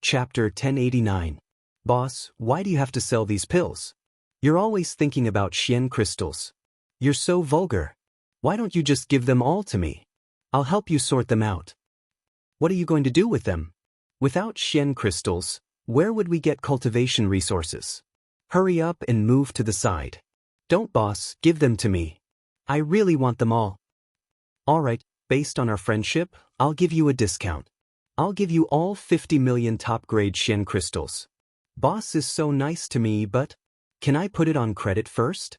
Chapter 1089. Boss, why do you have to sell these pills? You're always thinking about Xian crystals. You're so vulgar. Why don't you just give them all to me? I'll help you sort them out. What are you going to do with them? Without Xian crystals, where would we get cultivation resources? Hurry up and move to the side. Don't, boss, give them to me. I really want them all. All right, based on our friendship, I'll give you a discount. I'll give you all 50 million top-grade Xian crystals. Boss is so nice to me, but can I put it on credit first?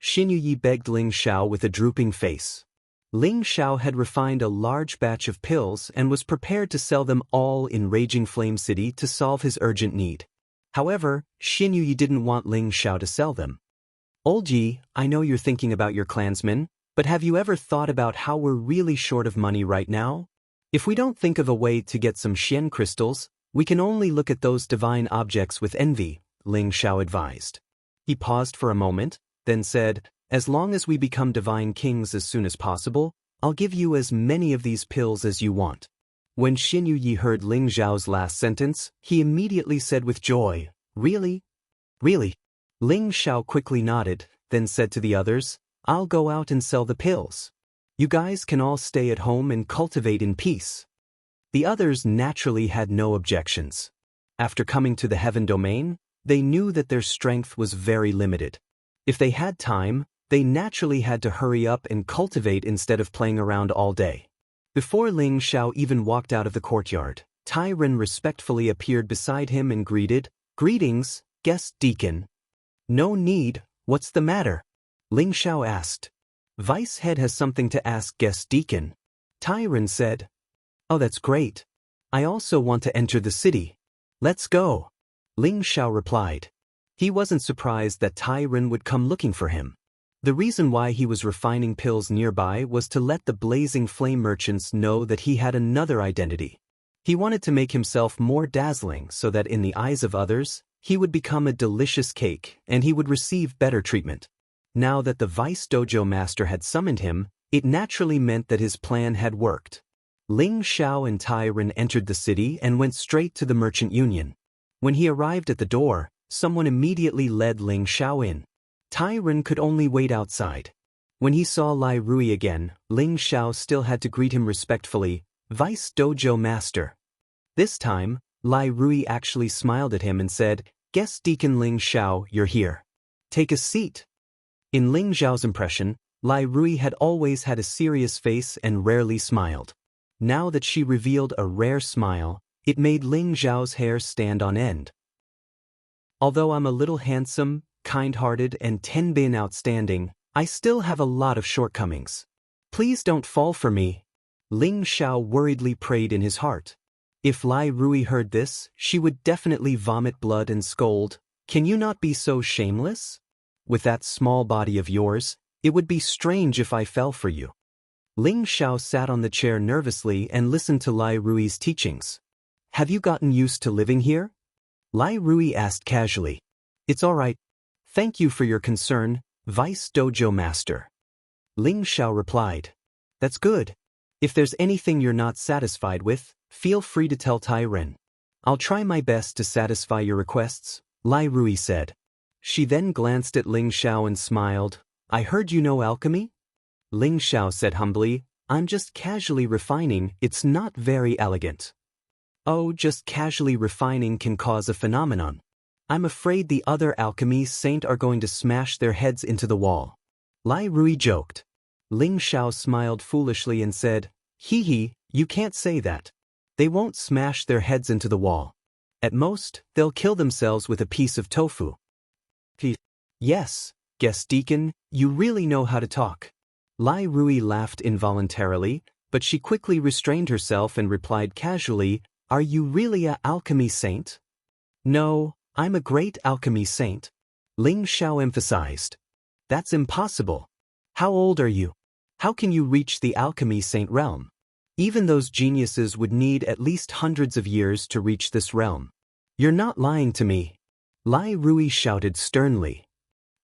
Xin Yuyi begged Ling Xiao with a drooping face. Ling Xiao had refined a large batch of pills and was prepared to sell them all in Raging Flame City to solve his urgent need. However, Xin Yuyi didn't want Ling Xiao to sell them. Old Yi, I know you're thinking about your clansmen, but have you ever thought about how we're really short of money right now? If we don't think of a way to get some Xian crystals, we can only look at those divine objects with envy, Ling Xiao advised. He paused for a moment, then said, as long as we become divine kings as soon as possible, I'll give you as many of these pills as you want. When Xin Yuyi heard Ling Xiao's last sentence, he immediately said with joy, Really? Really? Ling Xiao quickly nodded, then said to the others, I'll go out and sell the pills. You guys can all stay at home and cultivate in peace. The others naturally had no objections. After coming to the heaven domain, they knew that their strength was very limited. If they had time, they naturally had to hurry up and cultivate instead of playing around all day. Before Ling Xiao even walked out of the courtyard, Tai Ren respectfully appeared beside him and greeted, Greetings, guest deacon. No need, what's the matter? Ling Xiao asked. Vice head has something to ask guest deacon. Tai Ren said. Oh, that's great. I also want to enter the city. Let's go. Ling Xiao replied. He wasn't surprised that Tai Ren would come looking for him. The reason why he was refining pills nearby was to let the blazing flame merchants know that he had another identity. He wanted to make himself more dazzling so that in the eyes of others, he would become a delicious cake and he would receive better treatment. Now that the Vice Dojo Master had summoned him, it naturally meant that his plan had worked. Ling Xiao and Tai Ren entered the city and went straight to the Merchant Union. When he arrived at the door, someone immediately led Ling Xiao in. Tai Ren could only wait outside. When he saw Lai Rui again, Ling Xiao still had to greet him respectfully, Vice Dojo Master. This time, Lai Rui actually smiled at him and said, Guest Deacon Ling Xiao, you're here. Take a seat. In Ling Xiao's impression, Lai Rui had always had a serious face and rarely smiled. Now that she revealed a rare smile, it made Ling Xiao's hair stand on end. Although I'm a little handsome, kind-hearted and tenbin outstanding, I still have a lot of shortcomings. Please don't fall for me. Ling Xiao worriedly prayed in his heart. If Lai Rui heard this, she would definitely vomit blood and scold, Can you not be so shameless? With that small body of yours, it would be strange if I fell for you. Ling Xiao sat on the chair nervously and listened to Lai Rui's teachings. Have you gotten used to living here? Lai Rui asked casually. It's all right. Thank you for your concern, Vice Dojo Master. Ling Xiao replied. That's good. If there's anything you're not satisfied with, feel free to tell Tai Ren. I'll try my best to satisfy your requests, Lai Rui said. She then glanced at Ling Xiao and smiled. I heard you know alchemy? Ling Xiao said humbly, I'm just casually refining, it's not very elegant. Oh, just casually refining can cause a phenomenon. I'm afraid the other alchemy saint are going to smash their heads into the wall. Lai Rui joked. Ling Xiao smiled foolishly and said, Hee hee, you can't say that. They won't smash their heads into the wall. At most, they'll kill themselves with a piece of tofu. Yes, guest deacon, you really know how to talk. Lai Rui laughed involuntarily, but she quickly restrained herself and replied casually, Are you really a alchemy saint? No, I'm a great alchemy saint. Ling Xiao emphasized. That's impossible. How old are you? How can you reach the alchemy saint realm? Even those geniuses would need at least hundreds of years to reach this realm. You're not lying to me. Lai Rui shouted sternly.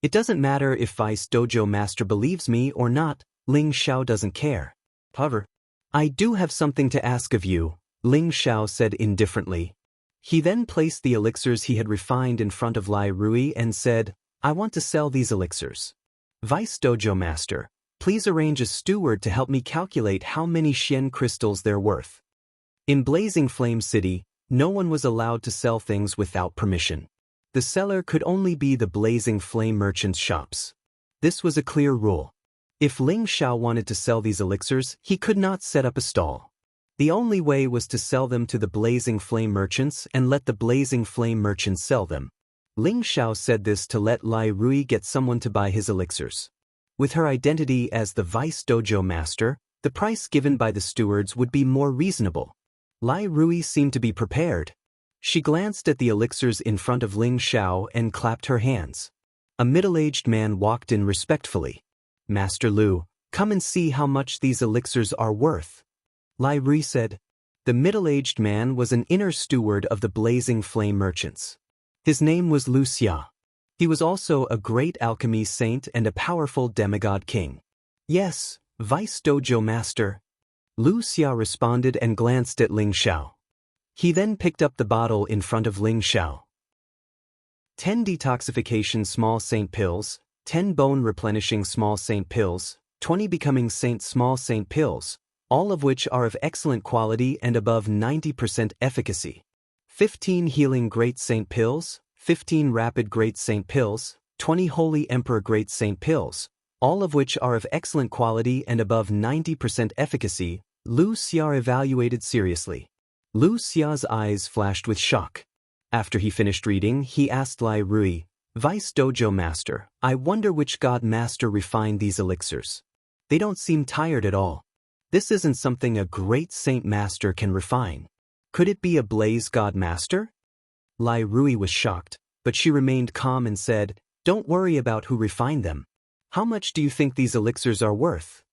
It doesn't matter if Vice Dojo Master believes me or not, Ling Xiao doesn't care. However, I do have something to ask of you, Ling Xiao said indifferently. He then placed the elixirs he had refined in front of Lai Rui and said, "I want to sell these elixirs. Vice Dojo Master, please arrange a steward to help me calculate how many Xian crystals they're worth." In Blazing Flame City, no one was allowed to sell things without permission. The seller could only be the Blazing Flame merchants' shops. This was a clear rule. If Ling Xiao wanted to sell these elixirs, he could not set up a stall. The only way was to sell them to the Blazing Flame merchants and let the Blazing Flame merchants sell them. Ling Xiao said this to let Lai Rui get someone to buy his elixirs. With her identity as the Vice Dojo Master, the price given by the stewards would be more reasonable. Lai Rui seemed to be prepared. She glanced at the elixirs in front of Ling Xiao and clapped her hands. A middle-aged man walked in respectfully. "Master Lu, come and see how much these elixirs are worth." Lai Rui said. The middle-aged man was an inner steward of the Blazing Flame merchants. His name was Lu Xia. He was also a great alchemy saint and a powerful demigod king. "Yes, Vice Dojo Master." Lu Xia responded and glanced at Ling Xiao. He then picked up the bottle in front of Ling Xiao. 10 detoxification small saint pills, 10 bone replenishing small saint pills, 20 becoming saint small saint pills, all of which are of excellent quality and above 90% efficacy. 15 healing great saint pills, 15 rapid great saint pills, 20 holy emperor great saint pills, all of which are of excellent quality and above 90% efficacy. Lu Xia evaluated seriously. Lu Xia's eyes flashed with shock. After he finished reading, he asked Lai Rui, "Vice Dojo Master, I wonder which God Master refined these elixirs. They don't seem tired at all. This isn't something a great Saint Master can refine. Could it be a Blaze God Master?" Lai Rui was shocked, but she remained calm and said, "Don't worry about who refined them. How much do you think these elixirs are worth?"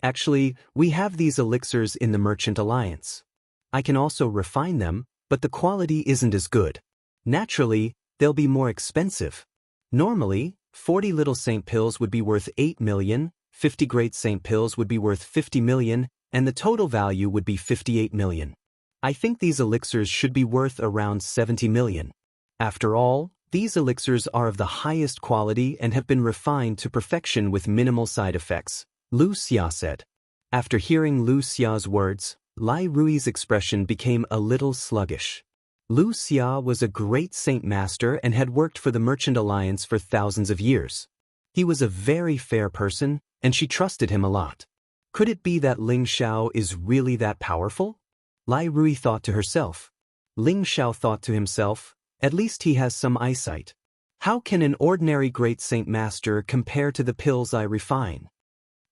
"Actually, we have these elixirs in the Merchant Alliance. I can also refine them, but the quality isn't as good. Naturally, they'll be more expensive. Normally, 40 little saint pills would be worth 8 million, 50 great saint pills would be worth 50 million, and the total value would be 58 million. I think these elixirs should be worth around 70 million. After all, these elixirs are of the highest quality and have been refined to perfection with minimal side effects," Lu Xia said. After hearing Lu Xia's words, Lai Rui's expression became a little sluggish. Lu Xia was a great saint master and had worked for the Merchant Alliance for thousands of years. He was a very fair person, and she trusted him a lot. Could it be that Ling Xiao is really that powerful? Lai Rui thought to herself. Ling Xiao thought to himself, at least he has some eyesight. How can an ordinary great saint master compare to the pills I refine?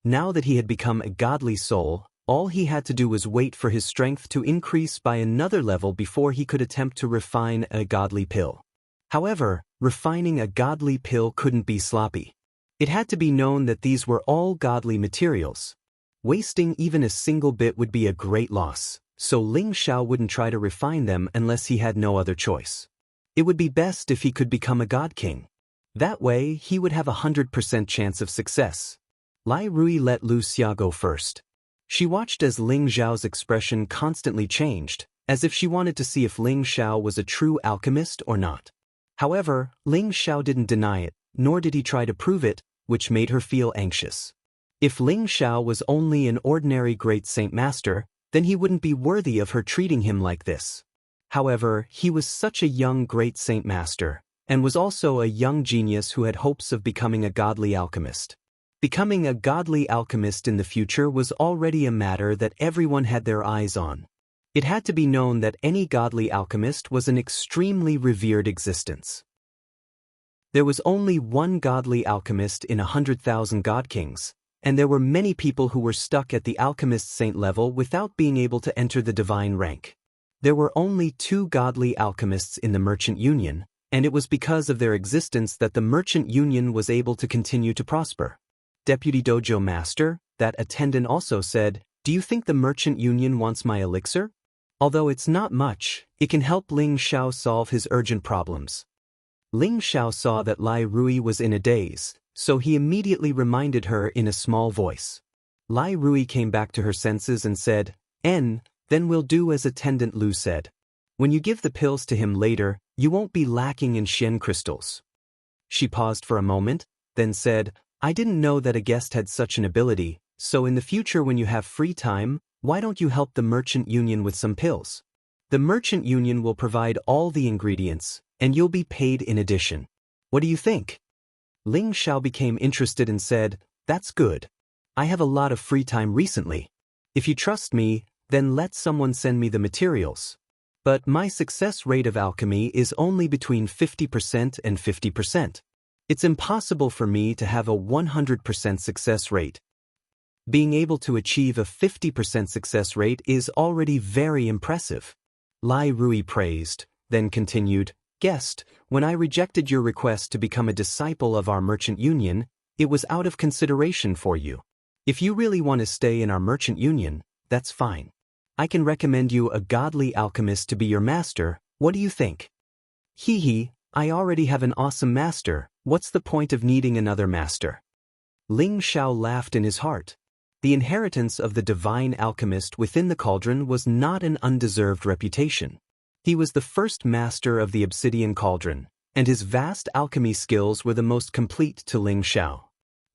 Now that he had become a godly soul, all he had to do was wait for his strength to increase by another level before he could attempt to refine a godly pill. However, refining a godly pill couldn't be sloppy. It had to be known that these were all godly materials. Wasting even a single bit would be a great loss, so Ling Xiao wouldn't try to refine them unless he had no other choice. It would be best if he could become a god king. That way, he would have a 100% chance of success. Lai Rui let Lu Xia go first. She watched as Ling Xiao's expression constantly changed, as if she wanted to see if Ling Xiao was a true alchemist or not. However, Ling Xiao didn't deny it, nor did he try to prove it, which made her feel anxious. If Ling Xiao was only an ordinary great saint master, then he wouldn't be worthy of her treating him like this. However, he was such a young great saint master, and was also a young genius who had hopes of becoming a godly alchemist. Becoming a godly alchemist in the future was already a matter that everyone had their eyes on. It had to be known that any godly alchemist was an extremely revered existence. There was only one godly alchemist in 100,000 god kings, and there were many people who were stuck at the alchemist saint level without being able to enter the divine rank. There were only 2 godly alchemists in the Merchant Union, and it was because of their existence that the Merchant Union was able to continue to prosper. Deputy Dojo Master, that attendant also said, "Do you think the Merchant Union wants my elixir? Although it's not much, it can help Ling Xiao solve his urgent problems." Ling Xiao saw that Lai Rui was in a daze, so he immediately reminded her in a small voice. Lai Rui came back to her senses and said, "Then we'll do as Attendant Lu said." When you give the pills to him later, you won't be lacking in Xian crystals. She paused for a moment, then said, I didn't know that a guest had such an ability, so in the future when you have free time, why don't you help the merchant union with some pills? The merchant union will provide all the ingredients, and you'll be paid in addition. What do you think? Ling Xiao became interested and said, That's good. I have a lot of free time recently. If you trust me, then let someone send me the materials. But my success rate of alchemy is only between 50% and 50%. It's impossible for me to have a 100% success rate. Being able to achieve a 50% success rate is already very impressive. Lai Rui praised, then continued, Guest, when I rejected your request to become a disciple of our merchant union, it was out of consideration for you. If you really want to stay in our merchant union, that's fine. I can recommend you a godly alchemist to be your master. What do you think? Hee, I already have an awesome master. What's the point of needing another master? Ling Xiao laughed in his heart. The inheritance of the divine alchemist within the cauldron was not an undeserved reputation. He was the first master of the obsidian cauldron, and his vast alchemy skills were the most complete to Ling Xiao.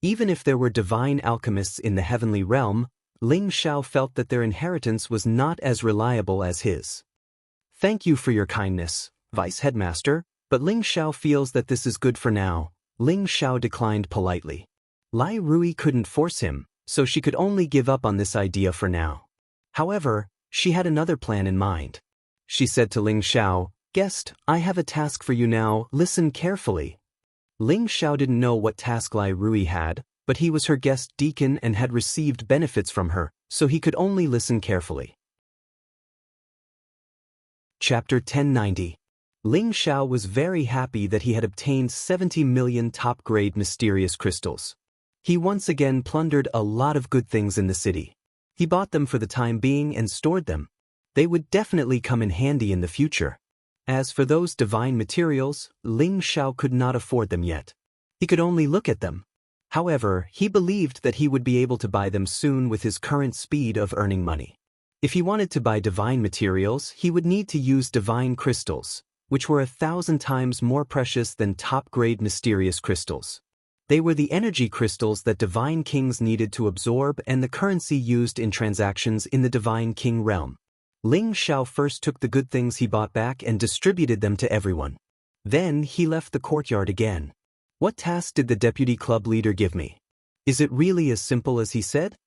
Even if there were divine alchemists in the heavenly realm, Ling Xiao felt that their inheritance was not as reliable as his. Thank you for your kindness, Vice Headmaster, but Ling Xiao feels that this is good for now. Ling Xiao declined politely. Lai Rui couldn't force him, so she could only give up on this idea for now. However, she had another plan in mind. She said to Ling Xiao, Guest, I have a task for you now, listen carefully. Ling Xiao didn't know what task Lai Rui had, but he was her guest deacon and had received benefits from her, so he could only listen carefully. Chapter 1090. Ling Xiao was very happy that he had obtained 70 million top-grade mysterious crystals. He once again plundered a lot of good things in the city. He bought them for the time being and stored them. They would definitely come in handy in the future. As for those divine materials, Ling Xiao could not afford them yet. He could only look at them. However, he believed that he would be able to buy them soon with his current speed of earning money. If he wanted to buy divine materials, he would need to use divine crystals, which were 1,000 times more precious than top-grade mysterious crystals. They were the energy crystals that divine kings needed to absorb and the currency used in transactions in the divine king realm. Ling Xiao first took the good things he bought back and distributed them to everyone. Then he left the courtyard again. What task did the deputy club leader give me? Is it really as simple as he said?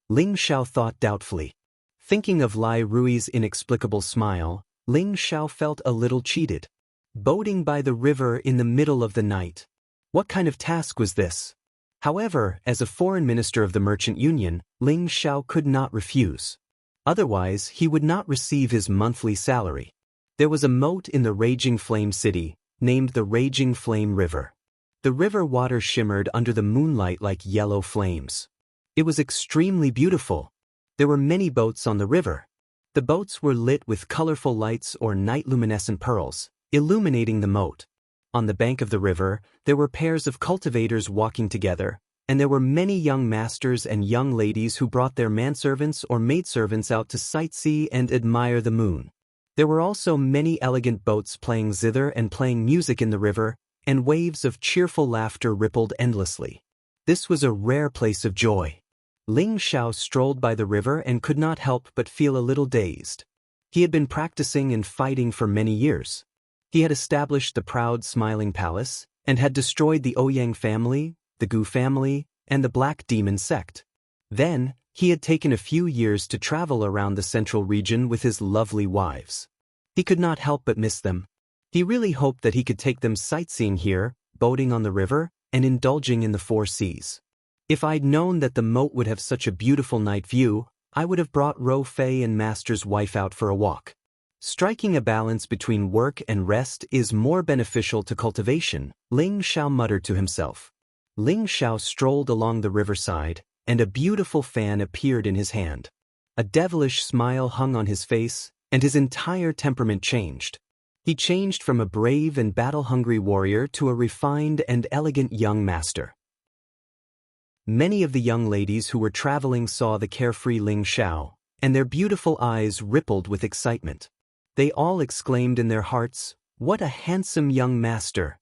Ling Xiao thought doubtfully. Thinking of Lai Rui's inexplicable smile, Ling Xiao felt a little cheated. Boating by the river in the middle of the night. What kind of task was this? However, as a foreign minister of the merchant union, Ling Xiao could not refuse. Otherwise, he would not receive his monthly salary. There was a moat in the Raging Flame City, named the Raging Flame River. The river water shimmered under the moonlight like yellow flames. It was extremely beautiful. There were many boats on the river. The boats were lit with colorful lights or night-luminescent pearls, illuminating the moat. On the bank of the river, there were pairs of cultivators walking together, and there were many young masters and young ladies who brought their manservants or maidservants out to sightsee and admire the moon. There were also many elegant boats playing zither and playing music in the river, and waves of cheerful laughter rippled endlessly. This was a rare place of joy. Ling Xiao strolled by the river and could not help but feel a little dazed. He had been practicing and fighting for many years. He had established the proud Smiling Palace, and had destroyed the Ouyang family, the Gu family, and the Black Demon sect. Then, he had taken a few years to travel around the central region with his lovely wives. He could not help but miss them. He really hoped that he could take them sightseeing here, boating on the river, and indulging in the four seas. If I'd known that the moat would have such a beautiful night view, I would have brought Ro Fei and Master's wife out for a walk. Striking a balance between work and rest is more beneficial to cultivation, Ling Xiao muttered to himself. Ling Xiao strolled along the riverside, and a beautiful fan appeared in his hand. A devilish smile hung on his face, and his entire temperament changed. He changed from a brave and battle-hungry warrior to a refined and elegant young master. Many of the young ladies who were traveling saw the carefree Ling Xiao, and their beautiful eyes rippled with excitement. They all exclaimed in their hearts, "What a handsome young master!"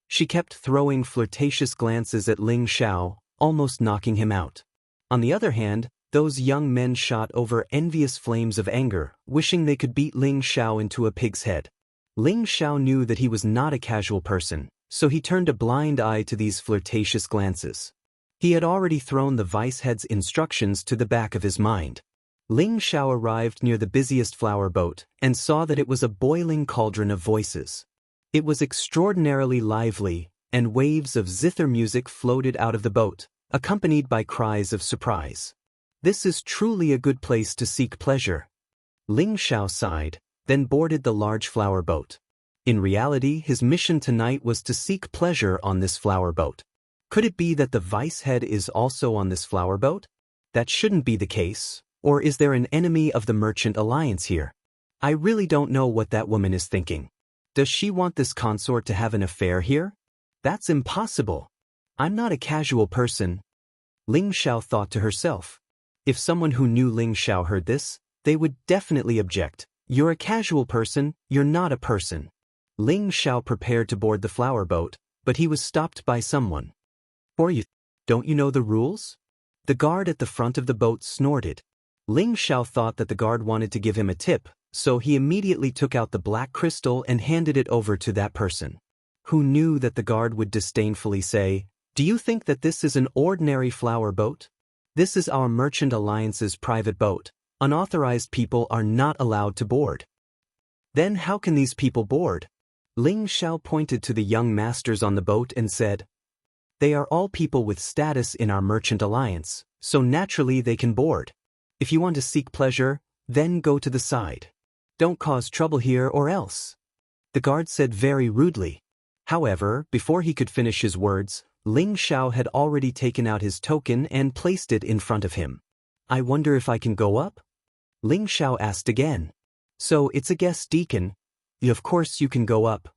She kept throwing flirtatious glances at Ling Xiao, almost knocking him out. On the other hand, those young men shot over envious flames of anger, wishing they could beat Ling Xiao into a pig's head. Ling Xiao knew that he was not a casual person, so he turned a blind eye to these flirtatious glances. He had already thrown the vice-head's instructions to the back of his mind. Ling Xiao arrived near the busiest flower boat and saw that it was a boiling cauldron of voices. It was extraordinarily lively, and waves of zither music floated out of the boat, accompanied by cries of surprise. This is truly a good place to seek pleasure. Ling Xiao sighed, then boarded the large flower boat. In reality, his mission tonight was to seek pleasure on this flower boat. Could it be that the vice head is also on this flower boat? That shouldn't be the case, or is there an enemy of the Merchant Alliance here? I really don't know what that woman is thinking. Does she want this consort to have an affair here? That's impossible. I'm not a casual person. Ling Xiao thought to herself. If someone who knew Ling Xiao heard this, they would definitely object. You're a casual person, you're not a person. Ling Xiao prepared to board the flower boat, but he was stopped by someone. Don't you know the rules? The guard at the front of the boat snorted. Ling Xiao thought that the guard wanted to give him a tip, so he immediately took out the black crystal and handed it over to that person. Who knew that the guard would disdainfully say, "Do you think that this is an ordinary flower boat? This is our Merchant Alliance's private boat. Unauthorized people are not allowed to board." Then how can these people board? Ling Xiao pointed to the young masters on the boat and said, "They are all people with status in our Merchant Alliance, so naturally they can board. If you want to seek pleasure, then go to the side. Don't cause trouble here or else," the guard said very rudely. However, before he could finish his words, Ling Xiao had already taken out his token and placed it in front of him. "I wonder if I can go up?" Ling Xiao asked again. "So it's a guest deacon? Of course you can go up."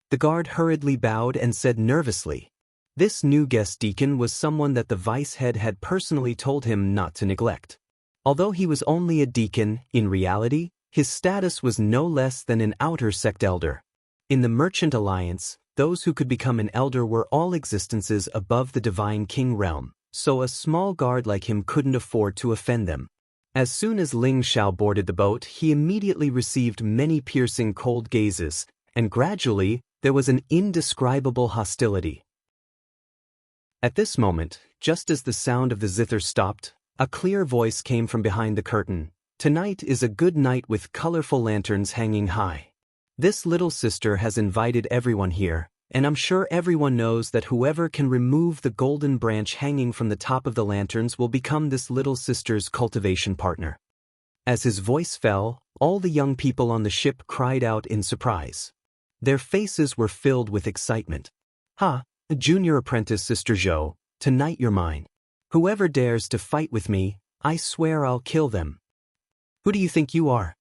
The guard hurriedly bowed and said nervously. This new guest deacon was someone that the vice head had personally told him not to neglect. Although he was only a deacon, in reality, his status was no less than an outer sect elder. In the Merchant Alliance, those who could become an elder were all existences above the Divine King realm, so a small guard like him couldn't afford to offend them. As soon as Ling Xiao boarded the boat, he immediately received many piercing cold gazes, and gradually, there was an indescribable hostility. At this moment, just as the sound of the zither stopped, a clear voice came from behind the curtain. "Tonight is a good night with colorful lanterns hanging high. This little sister has invited everyone here, and I'm sure everyone knows that whoever can remove the golden branch hanging from the top of the lanterns will become this little sister's cultivation partner." As his voice fell, all the young people on the ship cried out in surprise. Their faces were filled with excitement. "Ha, Junior Apprentice Sister Zhou, tonight you're mine. Whoever dares to fight with me, I swear I'll kill them." "Who do you think you are?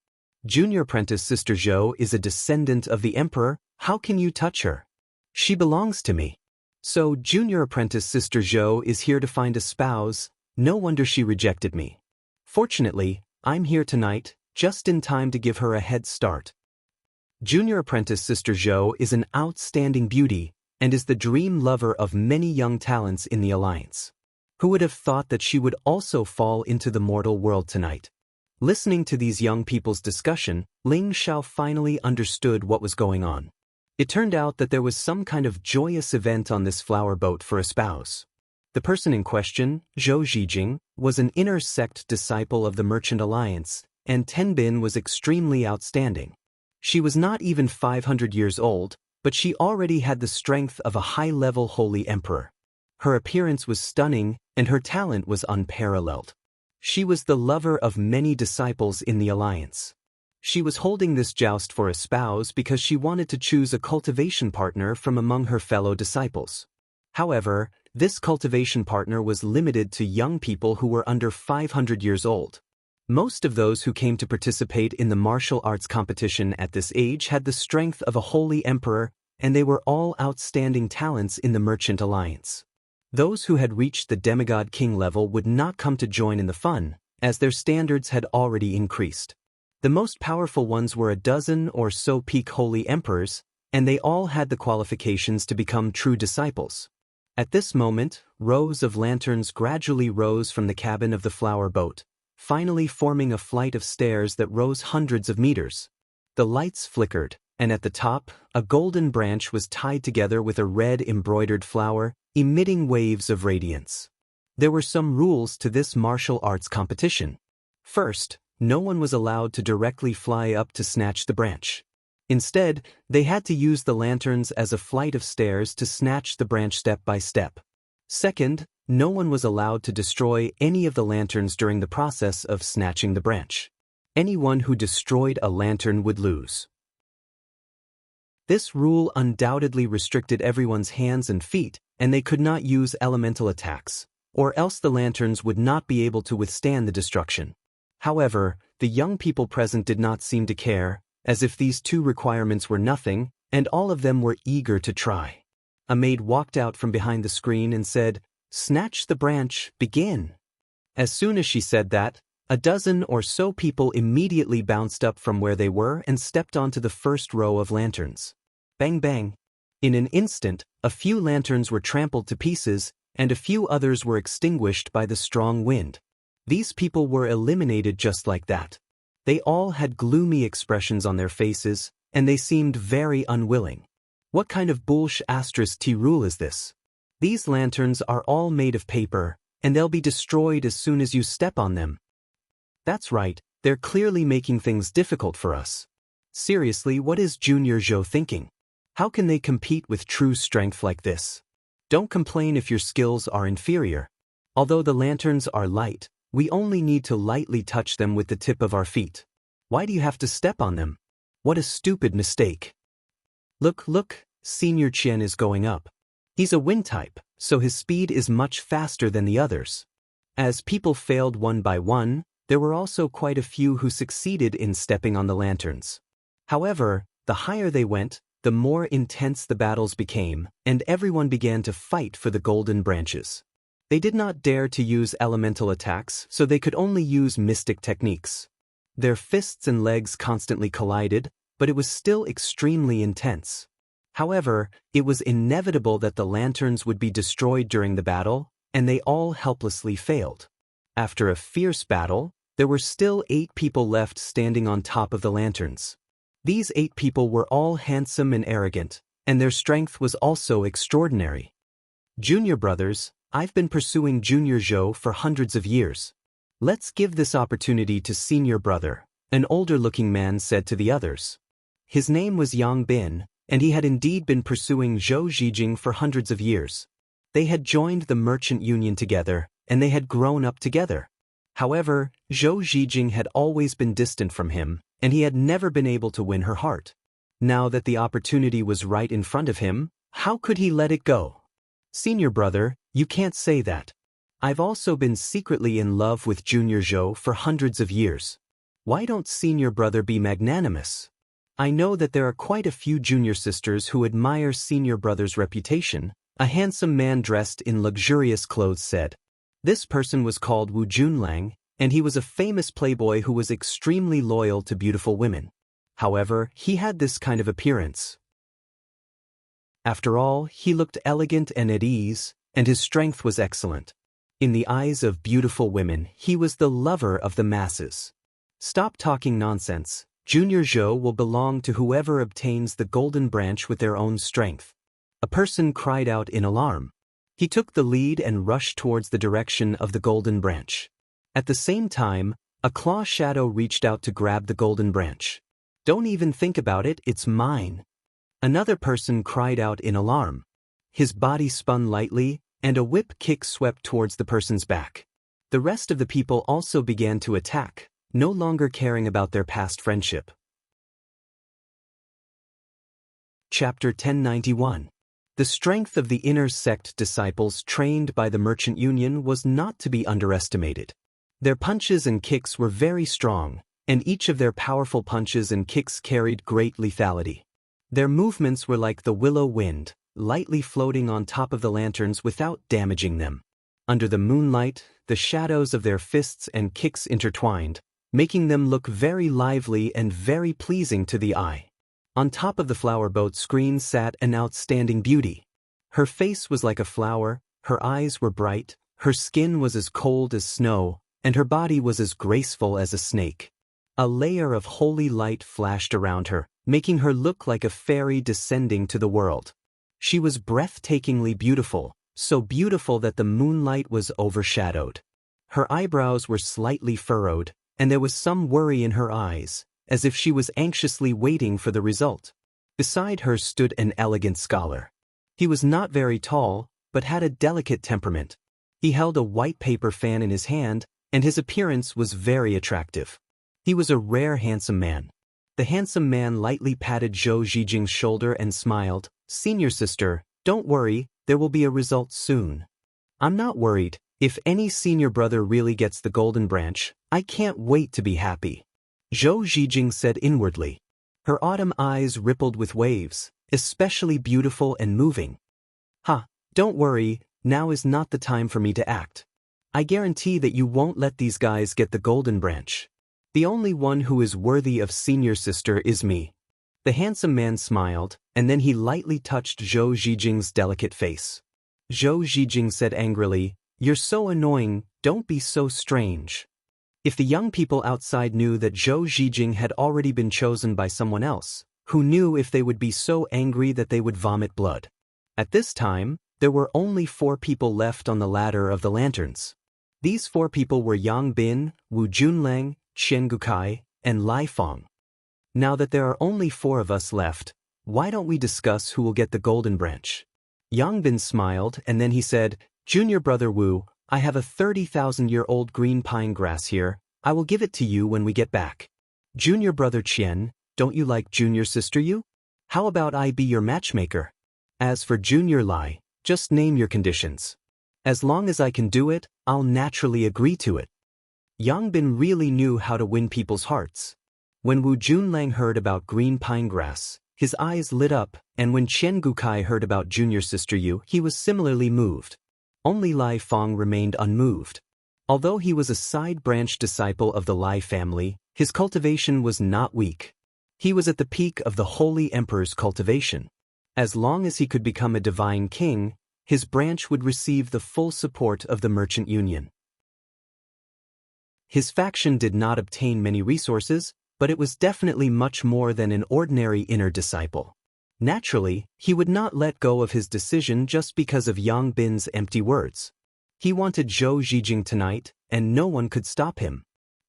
Junior Apprentice Sister Zhou is a descendant of the Emperor. How can you touch her? She belongs to me." "So Junior Apprentice Sister Zhou is here to find a spouse. No wonder she rejected me. Fortunately, I'm here tonight, just in time to give her a head start." Junior Apprentice Sister Zhou is an outstanding beauty, and is the dream lover of many young talents in the Alliance. Who would have thought that she would also fall into the mortal world tonight? Listening to these young people's discussion, Ling Xiao finally understood what was going on. It turned out that there was some kind of joyous event on this flower boat for a spouse. The person in question, Zhou Zhijing, was an inner sect disciple of the Merchant Alliance, and Tenbin was extremely outstanding. She was not even 500 years old, but she already had the strength of a high-level holy emperor. Her appearance was stunning, and her talent was unparalleled. She was the lover of many disciples in the Alliance. She was holding this joust for a spouse because she wanted to choose a cultivation partner from among her fellow disciples. However, this cultivation partner was limited to young people who were under 500 years old. Most of those who came to participate in the martial arts competition at this age had the strength of a holy emperor, and they were all outstanding talents in the Merchant Alliance. Those who had reached the demigod king level would not come to join in the fun, as their standards had already increased. The most powerful ones were a dozen or so peak holy emperors, and they all had the qualifications to become true disciples. At this moment, rows of lanterns gradually rose from the cabin of the flower boat, finally forming a flight of stairs that rose hundreds of meters. The lights flickered, and at the top, a golden branch was tied together with a red embroidered flower, emitting waves of radiance. There were some rules to this martial arts competition. First, no one was allowed to directly fly up to snatch the branch. Instead, they had to use the lanterns as a flight of stairs to snatch the branch step by step. Second, no one was allowed to destroy any of the lanterns during the process of snatching the branch. Anyone who destroyed a lantern would lose. This rule undoubtedly restricted everyone's hands and feet, and they could not use elemental attacks, or else the lanterns would not be able to withstand the destruction. However, the young people present did not seem to care, as if these two requirements were nothing, and all of them were eager to try. A maid walked out from behind the screen and said, "Snatch the branch, begin." As soon as she said that, a dozen or so people immediately bounced up from where they were and stepped onto the first row of lanterns. Bang bang. In an instant, a few lanterns were trampled to pieces, and a few others were extinguished by the strong wind. These people were eliminated just like that. They all had gloomy expressions on their faces, and they seemed very unwilling. What kind of bullsh*t rule is this? These lanterns are all made of paper, and they'll be destroyed as soon as you step on them. That's right, they're clearly making things difficult for us. Seriously, what is Junior Zhou thinking? How can they compete with true strength like this? Don't complain if your skills are inferior. Although the lanterns are light, we only need to lightly touch them with the tip of our feet. Why do you have to step on them? What a stupid mistake. Look, Senior Qian is going up. He's a wind type, so his speed is much faster than the others. As people failed one by one, there were also quite a few who succeeded in stepping on the lanterns. However, the higher they went, the more intense the battles became, and everyone began to fight for the golden branches. They did not dare to use elemental attacks, so they could only use mystic techniques. Their fists and legs constantly collided, but it was still extremely intense. However, it was inevitable that the lanterns would be destroyed during the battle, and they all helplessly failed. After a fierce battle, there were still 8 people left standing on top of the lanterns. These 8 people were all handsome and arrogant, and their strength was also extraordinary. Junior brothers, I've been pursuing Junior Zhou for hundreds of years. Let's give this opportunity to Senior Brother, an older-looking man said to the others. His name was Yang Bin, and he had indeed been pursuing Zhou Zhijing for hundreds of years. They had joined the merchant union together, and they had grown up together. However, Zhou Zhijing had always been distant from him, and he had never been able to win her heart. Now that the opportunity was right in front of him, how could he let it go? Senior Brother, you can't say that. I've also been secretly in love with Junior Zhou for hundreds of years. Why don't Senior Brother be magnanimous? I know that there are quite a few junior sisters who admire Senior Brother's reputation, a handsome man dressed in luxurious clothes said. This person was called Wu Junlang, and he was a famous playboy who was extremely loyal to beautiful women. However, he had this kind of appearance. After all, he looked elegant and at ease, and his strength was excellent. In the eyes of beautiful women, he was the lover of the masses. Stop talking nonsense. Junior Zhou will belong to whoever obtains the golden branch with their own strength. A person cried out in alarm. He took the lead and rushed towards the direction of the golden branch. At the same time, a claw shadow reached out to grab the golden branch. Don't even think about it, it's mine. Another person cried out in alarm. His body spun lightly, and a whip kick swept towards the person's back. The rest of the people also began to attack, no longer caring about their past friendship. Chapter 1091. The strength of the inner sect disciples trained by the Merchant Union was not to be underestimated. Their punches and kicks were very strong, and each of their powerful punches and kicks carried great lethality. Their movements were like the willow wind, lightly floating on top of the lanterns without damaging them. Under the moonlight, the shadows of their fists and kicks intertwined, making them look very lively and very pleasing to the eye. On top of the flower boat screen sat an outstanding beauty. Her face was like a flower, her eyes were bright, her skin was as cold as snow, and her body was as graceful as a snake. A layer of holy light flashed around her, making her look like a fairy descending to the world. She was breathtakingly beautiful, so beautiful that the moonlight was overshadowed. Her eyebrows were slightly furrowed, and there was some worry in her eyes, as if she was anxiously waiting for the result. Beside her stood an elegant scholar. He was not very tall, but had a delicate temperament. He held a white paper fan in his hand, and his appearance was very attractive. He was a rare handsome man. The handsome man lightly patted Zhou Zhijing's shoulder and smiled. "Senior sister, don't worry, there will be a result soon." "I'm not worried. If any senior brother really gets the golden branch, I can't wait to be happy," Zhou Zhijing said inwardly. Her autumn eyes rippled with waves, especially beautiful and moving. Don't worry, now is not the time for me to act. I guarantee that you won't let these guys get the golden branch. The only one who is worthy of senior sister is me." The handsome man smiled, and then he lightly touched Zhou Zhijing's delicate face. Zhou Zhijing said angrily, "You're so annoying, don't be so strange." If the young people outside knew that Zhou Zhijing had already been chosen by someone else, who knew if they would be so angry that they would vomit blood? At this time, there were only 4 people left on the ladder of the lanterns. These 4 people were Yang Bin, Wu Junlang, Qian Gukai, and Lai Fong. Now that there are only 4 of us left, why don't we discuss who will get the golden branch? Yang Bin smiled, and then he said, "Junior brother Wu, I have a 30,000-year-old green pine grass here. I will give it to you when we get back." "Junior brother Qian, don't you like junior sister Yu? How about I be your matchmaker? As for junior Lai, just name your conditions. As long as I can do it, I'll naturally agree to it." Yang Bin really knew how to win people's hearts. When Wu Junlang heard about green pine grass, his eyes lit up, and when Qian Gukai heard about junior sister Yu, he was similarly moved. Only Lai Fong remained unmoved. Although he was a side-branch disciple of the Lai family, his cultivation was not weak. He was at the peak of the Holy Emperor's cultivation. As long as he could become a divine king, his branch would receive the full support of the Merchant Union. His faction did not obtain many resources, but it was definitely much more than an ordinary inner disciple. Naturally, he would not let go of his decision just because of Yang Bin's empty words. He wanted Zhou Zhijing tonight, and no one could stop him.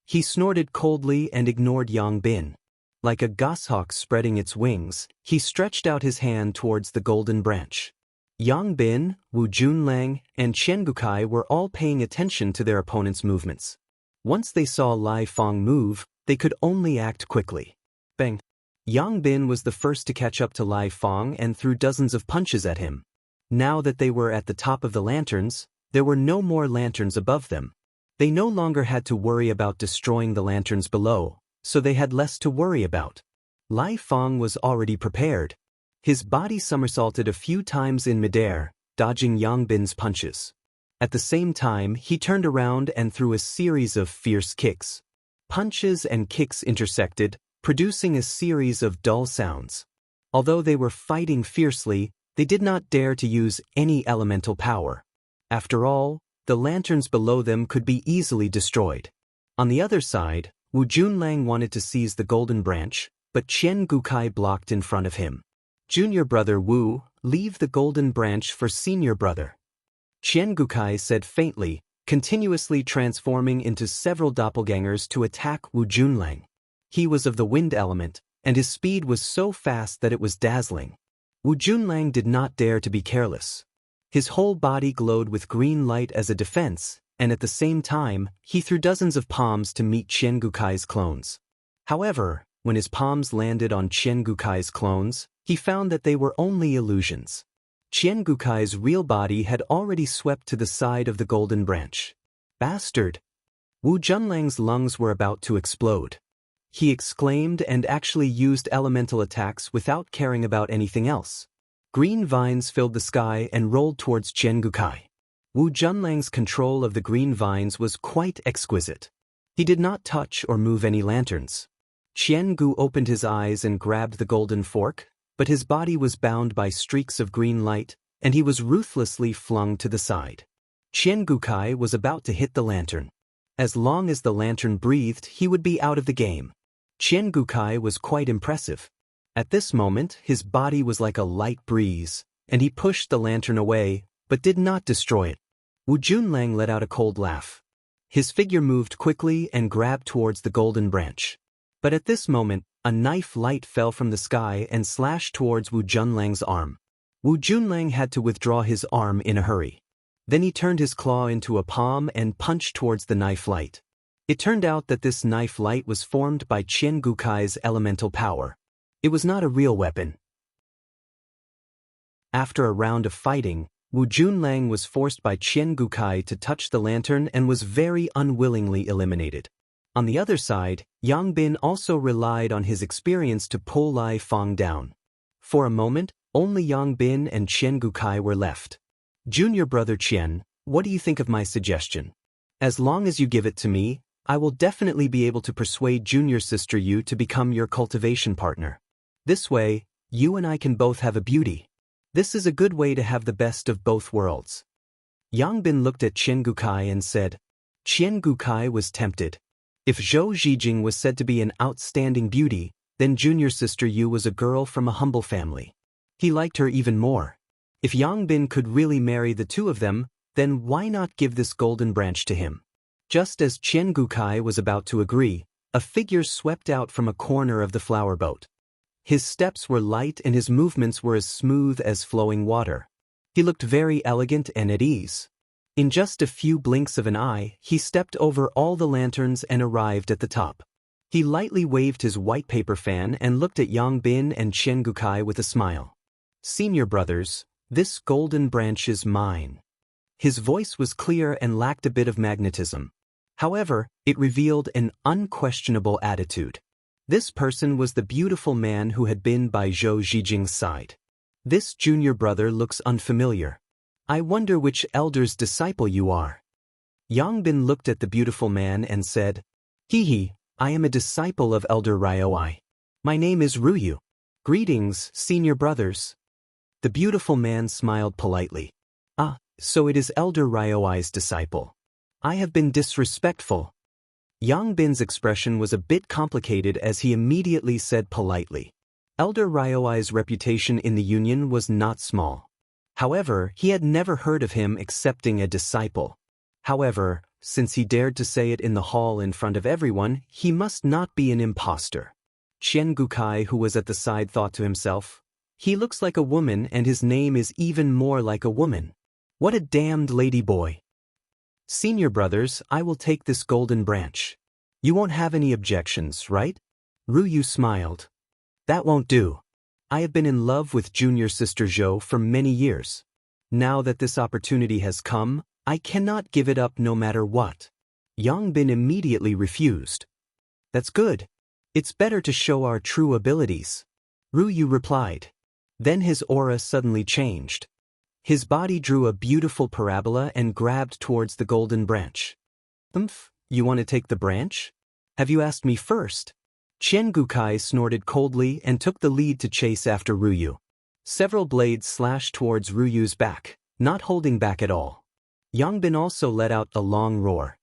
He snorted coldly and ignored Yang Bin. Like a goshawk spreading its wings, he stretched out his hand towards the golden branch. Yang Bin, Wu Junlang, and Qian Gukai were all paying attention to their opponent's movements. Once they saw Lai Fong move, they could only act quickly. Bang! Yang Bin was the first to catch up to Lai Fong and threw dozens of punches at him. Now that they were at the top of the lanterns, there were no more lanterns above them. They no longer had to worry about destroying the lanterns below, so they had less to worry about. Lai Fong was already prepared. His body somersaulted a few times in midair, dodging Yang Bin's punches. At the same time, he turned around and threw a series of fierce kicks. Punches and kicks intersected, producing a series of dull sounds. Although they were fighting fiercely, they did not dare to use any elemental power. After all, the lanterns below them could be easily destroyed. On the other side, Wu Junlang wanted to seize the golden branch, but Qian Gukai blocked in front of him. "Junior brother Wu, leave the golden branch for senior brother," Qian Gukai said faintly, continuously transforming into several doppelgangers to attack Wu Junlang. He was of the wind element, and his speed was so fast that it was dazzling. Wu Junlang did not dare to be careless. His whole body glowed with green light as a defense, and at the same time, he threw dozens of palms to meet Qian Gukai's clones. However, when his palms landed on Qian Gukai's clones, he found that they were only illusions. Qian Gukai's real body had already swept to the side of the golden branch. "Bastard!" Wu Junlang's lungs were about to explode. He exclaimed and actually used elemental attacks without caring about anything else. Green vines filled the sky and rolled towards Qian Gukai. Wu Junlang's control of the green vines was quite exquisite. He did not touch or move any lanterns. Qian-gu opened his eyes and grabbed the golden fork, but his body was bound by streaks of green light, and he was ruthlessly flung to the side. Qian-gu-kai was about to hit the lantern. As long as the lantern breathed, he would be out of the game. Qian-gu-kai was quite impressive. At this moment, his body was like a light breeze, and he pushed the lantern away, but did not destroy it. Wu Junlang let out a cold laugh. His figure moved quickly and grabbed towards the golden branch. But at this moment, a knife light fell from the sky and slashed towards Wu Junlang's arm. Wu Junlang had to withdraw his arm in a hurry. Then he turned his claw into a palm and punched towards the knife light. It turned out that this knife light was formed by Qian-gu-kai's elemental power. It was not a real weapon. After a round of fighting, Wu Junlang was forced by Qian-gu-kai to touch the lantern and was very unwillingly eliminated. On the other side, Yang Bin also relied on his experience to pull Lai Fong down. For a moment, only Yang Bin and Qian-gu-kai were left. Junior brother Qian, what do you think of my suggestion? As long as you give it to me, I will definitely be able to persuade junior sister Yu to become your cultivation partner. This way, you and I can both have a beauty. This is a good way to have the best of both worlds. Yang Bin looked at Qian-gu-kai and said. Qian-gu-kai was tempted. If Zhou Zhijing was said to be an outstanding beauty, then junior sister Yu was a girl from a humble family. He liked her even more. If Yang Bin could really marry the two of them, then why not give this golden branch to him? Just as Qian-gu-kai was about to agree, a figure swept out from a corner of the flower boat. His steps were light and his movements were as smooth as flowing water. He looked very elegant and at ease. In just a few blinks of an eye, he stepped over all the lanterns and arrived at the top. He lightly waved his white paper fan and looked at Yang Bin and Qian-gu-kai with a smile. Senior brothers, this golden branch is mine. His voice was clear and lacked a bit of magnetism. However, it revealed an unquestionable attitude. This person was the beautiful man who had been by Zhou Zhijing's side. This junior brother looks unfamiliar. I wonder which elder's disciple you are. Yang Bin looked at the beautiful man and said, Hee, I am a disciple of Elder Ryoi. My name is Ruyu. Greetings, senior brothers. The beautiful man smiled politely. Ah, so it is Elder Ryoi's disciple. I have been disrespectful. Yang Bin's expression was a bit complicated as he immediately said politely. Elder Ryoi's reputation in the Union was not small. However, he had never heard of him excepting a disciple. However, since he dared to say it in the hall in front of everyone, he must not be an imposter. Qian-gu-kai, who was at the side, thought to himself, he looks like a woman and his name is even more like a woman. What a damned lady boy. Senior brothers, I will take this golden branch. You won't have any objections, right? Ruyu smiled. That won't do. I have been in love with junior sister Zhou for many years. Now that this opportunity has come, I cannot give it up no matter what. Yang Bin immediately refused. That's good. It's better to show our true abilities. Ruyu replied. Then his aura suddenly changed. His body drew a beautiful parabola and grabbed towards the golden branch. You want to take the branch? Have you asked me first? Qian-gu-kai snorted coldly and took the lead to chase after Ruyu. Several blades slashed towards Ruyu's back, not holding back at all. Yang Bin also let out a long roar.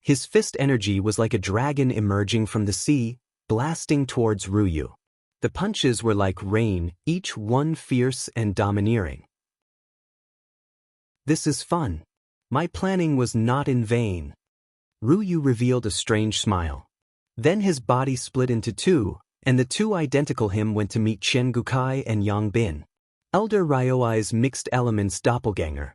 His fist energy was like a dragon emerging from the sea, blasting towards Ruyu. The punches were like rain, each one fierce and domineering. This is fun. My planning was not in vain. Ruyu revealed a strange smile. Then his body split into two, and the two identical him went to meet Qian-gu-kai and Yang Bin. Elder Ryoi's mixed elements doppelganger.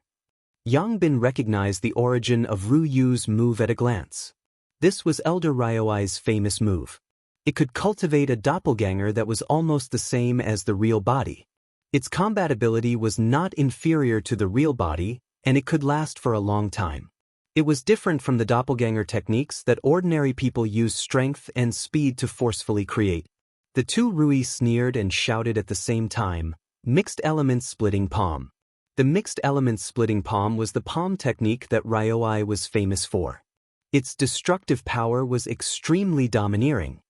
Yang Bin recognized the origin of Ruyu's move at a glance. This was Elder Ryoi's famous move. It could cultivate a doppelganger that was almost the same as the real body. Its combat ability was not inferior to the real body, and it could last for a long time. It was different from the doppelganger techniques that ordinary people use strength and speed to forcefully create. The two Rui sneered and shouted at the same time, mixed elements splitting palm. The mixed elements splitting palm was the palm technique that Ryoi was famous for. Its destructive power was extremely domineering.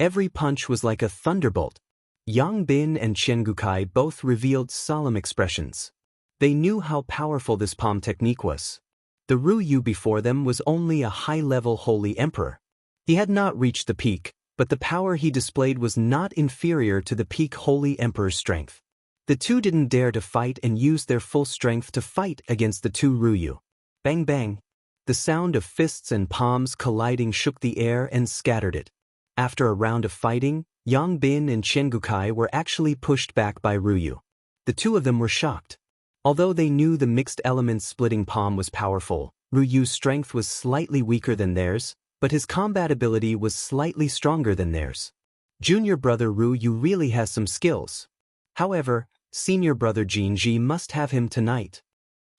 Every punch was like a thunderbolt. Yang Bin and Qian Gukai both revealed solemn expressions. They knew how powerful this palm technique was. The Ru Yu before them was only a high-level holy emperor. He had not reached the peak, but the power he displayed was not inferior to the peak holy emperor's strength. The two didn't dare to fight and used their full strength to fight against the two Ru Yu. Bang bang! The sound of fists and palms colliding shook the air and scattered it. After a round of fighting, Yang Bin and Qian Gukai were actually pushed back by Ru Yu. The two of them were shocked. Although they knew the mixed elements splitting palm was powerful, Ru Yu's strength was slightly weaker than theirs, but his combat ability was slightly stronger than theirs. Junior brother Ru Yu really has some skills. However, senior brother Jinji must have him tonight.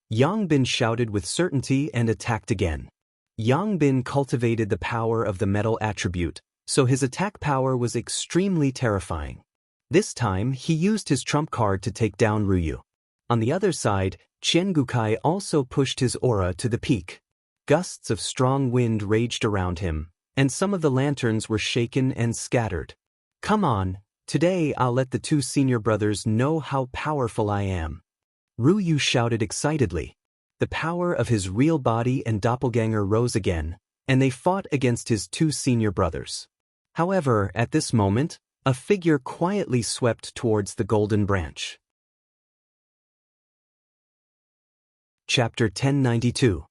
Yang Bin shouted with certainty and attacked again. Yang Bin cultivated the power of the metal attribute, so his attack power was extremely terrifying. This time, he used his trump card to take down Ru Yu. On the other side, Qian Gukai also pushed his aura to the peak. Gusts of strong wind raged around him, and some of the lanterns were shaken and scattered. Come on, today I'll let the two senior brothers know how powerful I am. Ru Yu shouted excitedly. The power of his real body and doppelganger rose again, and they fought against his two senior brothers. However, at this moment, a figure quietly swept towards the golden branch. Chapter 1092.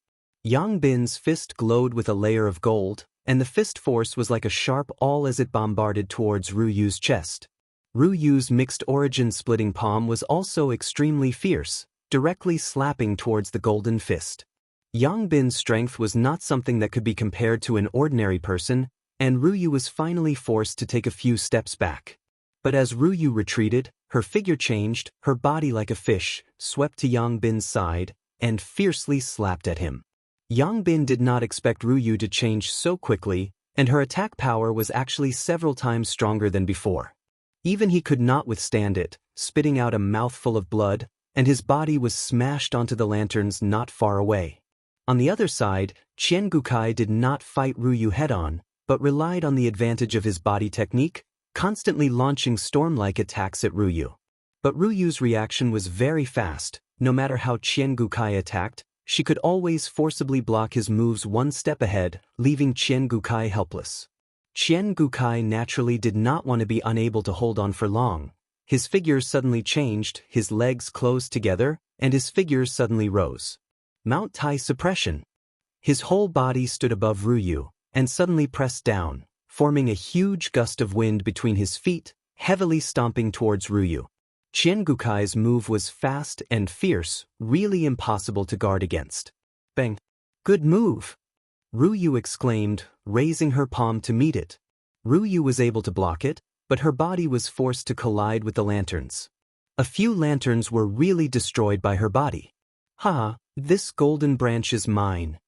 Yang Bin's fist glowed with a layer of gold, and the fist force was like a sharp awl as it bombarded towards Ru Yu's chest. Ru Yu's mixed origin splitting palm was also extremely fierce, directly slapping towards the golden fist. Yang Bin's strength was not something that could be compared to an ordinary person, and Ru Yu was finally forced to take a few steps back. But as Ru Yu retreated, her figure changed, her body like a fish, swept to Yang Bin's side, and fiercely slapped at him. Yang Bin did not expect Ru Yu to change so quickly, and her attack power was actually several times stronger than before. Even he could not withstand it, spitting out a mouthful of blood, and his body was smashed onto the lanterns not far away. On the other side, Qian Gukai did not fight Ru Yu head-on, but relied on the advantage of his body technique, constantly launching storm-like attacks at Ru Yu. But Ru Yu's reaction was very fast. No matter how Qian Gukai attacked, she could always forcibly block his moves one step ahead, leaving Qian Gukai helpless. Qian Gukai naturally did not want to be unable to hold on for long. His figure suddenly changed, his legs closed together, and his figure suddenly rose. Mount Tai suppression. His whole body stood above Ru Yu, and suddenly pressed down, forming a huge gust of wind between his feet, heavily stomping towards Ru Yu. Qian Gukai's move was fast and fierce, really impossible to guard against. Bang! Good move! Ru Yu exclaimed, raising her palm to meet it. Ru Yu was able to block it, but her body was forced to collide with the lanterns. A few lanterns were really destroyed by her body. Ha! This golden branch is mine.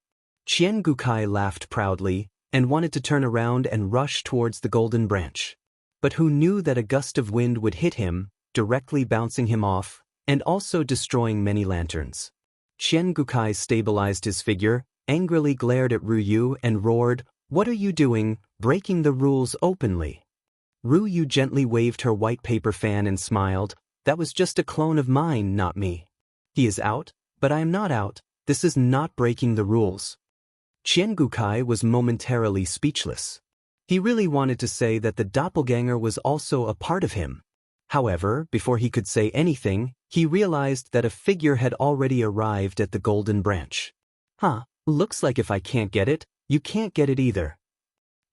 Qian Gukai laughed proudly, and wanted to turn around and rush towards the golden branch. But who knew that a gust of wind would hit him, directly bouncing him off, and also destroying many lanterns. Qian Gukai stabilized his figure, angrily glared at Ru Yu and roared, "What are you doing, breaking the rules openly?" Ru Yu gently waved her white paper fan and smiled, "That was just a clone of mine, not me. He is out, but I am not out. This is not breaking the rules." Qian Gukai was momentarily speechless. He really wanted to say that the doppelganger was also a part of him. However, before he could say anything, he realized that a figure had already arrived at the golden branch. Looks like if I can't get it, you can't get it either.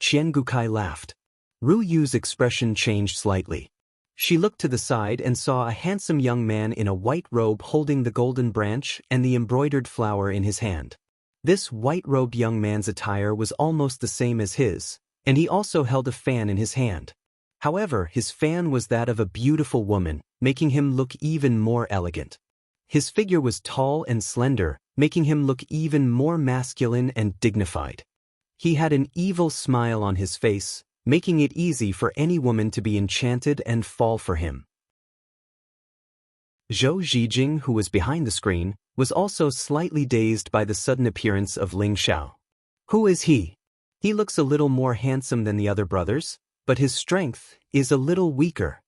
Qian Gukai laughed. Ru Yu's expression changed slightly. She looked to the side and saw a handsome young man in a white robe holding the golden branch and the embroidered flower in his hand. This white-robed young man's attire was almost the same as his, and he also held a fan in his hand. However, his fan was that of a beautiful woman, making him look even more elegant. His figure was tall and slender, making him look even more masculine and dignified. He had an evil smile on his face, making it easy for any woman to be enchanted and fall for him. Zhou Zhijing, who was behind the screen, was also slightly dazed by the sudden appearance of Ling Xiao. Who is he? He looks a little more handsome than the other brothers, but his strength is a little weaker.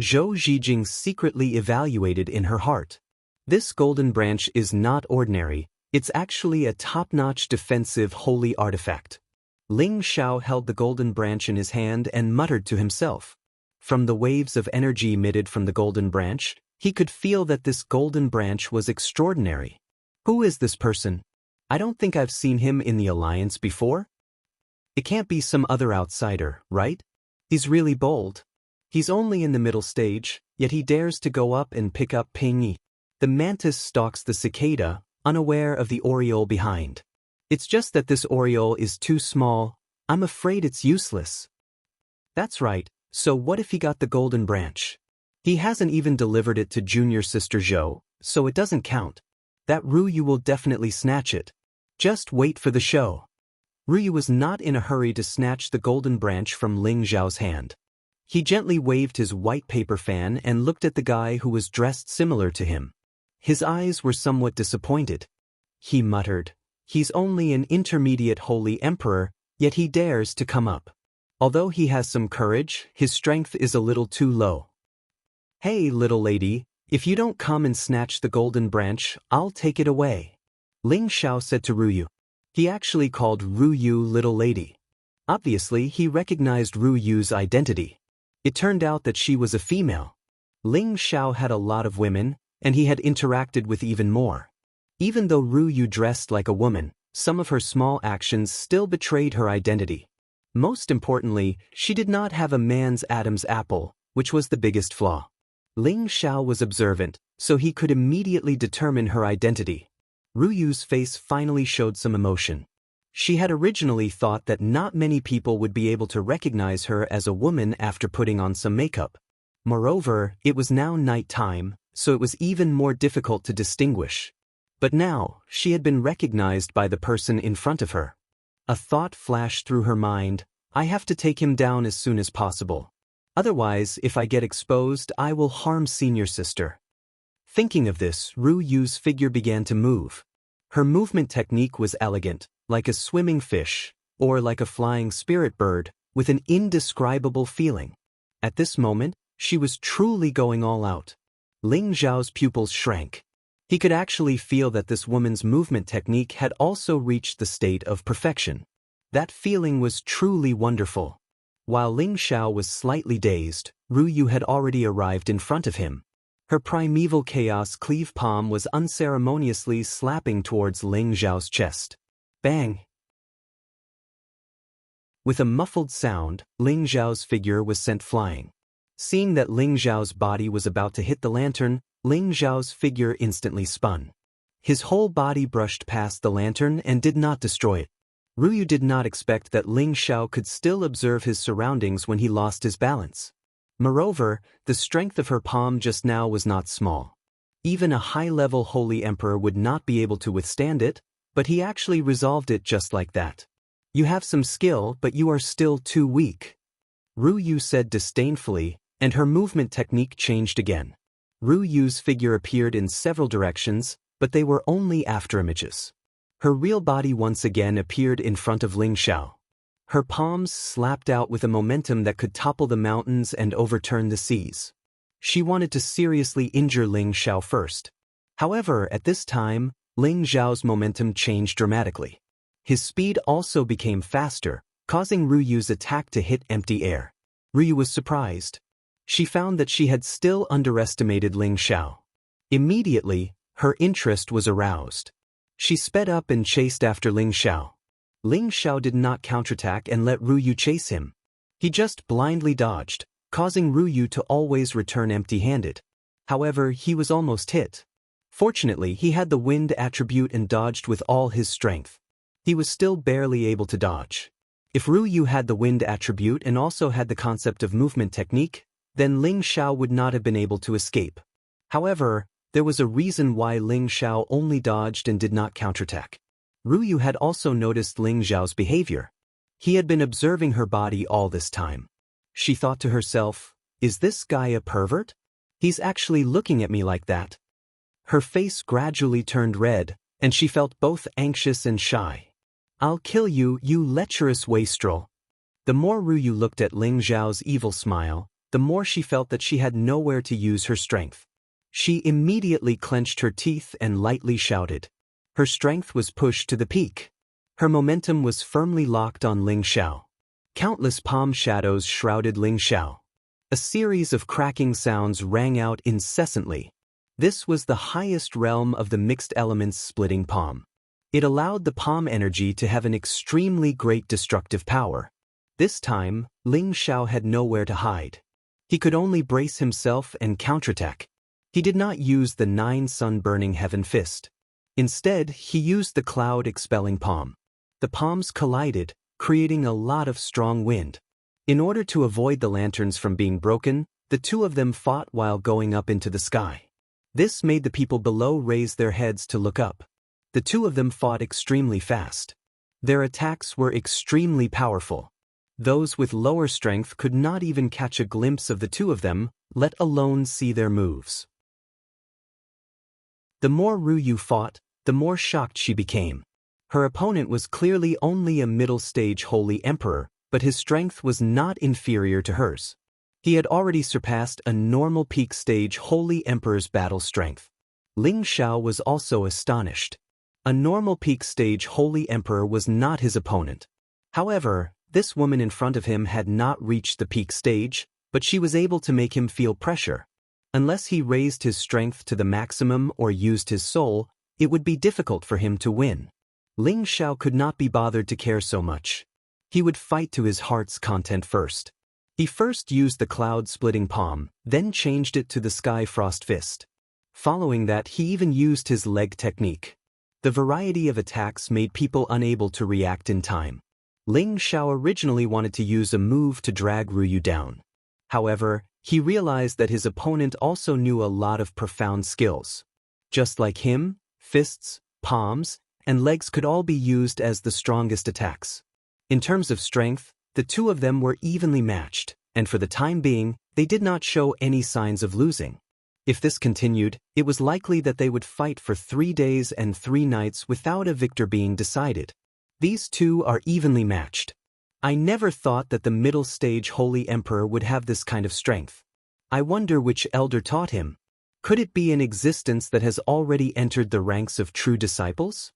Zhou Zhijing secretly evaluated in her heart. This golden branch is not ordinary, it's actually a top-notch defensive holy artifact. Ling Xiao held the golden branch in his hand and muttered to himself. From the waves of energy emitted from the golden branch, he could feel that this golden branch was extraordinary. Who is this person? I don't think I've seen him in the Alliance before. It can't be some other outsider, right? He's really bold. He's only in the middle stage, yet he dares to go up and pick up Ping Yi. The mantis stalks the cicada, unaware of the oriole behind. It's just that this oriole is too small, I'm afraid it's useless. That's right, so what if he got the golden branch? He hasn't even delivered it to junior sister Zhou, so it doesn't count. That Ruyu will definitely snatch it. Just wait for the show. Ruyu was not in a hurry to snatch the golden branch from Ling Xiao's hand. He gently waved his white paper fan and looked at the guy who was dressed similar to him. His eyes were somewhat disappointed. He muttered, "He's only an intermediate holy emperor, yet he dares to come up. Although he has some courage, his strength is a little too low. Hey, little lady, if you don't come and snatch the golden branch, I'll take it away." Ling Xiao said to Ruyu. He actually called Ruyu little lady. Obviously, he recognized Ruyu's identity. It turned out that she was a female. Ling Xiao had a lot of women, and he had interacted with even more. Even though Ruyu dressed like a woman, some of her small actions still betrayed her identity. Most importantly, she did not have a man's Adam's apple, which was the biggest flaw. Ling Xiao was observant, so he could immediately determine her identity. Ruyu's face finally showed some emotion. She had originally thought that not many people would be able to recognize her as a woman after putting on some makeup. Moreover, it was now night time, so it was even more difficult to distinguish. But now, she had been recognized by the person in front of her. A thought flashed through her mind, I have to take him down as soon as possible. Otherwise, if I get exposed, I will harm senior sister. Thinking of this, Ruyu's figure began to move. Her movement technique was elegant, like a swimming fish, or like a flying spirit bird, with an indescribable feeling. At this moment, she was truly going all out. Ling Xiao's pupils shrank. He could actually feel that this woman's movement technique had also reached the state of perfection. That feeling was truly wonderful. While Ling Xiao was slightly dazed, Ruyu had already arrived in front of him. Her primeval chaos cleave palm was unceremoniously slapping towards Ling Xiao's chest. Bang! With a muffled sound, Ling Xiao's figure was sent flying. Seeing that Ling Xiao's body was about to hit the lantern, Ling Xiao's figure instantly spun. His whole body brushed past the lantern and did not destroy it. Ruyu did not expect that Ling Xiao could still observe his surroundings when he lost his balance. Moreover, the strength of her palm just now was not small. Even a high-level holy emperor would not be able to withstand it, but he actually resolved it just like that. You have some skill, but you are still too weak. Ruyu said disdainfully, and her movement technique changed again. Ruyu's figure appeared in several directions, but they were only afterimages. Her real body once again appeared in front of Ling Xiao. Her palms slapped out with a momentum that could topple the mountains and overturn the seas. She wanted to seriously injure Ling Xiao first. However, at this time, Ling Xiao's momentum changed dramatically. His speed also became faster, causing Ruyu's attack to hit empty air. Ruyu was surprised. She found that she had still underestimated Ling Xiao. Immediately, her interest was aroused. She sped up and chased after Ling Xiao. Ling Xiao did not counterattack and let Ruyu chase him. He just blindly dodged, causing Ruyu to always return empty-handed. However, he was almost hit. Fortunately, he had the wind attribute and dodged with all his strength. He was still barely able to dodge. If Ruyu had the wind attribute and also had the concept of movement technique, then Ling Xiao would not have been able to escape. However, there was a reason why Ling Xiao only dodged and did not counterattack. Ruyu had also noticed Ling Xiao's behavior. He had been observing her body all this time. She thought to herself, is this guy a pervert? He's actually looking at me like that. Her face gradually turned red, and she felt both anxious and shy. I'll kill you, you lecherous wastrel. The more Ruyu looked at Ling Xiao's evil smile, the more she felt that she had nowhere to use her strength. She immediately clenched her teeth and lightly shouted. Her strength was pushed to the peak. Her momentum was firmly locked on Ling Xiao. Countless palm shadows shrouded Ling Xiao. A series of cracking sounds rang out incessantly. This was the highest realm of the mixed elements splitting palm. It allowed the palm energy to have an extremely great destructive power. This time, Ling Xiao had nowhere to hide. He could only brace himself and counterattack. He did not use the 9 sun-burning heaven fist. Instead, he used the cloud-expelling palm. The palms collided, creating a lot of strong wind. In order to avoid the lanterns from being broken, the two of them fought while going up into the sky. This made the people below raise their heads to look up. The two of them fought extremely fast. Their attacks were extremely powerful. Those with lower strength could not even catch a glimpse of the two of them, let alone see their moves. The more Ruyu fought, the more shocked she became. Her opponent was clearly only a middle-stage Holy Emperor, but his strength was not inferior to hers. He had already surpassed a normal peak-stage Holy Emperor's battle strength. Ling Xiao was also astonished. A normal peak-stage Holy Emperor was not his opponent. However, this woman in front of him had not reached the peak stage, but she was able to make him feel pressure. Unless he raised his strength to the maximum or used his soul, it would be difficult for him to win. Ling Xiao could not be bothered to care so much. He would fight to his heart's content first. He first used the cloud-splitting palm, then changed it to the sky frost fist. Following that, he even used his leg technique. The variety of attacks made people unable to react in time. Ling Xiao originally wanted to use a move to drag Ruyu down. However, he realized that his opponent also knew a lot of profound skills. Just like him, fists, palms, and legs could all be used as the strongest attacks. In terms of strength, the two of them were evenly matched, and for the time being, they did not show any signs of losing. If this continued, it was likely that they would fight for 3 days and 3 nights without a victor being decided. These two are evenly matched. I never thought that the middle-stage Holy Emperor would have this kind of strength. I wonder which elder taught him. Could it be an existence that has already entered the ranks of true disciples?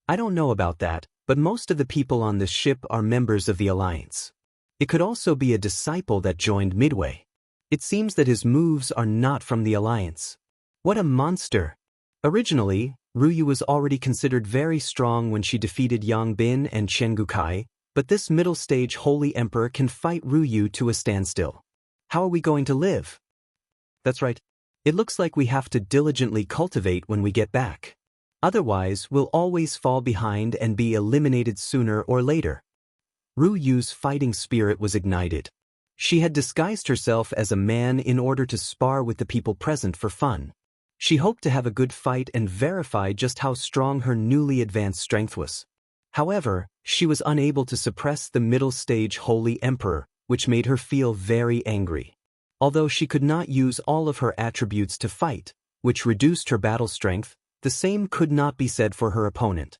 I don't know about that, but most of the people on this ship are members of the Alliance. It could also be a disciple that joined midway. It seems that his moves are not from the Alliance. What a monster! Originally, Ruyu was already considered very strong when she defeated Yang Bin and Chen Gukai, but this middle-stage Holy Emperor can fight Ruyu to a standstill. How are we going to live? That's right. It looks like we have to diligently cultivate when we get back. Otherwise, we'll always fall behind and be eliminated sooner or later. Ruyu's fighting spirit was ignited. She had disguised herself as a man in order to spar with the people present for fun. She hoped to have a good fight and verify just how strong her newly advanced strength was. However, she was unable to suppress the middle-stage Holy Emperor, which made her feel very angry. Although she could not use all of her attributes to fight, which reduced her battle strength, the same could not be said for her opponent.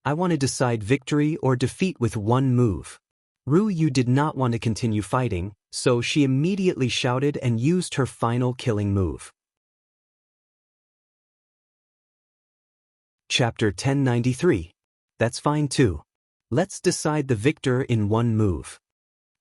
I want to decide victory or defeat with one move. Ruyu did not want to continue fighting, so she immediately shouted and used her final killing move. Chapter 1093. That's fine too. Let's decide the victor in one move.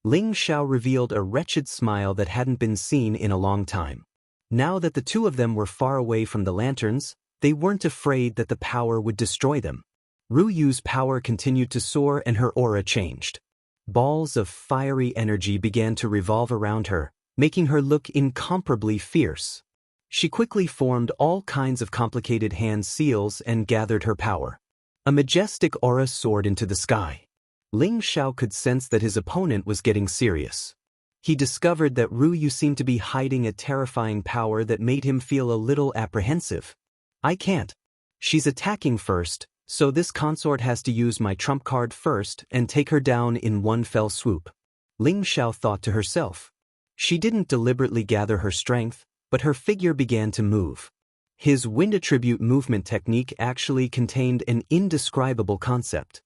Ling Xiao revealed a wretched smile that hadn't been seen in a long time. Now that the two of them were far away from the lanterns, they weren't afraid that the power would destroy them. Ruyu's power continued to soar and her aura changed. Balls of fiery energy began to revolve around her, making her look incomparably fierce. She quickly formed all kinds of complicated hand seals and gathered her power. A majestic aura soared into the sky. Ling Xiao could sense that his opponent was getting serious. He discovered that Ruyu seemed to be hiding a terrifying power that made him feel a little apprehensive. I can't. She's attacking first, so this consort has to use my trump card first and take her down in one fell swoop. Ling Xiao thought to herself. She didn't deliberately gather her strength, but her figure began to move. His wind attribute movement technique actually contained an indescribable concept.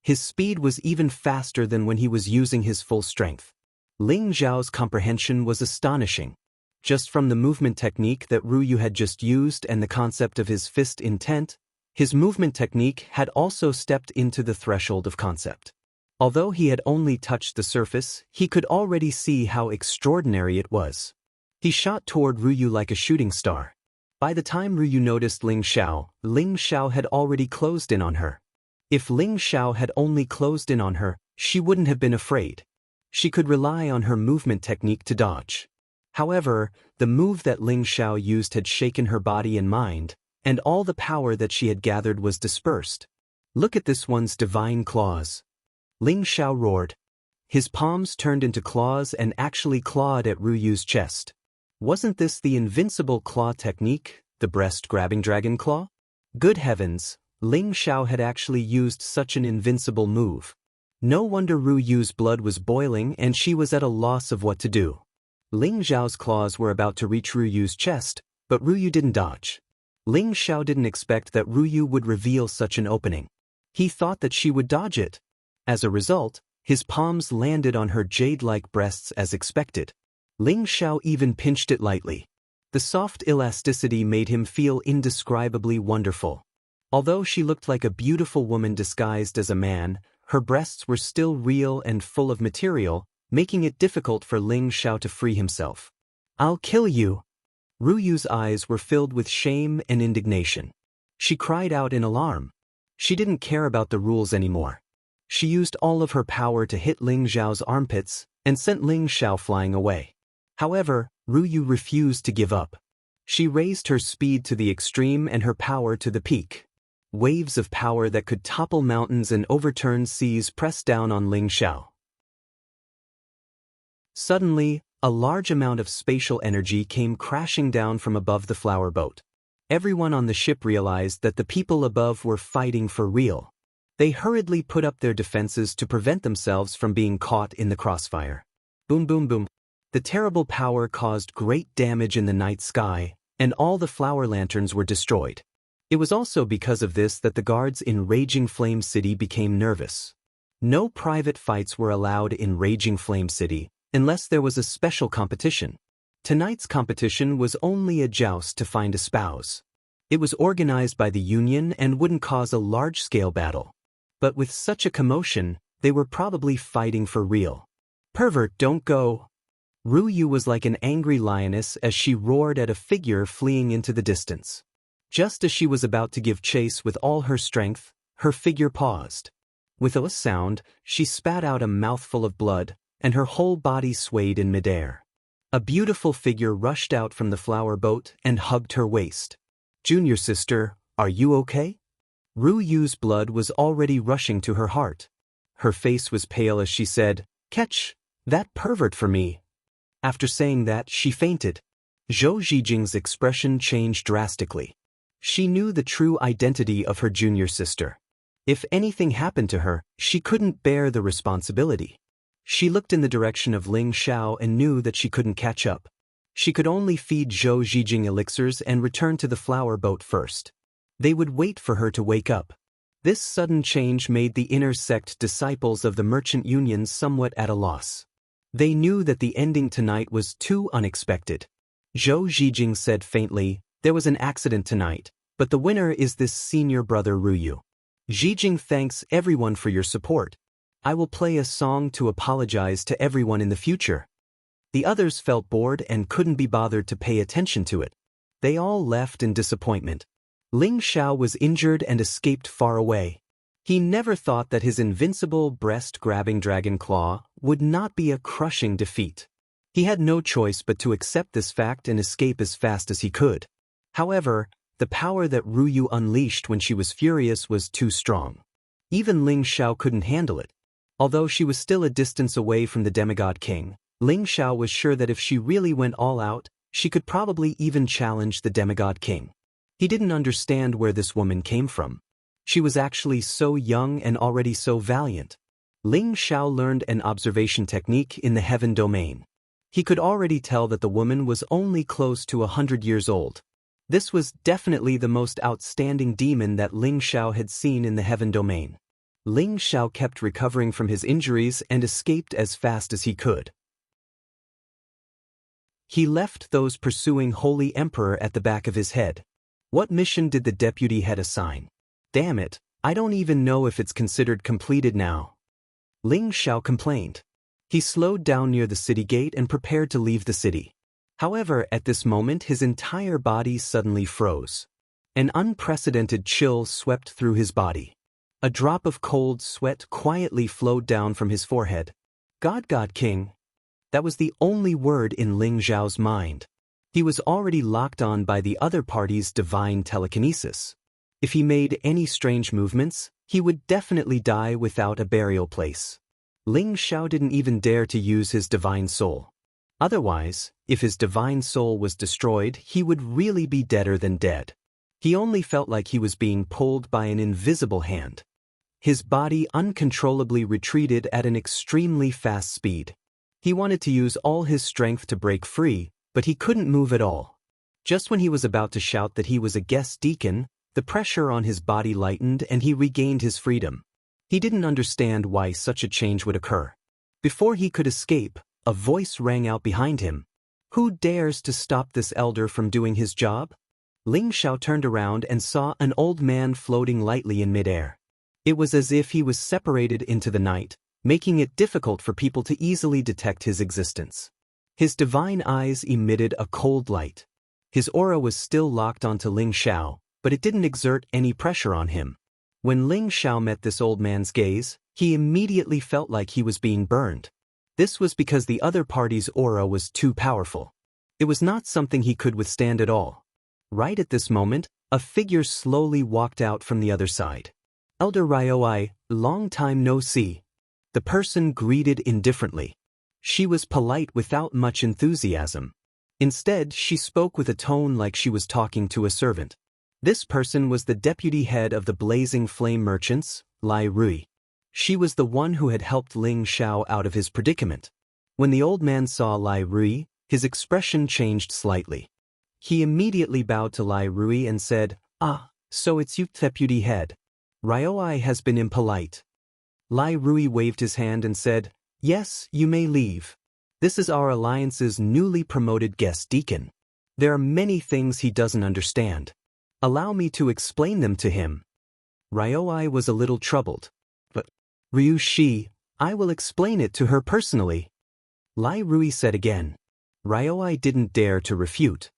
His speed was even faster than when he was using his full strength. Ling Xiao's comprehension was astonishing. Just from the movement technique that Ruyu had just used and the concept of his fist intent, his movement technique had also stepped into the threshold of concept. Although he had only touched the surface, he could already see how extraordinary it was. He shot toward Ruyu like a shooting star. By the time Ruyu noticed Ling Xiao had already closed in on her. If Ling Xiao had only closed in on her, she wouldn't have been afraid. She could rely on her movement technique to dodge. However, the move that Ling Xiao used had shaken her body and mind, and all the power that she had gathered was dispersed. Look at this one's divine claws. Ling Xiao roared. His palms turned into claws and actually clawed at Ruyu's chest. Wasn't this the invincible claw technique, the breast-grabbing dragon claw? Good heavens, Ling Xiao had actually used such an invincible move. No wonder Ruyu's blood was boiling and she was at a loss of what to do. Ling Xiao's claws were about to reach Ruyu's chest, but Ruyu didn't dodge. Ling Xiao didn't expect that Ruyu would reveal such an opening. He thought that she would dodge it. As a result, his palms landed on her jade-like breasts as expected. Ling Xiao even pinched it lightly. The soft elasticity made him feel indescribably wonderful. Although she looked like a beautiful woman disguised as a man, her breasts were still real and full of material, making it difficult for Ling Xiao to free himself. "I'll kill you!" Ruyu's eyes were filled with shame and indignation. She cried out in alarm. She didn't care about the rules anymore. She used all of her power to hit Ling Xiao's armpits and sent Ling Xiao flying away. However, Ruyu refused to give up. She raised her speed to the extreme and her power to the peak. Waves of power that could topple mountains and overturn seas pressed down on Ling Xiao. Suddenly, a large amount of spatial energy came crashing down from above the flower boat. Everyone on the ship realized that the people above were fighting for real. They hurriedly put up their defenses to prevent themselves from being caught in the crossfire. Boom, boom, boom. The terrible power caused great damage in the night sky, and all the flower lanterns were destroyed. It was also because of this that the guards in Raging Flame City became nervous. No private fights were allowed in Raging Flame City, unless there was a special competition. Tonight's competition was only a joust to find a spouse. It was organized by the union and wouldn't cause a large-scale battle. But with such a commotion, they were probably fighting for real. "Pervert, don't go!" Ruyu was like an angry lioness as she roared at a figure fleeing into the distance. Just as she was about to give chase with all her strength, her figure paused. With a sound, she spat out a mouthful of blood, and her whole body swayed in midair. A beautiful figure rushed out from the flower boat and hugged her waist. "Junior sister, are you okay?" Ruyu's blood was already rushing to her heart. Her face was pale as she said, "Catch that pervert for me." After saying that, she fainted. Zhou Zhijing's expression changed drastically. She knew the true identity of her junior sister. If anything happened to her, she couldn't bear the responsibility. She looked in the direction of Ling Xiao and knew that she couldn't catch up. She could only feed Zhou Zhijing elixirs and return to the flower boat first. They would wait for her to wake up. This sudden change made the inner sect disciples of the merchant union somewhat at a loss. They knew that the ending tonight was too unexpected. Zhou Zhijing said faintly, "There was an accident tonight, but the winner is this senior brother Ruyu. Zhijing thanks everyone for your support. I will play a song to apologize to everyone in the future." The others felt bored and couldn't be bothered to pay attention to it. They all left in disappointment. Ling Xiao was injured and escaped far away. He never thought that his invincible breast-grabbing dragon claw would not be a crushing defeat. He had no choice but to accept this fact and escape as fast as he could. However, the power that Ruyu unleashed when she was furious was too strong. Even Ling Xiao couldn't handle it. Although she was still a distance away from the demigod king, Ling Xiao was sure that if she really went all out, she could probably even challenge the demigod king. He didn't understand where this woman came from. She was actually so young and already so valiant. Ling Xiao learned an observation technique in the heaven domain. He could already tell that the woman was only close to 100 years old. This was definitely the most outstanding demon that Ling Xiao had seen in the heaven domain. Ling Xiao kept recovering from his injuries and escaped as fast as he could. He left those pursuing Holy Emperor at the back of his head. What mission did the deputy head assign? Damn it, I don't even know if it's considered completed now. Ling Xiao complained. He slowed down near the city gate and prepared to leave the city. However, at this moment his entire body suddenly froze. An unprecedented chill swept through his body. A drop of cold sweat quietly flowed down from his forehead. God King. That was the only word in Ling Xiao's mind. He was already locked on by the other party's divine telekinesis. If he made any strange movements, he would definitely die without a burial place. Ling Xiao didn't even dare to use his divine soul. Otherwise, if his divine soul was destroyed, he would really be deader than dead. He only felt like he was being pulled by an invisible hand. His body uncontrollably retreated at an extremely fast speed. He wanted to use all his strength to break free, but he couldn't move at all. Just when he was about to shout that he was a guest deacon, the pressure on his body lightened and he regained his freedom. He didn't understand why such a change would occur. Before he could escape, a voice rang out behind him. Who dares to stop this elder from doing his job? Ling Xiao turned around and saw an old man floating lightly in midair. It was as if he was separated into the night, making it difficult for people to easily detect his existence. His divine eyes emitted a cold light. His aura was still locked onto Ling Xiao, but it didn't exert any pressure on him. When Ling Xiao met this old man's gaze, he immediately felt like he was being burned. This was because the other party's aura was too powerful. It was not something he could withstand at all. Right at this moment, a figure slowly walked out from the other side. Elder Ryoi, long time no see. The person greeted indifferently. She was polite without much enthusiasm. Instead, she spoke with a tone like she was talking to a servant. This person was the deputy head of the Blazing Flame Merchants, Lai Rui. She was the one who had helped Ling Xiao out of his predicament. When the old man saw Lai Rui, his expression changed slightly. He immediately bowed to Lai Rui and said, "Ah, so it's you, deputy head. Ryoi has been impolite." Lai Rui waved his hand and said, "Yes, you may leave. This is our alliance's newly promoted guest deacon. There are many things he doesn't understand. Allow me to explain them to him." Ryoi was a little troubled. "But, Ryu Shi, I will explain it to her personally," Lai Rui said again. Ryoi didn't dare to refute.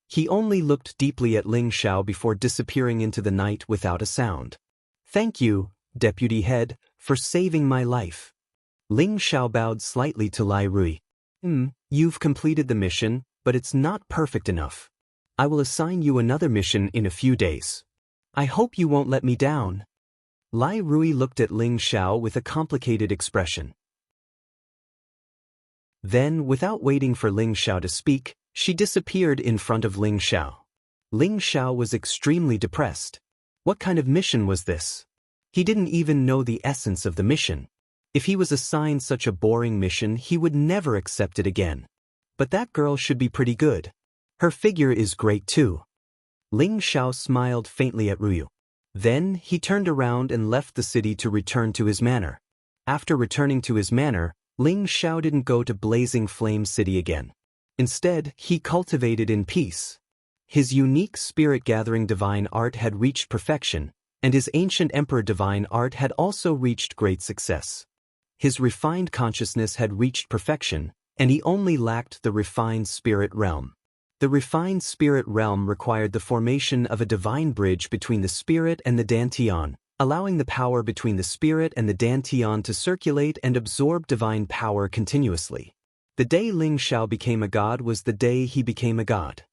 He only looked deeply at Ling Xiao before disappearing into the night without a sound. "Thank you, deputy head, for saving my life." Ling Xiao bowed slightly to Lai Rui. You've completed the mission, but it's not perfect enough. I will assign you another mission in a few days. I hope you won't let me down." Lai Rui looked at Ling Xiao with a complicated expression. Then, without waiting for Ling Xiao to speak, she disappeared in front of Ling Xiao. Ling Xiao was extremely depressed. What kind of mission was this? He didn't even know the essence of the mission. If he was assigned such a boring mission, he would never accept it again. But that girl should be pretty good. Her figure is great too. Ling Xiao smiled faintly at Ryu. Then, he turned around and left the city to return to his manor. After returning to his manor, Ling Xiao didn't go to Blazing Flame City again. Instead, he cultivated in peace. His unique spirit-gathering divine art had reached perfection, and his ancient emperor divine art had also reached great success. His refined consciousness had reached perfection, and he only lacked the refined spirit realm. The refined spirit realm required the formation of a divine bridge between the spirit and the dantian, allowing the power between the spirit and the dantian to circulate and absorb divine power continuously. The day Ling Xiao became a god was the day he became a god.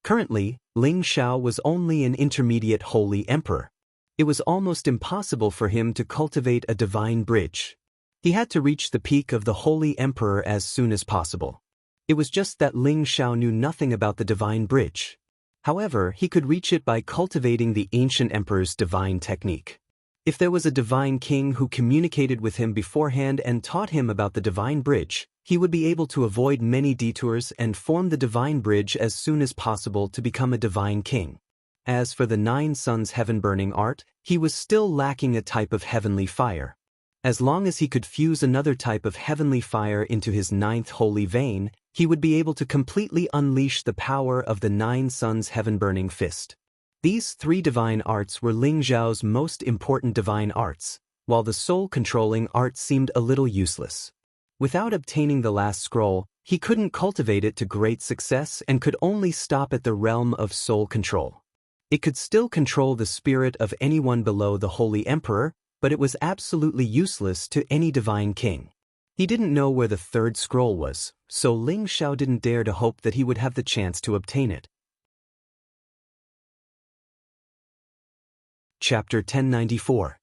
Currently, Ling Xiao was only an intermediate holy emperor. It was almost impossible for him to cultivate a divine bridge. He had to reach the peak of the holy emperor as soon as possible. It was just that Ling Xiao knew nothing about the divine bridge. However, he could reach it by cultivating the ancient emperor's divine technique. If there was a divine king who communicated with him beforehand and taught him about the divine bridge, he would be able to avoid many detours and form the divine bridge as soon as possible to become a divine king. As for the 9 suns heaven-burning art, he was still lacking a type of heavenly fire. As long as he could fuse another type of heavenly fire into his 9th holy vein, he would be able to completely unleash the power of the 9 suns heaven-burning fist. These 3 divine arts were Ling Xiao's most important divine arts, while the soul-controlling art seemed a little useless. Without obtaining the last scroll, he couldn't cultivate it to great success and could only stop at the realm of soul control. It could still control the spirit of anyone below the Holy Emperor, but it was absolutely useless to any divine king. He didn't know where the 3rd scroll was, so Ling Xiao didn't dare to hope that he would have the chance to obtain it. Chapter 1094.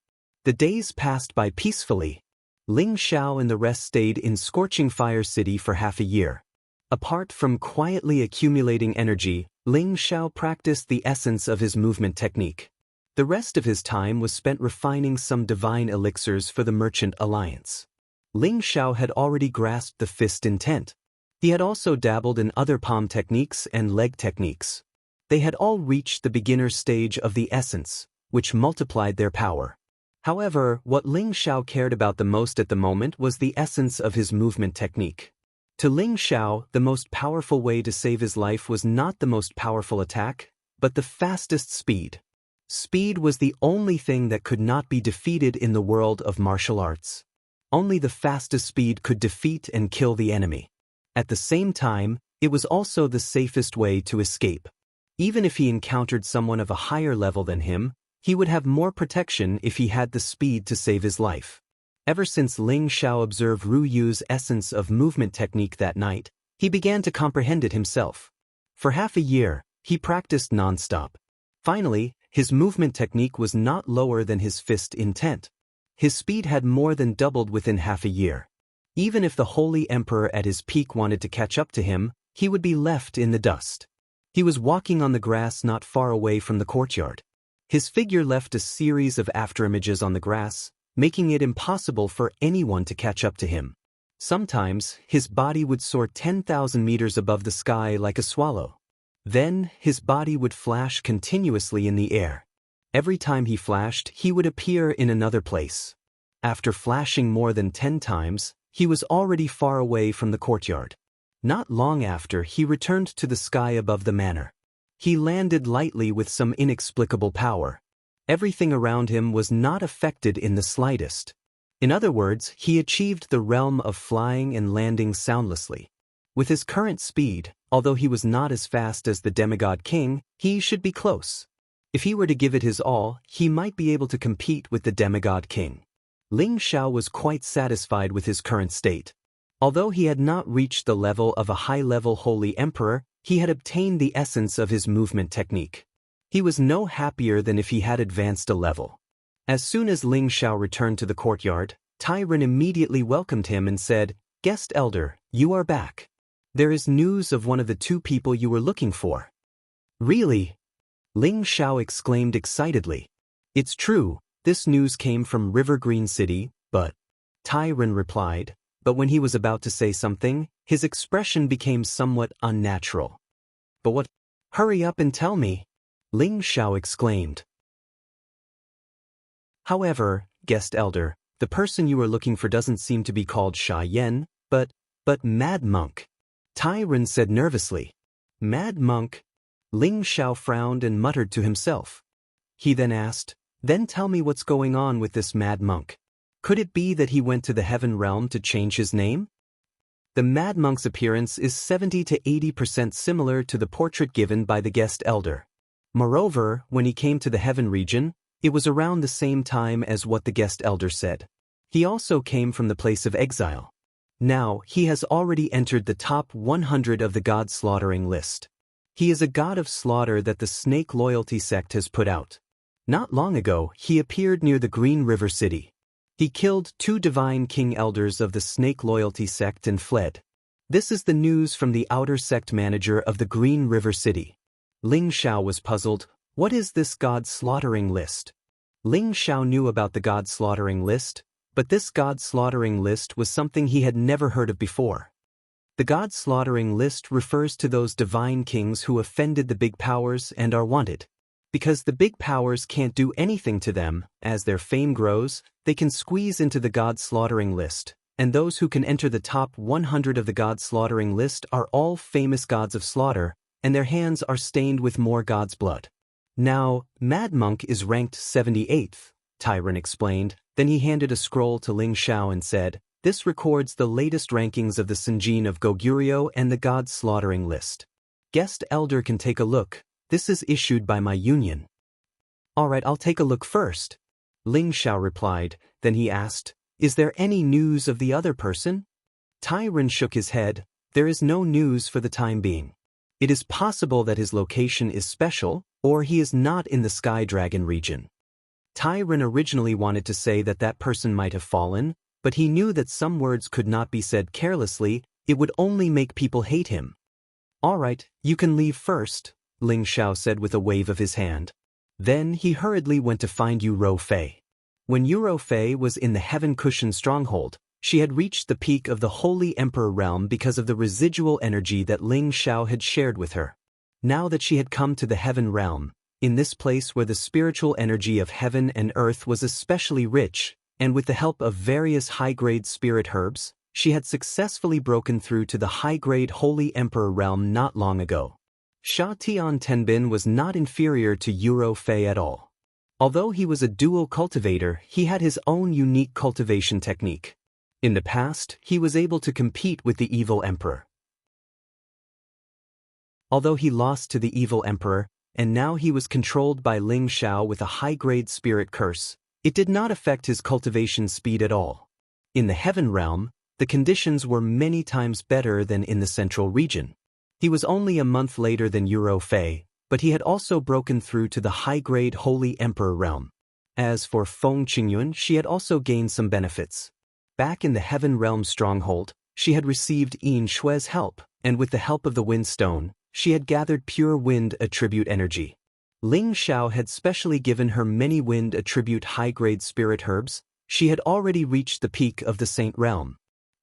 The days passed by peacefully. Ling Xiao and the rest stayed in Scorching Fire City for half a year. Apart from quietly accumulating energy, Ling Xiao practiced the essence of his movement technique. The rest of his time was spent refining some divine elixirs for the Merchant Alliance. Ling Xiao had already grasped the fist intent. He had also dabbled in other palm techniques and leg techniques. They had all reached the beginner stage of the essence, which multiplied their power. However, what Ling Xiao cared about the most at the moment was the essence of his movement technique. To Ling Xiao, the most powerful way to save his life was not the most powerful attack, but the fastest speed. Speed was the only thing that could not be defeated in the world of martial arts. Only the fastest speed could defeat and kill the enemy. At the same time, it was also the safest way to escape. Even if he encountered someone of a higher level than him, he would have more protection if he had the speed to save his life. Ever since Ling Xiao observed Ru Yu's essence of movement technique that night, he began to comprehend it himself. For half a year, he practiced non-stop. Finally, his movement technique was not lower than his fist intent. His speed had more than doubled within half a year. Even if the Holy Emperor at his peak wanted to catch up to him, he would be left in the dust. He was walking on the grass not far away from the courtyard. His figure left a series of afterimages on the grass, making it impossible for anyone to catch up to him. Sometimes, his body would soar 10,000 meters above the sky like a swallow. Then, his body would flash continuously in the air. Every time he flashed, he would appear in another place. After flashing more than 10 times, he was already far away from the courtyard. Not long after, he returned to the sky above the manor. He landed lightly with some inexplicable power. Everything around him was not affected in the slightest. In other words, he achieved the realm of flying and landing soundlessly. With his current speed, although he was not as fast as the demigod king, he should be close. If he were to give it his all, he might be able to compete with the demigod king. Ling Xiao was quite satisfied with his current state. Although he had not reached the level of a high-level holy emperor, he had obtained the essence of his movement technique. He was no happier than if he had advanced a level. As soon as Ling Xiao returned to the courtyard, Tyron immediately welcomed him and said, "Guest elder, you are back. There is news of one of the 2 people you were looking for." "Really?" Ling Xiao exclaimed excitedly. "It's true, this news came from Rivergreen City, but..." Tyron replied, but when he was about to say something, his expression became somewhat unnatural. "But what? Hurry up and tell me," Ling Xiao exclaimed. "However, guest elder, the person you are looking for doesn't seem to be called Sha Yan, but Mad Monk," Tyron said nervously. "Mad Monk?" Ling Xiao frowned and muttered to himself. He then asked, "Then tell me what's going on with this Mad Monk. Could it be that he went to the heaven realm to change his name?" The Mad Monk's appearance is 70 to 80% similar to the portrait given by the guest elder. Moreover, when he came to the heaven region, it was around the same time as what the guest elder said. He also came from the place of exile. Now, he has already entered the top 100 of the god slaughtering list. He is a god of slaughter that the Snake Loyalty sect has put out. Not long ago, he appeared near the Green River City. He killed 2 divine king elders of the Snake Loyalty sect and fled. This is the news from the outer sect manager of the Green River City. Ling Xiao was puzzled. What is this god slaughtering list? Ling Xiao knew about the god slaughtering list, but this god slaughtering list was something he had never heard of before. The god slaughtering list refers to those divine kings who offended the big powers and are wanted. Because the big powers can't do anything to them, as their fame grows, they can squeeze into the god-slaughtering list, and those who can enter the top 100 of the god-slaughtering list are all famous gods of slaughter, and their hands are stained with more gods' blood. Now, Mad Monk is ranked 78th, Tyron explained. Then he handed a scroll to Ling Xiao and said, "This records the latest rankings of the Sinjin of Goguryeo and the god-slaughtering list. Guest Elder can take a look. This is issued by my union." "Alright, I'll take a look first," Ling Xiao replied. Then he asked, "Is there any news of the other person?" Tyron shook his head. "There is no news for the time being. It is possible that his location is special, or he is not in the Sky Dragon region." Tyron originally wanted to say that that person might have fallen, but he knew that some words could not be said carelessly. It would only make people hate him. "Alright, you can leave first," Ling Xiao said with a wave of his hand. Then he hurriedly went to find Yu Fei. When Yu Fei was in the Heaven Cushion stronghold, she had reached the peak of the Holy Emperor realm because of the residual energy that Ling Xiao had shared with her. Now that she had come to the Heaven realm, in this place where the spiritual energy of heaven and earth was especially rich, and with the help of various high-grade spirit herbs, she had successfully broken through to the high-grade Holy Emperor realm not long ago. Sha Tian Tenbin was not inferior to Yu Fei at all. Although he was a dual cultivator, he had his own unique cultivation technique. In the past, he was able to compete with the evil emperor. Although he lost to the evil emperor, and now he was controlled by Ling Xiao with a high-grade spirit curse, it did not affect his cultivation speed at all. In the Heaven realm, the conditions were many times better than in the Central region. He was only a month later than Yu Fei, but he had also broken through to the high-grade Holy Emperor realm. As for Feng Qingyun, she had also gained some benefits. Back in the Heaven realm stronghold, she had received Yin Shue's help, and with the help of the Wind Stone, she had gathered pure wind attribute energy. Ling Xiao had specially given her many wind attribute high-grade spirit herbs. She had already reached the peak of the Saint realm.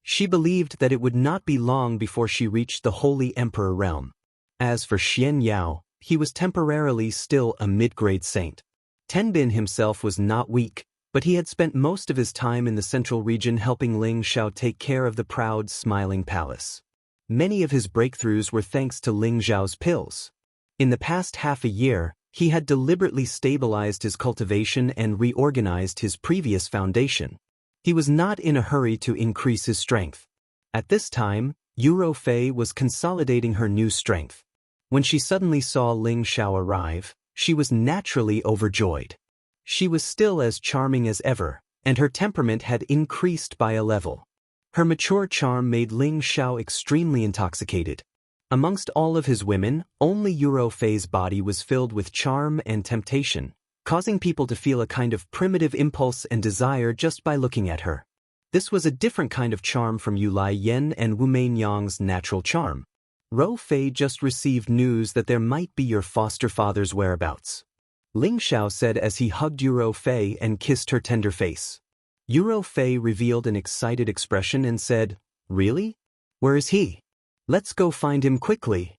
She believed that it would not be long before she reached the Holy Emperor realm. As for Xian Yao, he was temporarily still a mid-grade saint. Tenbin himself was not weak, but he had spent most of his time in the Central region helping Ling Xiao take care of the proud, smiling palace. Many of his breakthroughs were thanks to Ling Xiao's pills. In the past half a year, he had deliberately stabilized his cultivation and reorganized his previous foundation. He was not in a hurry to increase his strength. At this time, Yu Fei was consolidating her new strength. When she suddenly saw Ling Xiao arrive, she was naturally overjoyed. She was still as charming as ever, and her temperament had increased by a level. Her mature charm made Ling Xiao extremely intoxicated. Amongst all of his women, only Yu Fei's body was filled with charm and temptation, causing people to feel a kind of primitive impulse and desire just by looking at her. This was a different kind of charm from Yu Lai Yen and Wu Meinyang's natural charm. Ro Fei just received news that there might be your foster father's whereabouts, Ling Xiao said as he hugged Yu Fei and kissed her tender face. Yu Fei revealed an excited expression and said, "Really? Where is he? Let's go find him quickly."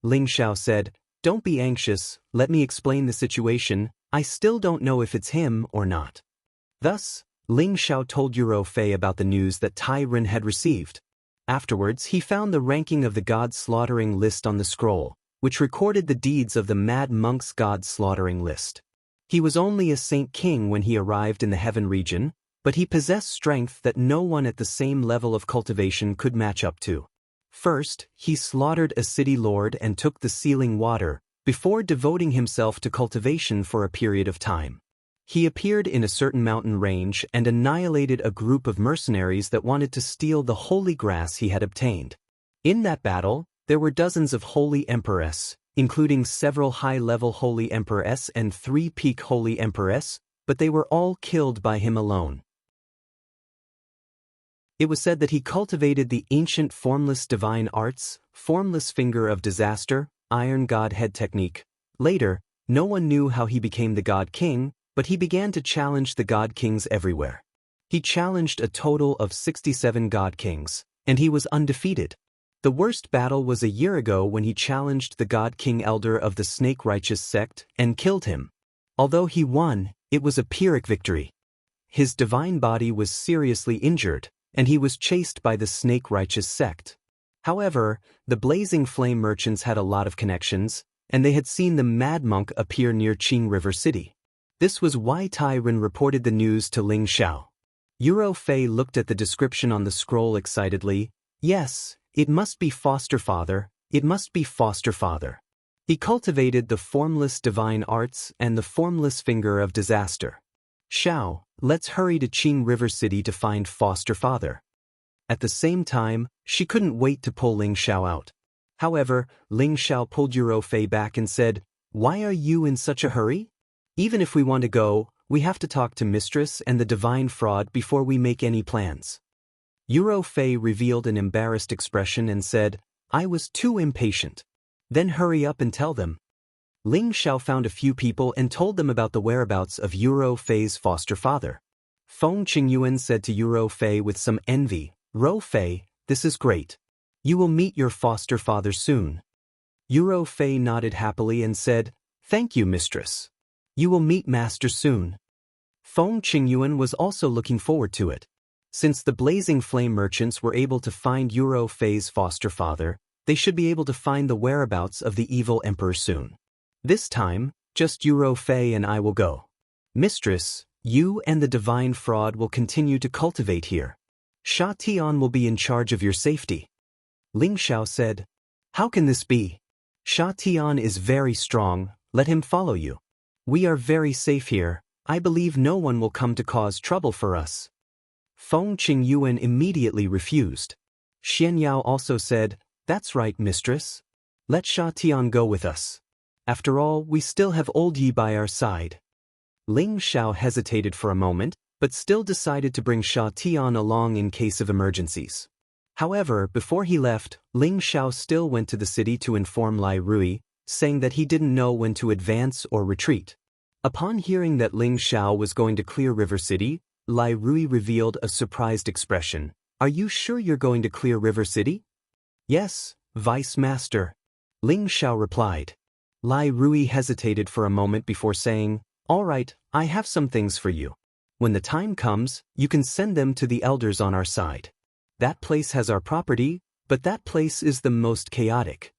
Ling Xiao said, "Don't be anxious, let me explain the situation. I still don't know if it's him or not." Thus, Ling Xiao told Yu Fei about the news that Tai Ren had received. Afterwards, he found the ranking of the god-slaughtering list on the scroll, which recorded the deeds of the Mad Monk's god-slaughtering list. He was only a Saint King when he arrived in the Heaven region, but he possessed strength that no one at the same level of cultivation could match up to. First, he slaughtered a city lord and took the sealing water, before devoting himself to cultivation for a period of time. He appeared in a certain mountain range and annihilated a group of mercenaries that wanted to steal the holy grass he had obtained. In that battle, there were dozens of holy empress, including several high-level holy empress and 3 peak holy empress, but they were all killed by him alone. It was said that he cultivated the ancient formless divine arts, formless finger of disaster, iron god head technique. Later, no one knew how he became the god king, but he began to challenge the god kings everywhere. He challenged a total of 67 god kings, and he was undefeated. The worst battle was a year ago when he challenged the God King elder of the Snake Righteous sect and killed him. Although he won, it was a Pyrrhic victory. His divine body was seriously injured, and he was chased by the Snake Righteous sect. However, the Blazing Flame merchants had a lot of connections, and they had seen the Mad Monk appear near Qing River City. This was why Tai Ren reported the news to Ling Xiao. Yuro Fei looked at the description on the scroll excitedly. Yes, it must be foster father, it must be foster father. He cultivated the formless divine arts and the formless finger of disaster. Xiao, let's hurry to Qing River City to find foster father. At the same time, she couldn't wait to pull Ling Xiao out. However, Ling Xiao pulled Yuro Fei back and said, "Why are you in such a hurry? Even if we want to go, we have to talk to Mistress and the divine fraud before we make any plans." Yuro Fei revealed an embarrassed expression and said, "I was too impatient." "Then hurry up and tell them." Ling Xiao found a few people and told them about the whereabouts of Yuro Fei's foster father. Feng Qingyuan said to Yuro Fei with some envy, "Ro Fei, this is great. You will meet your foster father soon." Yuro Fei nodded happily and said, "Thank you, mistress. You will meet master soon." Feng Qingyuan was also looking forward to it. Since the Blazing Flame merchants were able to find Yuro Fei's foster father, they should be able to find the whereabouts of the evil emperor soon. This time, just Yuro Fei and I will go. Mistress, you and the divine fraud will continue to cultivate here. Sha Tian will be in charge of your safety. Ling Xiao said, "How can this be? Sha Tian is very strong, let him follow you. We are very safe here, I believe no one will come to cause trouble for us." Feng Qingyuan immediately refused. Xian Yao also said, "That's right, mistress. Let Sha Tian go with us. After all, we still have old Yi by our side." Ling Xiao hesitated for a moment, but still decided to bring Sha Tian along in case of emergencies. However, before he left, Ling Xiao still went to the city to inform Lai Rui, saying that he didn't know when to advance or retreat. Upon hearing that Ling Xiao was going to clear River City, Lai Rui revealed a surprised expression. "Are you sure you're going to clear River City?" "Yes, Vice Master," Ling Xiao replied. Lai Rui hesitated for a moment before saying, "All right, I have some things for you. When the time comes, you can send them to the elders on our side. That place has our property, but that place is the most chaotic.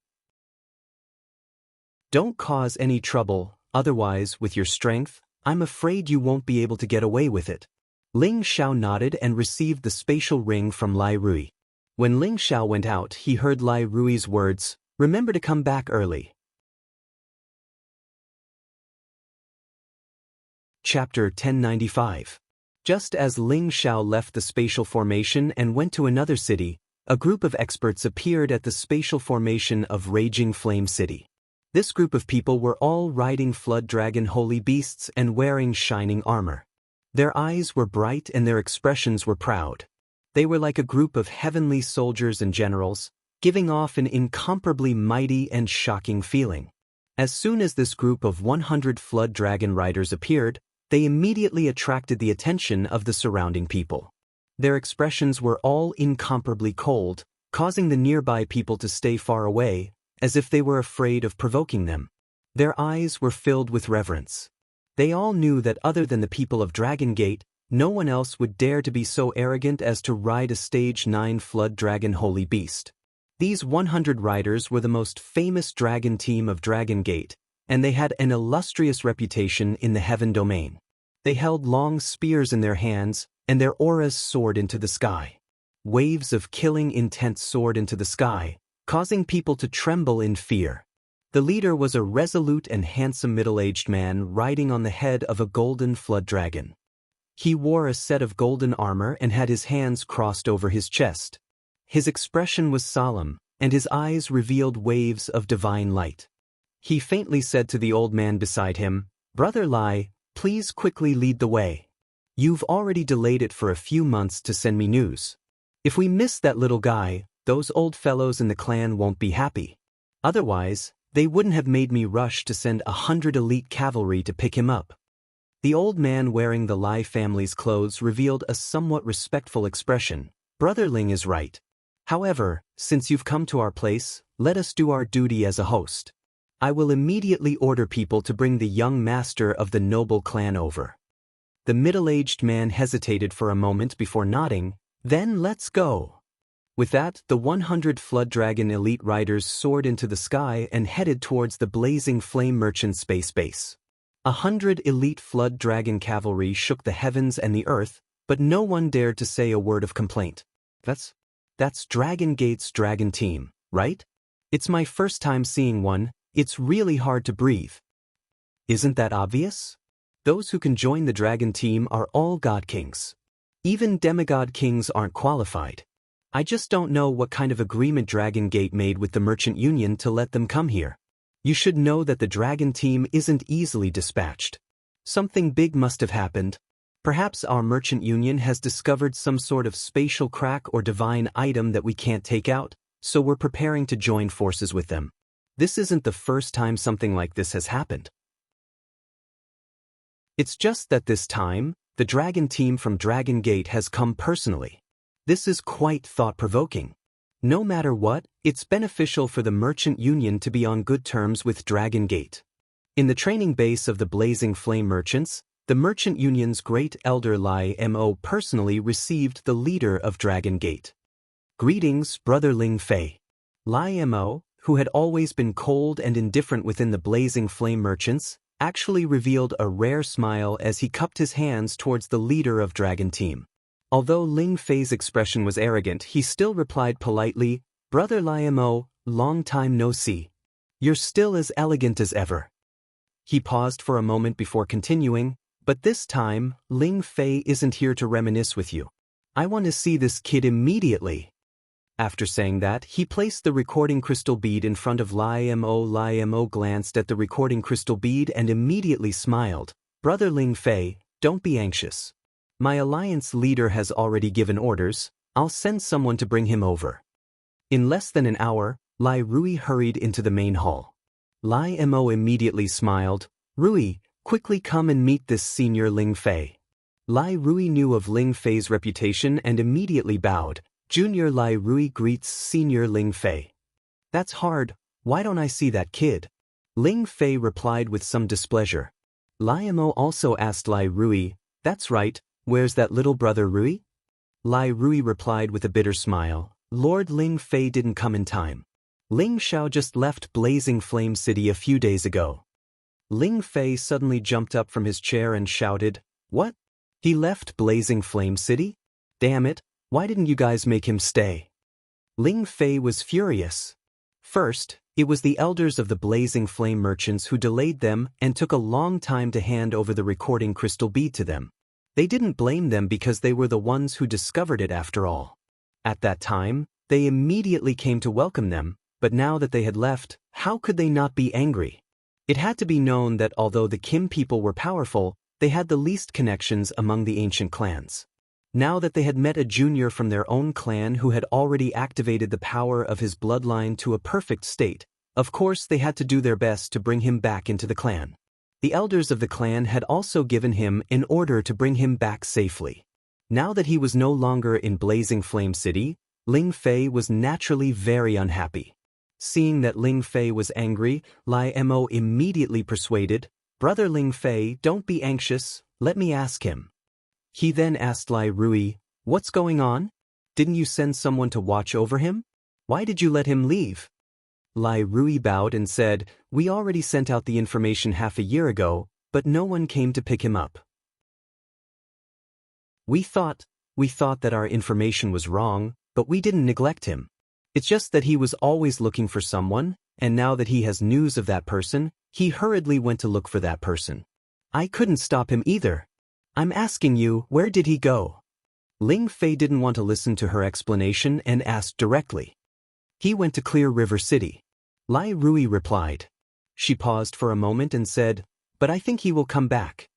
Don't cause any trouble, otherwise, with your strength, I'm afraid you won't be able to get away with it." Ling Xiao nodded and received the spatial ring from Lai Rui. When Ling Xiao went out, he heard Lai Rui's words, "Remember to come back early." Chapter 1095. Just as Ling Xiao left the spatial formation and went to another city, a group of experts appeared at the spatial formation of Raging Flame City. This group of people were all riding flood dragon holy beasts and wearing shining armor. Their eyes were bright and their expressions were proud. They were like a group of heavenly soldiers and generals, giving off an incomparably mighty and shocking feeling. As soon as this group of 100 flood dragon riders appeared, they immediately attracted the attention of the surrounding people. Their expressions were all incomparably cold, causing the nearby people to stay far away, as if they were afraid of provoking them. Their eyes were filled with reverence. They all knew that other than the people of Dragon Gate, no one else would dare to be so arrogant as to ride a Stage 9 Flood Dragon Holy Beast. These 100 riders were the most famous dragon team of Dragon Gate, and they had an illustrious reputation in the heaven domain. They held long spears in their hands, and their auras soared into the sky. Waves of killing intent soared into the sky, causing people to tremble in fear. The leader was a resolute and handsome middle-aged man riding on the head of a golden flood dragon. He wore a set of golden armor and had his hands crossed over his chest. His expression was solemn, and his eyes revealed waves of divine light. He faintly said to the old man beside him, "Brother Lai, please quickly lead the way. You've already delayed it for a few months to send me news. If we miss that little guy, those old fellows in the clan won't be happy. Otherwise, they wouldn't have made me rush to send 100 elite cavalry to pick him up." The old man wearing the Lai family's clothes revealed a somewhat respectful expression. "Brother Ling is right. However, since you've come to our place, let us do our duty as a host. I will immediately order people to bring the young master of the noble clan over." The middle-aged man hesitated for a moment before nodding. "Then let's go." With that, the 100 Flood Dragon elite riders soared into the sky and headed towards the blazing flame merchant space base. 100 elite Flood Dragon cavalry shook the heavens and the earth, but no one dared to say a word of complaint. That's Dragon Gate's dragon team, right? It's my first time seeing one. It's really hard to breathe. Isn't that obvious? Those who can join the dragon team are all god kings. Even demigod kings aren't qualified. I just don't know what kind of agreement Dragon Gate made with the Merchant Union to let them come here. You should know that the dragon team isn't easily dispatched. Something big must have happened. Perhaps our Merchant Union has discovered some sort of spatial crack or divine item that we can't take out, so we're preparing to join forces with them. This isn't the first time something like this has happened. It's just that this time, the dragon team from Dragon Gate has come personally. This is quite thought-provoking. No matter what, it's beneficial for the Merchant Union to be on good terms with Dragon Gate. In the training base of the Blazing Flame Merchants, the Merchant Union's Great Elder Lai Mo personally received the leader of Dragon Gate. "Greetings, Brother Ling Fei." Lai Mo, who had always been cold and indifferent within the Blazing Flame Merchants, actually revealed a rare smile as he cupped his hands towards the leader of Dragon Team. Although Ling Fei's expression was arrogant, he still replied politely, "Brother Lai Mo, long time no see. You're still as elegant as ever." He paused for a moment before continuing, "But this time, Ling Fei isn't here to reminisce with you. I want to see this kid immediately." After saying that, he placed the recording crystal bead in front of Lai Mo. Lai Mo glanced at the recording crystal bead and immediately smiled. "Brother Ling Fei, don't be anxious. My alliance leader has already given orders. I'll send someone to bring him over." In less than an hour, Lai Rui hurried into the main hall. Lai Mo immediately smiled. "Rui, quickly come and meet this senior Ling Fei." Lai Rui knew of Ling Fei's reputation and immediately bowed. "Junior Lai Rui greets Senior Ling Fei." "That's hard. Why don't I see that kid?" Ling Fei replied with some displeasure. Lai Mo also asked Lai Rui, "That's right, where's that little brother Rui?" Lai Rui replied with a bitter smile, "Lord Ling Fei didn't come in time. Ling Xiao just left Blazing Flame City a few days ago." Ling Fei suddenly jumped up from his chair and shouted, "What? He left Blazing Flame City? Damn it, why didn't you guys make him stay?" Ling Fei was furious. First, it was the elders of the Blazing Flame Merchants who delayed them and took a long time to hand over the recording crystal bead to them. They didn't blame them because they were the ones who discovered it after all. At that time, they immediately came to welcome them, but now that they had left, how could they not be angry? It had to be known that although the Kim people were powerful, they had the least connections among the ancient clans. Now that they had met a junior from their own clan who had already activated the power of his bloodline to a perfect state, of course they had to do their best to bring him back into the clan. The elders of the clan had also given him an order to bring him back safely. Now that he was no longer in Blazing Flame City, Ling Fei was naturally very unhappy. Seeing that Ling Fei was angry, Lai Mo immediately persuaded, "Brother Ling Fei, don't be anxious, let me ask him." He then asked Lai Rui, "What's going on? Didn't you send someone to watch over him? Why did you let him leave?" Lai Rui bowed and said, "We already sent out the information half a year ago, but no one came to pick him up. We thought that our information was wrong, but we didn't neglect him. It's just that he was always looking for someone, and now that he has news of that person, he hurriedly went to look for that person. I couldn't stop him either. I'm asking you, where did he go?" Ling Fei didn't want to listen to her explanation and asked directly. "He went to Clear River City." Lai Rui replied. She paused for a moment and said, "But I think he will come back.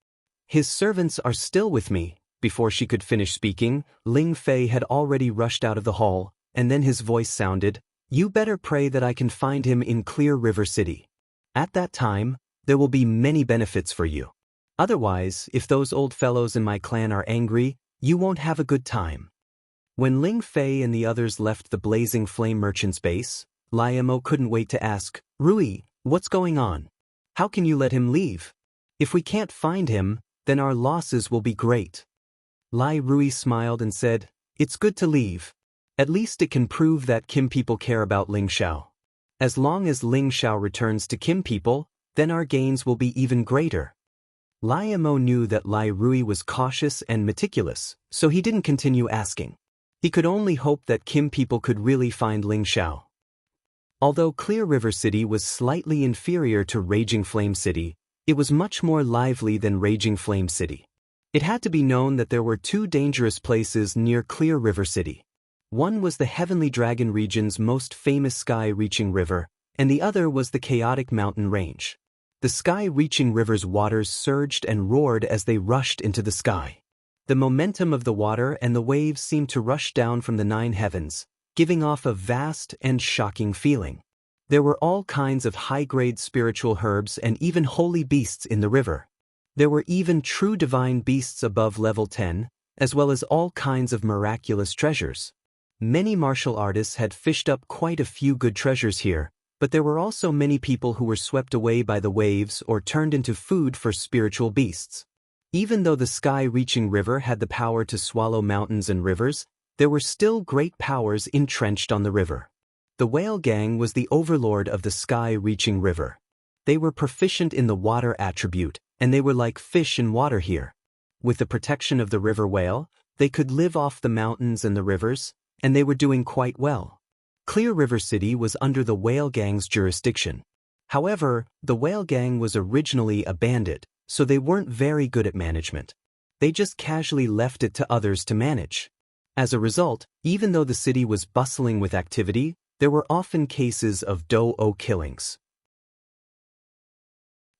His servants are still with me." Before she could finish speaking, Ling Fei had already rushed out of the hall, and then his voice sounded, "You better pray that I can find him in Clear River City. At that time, there will be many benefits for you. Otherwise, if those old fellows in my clan are angry, you won't have a good time." When Ling Fei and the others left the blazing flame merchant's base, Lai Mo couldn't wait to ask, "Rui, what's going on? How can you let him leave? If we can't find him, then our losses will be great." Lai Rui smiled and said, "It's good to leave. At least it can prove that Kim people care about Ling Xiao. As long as Ling Xiao returns to Kim people, then our gains will be even greater." Lai Mo knew that Lai Rui was cautious and meticulous, so he didn't continue asking. He could only hope that Kim people could really find Ling Xiao. Although Clear River City was slightly inferior to Raging Flame City, it was much more lively than Raging Flame City. It had to be known that there were two dangerous places near Clear River City. One was the Heavenly Dragon region's most famous sky-reaching river, and the other was the Chaotic Mountain Range. The sky-reaching river's waters surged and roared as they rushed into the sky. The momentum of the water and the waves seemed to rush down from the 9 heavens, giving off a vast and shocking feeling. There were all kinds of high-grade spiritual herbs and even holy beasts in the river. There were even true divine beasts above level 10, as well as all kinds of miraculous treasures. Many martial artists had fished up quite a few good treasures here, but there were also many people who were swept away by the waves or turned into food for spiritual beasts. Even though the sky-reaching river had the power to swallow mountains and rivers, there were still great powers entrenched on the river. The Whale Gang was the overlord of the sky-reaching river. They were proficient in the water attribute, and they were like fish in water here. With the protection of the river whale, they could live off the mountains and the rivers, and they were doing quite well. Clear River City was under the Whale Gang's jurisdiction. However, the Whale Gang was originally a bandit, so they weren't very good at management. They just casually left it to others to manage. As a result, even though the city was bustling with activity, there were often cases of Do-O killings.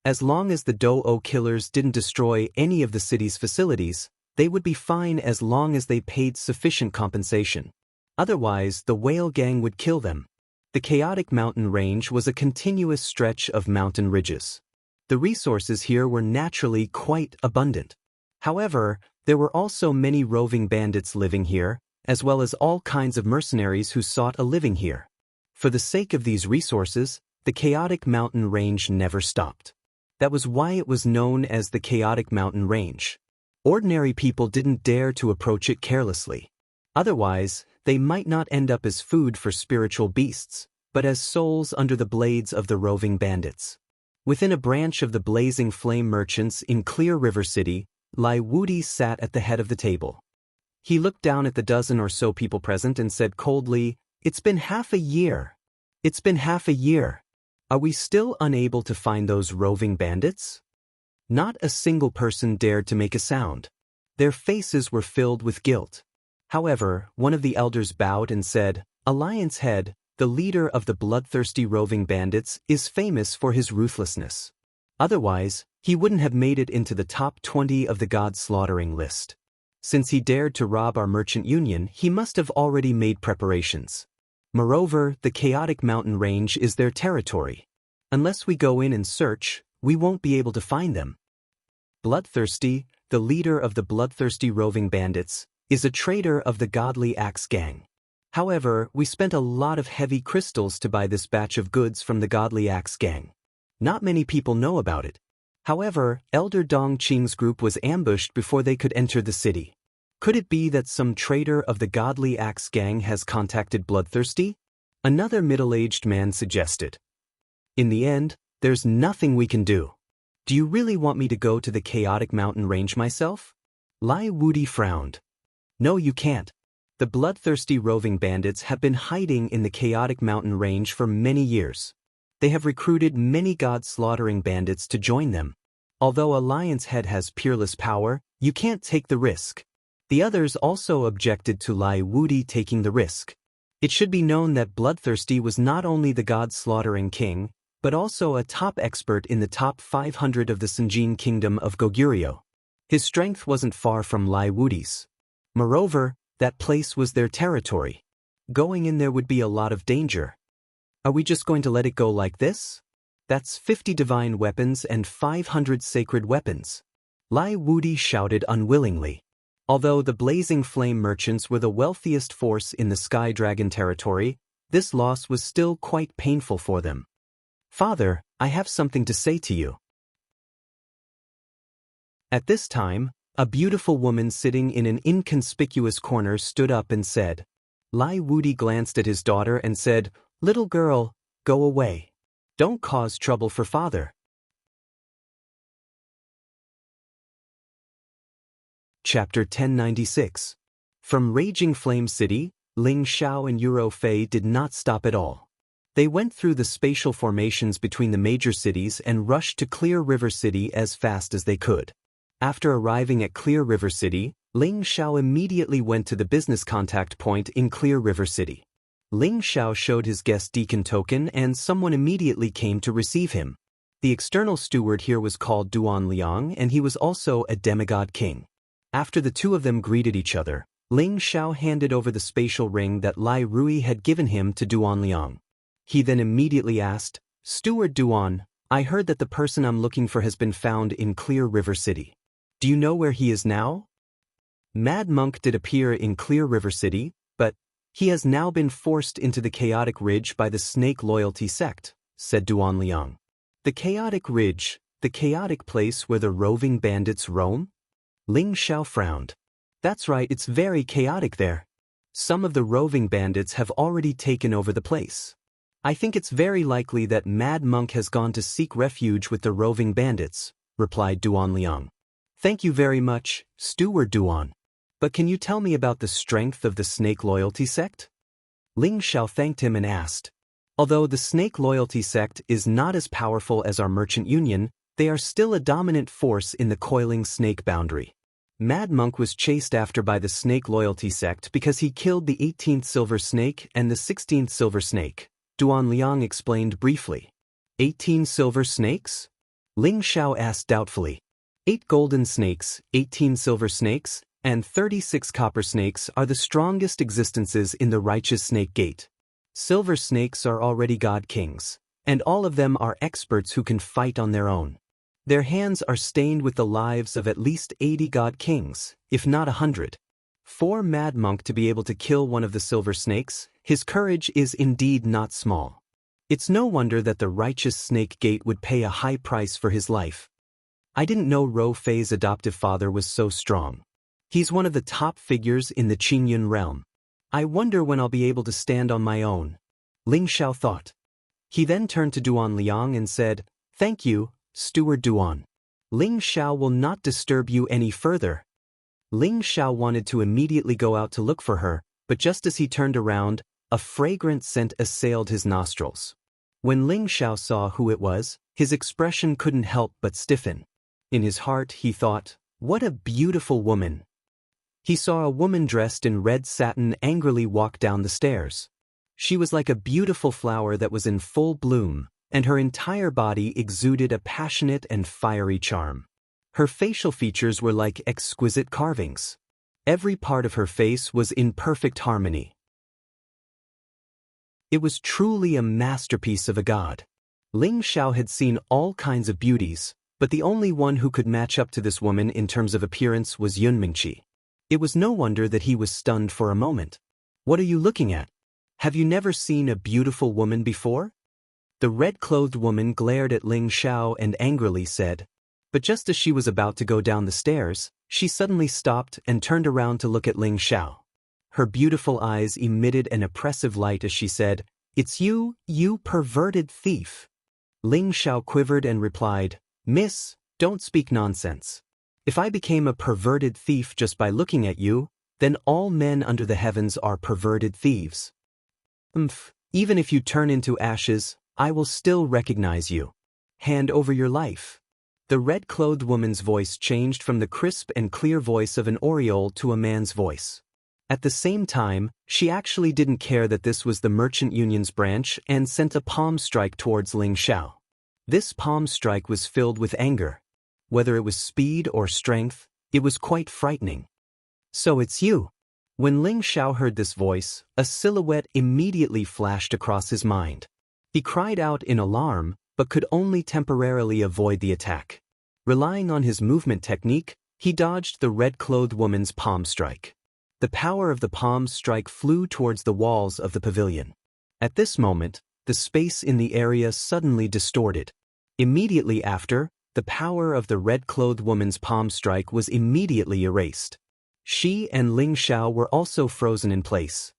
As long as the Do-O killers didn't destroy any of the city's facilities, they would be fine as long as they paid sufficient compensation. Otherwise, the Whale Gang would kill them. The Chaotic Mountain Range was a continuous stretch of mountain ridges. The resources here were naturally quite abundant. However, there were also many roving bandits living here, as well as all kinds of mercenaries who sought a living here. For the sake of these resources, the Chaotic Mountain Range never stopped. That was why it was known as the Chaotic Mountain Range. Ordinary people didn't dare to approach it carelessly. Otherwise, they might not end up as food for spiritual beasts, but as souls under the blades of the roving bandits. Within a branch of the blazing flame merchants in Clear River City, Lai Wudi sat at the head of the table. He looked down at the dozen or so people present and said coldly, "It's been half a year. It's been half a year. Are we still unable to find those roving bandits?" Not a single person dared to make a sound. Their faces were filled with guilt. However, one of the elders bowed and said, "Alliance Head, the leader of the bloodthirsty roving bandits, is famous for his ruthlessness. Otherwise, he wouldn't have made it into the top 20 of the god-slaughtering list. Since he dared to rob our merchant union, he must have already made preparations. Moreover, the Chaotic Mountain Range is their territory. Unless we go in and search, we won't be able to find them." Bloodthirsty, the leader of the bloodthirsty roving bandits, is a traitor of the Godly Axe Gang. However, we spent a lot of heavy crystals to buy this batch of goods from the Godly Axe Gang. Not many people know about it. However, Elder Dong Qing's group was ambushed before they could enter the city. Could it be that some traitor of the Godly Axe Gang has contacted Bloodthirsty? Another middle-aged man suggested. In the end, there's nothing we can do. Do you really want me to go to the Chaotic Mountain Range myself? Lai Wudi frowned. No, you can't. The bloodthirsty roving bandits have been hiding in the Chaotic Mountain Range for many years. They have recruited many god-slaughtering bandits to join them. Although Alliance Head has peerless power, you can't take the risk. The others also objected to Lai Wudi taking the risk. It should be known that Bloodthirsty was not only the god-slaughtering king, but also a top expert in the top 500 of the Sinjin Kingdom of Goguryeo. His strength wasn't far from Lai Wudi's. Moreover, that place was their territory. Going in there would be a lot of danger. Are we just going to let it go like this? That's 50 divine weapons and 500 sacred weapons. Lai Wudi shouted unwillingly. Although the Blazing Flame merchants were the wealthiest force in the Sky Dragon territory, this loss was still quite painful for them. "Father, I have something to say to you." At this time, a beautiful woman sitting in an inconspicuous corner stood up and said. Lai Wudi glanced at his daughter and said, "Little girl, go away. Don't cause trouble for father." Chapter 1096. From Raging Flame City, Ling Xiao and Euro Fei did not stop at all. They went through the spatial formations between the major cities and rushed to Clear River City as fast as they could. After arriving at Clear River City, Ling Xiao immediately went to the business contact point in Clear River City. Ling Xiao showed his guest deacon token and someone immediately came to receive him. The external steward here was called Duan Liang and he was also a demigod king. After the two of them greeted each other, Ling Xiao handed over the spatial ring that Lai Rui had given him to Duan Liang. He then immediately asked, "Steward Duan, I heard that the person I'm looking for has been found in Clear River City. Do you know where he is now?" Mad Monk did appear in Clear River City, but he has now been forced into the Chaotic Ridge by the Snake Loyalty sect, said Duan Liang. The Chaotic Ridge, the chaotic place where the roving bandits roam? Ling Xiao frowned. That's right, it's very chaotic there. Some of the roving bandits have already taken over the place. I think it's very likely that Mad Monk has gone to seek refuge with the roving bandits, replied Duan Liang. Thank you very much, Steward Duan. But can you tell me about the strength of the Snake Loyalty sect? Ling Xiao thanked him and asked. Although the Snake Loyalty sect is not as powerful as our merchant union, they are still a dominant force in the coiling snake boundary. Mad Monk was chased after by the Snake Loyalty sect because he killed the 18th Silver Snake and the 16th Silver Snake, Duan Liang explained briefly. 18 silver snakes? Ling Xiao asked doubtfully. 8 golden snakes, 18 silver snakes, and 36 copper snakes are the strongest existences in the righteous snake gate. Silver snakes are already god kings, and all of them are experts who can fight on their own. Their hands are stained with the lives of at least 80 god kings, if not 100. For Mad Monk to be able to kill one of the silver snakes, his courage is indeed not small. It's no wonder that the righteous snake gate would pay a high price for his life. I didn't know Ro Fei's adoptive father was so strong. He's one of the top figures in the Qingyun realm. I wonder when I'll be able to stand on my own. Ling Xiao thought. He then turned to Duan Liang and said, "Thank you, Steward Duan. Ling Xiao will not disturb you any further." Ling Xiao wanted to immediately go out to look for her, but just as he turned around, a fragrant scent assailed his nostrils. When Ling Xiao saw who it was, his expression couldn't help but stiffen. In his heart he thought, "What a beautiful woman." He saw a woman dressed in red satin angrily walk down the stairs. She was like a beautiful flower that was in full bloom, and her entire body exuded a passionate and fiery charm. Her facial features were like exquisite carvings. Every part of her face was in perfect harmony. It was truly a masterpiece of a god. Ling Xiao had seen all kinds of beauties, but the only one who could match up to this woman in terms of appearance was Yun Mingqi. It was no wonder that he was stunned for a moment. "What are you looking at? Have you never seen a beautiful woman before?" The red-clothed woman glared at Ling Xiao and angrily said. But just as she was about to go down the stairs, she suddenly stopped and turned around to look at Ling Xiao. Her beautiful eyes emitted an oppressive light as she said, "It's you, you perverted thief." Ling Xiao quivered and replied, "Miss, don't speak nonsense. If I became a perverted thief just by looking at you, then all men under the heavens are perverted thieves. Even if you turn into ashes, I will still recognize you. Hand over your life." The red-clothed woman's voice changed from the crisp and clear voice of an oriole to a man's voice. At the same time, she actually didn't care that this was the Merchant Union's branch and sent a palm strike towards Ling Xiao. This palm strike was filled with anger. Whether it was speed or strength, it was quite frightening. "So it's you." When Ling Xiao heard this voice, a silhouette immediately flashed across his mind. He cried out in alarm, but could only temporarily avoid the attack. Relying on his movement technique, He dodged the red-clothed woman's palm strike. The power of the palm strike flew towards the walls of the pavilion. At this moment, the space in the area suddenly distorted. Immediately after, the power of the red-clothed woman's palm strike was immediately erased. She and Ling Xiao were also frozen in place.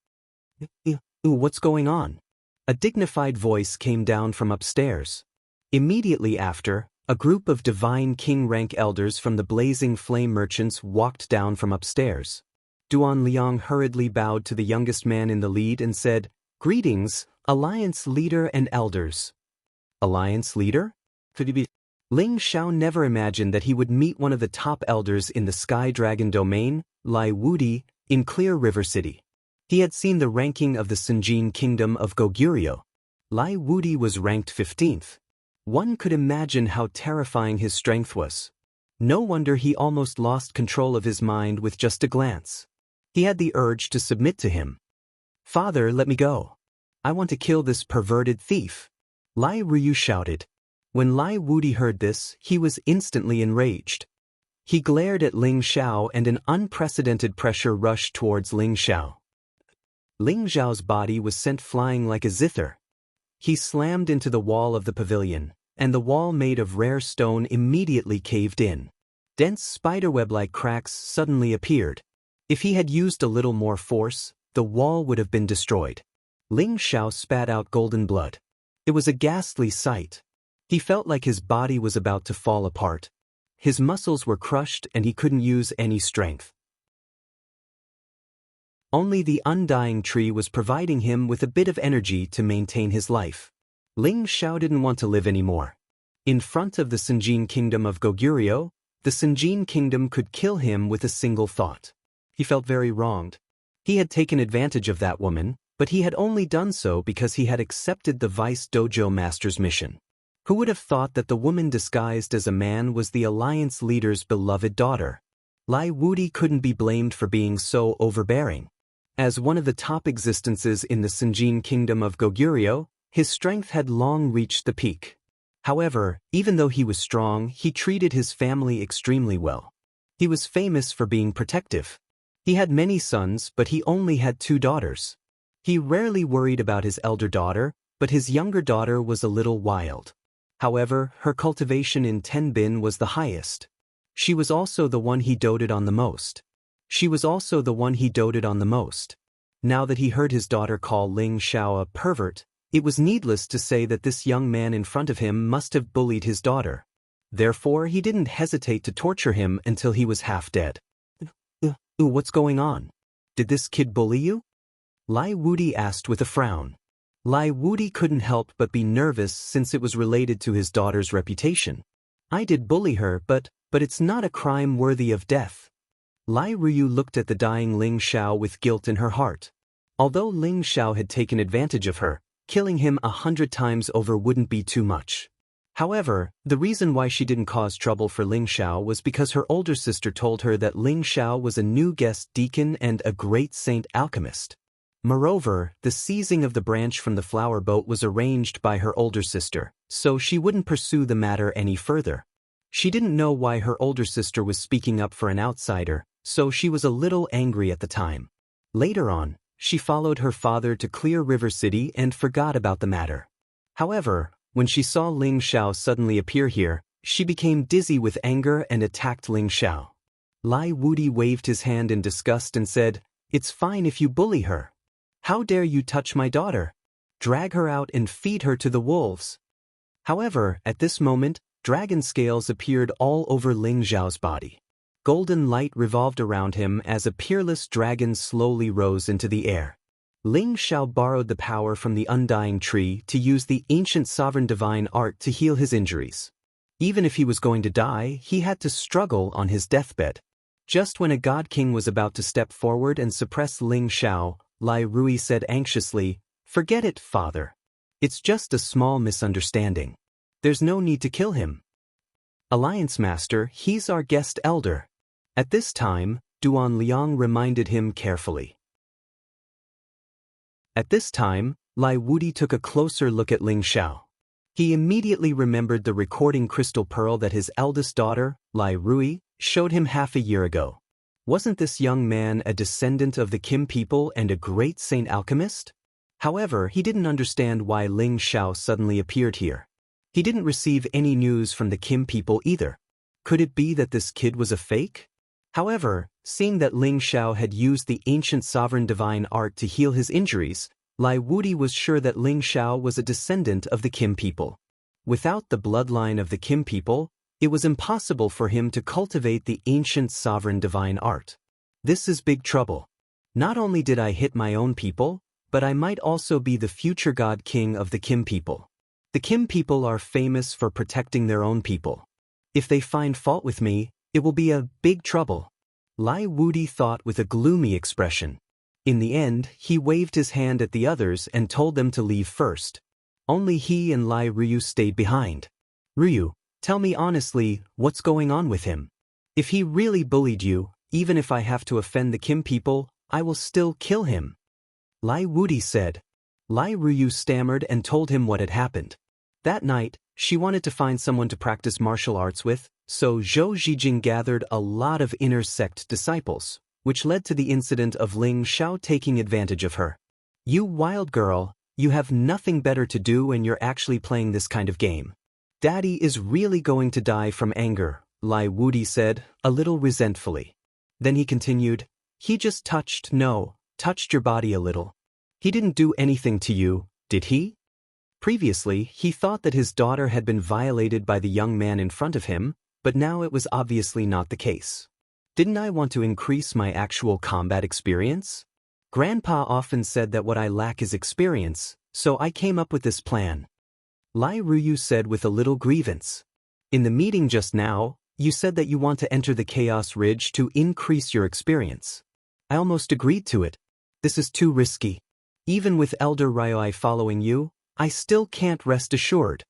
What's going on? A dignified voice came down from upstairs. Immediately after, a group of divine king-rank elders from the Blazing Flame merchants walked down from upstairs. Duan Liang hurriedly bowed to the youngest man in the lead and said, "Greetings, Alliance Leader and Elders." Alliance Leader? Could he be? Ling Xiao never imagined that he would meet one of the top elders in the Sky Dragon domain, Lai Wudi, in Clear River City. He had seen the ranking of the Sinjin Kingdom of Goguryeo. Lai Wudi was ranked 15th. One could imagine how terrifying his strength was. No wonder he almost lost control of his mind with just a glance. He had the urge to submit to him. "Father, let me go. I want to kill this perverted thief," Lai Ruyu shouted. When Lai Wudi heard this, he was instantly enraged. He glared at Ling Xiao and an unprecedented pressure rushed towards Ling Xiao. Ling Xiao's body was sent flying like a zither. He slammed into the wall of the pavilion, and the wall made of rare stone immediately caved in. Dense spiderweb-like cracks suddenly appeared. If he had used a little more force, the wall would have been destroyed. Ling Xiao spat out golden blood. It was a ghastly sight. He felt like his body was about to fall apart. His muscles were crushed and he couldn't use any strength. Only the undying tree was providing him with a bit of energy to maintain his life. Ling Xiao didn't want to live anymore. In front of the Sinjin Kingdom of Goguryeo, the Sinjin Kingdom could kill him with a single thought. He felt very wronged. He had taken advantage of that woman, but he had only done so because he had accepted the Vice Dojo Master's mission. Who would have thought that the woman disguised as a man was the Alliance leader's beloved daughter? Lai Wudi couldn't be blamed for being so overbearing. As one of the top existences in the Sinjin Kingdom of Goguryeo, his strength had long reached the peak. However, even though he was strong, he treated his family extremely well. He was famous for being protective. He had many sons, but he only had 2 daughters. He rarely worried about his elder daughter, but his younger daughter was a little wild. However, her cultivation in Tenbin was the highest. She was also the one he doted on the most. Now that he heard his daughter call Ling Xiao a pervert, it was needless to say that this young man in front of him must have bullied his daughter. Therefore, he didn't hesitate to torture him until he was half dead. What's going on? Did this kid bully you? Lai Wudi asked with a frown. Lai Wudi couldn't help but be nervous since it was related to his daughter's reputation. "I did bully her, but it's not a crime worthy of death." Lai Ruyu looked at the dying Ling Xiao with guilt in her heart. Although Ling Xiao had taken advantage of her, killing him 100 times over wouldn't be too much. However, the reason why she didn't cause trouble for Ling Xiao was because her older sister told her that Ling Xiao was a new guest deacon and a great saint alchemist. Moreover, the seizing of the branch from the flower boat was arranged by her older sister, so she wouldn't pursue the matter any further. She didn't know why her older sister was speaking up for an outsider, so she was a little angry at the time. Later on, she followed her father to Clear River City and forgot about the matter. However, when she saw Ling Xiao suddenly appear here, she became dizzy with anger and attacked Ling Xiao. Lai Wudi waved his hand in disgust and said, "It's fine if you bully her. How dare you touch my daughter? Drag her out and feed her to the wolves." However, at this moment, dragon scales appeared all over Ling Xiao's body. Golden light revolved around him as a peerless dragon slowly rose into the air. Ling Xiao borrowed the power from the undying tree to use the ancient sovereign divine art to heal his injuries. Even if he was going to die, he had to struggle on his deathbed. Just when a god king was about to step forward and suppress Ling Xiao, Lai Rui said anxiously, "Forget it, father. It's just a small misunderstanding. There's no need to kill him. Alliance Master, he's our guest elder." At this time, Duan Liang reminded him carefully. At this time, Lai Wudi took a closer look at Ling Xiao. He immediately remembered the recording crystal pearl that his eldest daughter, Lai Rui, showed him half a year ago. Wasn't this young man a descendant of the Kim people and a great saint alchemist? However, he didn't understand why Ling Xiao suddenly appeared here. He didn't receive any news from the Kim people either. Could it be that this kid was a fake? However, seeing that Ling Xiao had used the ancient sovereign divine art to heal his injuries, Lai Wudi was sure that Ling Xiao was a descendant of the Kim people. Without the bloodline of the Kim people, it was impossible for him to cultivate the ancient sovereign divine art. This is big trouble. Not only did I hit my own people, but I might also be the future god king of the Kim people. The Kim people are famous for protecting their own people. If they find fault with me, it will be a big trouble. Lai Wudi thought with a gloomy expression. In the end, he waved his hand at the others and told them to leave first. Only he and Lai Ryu stayed behind. Ryu, tell me honestly, what's going on with him? If he really bullied you, even if I have to offend the Kim people, I will still kill him. Lai Wudi said. Lai Ryu stammered and told him what had happened. That night, she wanted to find someone to practice martial arts with, so Zhou Zhijing gathered a lot of inner sect disciples, which led to the incident of Ling Xiao taking advantage of her. You wild girl, you have nothing better to do and you're actually playing this kind of game. Daddy is really going to die from anger, Lai Wudi said, a little resentfully. Then he continued, he just touched your body a little. He didn't do anything to you, did he? Previously, he thought that his daughter had been violated by the young man in front of him, but now it was obviously not the case. Didn't I want to increase my actual combat experience? Grandpa often said that what I lack is experience, so I came up with this plan. Lai Ryu said with a little grievance. In the meeting just now, you said that you want to enter the Chaos Ridge to increase your experience. I almost agreed to it. This is too risky. Even with Elder Ryoi following you, I still can't rest assured.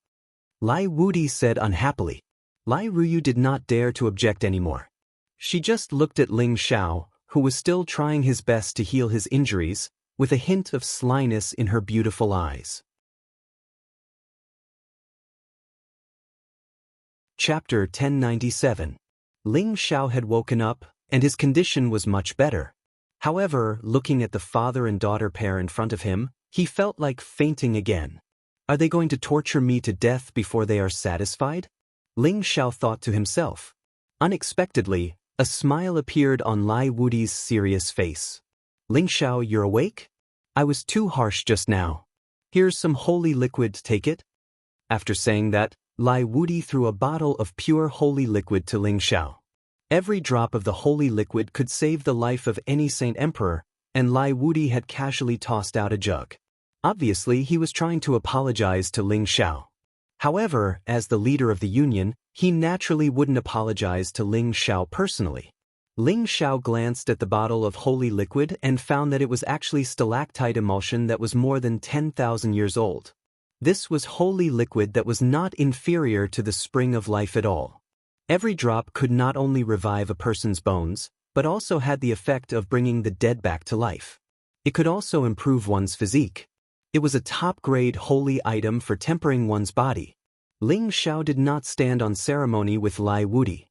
Lai Wudi said unhappily. Lai Ryu did not dare to object anymore. She just looked at Ling Xiao, who was still trying his best to heal his injuries, with a hint of slyness in her beautiful eyes. Chapter 1097. Ling Xiao had woken up, and his condition was much better. However, looking at the father and daughter pair in front of him, he felt like fainting again. Are they going to torture me to death before they are satisfied? Ling Xiao thought to himself. Unexpectedly, a smile appeared on Lai Wudi's serious face. Ling Xiao, you're awake? I was too harsh just now. Here's some holy liquid, take it. After saying that, Lai Wudi threw a bottle of pure holy liquid to Ling Xiao. Every drop of the holy liquid could save the life of any saint emperor, and Lai Wudi had casually tossed out a jug. Obviously, he was trying to apologize to Ling Xiao. However, as the leader of the union, he naturally wouldn't apologize to Ling Xiao personally. Ling Xiao glanced at the bottle of holy liquid and found that it was actually stalactite emulsion that was more than 10,000 years old. This was holy liquid that was not inferior to the spring of life at all. Every drop could not only revive a person's bones, but also had the effect of bringing the dead back to life. It could also improve one's physique. It was a top-grade holy item for tempering one's body. Ling Xiao did not stand on ceremony with Lai Wudi.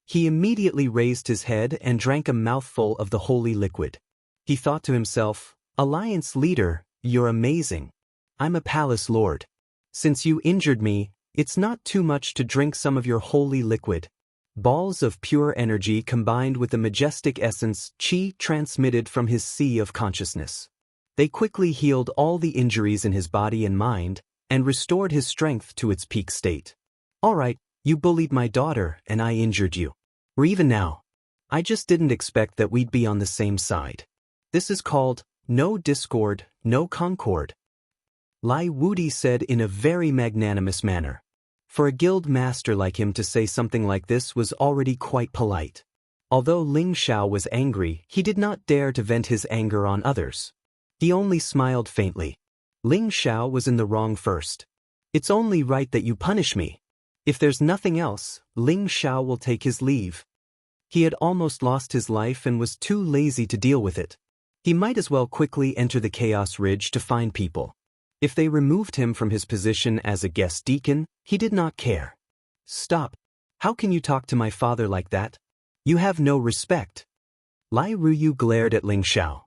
He immediately raised his head and drank a mouthful of the holy liquid. He thought to himself, Alliance leader, you're amazing. I'm a palace lord. Since you injured me, it's not too much to drink some of your holy liquid. Balls of pure energy combined with the majestic essence qi transmitted from his sea of consciousness. They quickly healed all the injuries in his body and mind, and restored his strength to its peak state. All right, you bullied my daughter and I injured you. Or even now. I just didn't expect that we'd be on the same side. This is called, no discord, no concord. Lai Wudi said in a very magnanimous manner. For a guild master like him to say something like this was already quite polite. Although Ling Xiao was angry, he did not dare to vent his anger on others. He only smiled faintly. Ling Xiao was in the wrong first. It's only right that you punish me. If there's nothing else, Ling Xiao will take his leave. He had almost lost his life and was too lazy to deal with it. He might as well quickly enter the Chaos Ridge to find people. If they removed him from his position as a guest deacon, he did not care. Stop. How can you talk to my father like that? You have no respect. Lai Ruyu glared at Ling Xiao.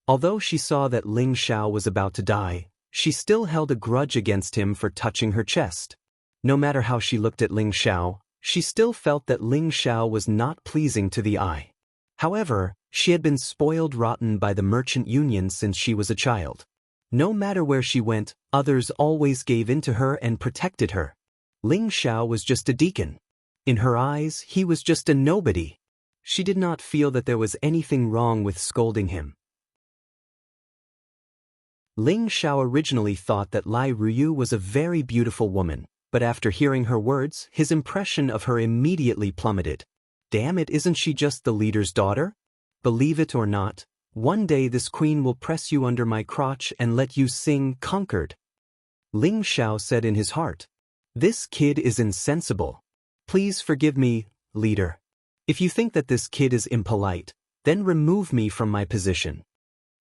Although she saw that Ling Xiao was about to die, she still held a grudge against him for touching her chest. No matter how she looked at Ling Xiao, she still felt that Ling Xiao was not pleasing to the eye. However, she had been spoiled rotten by the merchant union since she was a child. No matter where she went, others always gave in to her and protected her. Ling Xiao was just a deacon. In her eyes, he was just a nobody. She did not feel that there was anything wrong with scolding him. Ling Xiao originally thought that Lai Ruyu was a very beautiful woman, but after hearing her words, his impression of her immediately plummeted. Damn it, isn't she just the leader's daughter? Believe it or not, one day this queen will press you under my crotch and let you sing conquered. Ling Xiao said in his heart. This kid is insensible. Please forgive me, leader. If you think that this kid is impolite, then remove me from my position.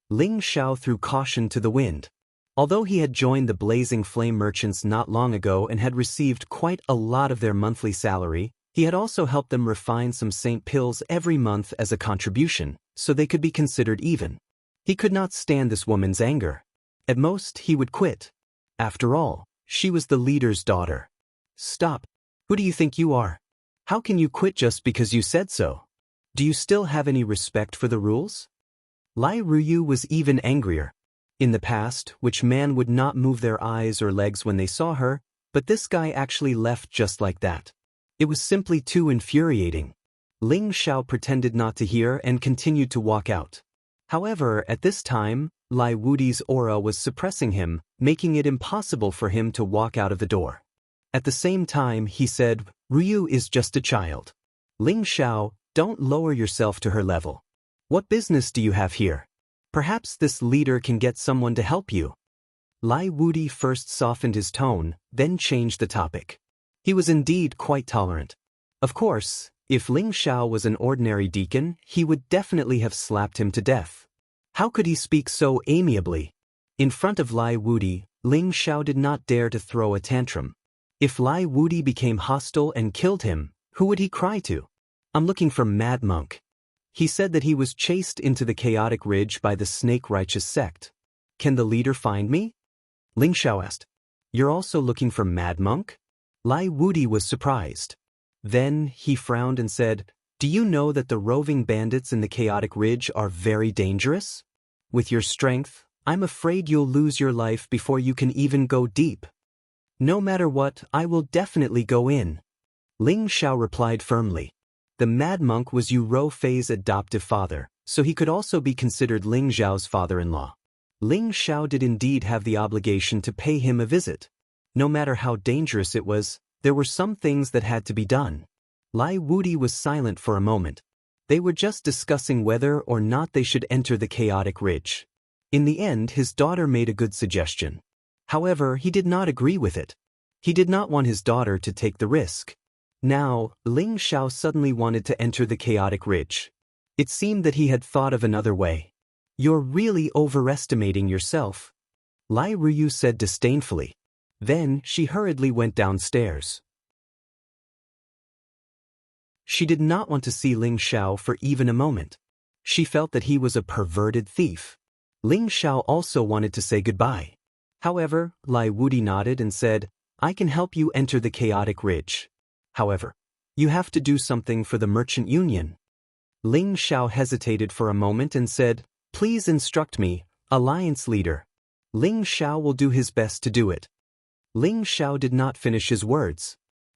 Ling Xiao threw caution to the wind. Although he had joined the Blazing Flame merchants not long ago and had received quite a lot of their monthly salary, he had also helped them refine some saint pills every month as a contribution, so they could be considered even. He could not stand this woman's anger. At most, he would quit. After all, she was the leader's daughter. Stop. Who do you think you are? How can you quit just because you said so? Do you still have any respect for the rules? Lai Ruyu was even angrier. In the past, which man would not move their eyes or legs when they saw her, but this guy actually left just like that. It was simply too infuriating. Ling Xiao pretended not to hear and continued to walk out. However, at this time, Lai Wudi's aura was suppressing him, making it impossible for him to walk out of the door. At the same time, he said, Ruyu is just a child. Ling Xiao, don't lower yourself to her level. What business do you have here? Perhaps this leader can get someone to help you. Lai Wudi first softened his tone, then changed the topic. He was indeed quite tolerant. Of course, if Ling Xiao was an ordinary deacon, he would definitely have slapped him to death. How could he speak so amiably? In front of Lai Wudi, Ling Xiao did not dare to throw a tantrum. If Lai Wudi became hostile and killed him, who would he cry to? I'm looking for Mad Monk. He said that he was chased into the chaotic ridge by the Snake Righteous sect. Can the leader find me? Ling Xiao asked. You're also looking for Mad Monk? Lai Wudi was surprised. Then he frowned and said, Do you know that the roving bandits in the chaotic ridge are very dangerous? With your strength, I'm afraid you'll lose your life before you can even go deep. No matter what, I will definitely go in. Ling Xiao replied firmly. The Mad Monk was Yu Roufei's adoptive father, so he could also be considered Ling Xiao's father-in-law. Ling Xiao did indeed have the obligation to pay him a visit. No matter how dangerous it was, there were some things that had to be done. Lai Wudi was silent for a moment. They were just discussing whether or not they should enter the chaotic ridge. In the end, his daughter made a good suggestion. However, he did not agree with it. He did not want his daughter to take the risk. Now, Ling Xiao suddenly wanted to enter the chaotic ridge. It seemed that he had thought of another way. You're really overestimating yourself, Lai Ruyu said disdainfully. Then, she hurriedly went downstairs. She did not want to see Ling Xiao for even a moment. She felt that he was a perverted thief. Ling Xiao also wanted to say goodbye. However, Lai Wudi nodded and said, I can help you enter the chaotic ridge. However, you have to do something for the merchant union. Ling Xiao hesitated for a moment and said, Please instruct me, alliance leader. Ling Xiao will do his best to do it. Ling Xiao did not finish his words.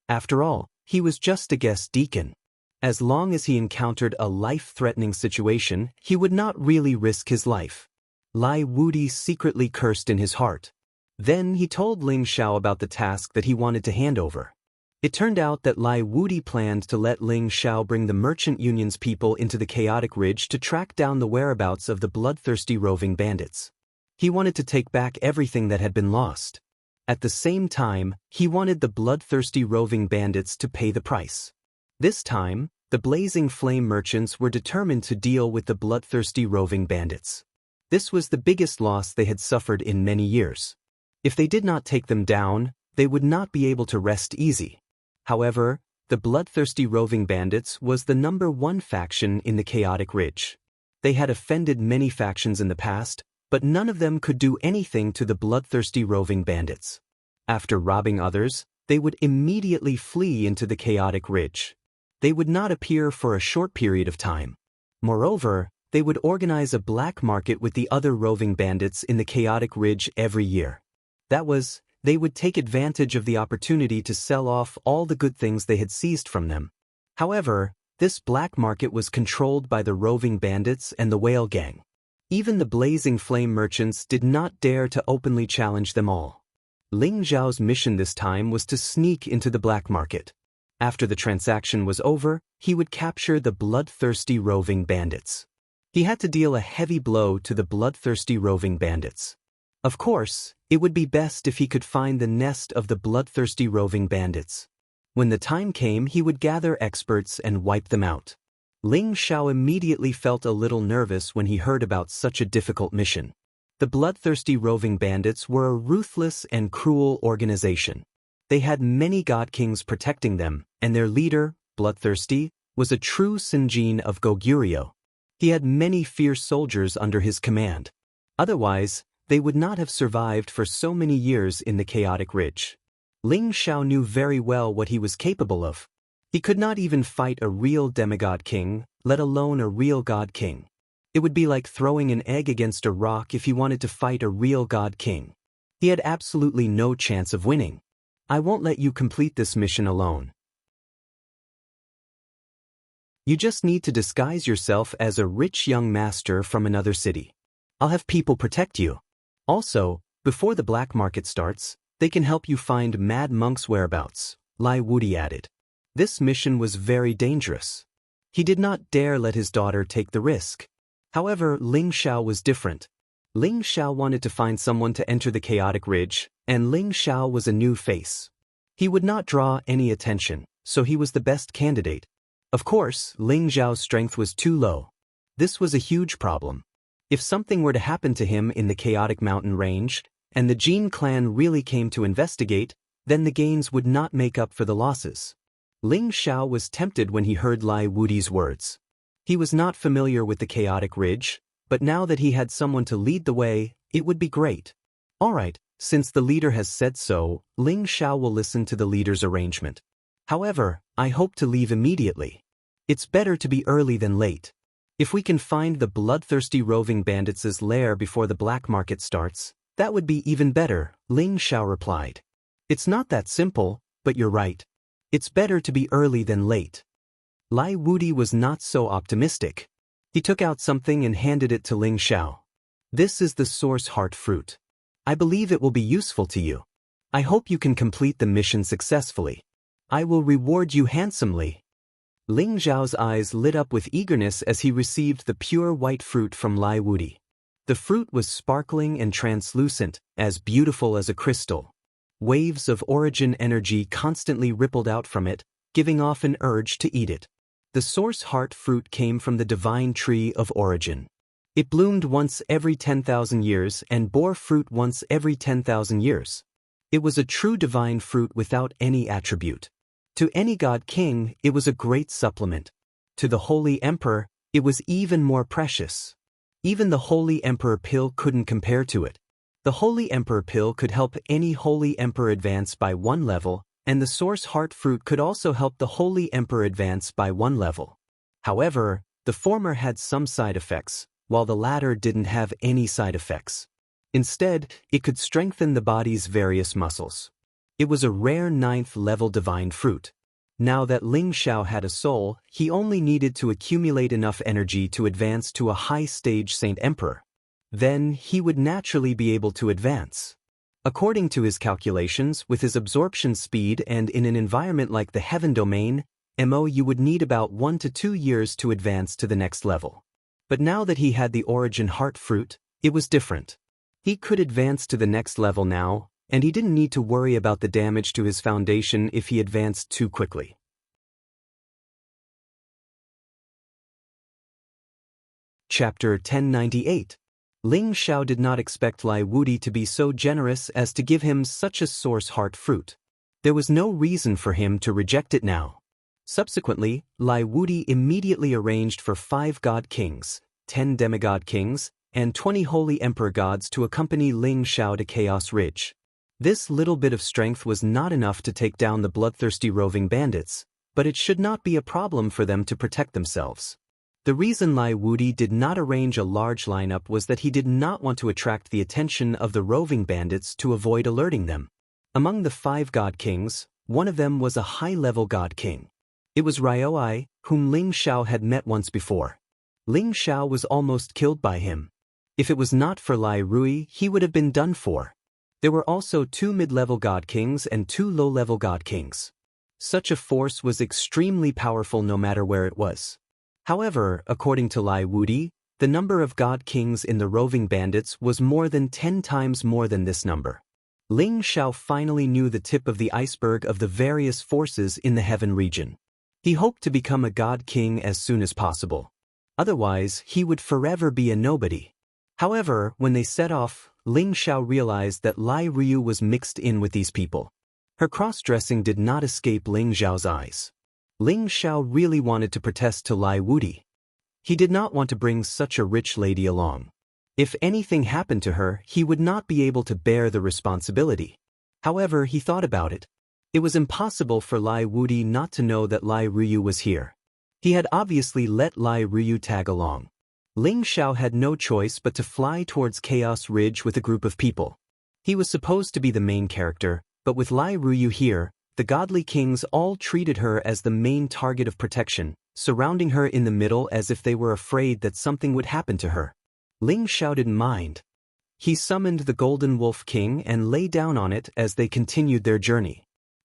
After all, he was just a guest deacon. As long as he encountered a life-threatening situation, he would not really risk his life. Lai Wudi secretly cursed in his heart. Then he told Ling Xiao about the task that he wanted to hand over. It turned out that Lai Wudi planned to let Ling Xiao bring the merchant union's people into the chaotic ridge to track down the whereabouts of the bloodthirsty roving bandits. He wanted to take back everything that had been lost. At the same time, he wanted the bloodthirsty roving bandits to pay the price. This time, the Blazing Flame merchants were determined to deal with the bloodthirsty roving bandits. This was the biggest loss they had suffered in many years. If they did not take them down, they would not be able to rest easy. However, The bloodthirsty roving bandits was the #1 faction in the Chaotic Ridge. They had offended many factions in the past, but none of them could do anything to the bloodthirsty roving bandits. After robbing others, they would immediately flee into the Chaotic Ridge. They would not appear for a short period of time. Moreover, they would organize a black market with the other roving bandits in the Chaotic Ridge every year. That was, they would take advantage of the opportunity to sell off all the good things they had seized from them. However, this black market was controlled by the roving bandits and the whale gang. Even the blazing flame merchants did not dare to openly challenge them all. Ling Zhao's mission this time was to sneak into the black market. After the transaction was over, he would capture the bloodthirsty roving bandits. He had to deal a heavy blow to the bloodthirsty roving bandits. Of course, it would be best if he could find the nest of the bloodthirsty roving bandits. When the time came, he would gather experts and wipe them out. Ling Zhao immediately felt a little nervous when he heard about such a difficult mission. The bloodthirsty roving bandits were a ruthless and cruel organization. They had many god kings protecting them, and their leader, Bloodthirsty, was a true Sinjin of Goguryeo. He had many fierce soldiers under his command. Otherwise, they would not have survived for so many years in the Chaotic Ridge. Ling Zhao knew very well what he was capable of. He could not even fight a real demigod king, let alone a real god king. It would be like throwing an egg against a rock if he wanted to fight a real god king. He had absolutely no chance of winning. I won't let you complete this mission alone. You just need to disguise yourself as a rich young master from another city. I'll have people protect you. Also, before the black market starts, they can help you find Mad Monk's whereabouts, Lai Wudi added. This mission was very dangerous. He did not dare let his daughter take the risk. However, Ling Zhao was different. Ling Zhao wanted to find someone to enter the Chaotic Ridge, and Ling Zhao was a new face. He would not draw any attention, so he was the best candidate. Of course, Ling Zhao's strength was too low. This was a huge problem. If something were to happen to him in the Chaotic Mountain Range, and the Jin clan really came to investigate, then the gains would not make up for the losses. Ling Zhao was tempted when he heard Lai Wudi's words. He was not familiar with the Chaotic Ridge, but now that he had someone to lead the way, it would be great. Alright, since the leader has said so, Ling Zhao will listen to the leader's arrangement. However, I hope to leave immediately. It's better to be early than late. If we can find the bloodthirsty roving bandits' lair before the black market starts, that would be even better, Ling Zhao replied. It's not that simple, but you're right. It's better to be early than late. Lai Wudi was not so optimistic. He took out something and handed it to Ling Zhao. This is the source heart fruit. I believe it will be useful to you. I hope you can complete the mission successfully. I will reward you handsomely. Ling Zhao's eyes lit up with eagerness as he received the pure white fruit from Lai Wudi. The fruit was sparkling and translucent, as beautiful as a crystal. Waves of origin energy constantly rippled out from it, giving off an urge to eat it. The source heart fruit came from the divine tree of origin. It bloomed once every 10,000 years and bore fruit once every 10,000 years. It was a true divine fruit without any attribute. To any god king, it was a great supplement. To the Holy Emperor, it was even more precious. Even the Holy Emperor pill couldn't compare to it. The Holy Emperor pill could help any Holy Emperor advance by 1 level, and the source heart fruit could also help the Holy Emperor advance by 1 level. However, the former had some side effects, while the latter didn't have any side effects. Instead, it could strengthen the body's various muscles. It was a rare 9th level divine fruit. Now that Ling Zhao had a soul, he only needed to accumulate enough energy to advance to a high-stage Saint Emperor. Then he would naturally be able to advance. According to his calculations, with his absorption speed and in an environment like the Heaven Domain, you would need about 1 to 2 years to advance to the next level. But now that he had the origin heart fruit, it was different. He could advance to the next level now, and he didn't need to worry about the damage to his foundation if he advanced too quickly. Chapter 1098. Ling Zhao did not expect Lai Wudi to be so generous as to give him such a source heart fruit. There was no reason for him to reject it now. Subsequently, Lai Wudi immediately arranged for 5 god kings, 10 demigod kings, and 20 holy emperor gods to accompany Ling Xiao to Chaos Ridge. This little bit of strength was not enough to take down the bloodthirsty roving bandits, but it should not be a problem for them to protect themselves. The reason Lai Wudi did not arrange a large lineup was that he did not want to attract the attention of the roving bandits to avoid alerting them. Among the 5 god kings, one of them was a high-level god king. It was Ryoi, whom Ling Xiao had met once before. Ling Xiao was almost killed by him. If it was not for Lai Rui, he would have been done for. There were also 2 mid-level god kings and 2 low-level god kings. Such a force was extremely powerful no matter where it was. However, according to Lai Wudi, the number of god kings in the roving bandits was more than 10 times more than this number. Ling Xiao finally knew the tip of the iceberg of the various forces in the heaven region. He hoped to become a god king as soon as possible. Otherwise, he would forever be a nobody. However, when they set off, Ling Xiao realized that Lai Ryu was mixed in with these people. Her cross-dressing did not escape Ling Xiao's eyes. Ling Xiao really wanted to protest to Lai Wudi. He did not want to bring such a rich lady along. If anything happened to her, he would not be able to bear the responsibility. However, he thought about it. It was impossible for Lai Wudi not to know that Lai Ryu was here. He had obviously let Lai Ryu tag along. Ling Xiao had no choice but to fly towards Chaos Ridge with a group of people. He was supposed to be the main character, but with Lai Ryu here, the godly kings all treated her as the main target of protection, surrounding her in the middle as if they were afraid that something would happen to her. Ling Xiao didn't mind. He summoned the Golden Wolf King and lay down on it as they continued their journey.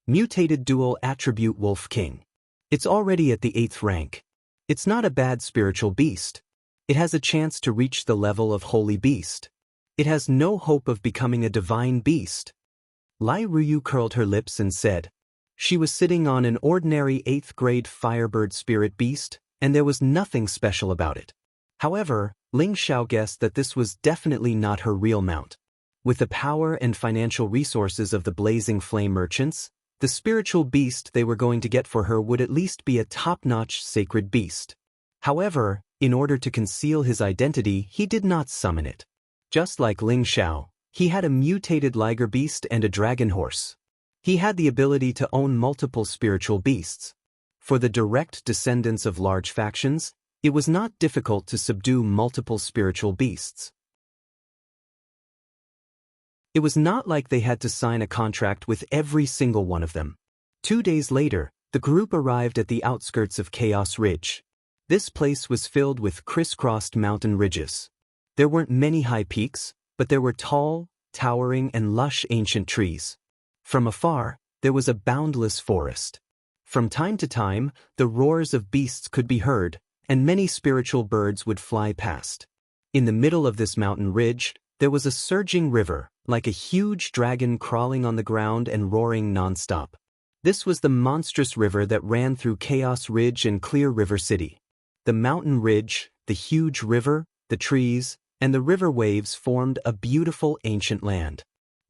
Mutated Dual Attribute Wolf King. It's already at the 8th rank. It's not a bad spiritual beast. It has a chance to reach the level of Holy Beast. It has no hope of becoming a divine beast. Lai Ryu curled her lips and said. She was sitting on an ordinary 8th grade Firebird spirit beast, and there was nothing special about it. However, Ling Xiao guessed that this was definitely not her real mount. With the power and financial resources of the Blazing Flame merchants, the spiritual beast they were going to get for her would at least be a top-notch sacred beast. However, in order to conceal his identity, he did not summon it. Just like Ling Xiao, he had a mutated liger beast and a dragon horse. He had the ability to own multiple spiritual beasts. For the direct descendants of large factions, it was not difficult to subdue multiple spiritual beasts. It was not like they had to sign a contract with every single one of them. 2 days later, the group arrived at the outskirts of Chaos Ridge. This place was filled with crisscrossed mountain ridges. There weren't many high peaks, but there were tall, towering and lush ancient trees. From afar, there was a boundless forest. From time to time, the roars of beasts could be heard, and many spiritual birds would fly past. In the middle of this mountain ridge, there was a surging river, like a huge dragon crawling on the ground and roaring non-stop. This was the monstrous river that ran through Chaos Ridge and Clear River City. The mountain ridge, the huge river, the trees, and the river waves formed a beautiful ancient land.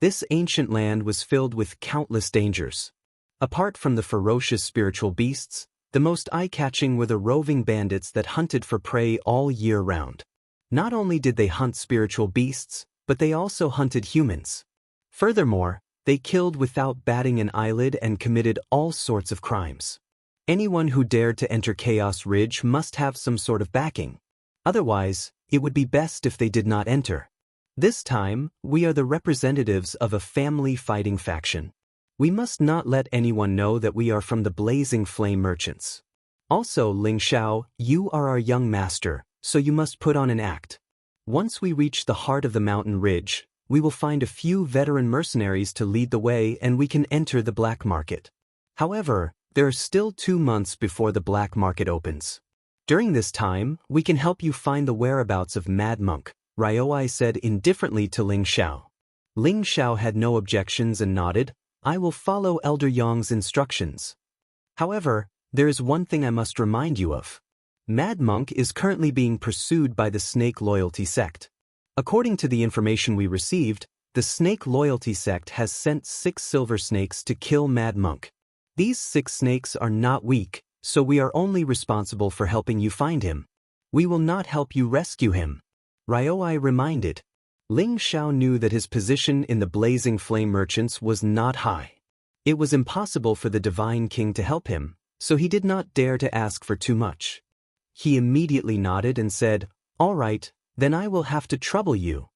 This ancient land was filled with countless dangers. Apart from the ferocious spiritual beasts, the most eye-catching were the roving bandits that hunted for prey all year round. Not only did they hunt spiritual beasts, but they also hunted humans. Furthermore, they killed without batting an eyelid and committed all sorts of crimes. Anyone who dared to enter Chaos Ridge must have some sort of backing. Otherwise, it would be best if they did not enter. This time, we are the representatives of a family fighting faction. We must not let anyone know that we are from the Blazing Flame merchants. Also, Ling Xiao, you are our young master, so you must put on an act. Once we reach the heart of the mountain ridge, we will find a few veteran mercenaries to lead the way and we can enter the black market. However, there are still 2 months before the black market opens. During this time, we can help you find the whereabouts of Mad Monk, Ryoi said indifferently to Ling Xiao. Ling Xiao had no objections and nodded. I will follow Elder Yong's instructions. However, there is one thing I must remind you of. Mad Monk is currently being pursued by the Snake Loyalty Sect. According to the information we received, the Snake Loyalty Sect has sent 6 silver snakes to kill Mad Monk. These 6 snakes are not weak, so we are only responsible for helping you find him. We will not help you rescue him. Ryoi reminded. Ling Xiao knew that his position in the Blazing Flame Merchants was not high. It was impossible for the Divine King to help him, so he did not dare to ask for too much. He immediately nodded and said, "All right, then I will have to trouble you."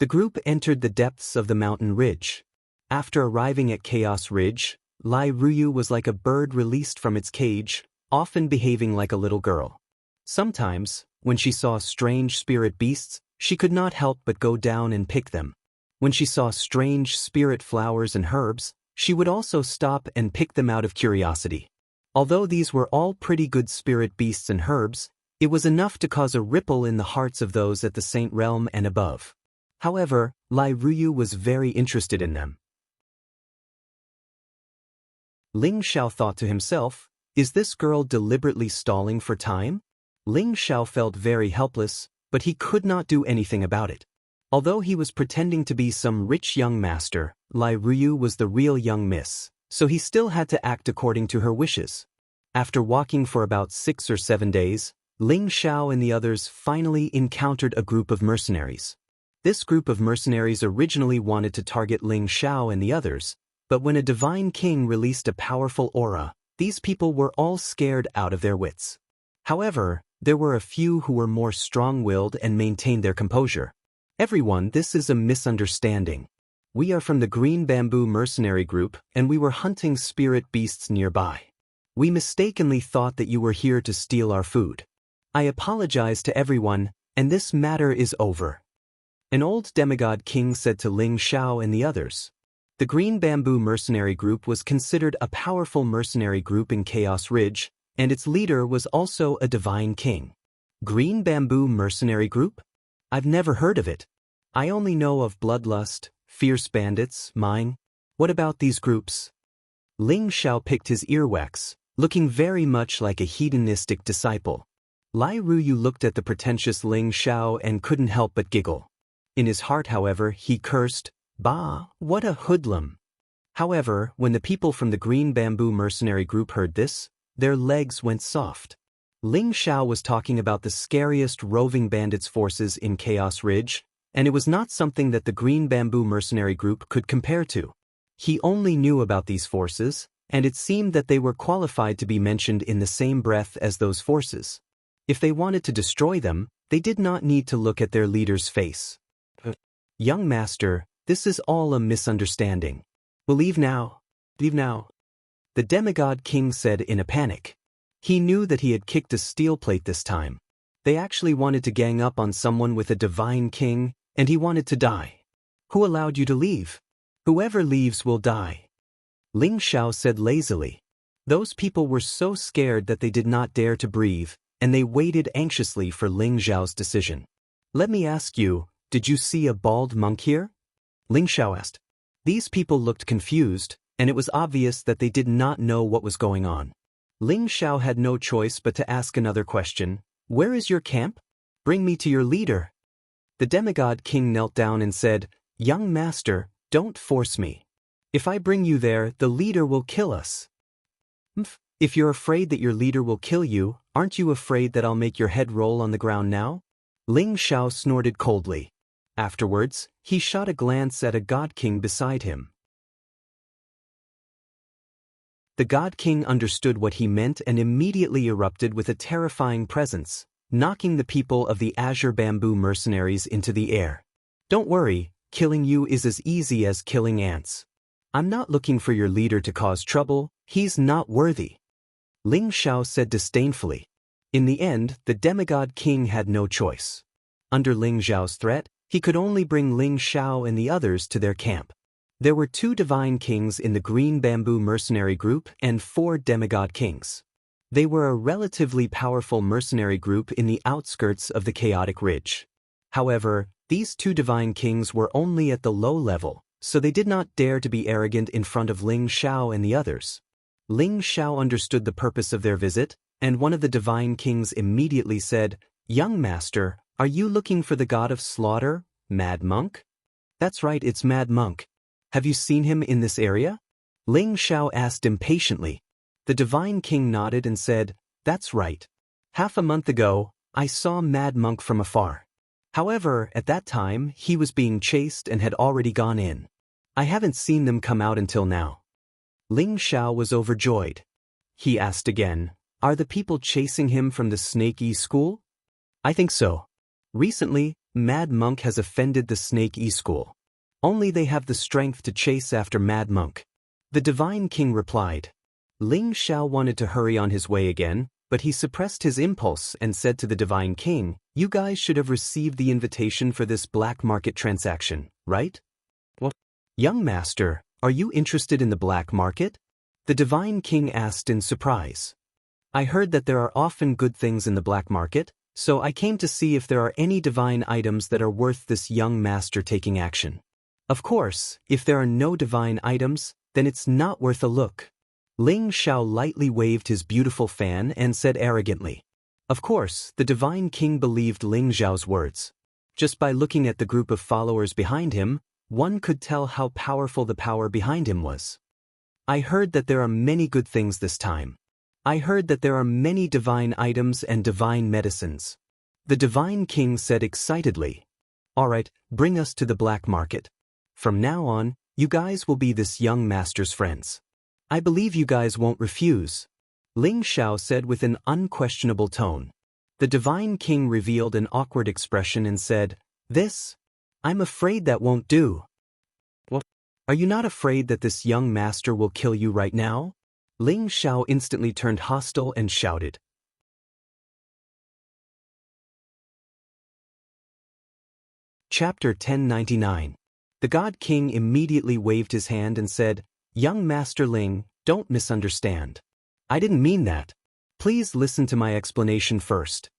The group entered the depths of the mountain ridge. After arriving at Chaos Ridge, Lai Ruyu was like a bird released from its cage, often behaving like a little girl. Sometimes, when she saw strange spirit beasts, she could not help but go down and pick them. When she saw strange spirit flowers and herbs, she would also stop and pick them out of curiosity. Although these were all pretty good spirit beasts and herbs, it was enough to cause a ripple in the hearts of those at the Saint Realm and above. However, Lai Ruyu was very interested in them. Ling Xiao thought to himself, "Is this girl deliberately stalling for time?" Ling Xiao felt very helpless, but he could not do anything about it. Although he was pretending to be some rich young master, Lai Ruyu was the real young miss, so he still had to act according to her wishes. After walking for about 6 or 7 days, Ling Xiao and the others finally encountered a group of mercenaries. This group of mercenaries originally wanted to target Ling Xiao and the others, but when a divine king released a powerful aura, these people were all scared out of their wits. However, there were a few who were more strong-willed and maintained their composure. "Everyone, this is a misunderstanding. We are from the Green Bamboo Mercenary Group, and we were hunting spirit beasts nearby. We mistakenly thought that you were here to steal our food. I apologize to everyone, and this matter is over." An old demigod king said to Ling Xiao and the others. The Green Bamboo Mercenary Group was considered a powerful mercenary group in Chaos Ridge, and its leader was also a divine king. Green Bamboo Mercenary Group? I've never heard of it. I only know of Bloodlust, Fierce Bandits, Mine. What about these groups? Ling Xiao picked his earwax, looking very much like a hedonistic disciple. Lai Ruyu looked at the pretentious Ling Xiao and couldn't help but giggle. In his heart, however, he cursed, "Bah, what a hoodlum." However, when the people from the Green Bamboo Mercenary Group heard this, their legs went soft. Ling Xiao was talking about the scariest roving bandits forces in Chaos Ridge, and it was not something that the Green Bamboo Mercenary Group could compare to. He only knew about these forces, and it seemed that they were qualified to be mentioned in the same breath as those forces. If they wanted to destroy them, they did not need to look at their leader's face. "Young master, this is all a misunderstanding. We'll leave now. Leave now," the demigod king said in a panic. He knew that he had kicked a steel plate this time. They actually wanted to gang up on someone with a divine king, and he wanted to die. "Who allowed you to leave? Whoever leaves will die," Ling Xiao said lazily. Those people were so scared that they did not dare to breathe, and they waited anxiously for Ling Xiao's decision. "Let me ask you, did you see a bald monk here?" Ling Xiao asked. These people looked confused, and it was obvious that they did not know what was going on. Ling Xiao had no choice but to ask another question. "Where is your camp? Bring me to your leader." The demigod king knelt down and said, "Young master, don't force me. If I bring you there, the leader will kill us." "If you're afraid that your leader will kill you, aren't you afraid that I'll make your head roll on the ground now?" Ling Xiao snorted coldly. Afterwards, he shot a glance at a god king beside him. The god king understood what he meant and immediately erupted with a terrifying presence, knocking the people of the Azure Bamboo mercenaries into the air. "Don't worry, killing you is as easy as killing ants. I'm not looking for your leader to cause trouble, he's not worthy," Ling Xiao said disdainfully. In the end, the demigod king had no choice. Under Ling Xiao's threat, he could only bring Ling Xiao and the others to their camp. There were 2 divine kings in the Green Bamboo Mercenary Group and 4 demigod kings. They were a relatively powerful mercenary group in the outskirts of the Chaotic Ridge. However, these 2 divine kings were only at the low level, so they did not dare to be arrogant in front of Ling Xiao and the others. Ling Xiao understood the purpose of their visit, and one of the divine kings immediately said, "Young master, are you looking for the god of slaughter, Mad Monk?" "That's right, it's Mad Monk. Have you seen him in this area?" Ling Xiao asked impatiently. The divine king nodded and said, "That's right. Half a month ago, I saw Mad Monk from afar. However, at that time, he was being chased and had already gone in. I haven't seen them come out until now." Ling Xiao was overjoyed. He asked again, "Are the people chasing him from the Snake E School?" "I think so. Recently, Mad Monk has offended the Snake E School. Only they have the strength to chase after Mad Monk." The divine king replied. Ling Xiao wanted to hurry on his way again, but he suppressed his impulse and said to the divine king, "You guys should have received the invitation for this black market transaction, right?" "What? Young master, are you interested in the black market?" the divine king asked in surprise. "I heard that there are often good things in the black market, so I came to see if there are any divine items that are worth this young master taking action. Of course, if there are no divine items, then it's not worth a look." Ling Xiao lightly waved his beautiful fan and said arrogantly. Of course, the divine king believed Ling Xiao's words. Just by looking at the group of followers behind him, one could tell how powerful the power behind him was. "I heard that there are many good things this time. I heard that there are many divine items and divine medicines," the divine king said excitedly. "All right, bring us to the black market. From now on, you guys will be this young master's friends. I believe you guys won't refuse," Ling Xiao said with an unquestionable tone. The divine king revealed an awkward expression and said, "This? I'm afraid that won't do." "What? Are you not afraid that this young master will kill you right now?" Ling Xiao instantly turned hostile and shouted. Chapter 1099. The God King immediately waved his hand and said, "Young Master Ling, don't misunderstand. I didn't mean that. Please listen to my explanation first.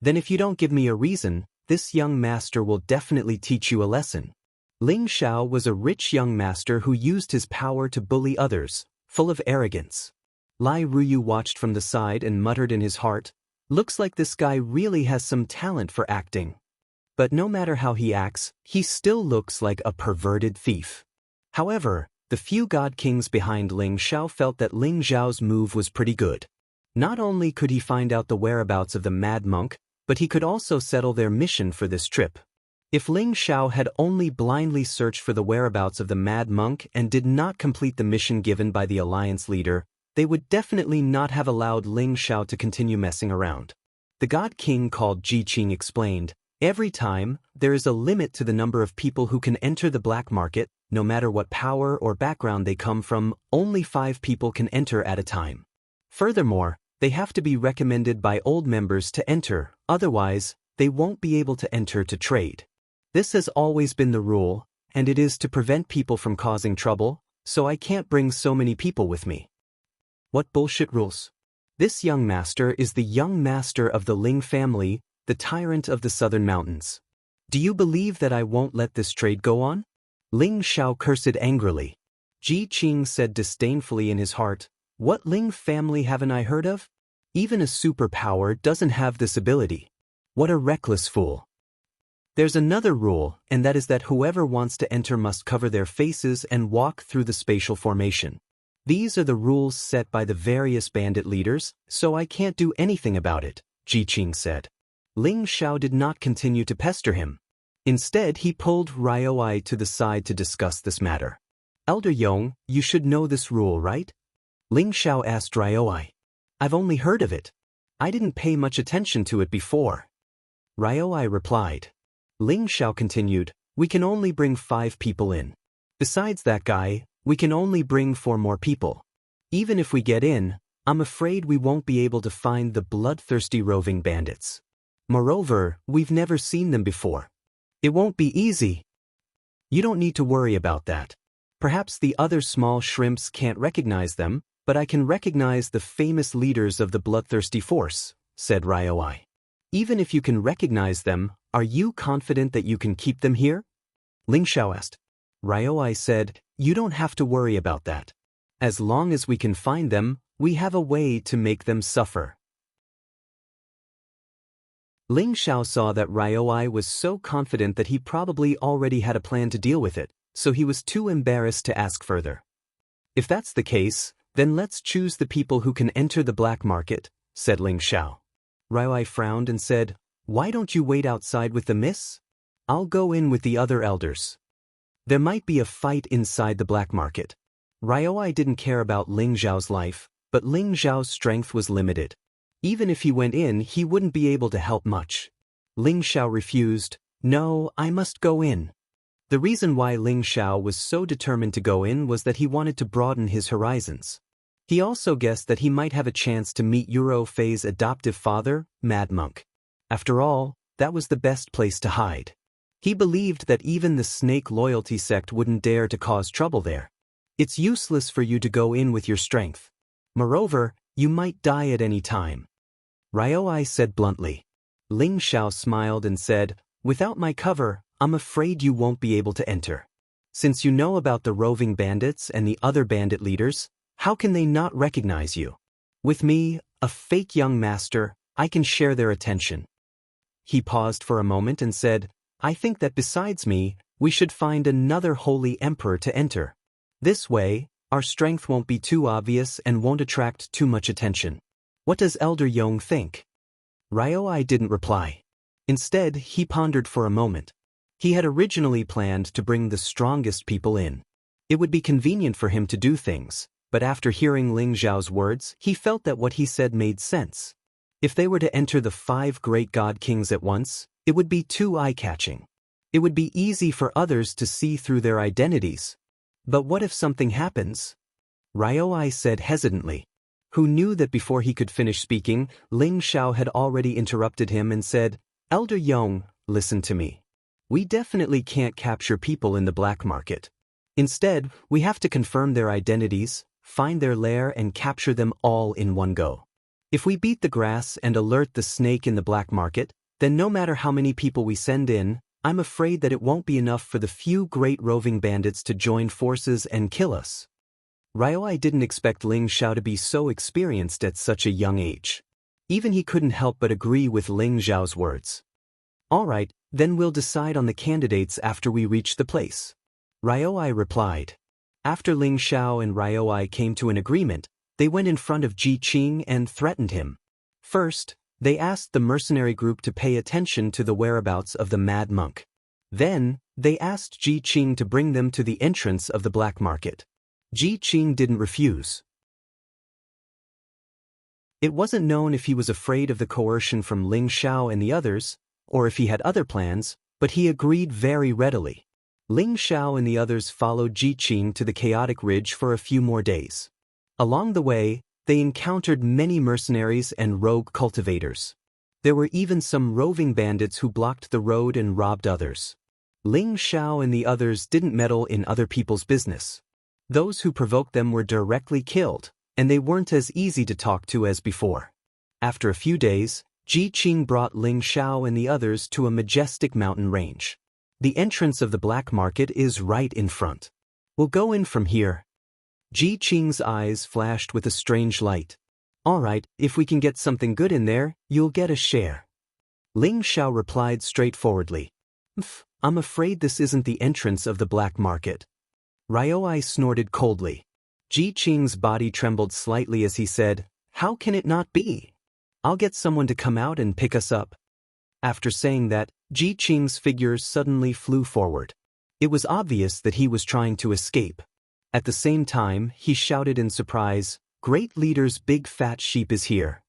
Then if you don't give me a reason, this young master will definitely teach you a lesson." Ling Xiao was a rich young master who used his power to bully others, full of arrogance. Lai Ruyu watched from the side and muttered in his heart, "Looks like this guy really has some talent for acting. But no matter how he acts, he still looks like a perverted thief." However, the few god kings behind Ling Xiao felt that Ling Xiao's move was pretty good. Not only could he find out the whereabouts of the Mad Monk, but he could also settle their mission for this trip. If Ling Xiao had only blindly searched for the whereabouts of the Mad Monk and did not complete the mission given by the alliance leader, they would definitely not have allowed Ling Xiao to continue messing around. The god king called Ji Qing explained, "Every time, there is a limit to the number of people who can enter the black market, no matter what power or background they come from. Only 5 people can enter at a time. Furthermore, they have to be recommended by old members to enter, otherwise, they won't be able to enter to trade. This has always been the rule, and it is to prevent people from causing trouble, so I can't bring so many people with me." What bullshit rules? This young master is the young master of the Ling family, the tyrant of the southern mountains. Do you believe that I won't let this trade go on? Ling Xiao cursed angrily. Ji Qing said disdainfully in his heart, "What Ling family haven't I heard of? Even a superpower doesn't have this ability. What a reckless fool." There's another rule, and that is that whoever wants to enter must cover their faces and walk through the spatial formation. These are the rules set by the various bandit leaders, so I can't do anything about it, Ji Qing said. Ling Xiao did not continue to pester him. Instead, he pulled Ryoi to the side to discuss this matter. "Elder Yong, you should know this rule, right?" Ling Xiao asked Ryoi. "I've only heard of it. I didn't pay much attention to it before." Ryoi replied. Ling Xiao continued, "We can only bring 5 people in. Besides that guy, we can only bring 4 more people. Even if we get in, I'm afraid we won't be able to find the bloodthirsty roving bandits. Moreover, we've never seen them before. It won't be easy." "You don't need to worry about that. Perhaps the other small shrimps can't recognize them, but I can recognize the famous leaders of the bloodthirsty force," said Ryoi. "Even if you can recognize them, are you confident that you can keep them here?" Ling Xiao asked. Ryoi said, "You don't have to worry about that. As long as we can find them, we have a way to make them suffer." Ling Xiao saw that Ryoi was so confident that he probably already had a plan to deal with it, so he was too embarrassed to ask further. If that's the case, Then let's choose the people who can enter the black market, said Ling Xiao. Raioi frowned and said, "Why don't you wait outside with the miss? I'll go in with the other elders." There might be a fight inside the black market. Raioi didn't care about Ling Xiao's life, but Ling Xiao's strength was limited. Even if he went in, he wouldn't be able to help much. Ling Xiao refused. "No, I must go in." The reason why Ling Xiao was so determined to go in was that he wanted to broaden his horizons. He also guessed that he might have a chance to meet Euro Fei's adoptive father, Mad Monk. After all, that was the best place to hide. He believed that even the snake loyalty sect wouldn't dare to cause trouble there. It's useless for you to go in with your strength. Moreover, you might die at any time. Raioi said bluntly. Ling Xiao smiled and said, "Without my cover, I'm afraid you won't be able to enter. Since you know about the roving bandits and the other bandit leaders, how can they not recognize you? With me, a fake young master, I can share their attention." He paused for a moment and said, "I think that besides me, we should find another holy emperor to enter. This way, our strength won't be too obvious and won't attract too much attention. What does Elder Yong think?" Raioi didn't reply. Instead, he pondered for a moment. He had originally planned to bring the strongest people in. It would be convenient for him to do things, but after hearing Ling Xiao's words, he felt that what he said made sense. If they were to enter the 5 great god kings at once, it would be too eye-catching. It would be easy for others to see through their identities. But what if something happens? Raioi said hesitantly. Who knew that before he could finish speaking, Ling Xiao had already interrupted him and said, "Elder Yong, listen to me. We definitely can't capture people in the black market. Instead, we have to confirm their identities, find their lair and capture them all in one go. If we beat the grass and alert the snake in the black market, then no matter how many people we send in, I'm afraid that it won't be enough for the few great roving bandits to join forces and kill us." Raioi didn't expect Ling Xiao to be so experienced at such a young age. Even he couldn't help but agree with Ling Xiao's words. "All right, then we'll decide on the candidates after we reach the place," Raioi replied. After Ling Xiao and Raioi came to an agreement, they went in front of Ji Qing and threatened him. First, they asked the mercenary group to pay attention to the whereabouts of the Mad Monk. Then, they asked Ji Qing to bring them to the entrance of the black market. Ji Qing didn't refuse. It wasn't known if he was afraid of the coercion from Ling Xiao and the others, or if he had other plans, but he agreed very readily. Ling Xiao and the others followed Ji Qing to the chaotic ridge for a few more days. Along the way, they encountered many mercenaries and rogue cultivators. There were even some roving bandits who blocked the road and robbed others. Ling Xiao and the others didn't meddle in other people's business. Those who provoked them were directly killed, and they weren't as easy to talk to as before. After a few days, Ji Qing brought Ling Xiao and the others to a majestic mountain range. The entrance of the black market is right in front. We'll go in from here. Ji Qing's eyes flashed with a strange light. All right, if we can get something good in there, you'll get a share. Ling Xiao replied straightforwardly. I'm afraid this isn't the entrance of the black market. Raioi snorted coldly. Ji Qing's body trembled slightly as he said, "How can it not be? I'll get someone to come out and pick us up." After saying that, Ji Qing's figure suddenly flew forward. It was obvious that he was trying to escape. At the same time, he shouted in surprise, "Great leader's big fat sheep is here."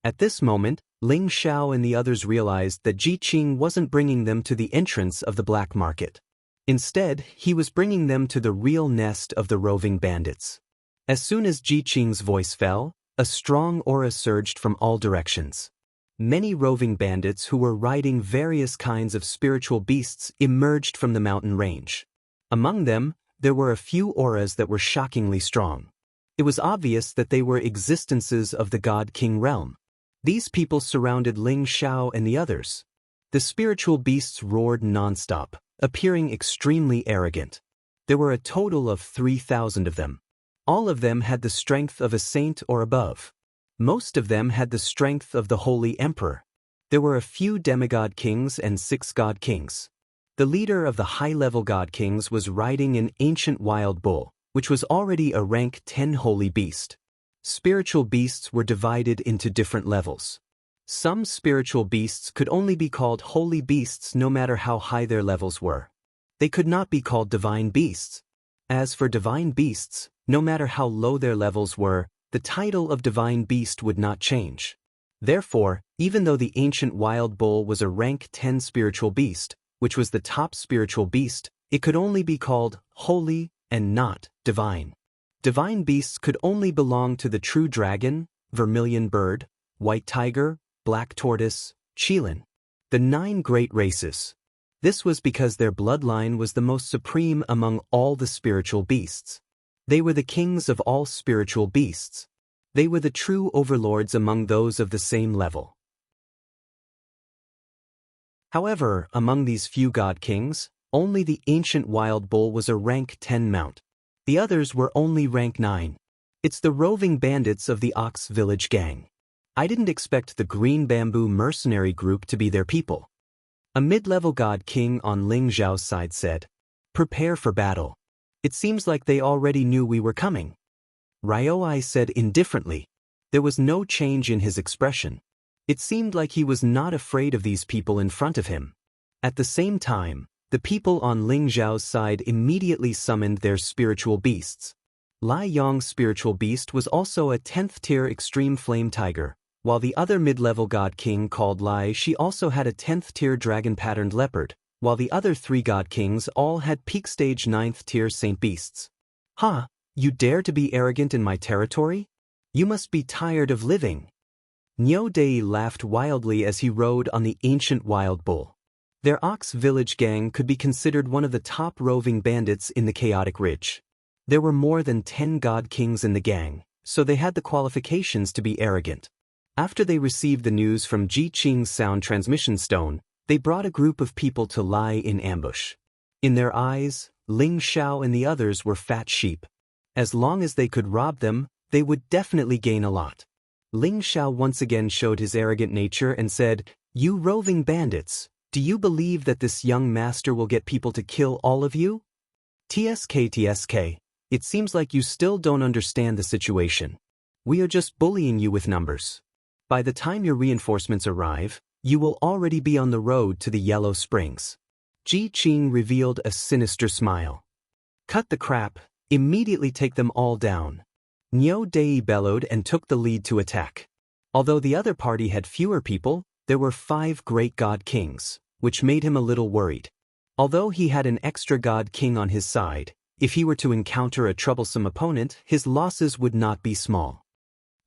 At this moment, Ling Xiao and the others realized that Ji Qing wasn't bringing them to the entrance of the black market. Instead, he was bringing them to the real nest of the roving bandits. As soon as Ji Qing's voice fell, a strong aura surged from all directions. Many roving bandits who were riding various kinds of spiritual beasts emerged from the mountain range. Among them, there were a few auras that were shockingly strong. It was obvious that they were existences of the God King realm. These people surrounded Ling Xiao and the others. The spiritual beasts roared nonstop, appearing extremely arrogant. There were a total of 3,000 of them. All of them had the strength of a saint or above. Most of them had the strength of the Holy Emperor. There were a few demigod kings and 6 god kings. The leader of the high-level god kings was riding an ancient wild bull, which was already a rank 10 holy beast. Spiritual beasts were divided into different levels. Some spiritual beasts could only be called holy beasts no matter how high their levels were. They could not be called divine beasts. As for divine beasts, no matter how low their levels were, the title of divine beast would not change. Therefore, even though the ancient wild bull was a rank 10 spiritual beast, which was the top spiritual beast, it could only be called holy and not divine. Divine beasts could only belong to the true dragon, vermilion bird, white tiger, black tortoise, Qilin, the 9 great races. This was because their bloodline was the most supreme among all the spiritual beasts. They were the kings of all spiritual beasts. They were the true overlords among those of the same level. However, among these few god kings, only the ancient wild bull was a rank 10 mount. The others were only rank 9. It's the roving bandits of the Ox Village gang. I didn't expect the Green Bamboo mercenary group to be their people. A mid-level god king on Ling Zhao's side said, "Prepare for battle. It seems like they already knew we were coming." Ryoi said indifferently. There was no change in his expression. It seemed like he was not afraid of these people in front of him. At the same time, the people on Ling Zhao's side immediately summoned their spiritual beasts. Lai Yong's spiritual beast was also a 10th tier extreme flame tiger, while the other mid-level god king called Lai Shi also had a 10th tier dragon-patterned leopard, while the other 3 god kings all had peak stage 9th tier saint beasts. "Ha, you dare to be arrogant in my territory? You must be tired of living." Niu Dei laughed wildly as he rode on the ancient wild bull. Their Ox Village gang could be considered one of the top roving bandits in the Chaotic Ridge. There were more than 10 god kings in the gang, so they had the qualifications to be arrogant. After they received the news from Ji Qing's sound transmission stone, they brought a group of people to lie in ambush. In their eyes, Ling Xiao and the others were fat sheep. As long as they could rob them, they would definitely gain a lot. Ling Xiao once again showed his arrogant nature and said, "You roving bandits, do you believe that this young master will get people to kill all of you? TSK, it seems like you still don't understand the situation. We are just bullying you with numbers. By the time your reinforcements arrive, you will already be on the road to the Yellow Springs." Ji Qing revealed a sinister smile. "Cut the crap, immediately take them all down." Niu Dei bellowed and took the lead to attack. Although the other party had fewer people, there were 5 great god kings, which made him a little worried. Although he had an extra god king on his side, if he were to encounter a troublesome opponent, his losses would not be small.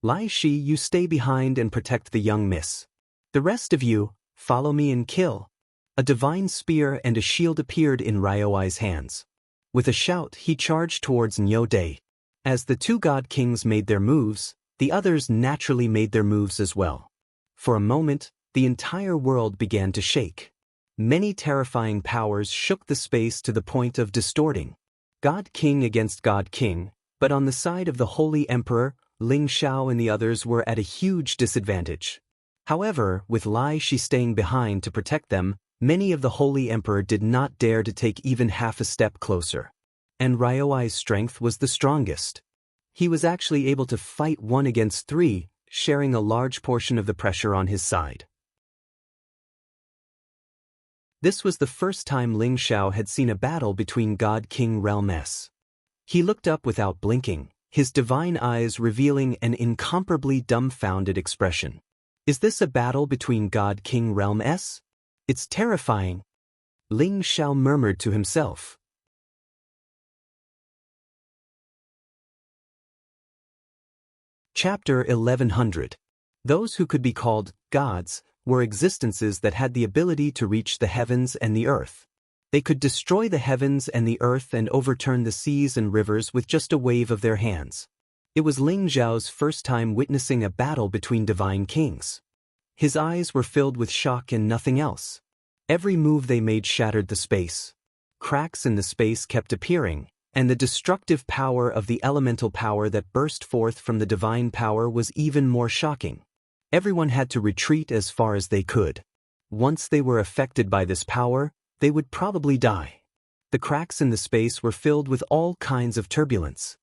"Lai Shi, you stay behind and protect the young miss. The rest of you, follow me and kill." A divine spear and a shield appeared in Ryoi's hands. With a shout, he charged towards Niu Dei. As the 2 god kings made their moves, the others naturally made their moves as well. For a moment, the entire world began to shake. Many terrifying powers shook the space to the point of distorting. God King against God King, but on the side of the Holy Emperor, Ling Xiao and the others were at a huge disadvantage. However, with Lai Shi staying behind to protect them, many of the Holy Emperor did not dare to take even half a step closer. And Ryoi's strength was the strongest. He was actually able to fight 1 against 3, sharing a large portion of the pressure on his side. This was the first time Ling Xiao had seen a battle between God King Realm S. He looked up without blinking, his divine eyes revealing an incomparably dumbfounded expression. "Is this a battle between God King Realm S? It's terrifying." Ling Xiao murmured to himself. Chapter 1100. Those who could be called gods were existences that had the ability to reach the heavens and the earth. They could destroy the heavens and the earth and overturn the seas and rivers with just a wave of their hands. It was Ling Zhao's first time witnessing a battle between divine kings. His eyes were filled with shock and nothing else. Every move they made shattered the space. Cracks in the space kept appearing, and the destructive power of the elemental power that burst forth from the divine power was even more shocking. Everyone had to retreat as far as they could. Once they were affected by this power, they would probably die. The cracks in the space were filled with all kinds of turbulence.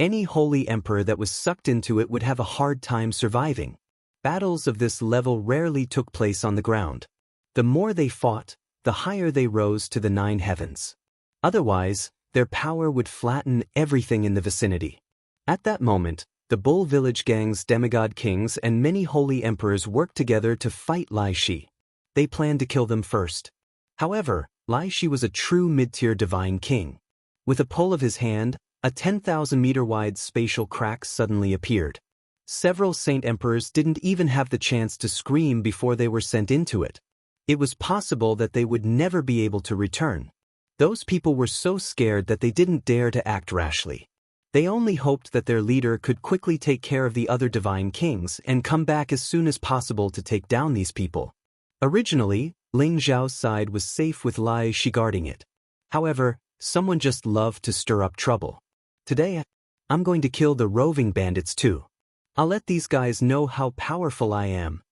Any holy emperor that was sucked into it would have a hard time surviving. Battles of this level rarely took place on the ground. The more they fought, the higher they rose to the 9 heavens. Otherwise, their power would flatten everything in the vicinity. At that moment, the Bull Village Gang's demigod kings and many holy emperors worked together to fight Lai Shi. They planned to kill them first. However, Lai Shi was a true mid-tier divine king. With a pull of his hand, a 10,000-meter-wide spatial crack suddenly appeared. Several saint emperors didn't even have the chance to scream before they were sent into it. It was possible that they would never be able to return. Those people were so scared that they didn't dare to act rashly. They only hoped that their leader could quickly take care of the other divine kings and come back as soon as possible to take down these people. Originally, Ling Zhao's side was safe with Lai Shi guarding it. However, someone just loved to stir up trouble. Today, I'm going to kill the roving bandits too. I'll let these guys know how powerful I am.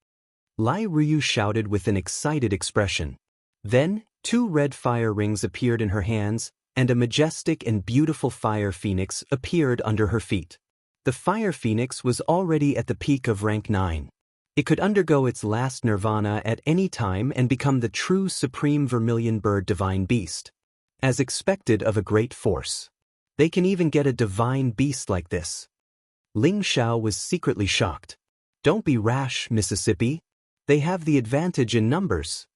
Lai Ruyu shouted with an excited expression. Then, 2 red fire rings appeared in her hands, and a majestic and beautiful fire phoenix appeared under her feet. The fire phoenix was already at the peak of rank 9. It could undergo its last nirvana at any time and become the true supreme vermilion bird divine beast. As expected of a great force. They can even get a divine beast like this. Ling Xiao was secretly shocked. Don't be rash, Mississippi. They have the advantage in numbers.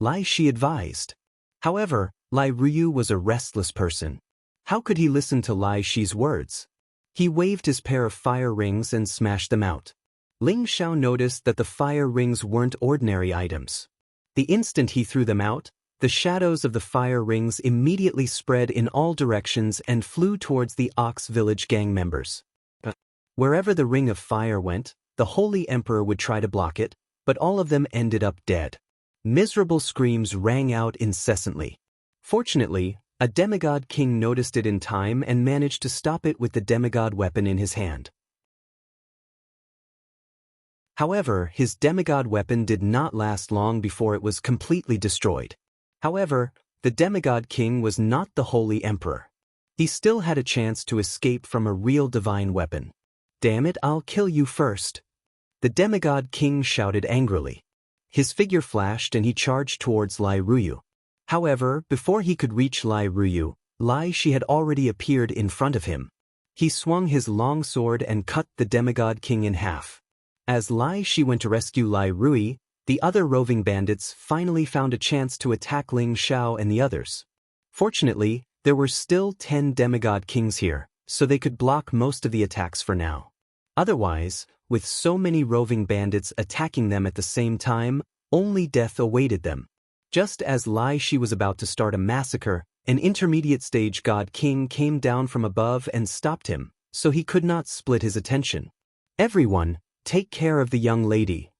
Lai Shi advised. However, Lai Ruyu was a restless person. How could he listen to Lai Shi's words? He waved his pair of fire rings and smashed them out. Ling Xiao noticed that the fire rings weren't ordinary items. The instant he threw them out, the shadows of the fire rings immediately spread in all directions and flew towards the Ox Village gang members. Wherever the ring of fire went, the Holy Emperor would try to block it, but all of them ended up dead. Miserable screams rang out incessantly. Fortunately, a demigod king noticed it in time and managed to stop it with the demigod weapon in his hand. However, his demigod weapon did not last long before it was completely destroyed. However, the demigod king was not the Holy Emperor. He still had a chance to escape from a real divine weapon. Damn it, I'll kill you first. The demigod king shouted angrily. His figure flashed and he charged towards Lai Ruyu. However, before he could reach Lai Ruyu, Lai Shi had already appeared in front of him. He swung his long sword and cut the demigod king in half. As Lai Shi went to rescue Lai Ruyu, the other roving bandits finally found a chance to attack Ling Xiao and the others. Fortunately, there were still 10 demigod kings here, so they could block most of the attacks for now. Otherwise, with so many roving bandits attacking them at the same time, only death awaited them. Just as Lai Shi was about to start a massacre, an intermediate stage god king came down from above and stopped him, so he could not split his attention. Everyone, take care of the young lady.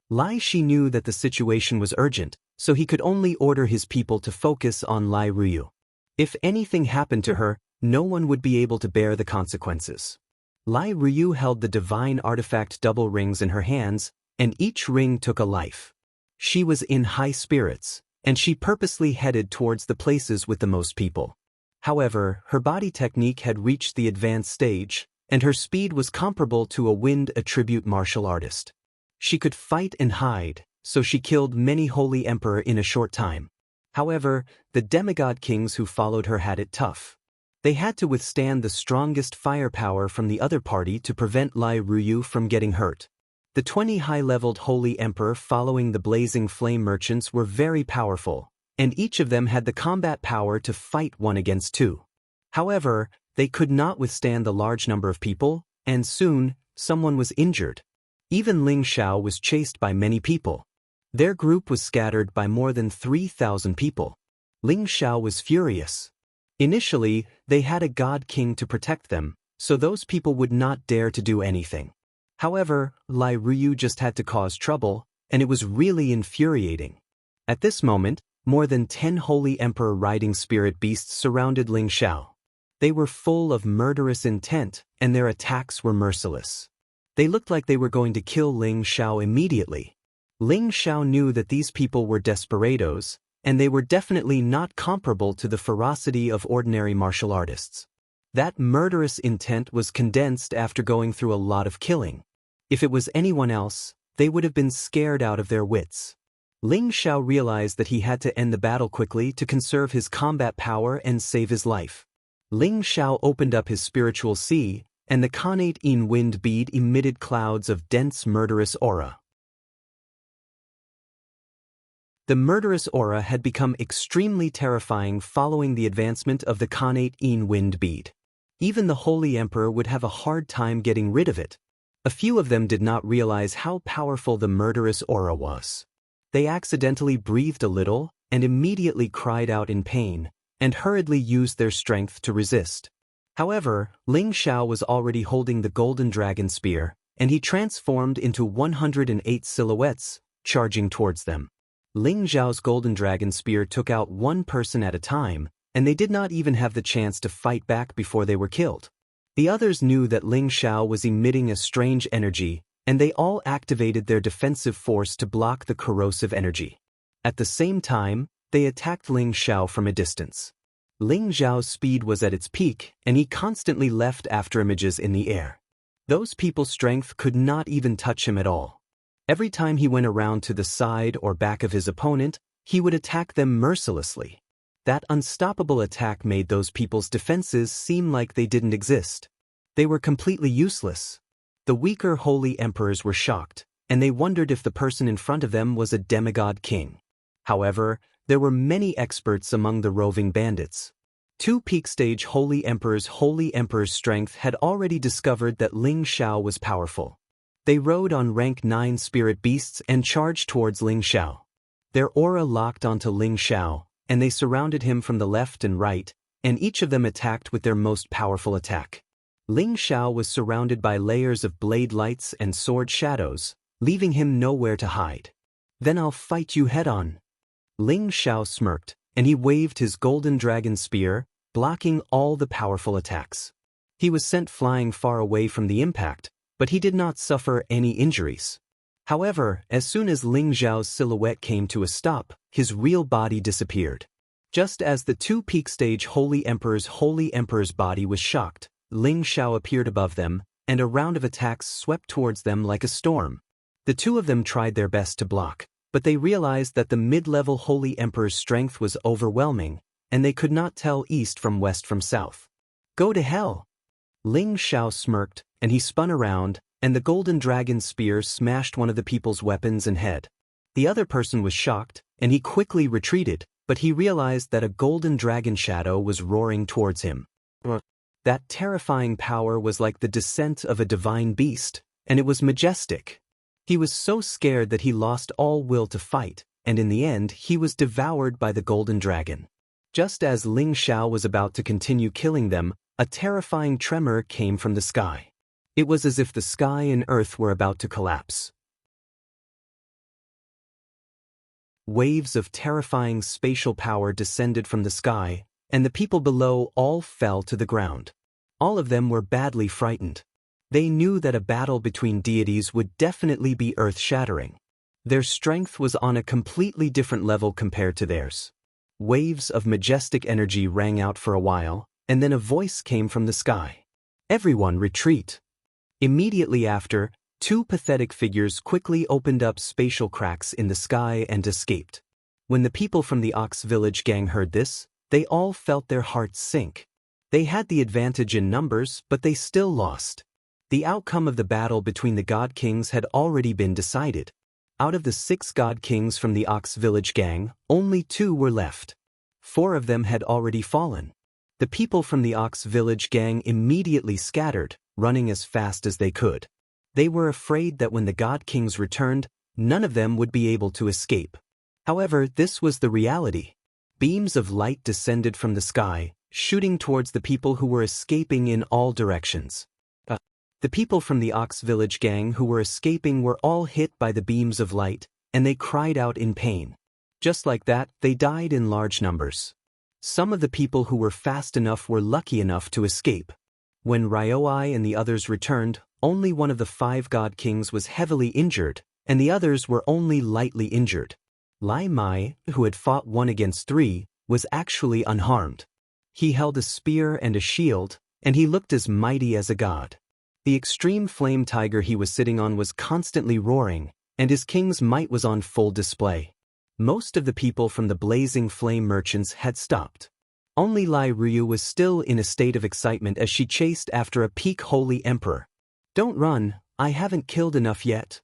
Lai Shi knew that the situation was urgent, so he could only order his people to focus on Lai Ruyu. If anything happened to her, no one would be able to bear the consequences. Lai Ruyu held the divine artifact double rings in her hands, and each ring took a life. She was in high spirits, and she purposely headed towards the places with the most people. However, her body technique had reached the advanced stage, and her speed was comparable to a wind attribute martial artist. She could fight and hide, so she killed many holy emperor in a short time. However, the demigod kings who followed her had it tough. They had to withstand the strongest firepower from the other party to prevent Lai Ruyu from getting hurt. The 20 high-leveled holy emperor following the blazing flame merchants were very powerful, and each of them had the combat power to fight 1 against 2. However, they could not withstand the large number of people, and soon, someone was injured. Even Ling Xiao was chased by many people. Their group was scattered by more than 3,000 people. Ling Xiao was furious. Initially, they had a god king to protect them, so those people would not dare to do anything. However, Lai Ruyu just had to cause trouble, and it was really infuriating. At this moment, more than 10 holy emperor riding spirit beasts surrounded Ling Xiao. They were full of murderous intent, and their attacks were merciless. They looked like they were going to kill Ling Xiao immediately. Ling Xiao knew that these people were desperados, and they were definitely not comparable to the ferocity of ordinary martial artists. That murderous intent was condensed after going through a lot of killing. If it was anyone else, they would have been scared out of their wits. Ling Xiao realized that he had to end the battle quickly to conserve his combat power and save his life. Ling Xiao opened up his spiritual sea, and the Khanate Yin wind bead emitted clouds of dense murderous aura. The murderous aura had become extremely terrifying following the advancement of the Khanate Yin wind bead. Even the Holy Emperor would have a hard time getting rid of it. A few of them did not realize how powerful the murderous aura was. They accidentally breathed a little and immediately cried out in pain, and hurriedly used their strength to resist. However, Ling Xiao was already holding the golden dragon spear, and he transformed into 108 silhouettes, charging towards them. Ling Xiao's golden dragon spear took out one person at a time, and they did not even have the chance to fight back before they were killed. The others knew that Ling Xiao was emitting a strange energy, and they all activated their defensive force to block the corrosive energy. At the same time, they attacked Ling Xiao from a distance. Ling Xiao's speed was at its peak, and he constantly left after images in the air. Those people's strength could not even touch him at all. Every time he went around to the side or back of his opponent, he would attack them mercilessly. That unstoppable attack made those people's defenses seem like they didn't exist. They were completely useless. The weaker holy emperors were shocked, and they wondered if the person in front of them was a demigod king. However, there were many experts among the roving bandits. Two peak-stage holy emperors' strength had already discovered that Ling Xiao was powerful. They rode on rank 9 spirit beasts and charged towards Ling Xiao. Their aura locked onto Ling Xiao, and they surrounded him from the left and right, and each of them attacked with their most powerful attack. Ling Xiao was surrounded by layers of blade lights and sword shadows, leaving him nowhere to hide. "Then I'll fight you head-on." Ling Xiao smirked, and he waved his golden dragon spear, blocking all the powerful attacks. He was sent flying far away from the impact, but he did not suffer any injuries. However, as soon as Ling Xiao's silhouette came to a stop, his real body disappeared. Just as the two peak-stage holy emperor's body was shocked, Ling Xiao appeared above them, and a round of attacks swept towards them like a storm. The two of them tried their best to block, but they realized that the mid-level holy emperor's strength was overwhelming, and they could not tell east from west from south. "Go to hell!" Ling Xiao smirked, and he spun around, and the golden dragon spear smashed one of the people's weapons and head. The other person was shocked, and he quickly retreated, but he realized that a golden dragon shadow was roaring towards him. That terrifying power was like the descent of a divine beast, and it was majestic. He was so scared that he lost all will to fight, and in the end he was devoured by the golden dragon. Just as Ling Xiao was about to continue killing them, a terrifying tremor came from the sky. It was as if the sky and earth were about to collapse. Waves of terrifying spatial power descended from the sky, and the people below all fell to the ground. All of them were badly frightened. They knew that a battle between deities would definitely be earth-shattering. Their strength was on a completely different level compared to theirs. Waves of majestic energy rang out for a while, and then a voice came from the sky. "Everyone retreat." Immediately after, two pathetic figures quickly opened up spatial cracks in the sky and escaped. When the people from the Ox Village gang heard this, they all felt their hearts sink. They had the advantage in numbers, but they still lost. The outcome of the battle between the God Kings had already been decided. Out of the 6 God Kings from the Ox Village gang, only 2 were left. 4 of them had already fallen. The people from the Ox Village gang immediately scattered, running as fast as they could. They were afraid that when the God Kings returned, none of them would be able to escape. However, this was the reality. Beams of light descended from the sky, shooting towards the people who were escaping in all directions. The people from the Ox Village gang who were escaping were all hit by the beams of light, and they cried out in pain. Just like that, they died in large numbers. Some of the people who were fast enough were lucky enough to escape. When Ryoi and the others returned, only one of the 5 God Kings was heavily injured, and the others were only lightly injured. Lai Mai, who had fought 1 against 3, was actually unharmed. He held a spear and a shield, and he looked as mighty as a god. The extreme flame tiger he was sitting on was constantly roaring, and his king's might was on full display. Most of the people from the blazing flame merchants had stopped. Only Lai Ruyu was still in a state of excitement as she chased after a peak holy emperor. "Don't run, I haven't killed enough yet."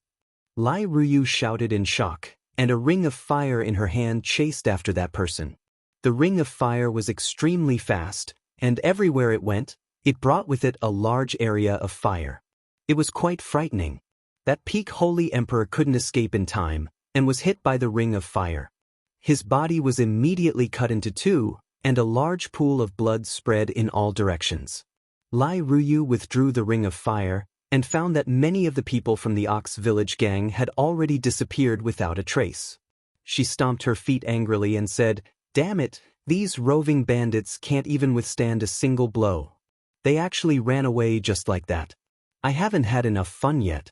Lai Ruyu shouted in shock, and a ring of fire in her hand chased after that person. The ring of fire was extremely fast, and everywhere it went, it brought with it a large area of fire. It was quite frightening. That peak holy emperor couldn't escape in time, and was hit by the ring of fire. His body was immediately cut into 2, and a large pool of blood spread in all directions. Lai Ruyu withdrew the ring of fire, and found that many of the people from the Ox Village gang had already disappeared without a trace. She stomped her feet angrily and said, "Damn it, these roving bandits can't even withstand a single blow. They actually ran away just like that. I haven't had enough fun yet."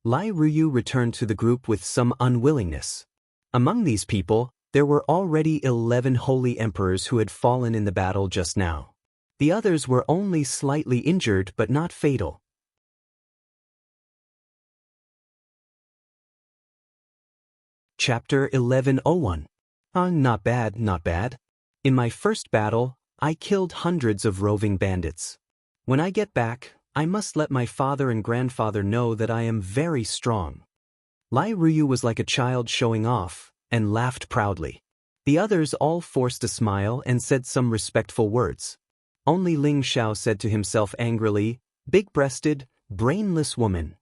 Lai Ruyu returned to the group with some unwillingness. Among these people, there were already 11 holy emperors who had fallen in the battle just now. The others were only slightly injured but not fatal. Chapter 1101. Not bad, not bad. In my first battle, I killed hundreds of roving bandits. When I get back, I must let my father and grandfather know that I am very strong. Lai Ruyu was like a child showing off, and laughed proudly. The others all forced a smile and said some respectful words. Only Ling Xiao said to himself angrily, "Big-breasted, brainless woman."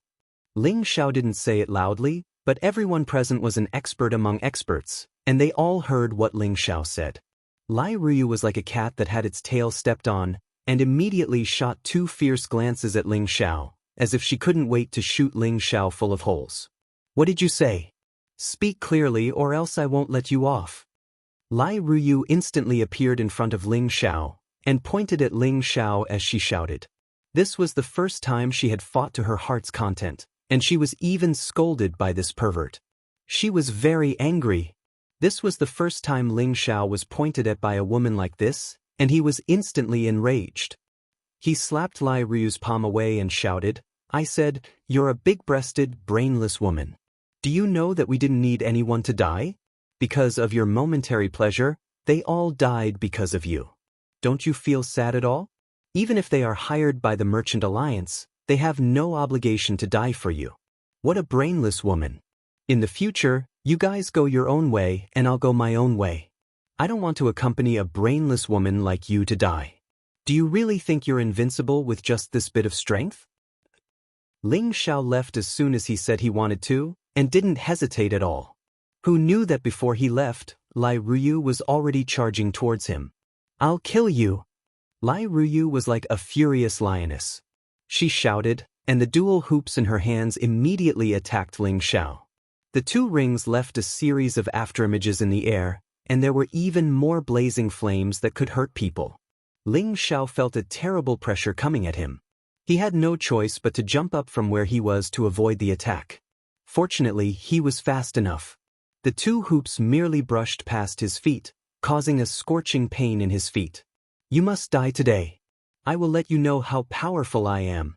Ling Xiao didn't say it loudly, but everyone present was an expert among experts, and they all heard what Ling Xiao said. Lai Ruyu was like a cat that had its tail stepped on, and immediately shot 2 fierce glances at Ling Xiao, as if she couldn't wait to shoot Ling Xiao full of holes. "What did you say? Speak clearly or else I won't let you off." Lai Ruyu instantly appeared in front of Ling Xiao, and pointed at Ling Xiao as she shouted. This was the first time she had fought to her heart's content, and she was even scolded by this pervert. She was very angry. This was the first time Ling Xiao was pointed at by a woman like this, and he was instantly enraged. He slapped Lai Ruyu's palm away and shouted, "I said, you're a big-breasted, brainless woman. Do you know that we didn't need anyone to die? Because of your momentary pleasure, they all died because of you. Don't you feel sad at all? Even if they are hired by the Merchant Alliance, they have no obligation to die for you. What a brainless woman. In the future, you guys go your own way and I'll go my own way. I don't want to accompany a brainless woman like you to die. Do you really think you're invincible with just this bit of strength?" Ling Xiao left as soon as he said he wanted to, and didn't hesitate at all. Who knew that before he left, Lai Ruyu was already charging towards him. "I'll kill you." Lai Ruyu was like a furious lioness. She shouted, and the dual hoops in her hands immediately attacked Ling Xiao. The 2 rings left a series of afterimages in the air, and there were even more blazing flames that could hurt people. Ling Xiao felt a terrible pressure coming at him. He had no choice but to jump up from where he was to avoid the attack. Fortunately, he was fast enough. The 2 hoops merely brushed past his feet, causing a scorching pain in his feet. "You must die today. I will let you know how powerful I am."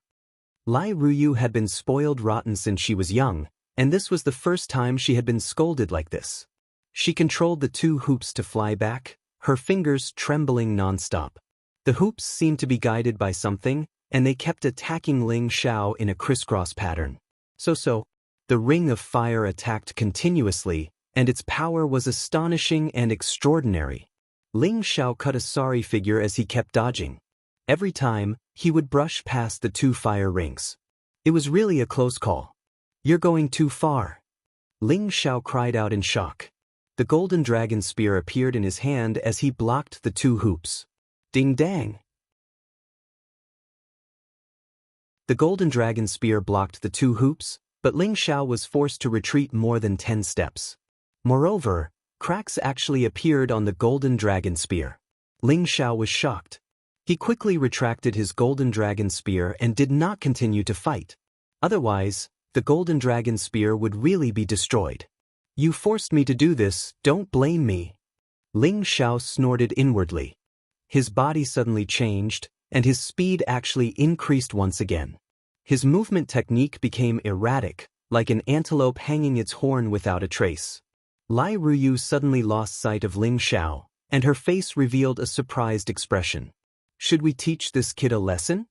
Lai Ruyu had been spoiled rotten since she was young, and this was the first time she had been scolded like this. She controlled the 2 hoops to fly back, her fingers trembling non-stop. The hoops seemed to be guided by something, and they kept attacking Ling Xiao in a crisscross pattern. So, the ring of fire attacked continuously, and its power was astonishing and extraordinary. Ling Xiao cut a sorry figure as he kept dodging. Every time, he would brush past the 2 fire rings. It was really a close call. "You're going too far." Ling Xiao cried out in shock. The golden dragon spear appeared in his hand as he blocked the 2 hoops. Ding dang! The golden dragon spear blocked the 2 hoops, but Ling Xiao was forced to retreat more than 10 steps. Moreover, cracks actually appeared on the golden dragon spear. Ling Xiao was shocked. He quickly retracted his golden dragon spear and did not continue to fight. Otherwise, the golden dragon spear would really be destroyed. You forced me to do this, don't blame me. Ling Xiao snorted inwardly. His body suddenly changed, and his speed actually increased once again. His movement technique became erratic, like an antelope hanging its horn without a trace. Lai Ruyu suddenly lost sight of Ling Xiao, and her face revealed a surprised expression. Should we teach this kid a lesson?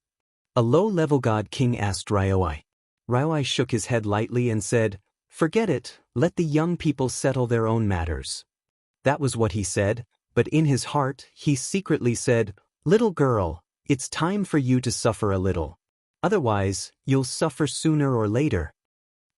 A low-level god king asked Ryoi. Ryoi shook his head lightly and said, Forget it, let the young people settle their own matters. That was what he said, but in his heart, he secretly said, Little girl, it's time for you to suffer a little. Otherwise, you'll suffer sooner or later.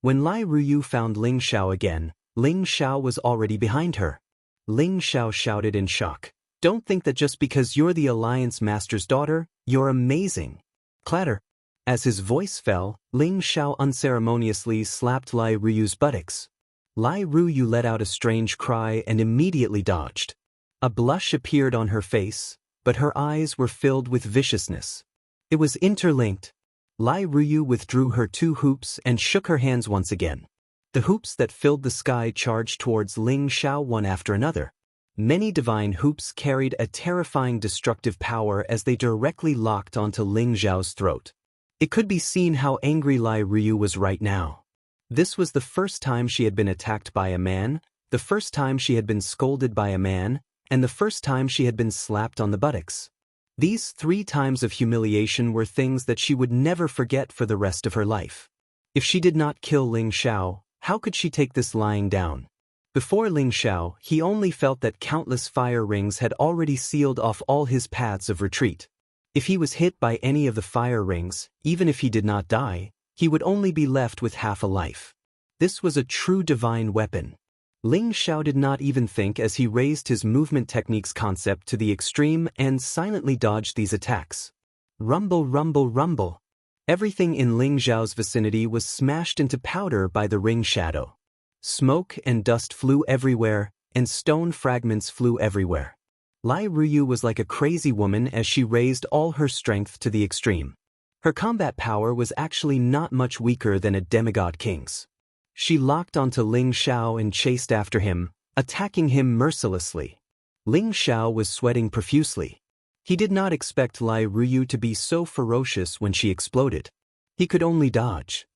When Lai Ruyu found Ling Xiao again, Ling Xiao was already behind her. Ling Xiao shouted in shock, Don't think that just because you're the Alliance Master's daughter, you're amazing. Clatter. As his voice fell, Ling Xiao unceremoniously slapped Lai Ruyu's buttocks. Lai Ruyu let out a strange cry and immediately dodged. A blush appeared on her face, but her eyes were filled with viciousness. It was interlinked. Lai Ruyu withdrew her two hoops and shook her hands once again. The hoops that filled the sky charged towards Ling Xiao one after another. Many divine hoops carried a terrifying destructive power as they directly locked onto Ling Xiao's throat. It could be seen how angry Lai Ruyu was right now. This was the first time she had been attacked by a man, the first time she had been scolded by a man, and the first time she had been slapped on the buttocks. These 3 times of humiliation were things that she would never forget for the rest of her life. If she did not kill Ling Xiao, how could she take this lying down? Before Ling Xiao, he only felt that countless fire rings had already sealed off all his paths of retreat. If he was hit by any of the fire rings, even if he did not die, he would only be left with half a life. This was a true divine weapon. Ling Xiao did not even think as he raised his movement techniques concept to the extreme and silently dodged these attacks. Rumble, rumble, rumble. Everything in Ling Xiao's vicinity was smashed into powder by the ring shadow. Smoke and dust flew everywhere, and stone fragments flew everywhere. Lai Ruyu was like a crazy woman as she raised all her strength to the extreme. Her combat power was actually not much weaker than a demigod king's. She locked onto Ling Xiao and chased after him, attacking him mercilessly. Ling Xiao was sweating profusely. He did not expect Lai Ruyu to be so ferocious when she exploded. He could only dodge.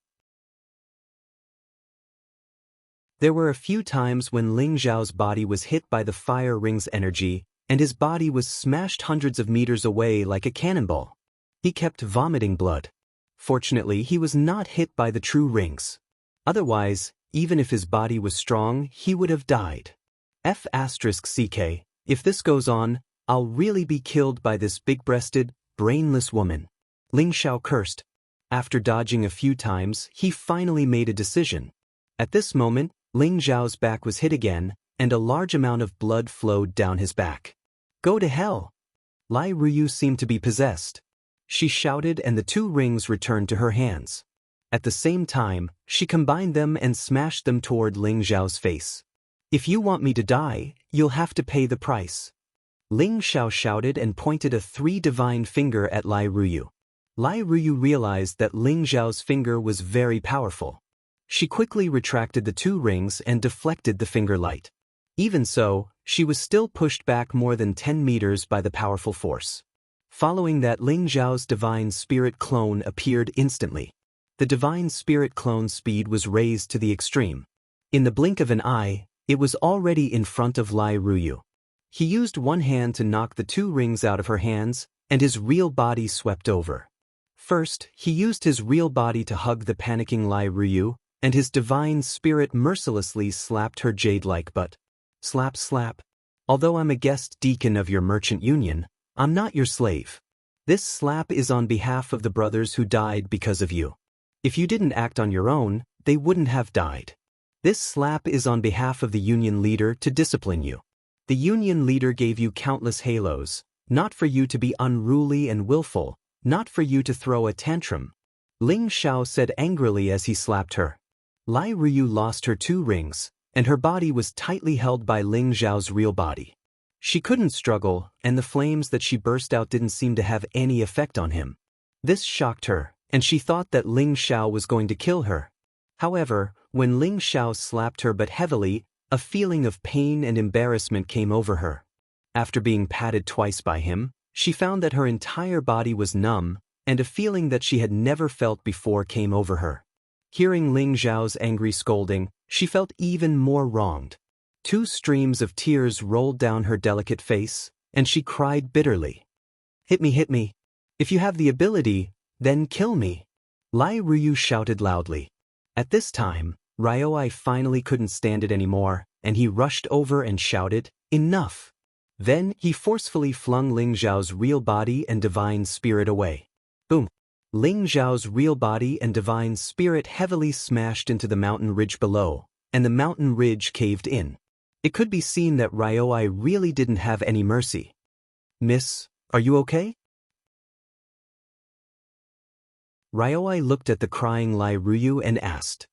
There were a few times when Ling Xiao's body was hit by the fire ring's energy, and his body was smashed hundreds of meters away like a cannonball. He kept vomiting blood. Fortunately, he was not hit by the true rings. Otherwise, even if his body was strong, he would have died. F***ck, if this goes on, I'll really be killed by this big-breasted, brainless woman. Ling Xiao cursed. After dodging a few times, he finally made a decision. At this moment, Ling Xiao's back was hit again, and a large amount of blood flowed down his back. Go to hell! Lai Ruyu seemed to be possessed. She shouted and the 2 rings returned to her hands. At the same time, she combined them and smashed them toward Ling Xiao's face. If you want me to die, you'll have to pay the price. Ling Xiao shouted and pointed a 3 divine finger at Lai Ruyu. Lai Ruyu realized that Ling Xiao's finger was very powerful. She quickly retracted the 2 rings and deflected the finger light. Even so, she was still pushed back more than 10 meters by the powerful force. Following that, Ling Xiao's divine spirit clone appeared instantly. The divine spirit clone's speed was raised to the extreme. In the blink of an eye, it was already in front of Lai Ruyu. He used one hand to knock the 2 rings out of her hands, and his real body swept over. First, he used his real body to hug the panicking Lai Ruyu, and his divine spirit mercilessly slapped her jade-like butt. Slap, slap. Although I'm a guest deacon of your merchant union, I'm not your slave. This slap is on behalf of the brothers who died because of you. If you didn't act on your own, they wouldn't have died. This slap is on behalf of the union leader to discipline you. The union leader gave you countless halos, not for you to be unruly and willful, not for you to throw a tantrum. Ling Xiao said angrily as he slapped her. Lai Ruyu lost her 2 rings, and her body was tightly held by Ling Xiao's real body. She couldn't struggle, and the flames that she burst out didn't seem to have any effect on him. This shocked her, and she thought that Ling Xiao was going to kill her. However, When Ling Xiao slapped her but heavily, a feeling of pain and embarrassment came over her. After being patted twice by him, she found that her entire body was numb, and a feeling that she had never felt before came over her. Hearing Ling Xiao's angry scolding, she felt even more wronged. 2 streams of tears rolled down her delicate face, and she cried bitterly. Hit me. If you have the ability, then kill me. Lai Ruyu shouted loudly. At this time, Ryoi finally couldn't stand it anymore, and he rushed over and shouted, "Enough!" Then he forcefully flung Ling Xiao's real body and divine spirit away. Boom! Ling Xiao's real body and divine spirit heavily smashed into the mountain ridge below, and the mountain ridge caved in. It could be seen that Ryoi really didn't have any mercy. "Miss, are you okay?" Ryoi looked at the crying Lai Ruyu and asked.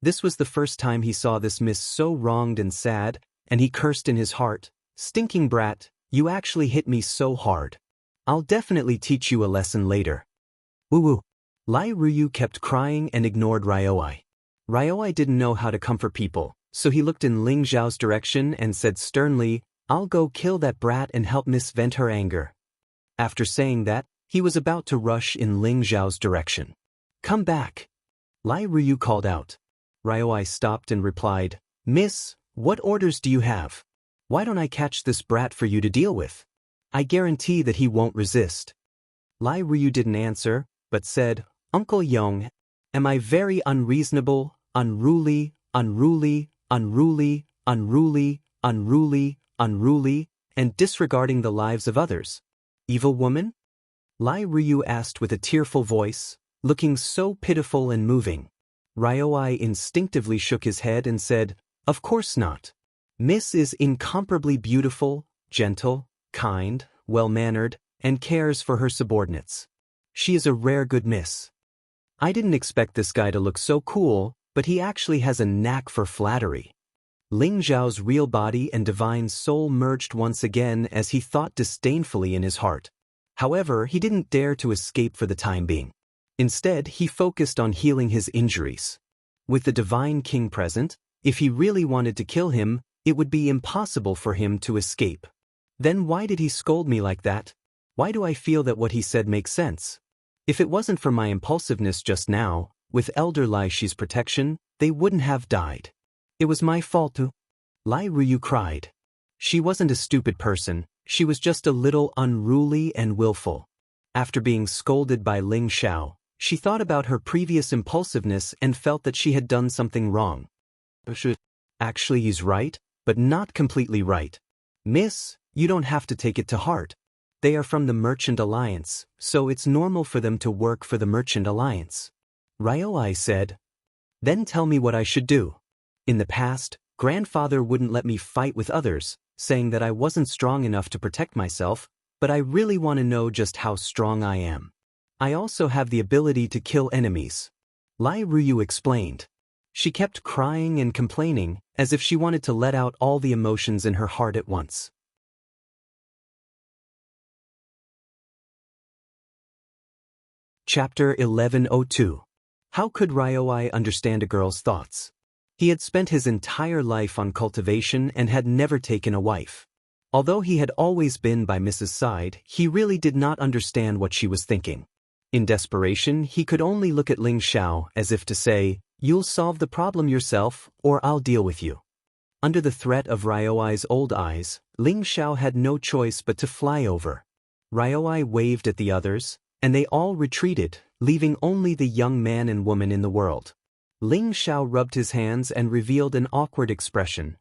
This was the first time he saw this miss so wronged and sad, and he cursed in his heart, "Stinking brat, you actually hit me so hard. I'll definitely teach you a lesson later." Woo-woo. Lai Ruyu kept crying and ignored Ryoi. Ryoi didn't know how to comfort people, so he looked in Ling Xiao's direction and said sternly, "I'll go kill that brat and help Miss vent her anger." After saying that, he was about to rush in Ling Xiao's direction. "Come back!" Lai Ruyu called out. Ryoi stopped and replied, "Miss, what orders do you have? Why don't I catch this brat for you to deal with? I guarantee that he won't resist." Lai Ruyu didn't answer, but said, "Uncle Yong, am I very unreasonable, unruly, and disregarding the lives of others? Evil woman?" Lai Ruyu asked with a tearful voice, looking so pitiful and moving. Ryoi instinctively shook his head and said, "Of course not. Miss is incomparably beautiful, gentle, kind, well-mannered, and cares for her subordinates. She is a rare good miss. I didn't expect this guy to look so cool, but he actually has a knack for flattery." Ling Xiao's real body and divine soul merged once again as he thought disdainfully in his heart. However, he didn't dare to escape for the time being. Instead, he focused on healing his injuries. With the Divine King present, if he really wanted to kill him, it would be impossible for him to escape. Then why did he scold me like that? Why do I feel that what he said makes sense? If it wasn't for my impulsiveness just now, with Elder Lai Shi's protection, they wouldn't have died. It was my fault too. Lai Ruyu cried. She wasn't a stupid person, she was just a little unruly and willful. After being scolded by Ling Xiao, she thought about her previous impulsiveness and felt that she had done something wrong. Actually, he's right, but not completely right. Miss, you don't have to take it to heart. They are from the Merchant Alliance, so it's normal for them to work for the Merchant Alliance. Ryoi said. Then tell me what I should do. In the past, grandfather wouldn't let me fight with others, saying that I wasn't strong enough to protect myself, but I really want to know just how strong I am. I also have the ability to kill enemies. Lai Ruyu explained. She kept crying and complaining, as if she wanted to let out all the emotions in her heart at once. Chapter 1102. How could Ryoi understand a girl's thoughts? He had spent his entire life on cultivation and had never taken a wife. Although he had always been by Mrs. side, he really did not understand what she was thinking. In desperation, he could only look at Ling Xiao as if to say, "You'll solve the problem yourself, or I'll deal with you." Under the threat of Ryoi's old eyes, Ling Xiao had no choice but to fly over. Ryoi waved at the others, and they all retreated, leaving only the young man and woman in the world. Ling Xiao rubbed his hands and revealed an awkward expression.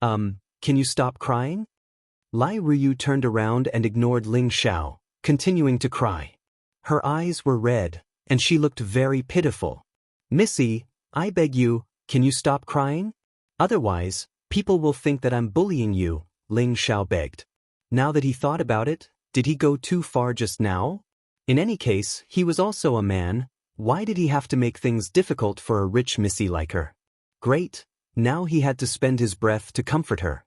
Can you stop crying?" Lai Ruyu turned around and ignored Ling Xiao, continuing to cry. Her eyes were red, and she looked very pitiful. "Missy, I beg you, can you stop crying? Otherwise, people will think that I'm bullying you," Ling Xiao begged. Now that he thought about it, did he go too far just now? In any case, he was also a man. Why did he have to make things difficult for a rich missy like her? Great, now he had to spend his breath to comfort her.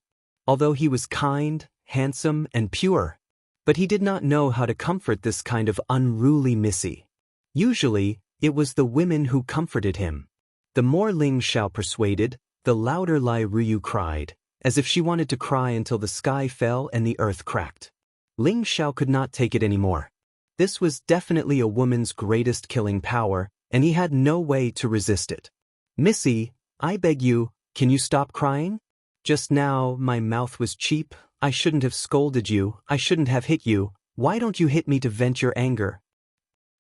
Although he was kind, handsome, and pure, but he did not know how to comfort this kind of unruly missy. Usually, it was the women who comforted him. The more Ling Xiao persuaded, the louder Lai Ruyu cried, as if she wanted to cry until the sky fell and the earth cracked. Ling Xiao could not take it anymore. This was definitely a woman's greatest killing power, and he had no way to resist it. "Missy, I beg you, can you stop crying? Just now, my mouth was cheap, I shouldn't have scolded you, I shouldn't have hit you, why don't you hit me to vent your anger?"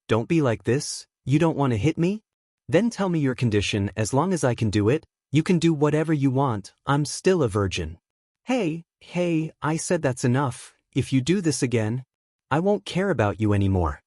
"Don't be like this, you don't want to hit me? Then tell me your condition, as long as I can do it, you can do whatever you want, I'm still a virgin." Hey, I said that's enough, if you do this again, I won't care about you anymore."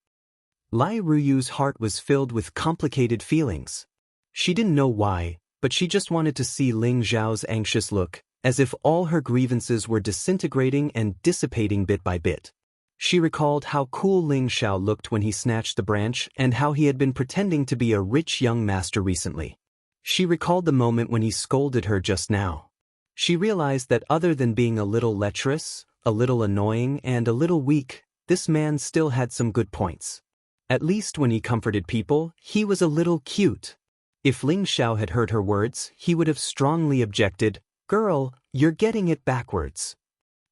Lai Ruyu's heart was filled with complicated feelings. She didn't know why, but she just wanted to see Ling Xiao's anxious look, as if all her grievances were disintegrating and dissipating bit by bit. She recalled how cool Ling Xiao looked when he snatched the branch and how he had been pretending to be a rich young master recently. She recalled the moment when he scolded her just now. She realized that other than being a little lecherous, a little annoying, and a little weak, this man still had some good points. At least when he comforted people, he was a little cute. If Ling Xiao had heard her words, he would have strongly objected, "Girl, you're getting it backwards."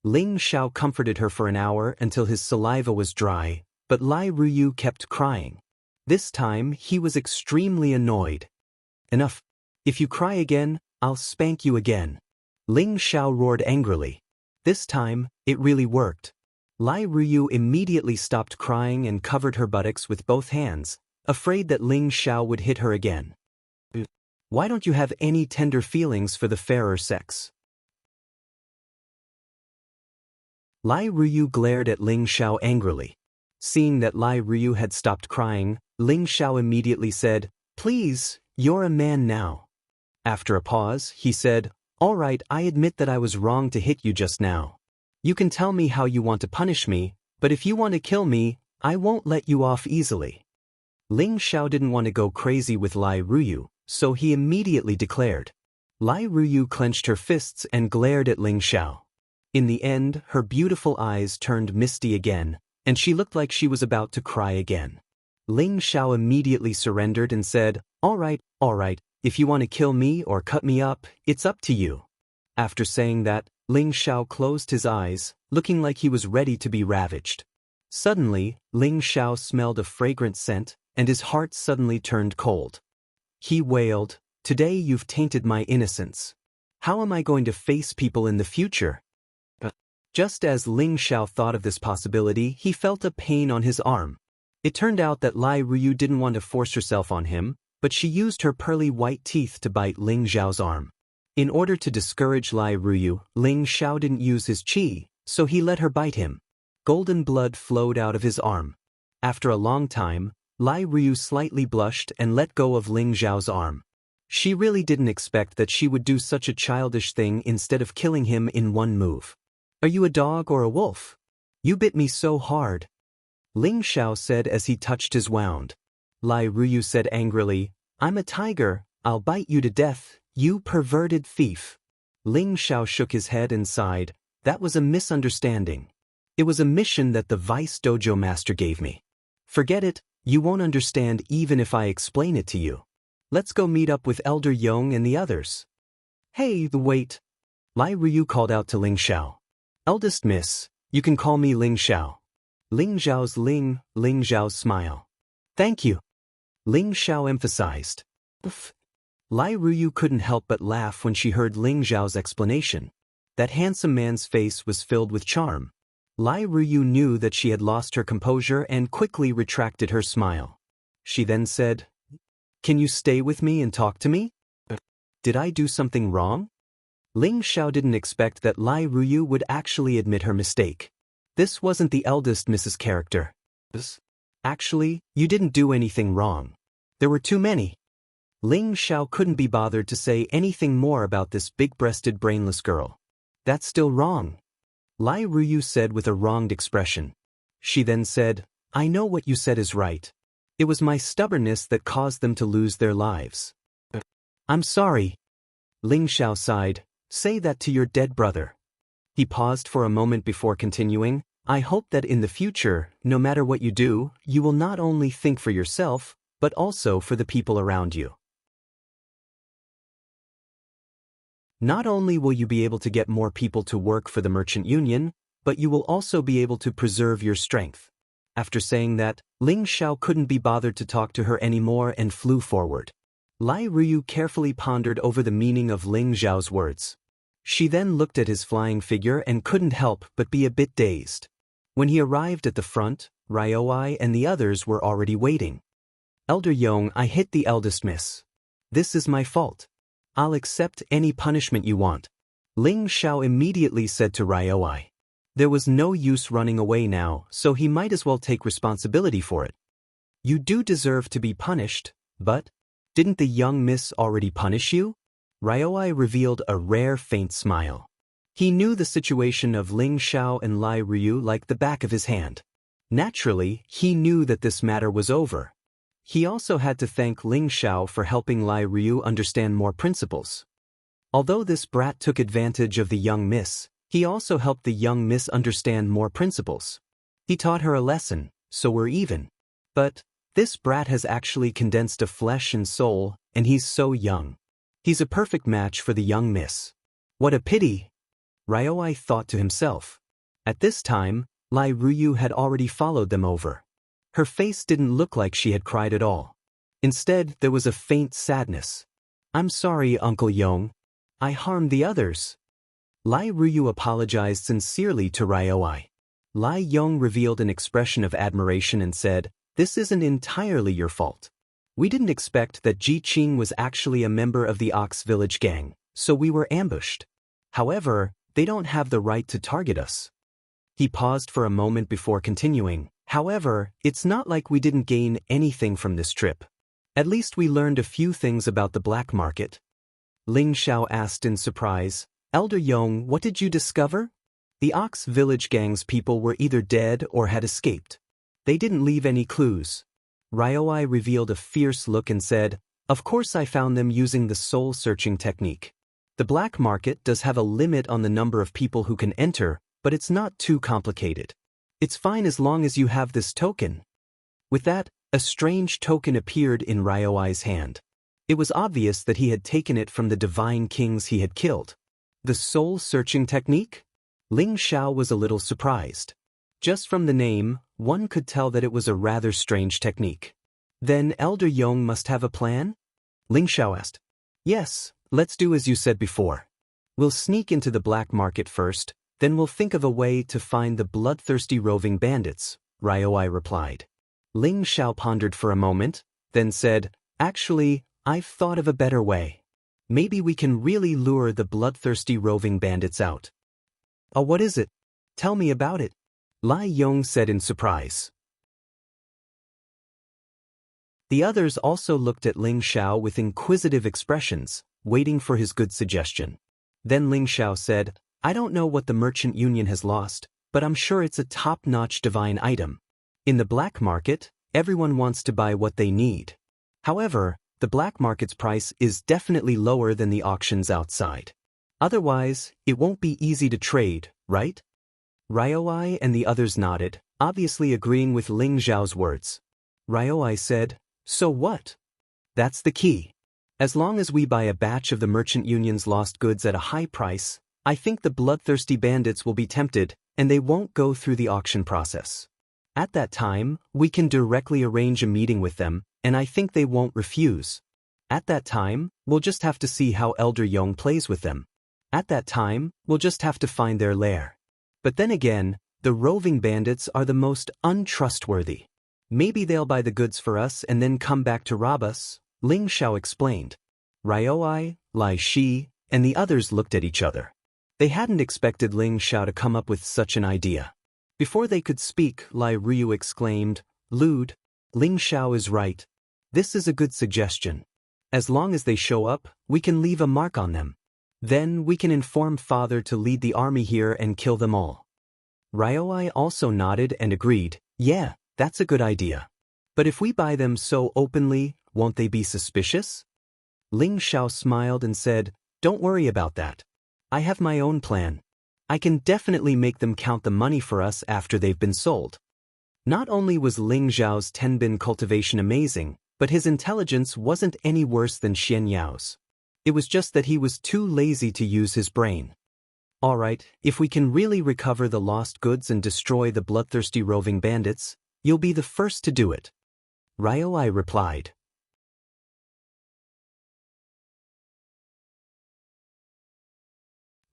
Ling Xiao comforted her for an hour until his saliva was dry, but Lai Ruyu kept crying. This time, he was extremely annoyed. "Enough. If you cry again, I'll spank you again." Ling Xiao roared angrily. This time, it really worked. Lai Ruyu immediately stopped crying and covered her buttocks with both hands, afraid that Ling Xiao would hit her again. "Why don't you have any tender feelings for the fairer sex?" Lai Ruyu glared at Ling Xiao angrily. Seeing that Lai Ruyu had stopped crying, Ling Xiao immediately said, "Please, you're a man now." After a pause, he said, "All right, I admit that I was wrong to hit you just now. You can tell me how you want to punish me, but if you want to kill me, I won't let you off easily." Ling Xiao didn't want to go crazy with Lai Ruyu, so he immediately declared. Lai Ruyu clenched her fists and glared at Ling Xiao. In the end, her beautiful eyes turned misty again, and she looked like she was about to cry again. Ling Xiao immediately surrendered and said, all right, if you want to kill me or cut me up, it's up to you." After saying that, Ling Xiao closed his eyes, looking like he was ready to be ravaged. Suddenly, Ling Xiao smelled a fragrant scent, and his heart suddenly turned cold. He wailed, "Today you've tainted my innocence. How am I going to face people in the future?" Just as Ling Xiao thought of this possibility, he felt a pain on his arm. It turned out that Lai Ruyu didn't want to force herself on him, but she used her pearly white teeth to bite Ling Xiao's arm. In order to discourage Lai Ruyu, Ling Xiao didn't use his qi, so he let her bite him. Golden blood flowed out of his arm. After a long time, Lai Ruyu slightly blushed and let go of Ling Xiao's arm. She really didn't expect that she would do such a childish thing instead of killing him in one move. "Are you a dog or a wolf? You bit me so hard," Ling Xiao said as he touched his wound. Lai Ruyu said angrily, "I'm a tiger, I'll bite you to death, you perverted thief." Ling Xiao shook his head and sighed, "That was a misunderstanding. It was a mission that the vice dojo master gave me. Forget it, you won't understand even if I explain it to you. Let's go meet up with Elder Yong and the others." "Hey, wait." Lai Ruyu called out to Ling Xiao. "Eldest miss, you can call me Ling Xiao." Ling Xiao's smile. "Thank you," Ling Xiao emphasized. Lai Ruyu couldn't help but laugh when she heard Ling Xiao's explanation. That handsome man's face was filled with charm. Lai Ruyu knew that she had lost her composure and quickly retracted her smile. She then said, "Can you stay with me and talk to me? Did I do something wrong?" Ling Xiao didn't expect that Lai Ruyu would actually admit her mistake. This wasn't the eldest Mrs. character. "Actually, you didn't do anything wrong. There were too many." Ling Xiao couldn't be bothered to say anything more about this big-breasted brainless girl. "That's still wrong," Lai Ruyu said with a wronged expression. She then said, "I know what you said is right. It was my stubbornness that caused them to lose their lives." "I'm sorry." Ling Xiao sighed, "Say that to your dead brother." He paused for a moment before continuing, "I hope that in the future, no matter what you do, you will not only think for yourself, but also for the people around you." Not only will you be able to get more people to work for the merchant union, but you will also be able to preserve your strength. After saying that, Ling Xiao couldn't be bothered to talk to her anymore and flew forward. Lai Ruyu carefully pondered over the meaning of Ling Xiao's words. She then looked at his flying figure and couldn't help but be a bit dazed. When he arrived at the front, Ryoi and the others were already waiting. Elder Yong, I hit the eldest miss. This is my fault. I'll accept any punishment you want. Ling Xiao immediately said to Ryoi. There was no use running away now, so he might as well take responsibility for it. You do deserve to be punished, but didn't the young miss already punish you? Ryoi revealed a rare faint smile. He knew the situation of Ling Xiao and Lai Ryu like the back of his hand. Naturally, he knew that this matter was over. He also had to thank Ling Xiao for helping Lai Ryu understand more principles. Although this brat took advantage of the young miss, he also helped the young miss understand more principles. He taught her a lesson, so we're even. But this brat has actually condensed a flesh and soul, and he's so young. He's a perfect match for the young miss. What a pity, Ryoi thought to himself. At this time, Lai Ruyu had already followed them over. Her face didn't look like she had cried at all. Instead, there was a faint sadness. I'm sorry, Uncle Yong. I harmed the others. Lai Ruyu apologized sincerely to Ryoi. Lai Yong revealed an expression of admiration and said, This isn't entirely your fault. We didn't expect that Ji Qing was actually a member of the Ox Village gang, so we were ambushed. However, they don't have the right to target us. He paused for a moment before continuing. However, it's not like we didn't gain anything from this trip. At least we learned a few things about the black market. Ling Xiao asked in surprise, Elder Yong, what did you discover? The Ox Village gang's people were either dead or had escaped. They didn't leave any clues. Ryoi revealed a fierce look and said, Of course I found them using the soul-searching technique. The black market does have a limit on the number of people who can enter, but it's not too complicated. It's fine as long as you have this token. With that, a strange token appeared in Ryoi's hand. It was obvious that he had taken it from the divine kings he had killed. The soul-searching technique? Ling Xiao was a little surprised. Just from the name, one could tell that it was a rather strange technique. Then Elder Yong must have a plan? Ling Xiao asked. Yes, let's do as you said before. We'll sneak into the black market first, then we'll think of a way to find the bloodthirsty roving bandits, Ryoi replied. Ling Xiao pondered for a moment, then said, Actually, I've thought of a better way. Maybe we can really lure the bloodthirsty roving bandits out. Oh, what is it? Tell me about it. Lai Yong said in surprise. The others also looked at Ling Xiao with inquisitive expressions, waiting for his good suggestion. Then Ling Xiao said, I don't know what the merchant union has lost, but I'm sure it's a top-notch divine item. In the black market, everyone wants to buy what they need. However, the black market's price is definitely lower than the auctions outside. Otherwise, it won't be easy to trade, right? Ryoi and the others nodded, obviously agreeing with Ling Xiao's words. Ryoi said, So what? That's the key. As long as we buy a batch of the merchant union's lost goods at a high price, I think the bloodthirsty bandits will be tempted, and they won't go through the auction process. At that time, we can directly arrange a meeting with them, and I think they won't refuse. At that time, we'll just have to see how Elder Yong plays with them. At that time, we'll just have to find their lair. But then again, the roving bandits are the most untrustworthy. Maybe they'll buy the goods for us and then come back to rob us, Ling Xiao explained. Ryoi, Lai Shi, and the others looked at each other. They hadn't expected Ling Xiao to come up with such an idea. Before they could speak, Lai Ryu exclaimed, Lude, Ling Xiao is right. This is a good suggestion. As long as they show up, we can leave a mark on them. Then we can inform Father to lead the army here and kill them all. Ryoi also nodded and agreed, Yeah, that's a good idea. But if we buy them so openly, won't they be suspicious? Ling Xiao smiled and said, Don't worry about that. I have my own plan. I can definitely make them count the money for us after they've been sold. Not only was Ling Xiao's tenbin cultivation amazing, but his intelligence wasn't any worse than Xian Yao's. It was just that he was too lazy to use his brain. Alright, if we can really recover the lost goods and destroy the bloodthirsty roving bandits, you'll be the first to do it. Ryoi replied.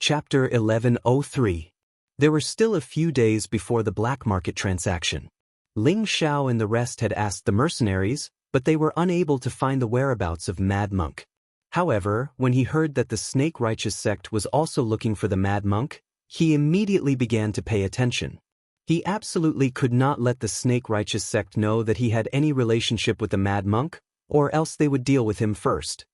Chapter 1103. There were still a few days before the black market transaction. Ling Xiao and the rest had asked the mercenaries, but they were unable to find the whereabouts of Mad Monk. However, when he heard that the Snake Righteous sect was also looking for the Mad Monk, he immediately began to pay attention. He absolutely could not let the Snake Righteous sect know that he had any relationship with the Mad Monk, or else they would deal with him first.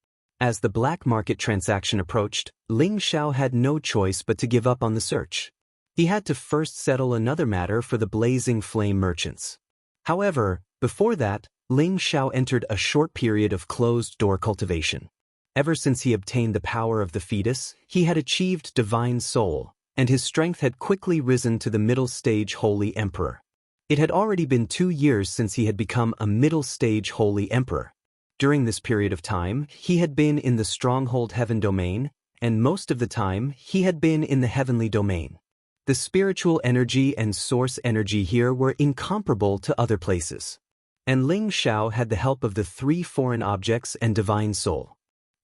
As the black market transaction approached, Ling Xiao had no choice but to give up on the search. He had to first settle another matter for the Blazing Flame merchants. However, before that, Ling Xiao entered a short period of closed-door cultivation. Ever since he obtained the power of the fetus, he had achieved divine soul, and his strength had quickly risen to the middle-stage Holy Emperor. It had already been 2 years since he had become a middle-stage Holy Emperor. During this period of time, he had been in the Stronghold Heaven domain, and most of the time, he had been in the Heavenly domain. The spiritual energy and source energy here were incomparable to other places. And Ling Xiao had the help of the 3 foreign objects and divine soul.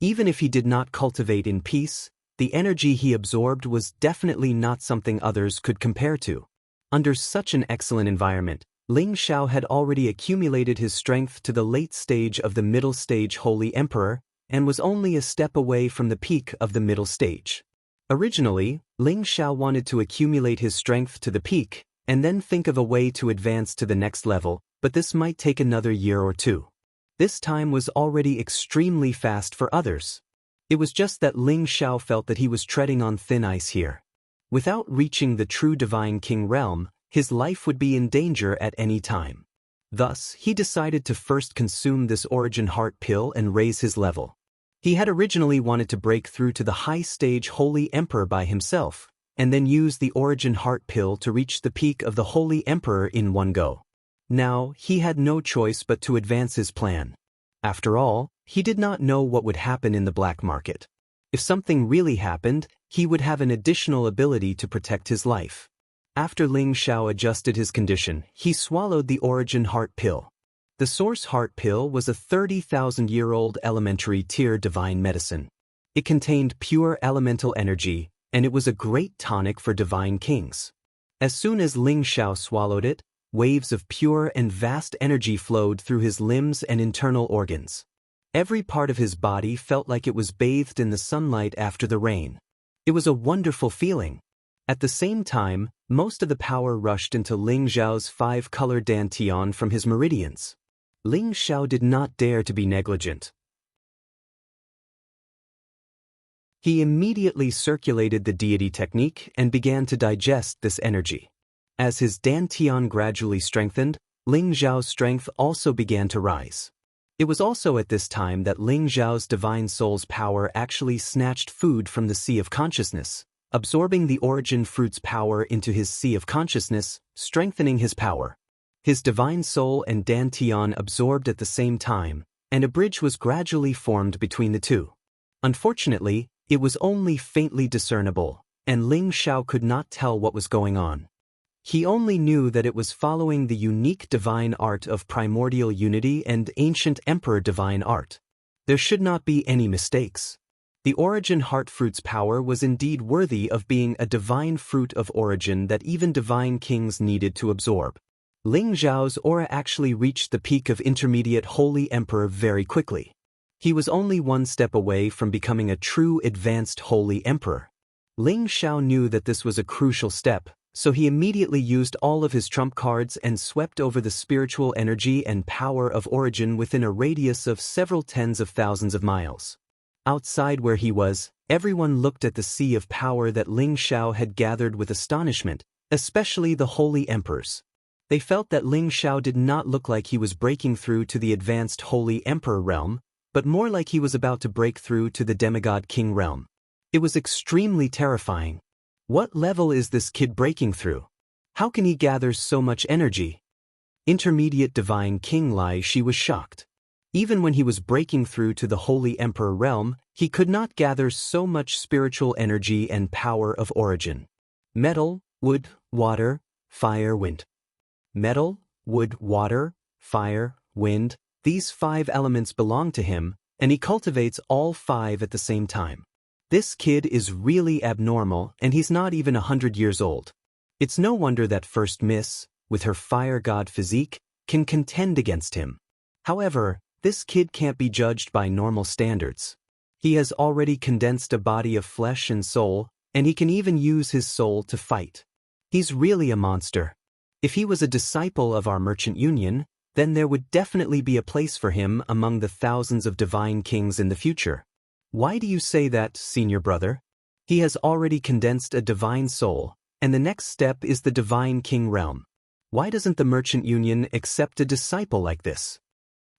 Even if he did not cultivate in peace, the energy he absorbed was definitely not something others could compare to. Under such an excellent environment, Ling Xiao had already accumulated his strength to the late stage of the middle stage Holy Emperor, and was only a step away from the peak of the middle stage. Originally, Ling Xiao wanted to accumulate his strength to the peak, and then think of a way to advance to the next level, but this might take another year or 2. This time was already extremely fast for others. It was just that Ling Xiao felt that he was treading on thin ice here. Without reaching the true Divine King realm, his life would be in danger at any time. Thus, he decided to first consume this Origin Heart pill and raise his level. He had originally wanted to break through to the high-stage Holy Emperor by himself, and then use the Origin Heart pill to reach the peak of the Holy Emperor in one go. Now, he had no choice but to advance his plan. After all, he did not know what would happen in the black market. If something really happened, he would have an additional ability to protect his life. After Ling Xiao adjusted his condition, he swallowed the Origin Heart pill. The Source Heart pill was a 30,000-year-old elementary tier divine medicine. It contained pure elemental energy, and it was a great tonic for divine kings. As soon as Ling Xiao swallowed it, waves of pure and vast energy flowed through his limbs and internal organs. Every part of his body felt like it was bathed in the sunlight after the rain. It was a wonderful feeling. At the same time, most of the power rushed into Ling Xiao's 5-color dantian from his meridians. Ling Xiao did not dare to be negligent. He immediately circulated the deity technique and began to digest this energy. As his dantian gradually strengthened, Ling Xiao's strength also began to rise. It was also at this time that Ling Xiao's divine soul's power actually snatched food from the Sea of Consciousness, absorbing the origin fruit's power into his Sea of Consciousness, strengthening his power. His divine soul and dantian absorbed at the same time, and a bridge was gradually formed between the two. Unfortunately, it was only faintly discernible, and Ling Xiao could not tell what was going on. He only knew that it was following the unique divine art of primordial unity and ancient emperor divine art. There should not be any mistakes. The Origin Heart fruit's power was indeed worthy of being a divine fruit of origin that even divine kings needed to absorb. Ling Xiao's aura actually reached the peak of intermediate Holy Emperor very quickly. He was only 1 step away from becoming a true advanced Holy Emperor. Ling Xiao knew that this was a crucial step, so he immediately used all of his trump cards and swept over the spiritual energy and power of origin within a radius of several tens of thousands of miles. Outside where he was, everyone looked at the sea of power that Ling Xiao had gathered with astonishment, especially the Holy Emperors. They felt that Ling Xiao did not look like he was breaking through to the advanced Holy Emperor realm, but more like he was about to break through to the Demigod King realm. It was extremely terrifying. What level is this kid breaking through? How can he gather so much energy? Intermediate Divine King Lai Shi was shocked. Even when he was breaking through to the Holy Emperor realm, he could not gather so much spiritual energy and power of origin. Metal, wood, water, fire, wind. Metal, wood, water, fire, wind, these 5 elements belong to him, and he cultivates all 5 at the same time. This kid is really abnormal, and he's not even 100 years old. It's no wonder that First Miss, with her fire god physique, can contend against him. However, this kid can't be judged by normal standards. He has already condensed a body of flesh and soul, and he can even use his soul to fight. He's really a monster. If he was a disciple of our merchant union, then there would definitely be a place for him among the thousands of divine kings in the future. Why do you say that, senior brother? He has already condensed a divine soul, and the next step is the divine king realm. Why doesn't the merchant union accept a disciple like this?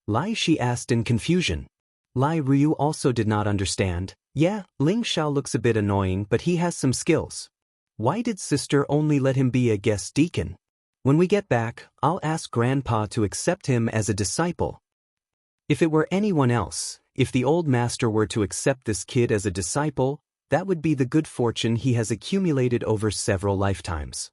Lai Shi asked in confusion. Lai Ryu also did not understand. Yeah, Ling Xiao looks a bit annoying, but he has some skills. Why did sister only let him be a guest deacon? When we get back, I'll ask Grandpa to accept him as a disciple. If it were anyone else, if the old master were to accept this kid as a disciple, that would be the good fortune he has accumulated over several lifetimes.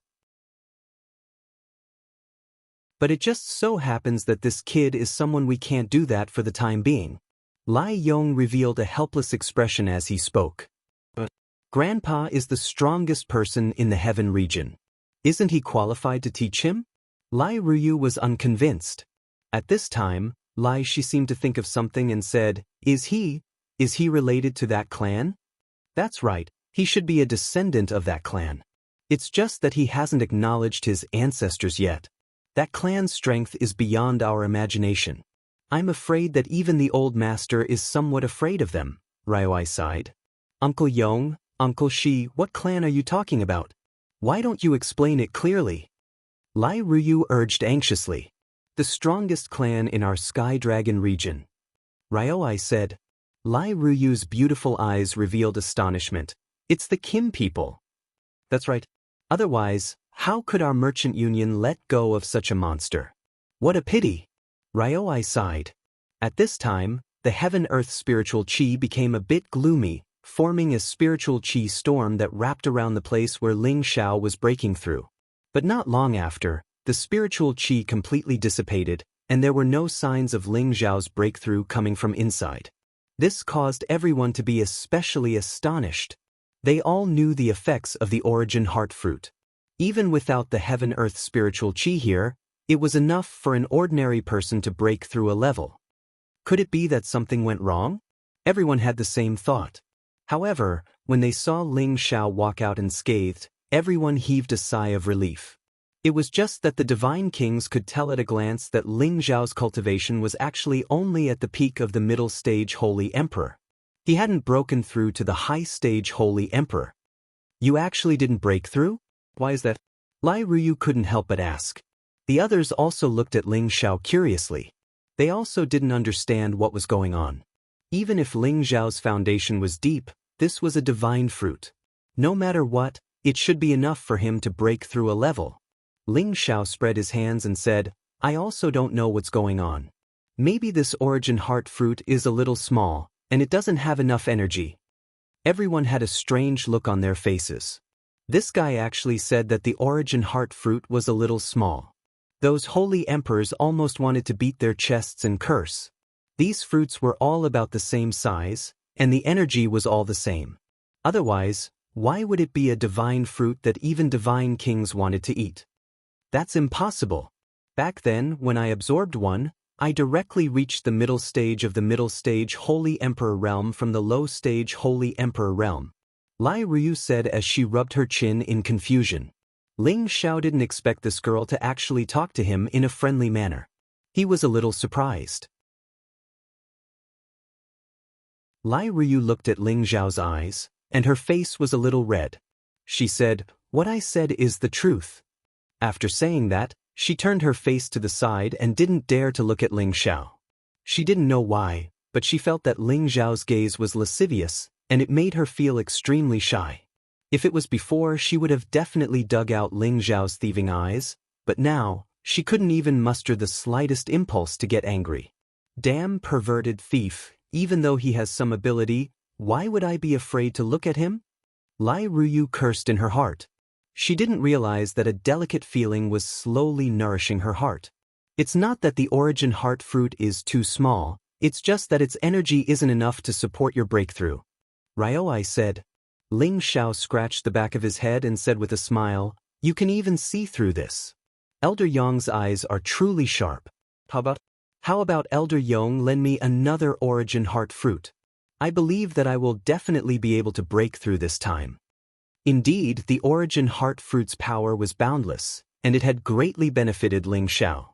But it just so happens that this kid is someone we can't do that for the time being. Lai Yong revealed a helpless expression as he spoke. But Grandpa is the strongest person in the heaven region. Isn't he qualified to teach him? Lai Ryu was unconvinced. At this time, Lai Shi seemed to think of something and said, Is he related to that clan? That's right, he should be a descendant of that clan. It's just that he hasn't acknowledged his ancestors yet. That clan's strength is beyond our imagination. I'm afraid that even the old master is somewhat afraid of them, Ryoi sighed. Uncle Yong, Uncle Shi, what clan are you talking about? Why don't you explain it clearly? Lai Ryu urged anxiously. The strongest clan in our Sky Dragon region. Ryoi said. Lai Ryu's beautiful eyes revealed astonishment. It's the Kim people. That's right. Otherwise, how could our merchant union let go of such a monster? What a pity! Ryoi sighed. At this time, the heaven-earth spiritual chi became a bit gloomy, forming a spiritual chi storm that wrapped around the place where Ling Xiao was breaking through. But not long after, the spiritual chi completely dissipated, and there were no signs of Ling Xiao's breakthrough coming from inside. This caused everyone to be especially astonished. They all knew the effects of the origin heart fruit. Even without the heaven-earth spiritual chi here, it was enough for an ordinary person to break through a level. Could it be that something went wrong? Everyone had the same thought. However, when they saw Ling Xiao walk out unscathed, everyone heaved a sigh of relief. It was just that the divine kings could tell at a glance that Ling Xiao's cultivation was actually only at the peak of the middle stage Holy Emperor. He hadn't broken through to the high stage Holy Emperor. You actually didn't break through? Why is that? Lai Ryu couldn't help but ask. The others also looked at Ling Xiao curiously. They also didn't understand what was going on. Even if Ling Xiao's foundation was deep, this was a divine fruit. No matter what, it should be enough for him to break through a level. Ling Xiao spread his hands and said, I also don't know what's going on. Maybe this origin heart fruit is a little small, and it doesn't have enough energy. Everyone had a strange look on their faces. This guy actually said that the origin heart fruit was a little small. Those holy emperors almost wanted to beat their chests and curse. These fruits were all about the same size, and the energy was all the same. Otherwise, why would it be a divine fruit that even divine kings wanted to eat? That's impossible. Back then, when I absorbed one, I directly reached the middle stage of the middle stage Holy Emperor realm from the low stage Holy Emperor realm. Lai Ryu said as she rubbed her chin in confusion. Ling Xiao didn't expect this girl to actually talk to him in a friendly manner. He was a little surprised. Lai Ryu looked at Ling Xiao's eyes, and her face was a little red. She said, What I said is the truth. After saying that, she turned her face to the side and didn't dare to look at Ling Xiao. She didn't know why, but she felt that Ling Xiao's gaze was lascivious, and it made her feel extremely shy. If it was before, she would have definitely dug out Ling Xiao's thieving eyes, but now, she couldn't even muster the slightest impulse to get angry. Damn perverted thief, even though he has some ability, why would I be afraid to look at him? Lai Ruyu cursed in her heart. She didn't realize that a delicate feeling was slowly nourishing her heart. It's not that the origin heart fruit is too small, it's just that its energy isn't enough to support your breakthrough. Ryoi said. Ling Xiao scratched the back of his head and said with a smile, "You can even see through this. Elder Yong's eyes are truly sharp. How about Elder Yong lend me another origin heart fruit? I believe that I will definitely be able to break through this time." Indeed, the origin heart fruit's power was boundless, and it had greatly benefited Ling Xiao.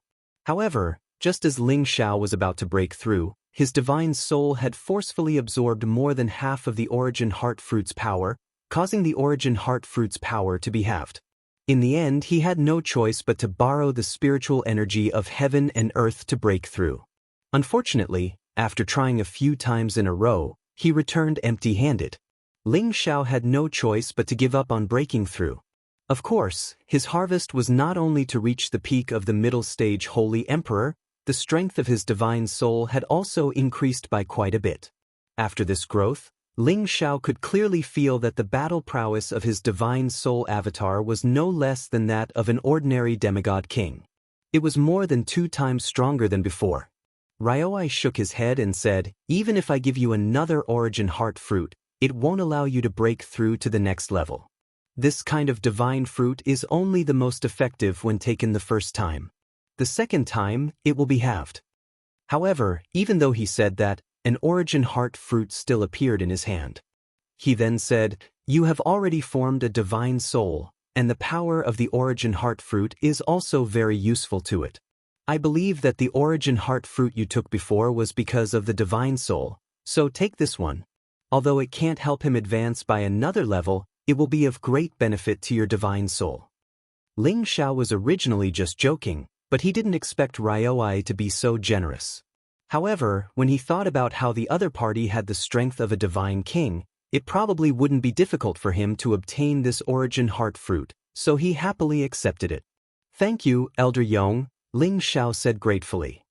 However, just as Ling Xiao was about to break through, his divine soul had forcefully absorbed more than half of the origin heart fruit's power, causing the origin heart fruit's power to be halved. In the end, he had no choice but to borrow the spiritual energy of heaven and earth to break through. Unfortunately, after trying a few times in a row, he returned empty-handed. Ling Xiao had no choice but to give up on breaking through. Of course, his harvest was not only to reach the peak of the middle stage Holy Emperor, the strength of his divine soul had also increased by quite a bit. After this growth, Ling Xiao could clearly feel that the battle prowess of his divine soul avatar was no less than that of an ordinary demigod king. It was more than 2 times stronger than before. Ryoi shook his head and said, "Even if I give you another origin heart fruit, it won't allow you to break through to the next level. This kind of divine fruit is only the most effective when taken the first time. The second time, it will be halved." However, even though he said that, an origin heart fruit still appeared in his hand. He then said, "You have already formed a divine soul, and the power of the origin heart fruit is also very useful to it. I believe that the origin heart fruit you took before was because of the divine soul, so take this one. Although it can't help him advance by another level, it will be of great benefit to your divine soul." Ling Xiao was originally just joking, but he didn't expect Ryoi to be so generous. However, when he thought about how the other party had the strength of a divine king, it probably wouldn't be difficult for him to obtain this origin heart fruit, so he happily accepted it. "Thank you, Elder Yong," Ling Xiao said gratefully.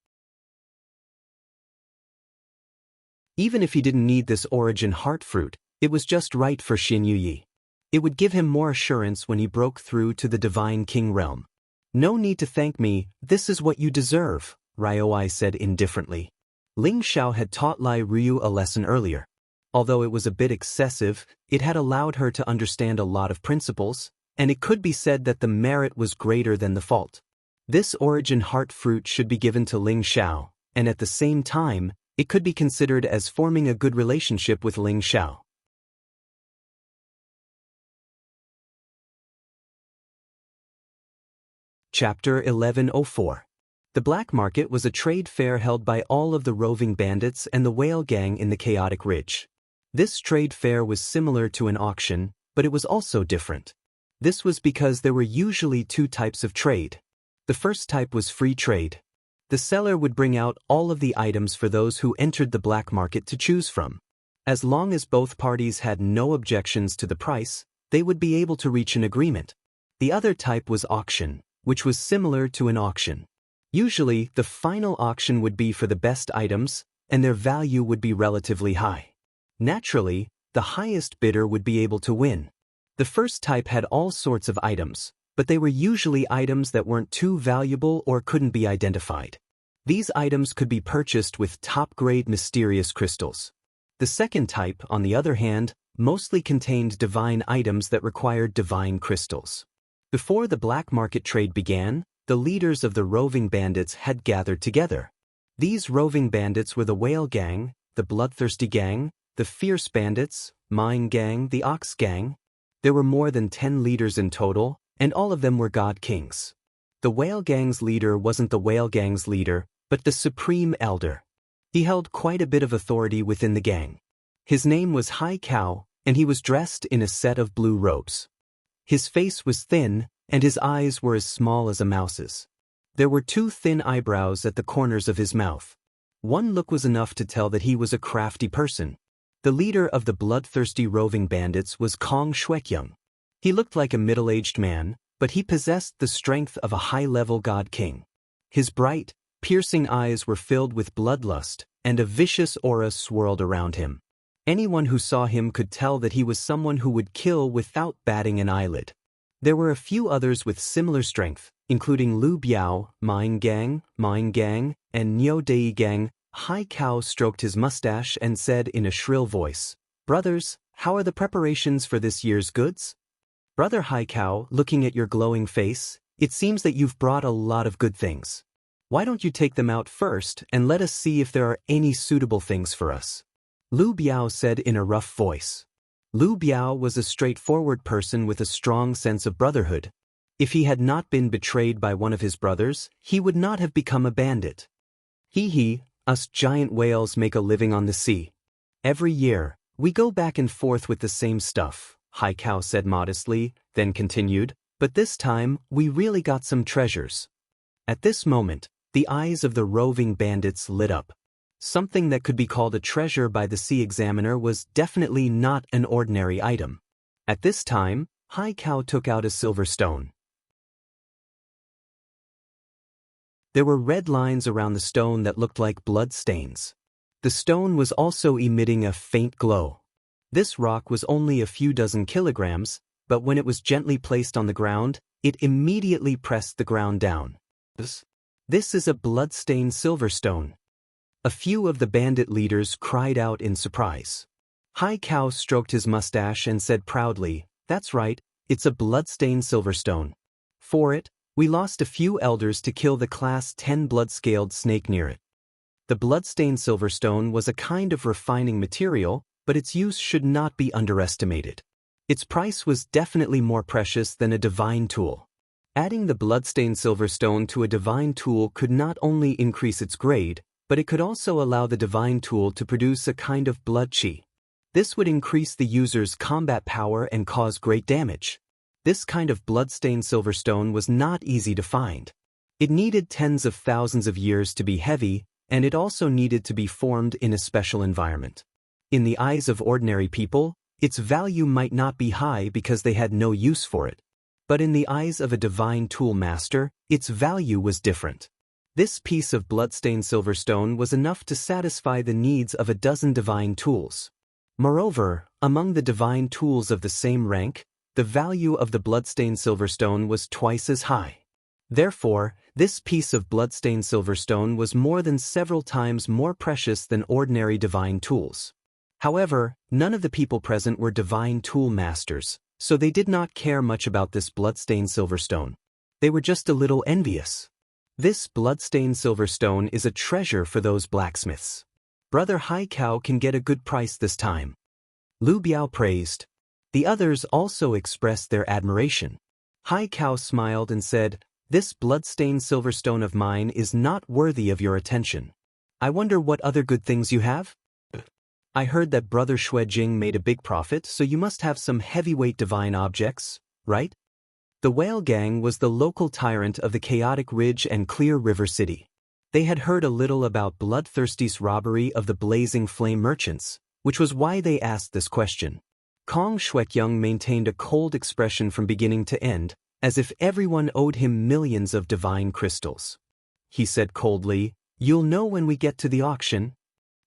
Even if he didn't need this origin heart fruit, it was just right for Xin Yuyi. It would give him more assurance when he broke through to the divine king realm. "No need to thank me, this is what you deserve," Ryoi said indifferently. Ling Xiao had taught Lai Ryu a lesson earlier. Although it was a bit excessive, it had allowed her to understand a lot of principles, and it could be said that the merit was greater than the fault. This origin heart fruit should be given to Ling Xiao, and at the same time, it could be considered as forming a good relationship with Ling Xiao. Chapter 1104. The black market was a trade fair held by all of the roving bandits and the whale gang in the Chaotic Ridge. This trade fair was similar to an auction, but it was also different. This was because there were usually 2 types of trade. The first type was free trade. The seller would bring out all of the items for those who entered the black market to choose from. As long as both parties had no objections to the price, they would be able to reach an agreement. The other type was auction, which was similar to an auction. Usually, the final auction would be for the best items, and their value would be relatively high. Naturally, the highest bidder would be able to win. The first type had all sorts of items, but they were usually items that weren't too valuable or couldn't be identified. These items could be purchased with top-grade mysterious crystals. The second type, on the other hand, mostly contained divine items that required divine crystals. Before the black market trade began, the leaders of the roving bandits had gathered together. These roving bandits were the Whale Gang, the Bloodthirsty Gang, the Fierce Bandits, Mine Gang, the Ox Gang. There were more than 10 leaders in total, and all of them were God Kings. The Whale Gang's leader wasn't the Whale Gang's leader, but the Supreme Elder. He held quite a bit of authority within the gang. His name was Hai Cow, and he was dressed in a set of blue robes. His face was thin, and his eyes were as small as a mouse's. There were 2 thin eyebrows at the corners of his mouth. One look was enough to tell that he was a crafty person. The leader of the bloodthirsty roving bandits was Kong Shuekyung. He looked like a middle-aged man, but he possessed the strength of a high-level god king. His bright, piercing eyes were filled with bloodlust, and a vicious aura swirled around him. Anyone who saw him could tell that he was someone who would kill without batting an eyelid. There were a few others with similar strength, including Lu Biao, Mine Gang, and Niu Dei Gang. Hai Kao stroked his mustache and said in a shrill voice, "Brothers, how are the preparations for this year's goods?" "Brother Hai Kao, looking at your glowing face, it seems that you've brought a lot of good things. Why don't you take them out first and let us see if there are any suitable things for us?" Lu Biao said in a rough voice. Lu Biao was a straightforward person with a strong sense of brotherhood. If he had not been betrayed by one of his brothers, he would not have become a bandit. Hee, us giant whales make a living on the sea. Every year, we go back and forth with the same stuff, Hai Kao said modestly, then continued, but this time, we really got some treasures. At this moment, the eyes of the roving bandits lit up. Something that could be called a treasure by the sea examiner was definitely not an ordinary item. At this time, Hai Kao took out a silver stone. There were red lines around the stone that looked like blood stains. The stone was also emitting a faint glow. This rock was only a few dozen kilograms, but when it was gently placed on the ground, it immediately pressed the ground down. This is a blood-stained silver stone. A few of the bandit leaders cried out in surprise. Hai Kao stroked his mustache and said proudly, "That's right, it's a blood-stained silverstone. For it, we lost a few elders to kill the class 10 blood-scaled snake near it." The blood-stained silverstone was a kind of refining material, but its use should not be underestimated. Its price was definitely more precious than a divine tool. Adding the blood-stained silverstone to a divine tool could not only increase its grade, but it could also allow the divine tool to produce a kind of blood chi. This would increase the user's combat power and cause great damage. This kind of blood-stained silverstone was not easy to find. It needed tens of thousands of years to be heavy, and it also needed to be formed in a special environment. In the eyes of ordinary people, its value might not be high because they had no use for it. But in the eyes of a divine tool master, its value was different. This piece of blood-stained silverstone was enough to satisfy the needs of a dozen divine tools. Moreover, among the divine tools of the same rank, the value of the blood-stained silverstone was twice as high. Therefore, this piece of blood-stained silverstone was more than several times more precious than ordinary divine tools. However, none of the people present were divine tool masters, so they did not care much about this blood-stained silverstone. They were just a little envious. This blood-stained silverstone is a treasure for those blacksmiths. Brother Hai Kao can get a good price this time. Lu Biao praised. The others also expressed their admiration. Hai Kao smiled and said, "This blood-stained silverstone of mine is not worthy of your attention. I wonder what other good things you have? I heard that Brother Shui Jing made a big profit, so you must have some heavyweight divine objects, right?" The Whale Gang was the local tyrant of the chaotic Ridge and Clear River City. They had heard a little about Bloodthirsty's robbery of the Blazing Flame merchants, which was why they asked this question. Kong Shuekyung maintained a cold expression from beginning to end, as if everyone owed him millions of divine crystals. He said coldly, "You'll know when we get to the auction."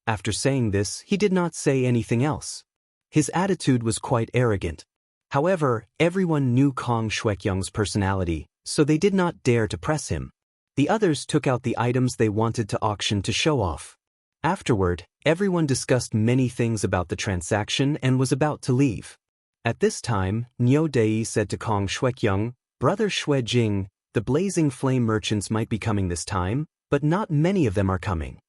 After saying this, he did not say anything else. His attitude was quite arrogant. However, everyone knew Kong Shuekyung's personality, so they did not dare to press him. The others took out the items they wanted to auction to show off. Afterward, everyone discussed many things about the transaction and was about to leave. At this time, Niu Dei said to Kong Shuekyung, "Brother Shui Jing, the Blazing Flame merchants might be coming this time, but not many of them are coming.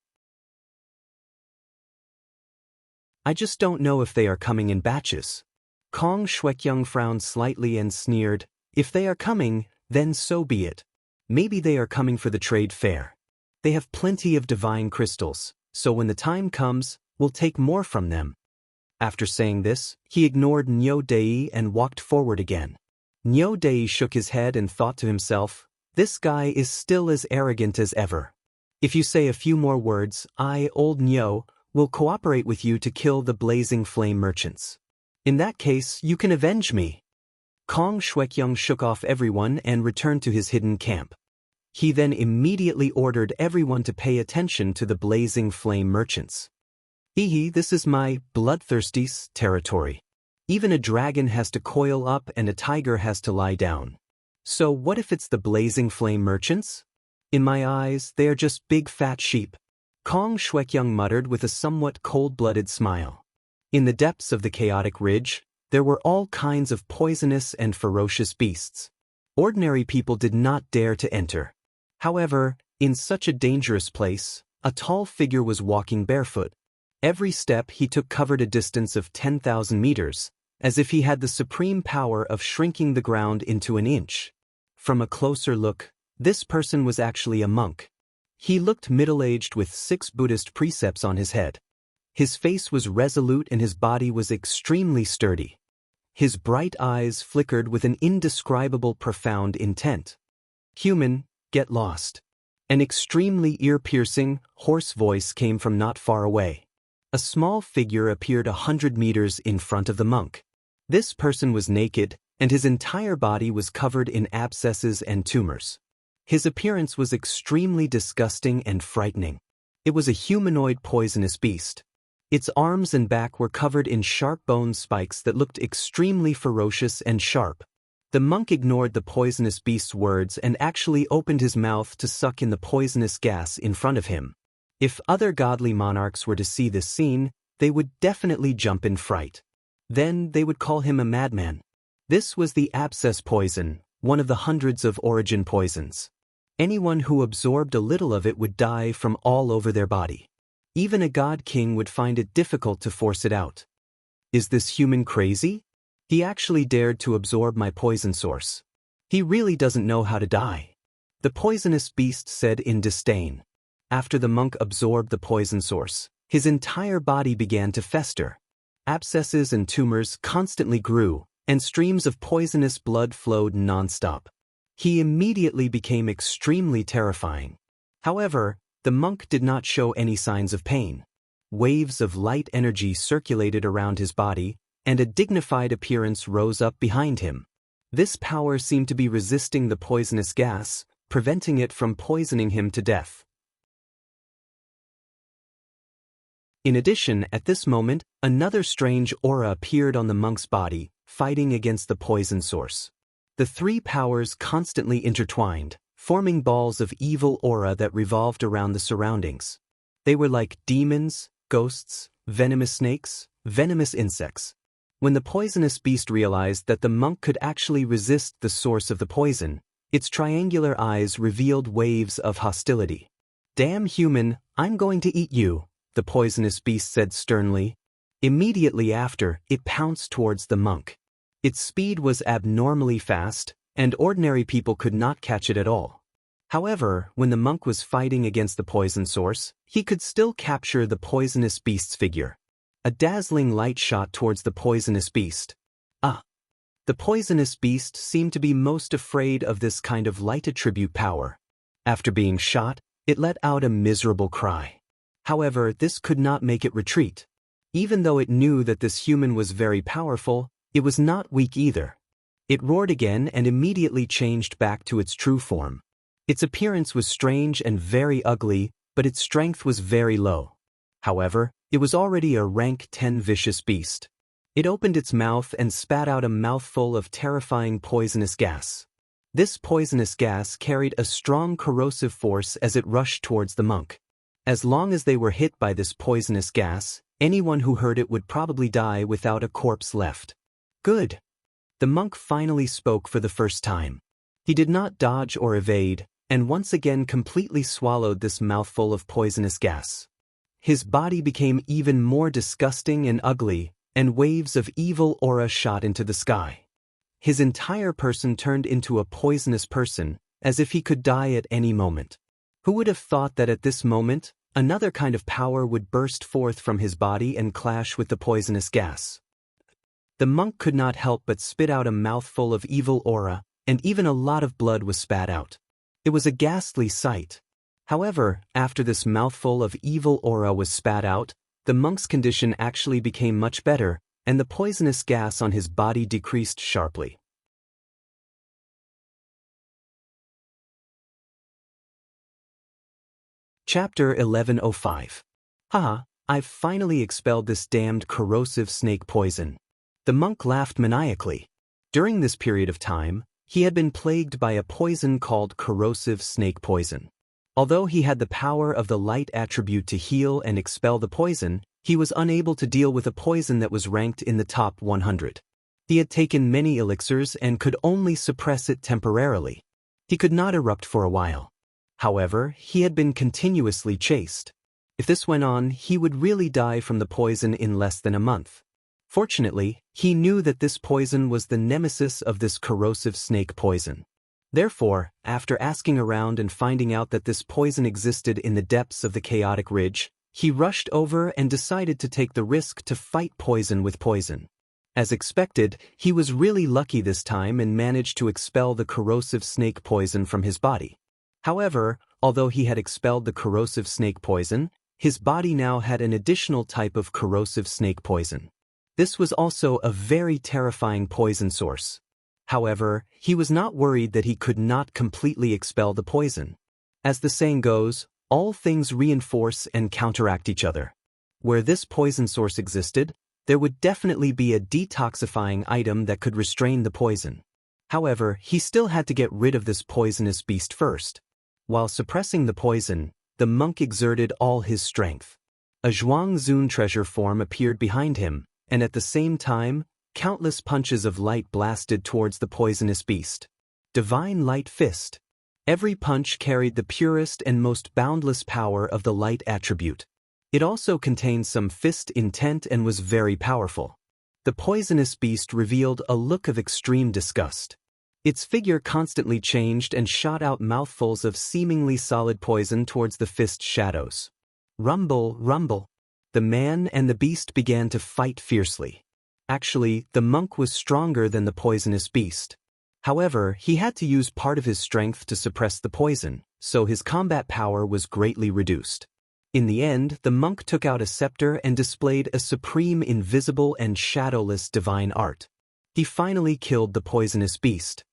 I just don't know if they are coming in batches." Kong Shuekyung frowned slightly and sneered, "If they are coming, then so be it. Maybe they are coming for the trade fair. They have plenty of divine crystals, so when the time comes, we'll take more from them." After saying this, he ignored Niu Dei and walked forward again. Niu Dei shook his head and thought to himself, "This guy is still as arrogant as ever. If you say a few more words, I, old Niu, will cooperate with you to kill the Blazing Flame merchants. In that case, you can avenge me." Kong Shuekyung shook off everyone and returned to his hidden camp. He then immediately ordered everyone to pay attention to the blazing flame merchants. This is my bloodthirsty territory. Even a dragon has to coil up and a tiger has to lie down. So what if it's the blazing flame merchants? In my eyes, they are just big fat sheep. Kong Shuekyung muttered with a somewhat cold-blooded smile. In the depths of the chaotic ridge, there were all kinds of poisonous and ferocious beasts. Ordinary people did not dare to enter. However, in such a dangerous place, a tall figure was walking barefoot. Every step he took covered a distance of 10,000 meters, as if he had the supreme power of shrinking the ground into an inch. From a closer look, this person was actually a monk. He looked middle-aged with 6 Buddhist precepts on his head. His face was resolute and his body was extremely sturdy. His bright eyes flickered with an indescribable profound intent. "Human, get lost." An extremely ear-piercing, hoarse voice came from not far away. A small figure appeared 100 meters in front of the monk. This person was naked, and his entire body was covered in abscesses and tumors. His appearance was extremely disgusting and frightening. It was a humanoid poisonous beast. Its arms and back were covered in sharp bone spikes that looked extremely ferocious and sharp. The monk ignored the poisonous beast's words and actually opened his mouth to suck in the poisonous gas in front of him. If other godly monarchs were to see this scene, they would definitely jump in fright. Then they would call him a madman. This was the abscess poison, one of the hundreds of origin poisons. Anyone who absorbed a little of it would die from all over their body. Even a god king would find it difficult to force it out. Is this human crazy? He actually dared to absorb my poison source. He really doesn't know how to die. The poisonous beast said in disdain. After the monk absorbed the poison source, his entire body began to fester. Abscesses and tumors constantly grew, and streams of poisonous blood flowed non-stop. He immediately became extremely terrifying. However, the monk did not show any signs of pain. Waves of light energy circulated around his body, and a dignified appearance rose up behind him. This power seemed to be resisting the poisonous gas, preventing it from poisoning him to death. In addition, at this moment, another strange aura appeared on the monk's body, fighting against the poison source. The 3 powers constantly intertwined, forming balls of evil aura that revolved around the surroundings. They were like demons, ghosts, venomous snakes, venomous insects. When the poisonous beast realized that the monk could actually resist the source of the poison, its triangular eyes revealed waves of hostility. "Damn human, I'm going to eat you," the poisonous beast said sternly. Immediately after, it pounced towards the monk. Its speed was abnormally fast, and ordinary people could not catch it at all. However, when the monk was fighting against the poison source, he could still capture the poisonous beast's figure. A dazzling light shot towards the poisonous beast. The poisonous beast seemed to be most afraid of this kind of light attribute power. After being shot, it let out a miserable cry. However, this could not make it retreat. Even though it knew that this human was very powerful, it was not weak either. It roared again and immediately changed back to its true form. Its appearance was strange and very ugly, but its strength was very low. However, it was already a rank 10 vicious beast. It opened its mouth and spat out a mouthful of terrifying poisonous gas. This poisonous gas carried a strong corrosive force as it rushed towards the monk. As long as they were hit by this poisonous gas, anyone who heard it would probably die without a corpse left. Good. The monk finally spoke for the first time. He did not dodge or evade, and once again completely swallowed this mouthful of poisonous gas. His body became even more disgusting and ugly, and waves of evil aura shot into the sky. His entire person turned into a poisonous person, as if he could die at any moment. Who would have thought that at this moment, another kind of power would burst forth from his body and clash with the poisonous gas? The monk could not help but spit out a mouthful of evil aura, and even a lot of blood was spat out. It was a ghastly sight. However, after this mouthful of evil aura was spat out, the monk's condition actually became much better, and the poisonous gas on his body decreased sharply. Chapter 1105. Haha, I've finally expelled this damned corrosive snake poison. The monk laughed maniacally. During this period of time, he had been plagued by a poison called corrosive snake poison. Although he had the power of the light attribute to heal and expel the poison, he was unable to deal with a poison that was ranked in the top 100. He had taken many elixirs and could only suppress it temporarily. He could not erupt for a while. However, he had been continuously chased. If this went on, he would really die from the poison in less than a month. Fortunately, he knew that this poison was the nemesis of this corrosive snake poison. Therefore, after asking around and finding out that this poison existed in the depths of the chaotic ridge, he rushed over and decided to take the risk to fight poison with poison. As expected, he was really lucky this time and managed to expel the corrosive snake poison from his body. However, although he had expelled the corrosive snake poison, his body now had an additional type of corrosive snake poison. This was also a very terrifying poison source. However, he was not worried that he could not completely expel the poison. As the saying goes, all things reinforce and counteract each other. Where this poison source existed, there would definitely be a detoxifying item that could restrain the poison. However, he still had to get rid of this poisonous beast first. While suppressing the poison, the monk exerted all his strength. A Zhuangzun treasure form appeared behind him, and at the same time, countless punches of light blasted towards the poisonous beast. Divine Light Fist. Every punch carried the purest and most boundless power of the light attribute. It also contained some fist intent and was very powerful. The poisonous beast revealed a look of extreme disgust. Its figure constantly changed and shot out mouthfuls of seemingly solid poison towards the fist shadows. Rumble, rumble. The man and the beast began to fight fiercely. Actually, the monk was stronger than the poisonous beast. However, he had to use part of his strength to suppress the poison, so his combat power was greatly reduced. In the end, the monk took out a scepter and displayed a supreme invisible and shadowless divine art. He finally killed the poisonous beast.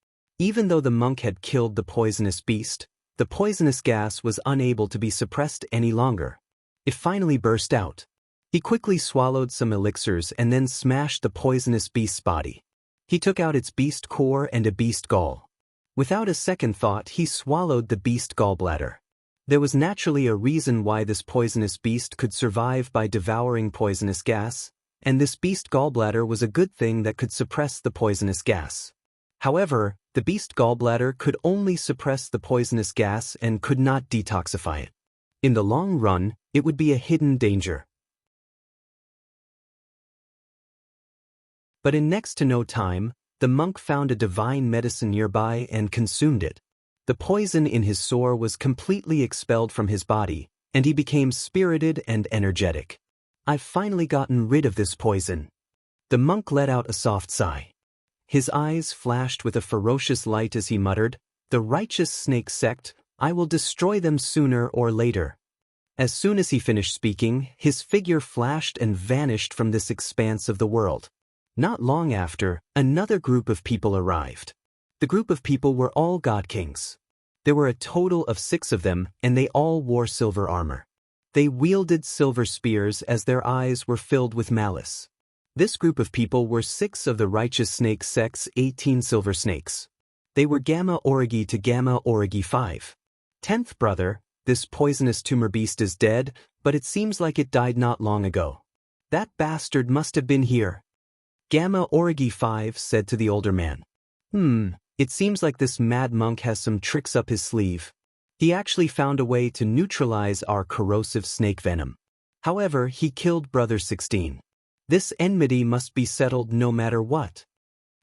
Even though the monk had killed the poisonous beast, the poisonous gas was unable to be suppressed any longer. It finally burst out. He quickly swallowed some elixirs and then smashed the poisonous beast's body. He took out its beast core and a beast gall. Without a second thought, he swallowed the beast gallbladder. There was naturally a reason why this poisonous beast could survive by devouring poisonous gas, and this beast gallbladder was a good thing that could suppress the poisonous gas. However, the beast gallbladder could only suppress the poisonous gas and could not detoxify it. In the long run, it would be a hidden danger. But in next to no time, the monk found a divine medicine nearby and consumed it. The poison in his sore was completely expelled from his body, and he became spirited and energetic. I've finally gotten rid of this poison. The monk let out a soft sigh. His eyes flashed with a ferocious light as he muttered, "The righteous snake sect, I will destroy them sooner or later." As soon as he finished speaking, his figure flashed and vanished from this expanse of the world. Not long after, another group of people arrived. The group of people were all god kings. There were a total of 6 of them, and they all wore silver armor. They wielded silver spears as their eyes were filled with malice. This group of people were 6 of the righteous snake sect's 18 silver snakes. They were Gamma Origi to Gamma Origi 5. 10th brother, this poisonous tumor beast is dead, but it seems like it died not long ago. That bastard must have been here. Gamma Origi 5 said to the older man. It seems like this mad monk has some tricks up his sleeve. He actually found a way to neutralize our corrosive snake venom. However, he killed brother 16. This enmity must be settled no matter what.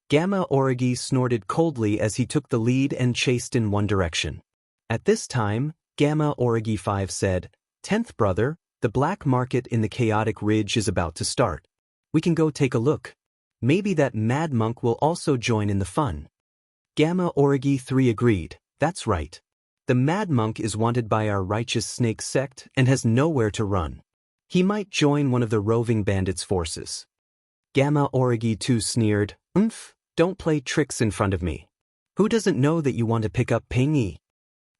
Gamma Origi snorted coldly as he took the lead and chased in one direction. At this time, Gamma Origi 5 said, "10th brother, the black market in the chaotic ridge is about to start. We can go take a look. Maybe that mad monk will also join in the fun." Gamma Origi 3 agreed, "That's right. The mad monk is wanted by our righteous snake sect and has nowhere to run. He might join one of the roving bandits' forces." Gamma Origi 2 sneered, "Don't play tricks in front of me. Who doesn't know that you want to pick up Ping-yi?"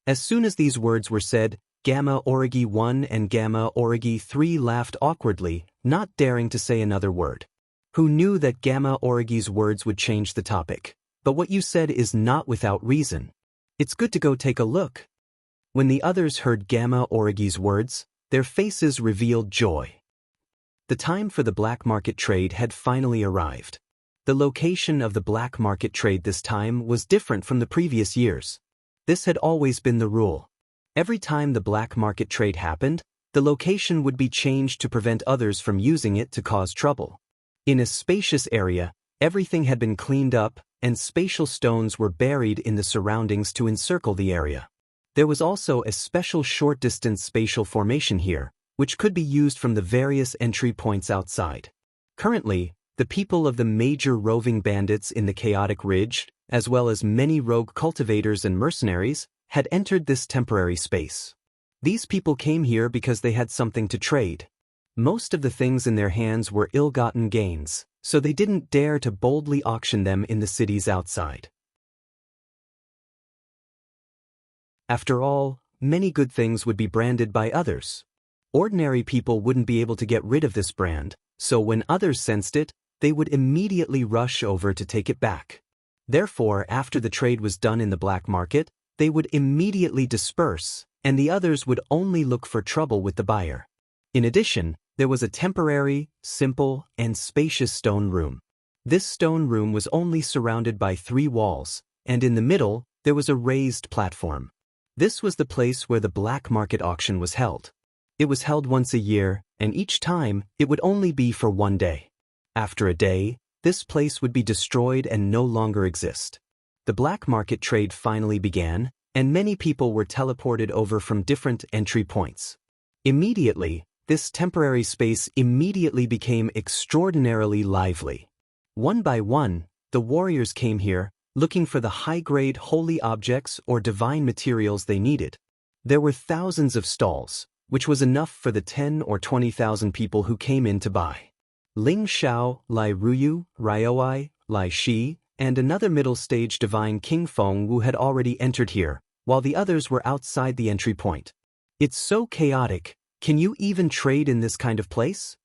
As soon as these words were said, Gamma Origi 1 and Gamma Origi 3 laughed awkwardly, not daring to say another word. Who knew that Gamma Origi's words would change the topic? But what you said is not without reason. It's good to go take a look. When the others heard Gamma Origi's words, their faces revealed joy. The time for the black market trade had finally arrived. The location of the black market trade this time was different from the previous years. This had always been the rule. Every time the black market trade happened, the location would be changed to prevent others from using it to cause trouble. In a spacious area, everything had been cleaned up, and spatial stones were buried in the surroundings to encircle the area. There was also a special short-distance spatial formation here, which could be used from the various entry points outside. Currently, the people of the major roving bandits in the Chaotic Ridge, as well as many rogue cultivators and mercenaries, had entered this temporary space. These people came here because they had something to trade. Most of the things in their hands were ill-gotten gains, so they didn't dare to boldly auction them in the cities outside. After all, many good things would be branded by others. Ordinary people wouldn't be able to get rid of this brand, so when others sensed it, they would immediately rush over to take it back. Therefore, after the trade was done in the black market, they would immediately disperse, and the others would only look for trouble with the buyer. In addition, there was a temporary, simple, and spacious stone room. This stone room was only surrounded by 3 walls, and in the middle, there was a raised platform. This was the place where the black market auction was held. It was held once a year, and each time, it would only be for 1 day. After a day, this place would be destroyed and no longer exist. The black market trade finally began, and many people were teleported over from different entry points. Immediately, this temporary space immediately became extraordinarily lively. One by one, the warriors came here, looking for the high-grade holy objects or divine materials they needed. There were thousands of stalls, which was enough for the 10 or 20,000 people who came in to buy. Ling Xiao, Lai Ruyu, Ryoai, Lai Shi, and another middle-stage divine King Feng Wu had already entered here, while the others were outside the entry point. It's so chaotic. Can you even trade in this kind of place?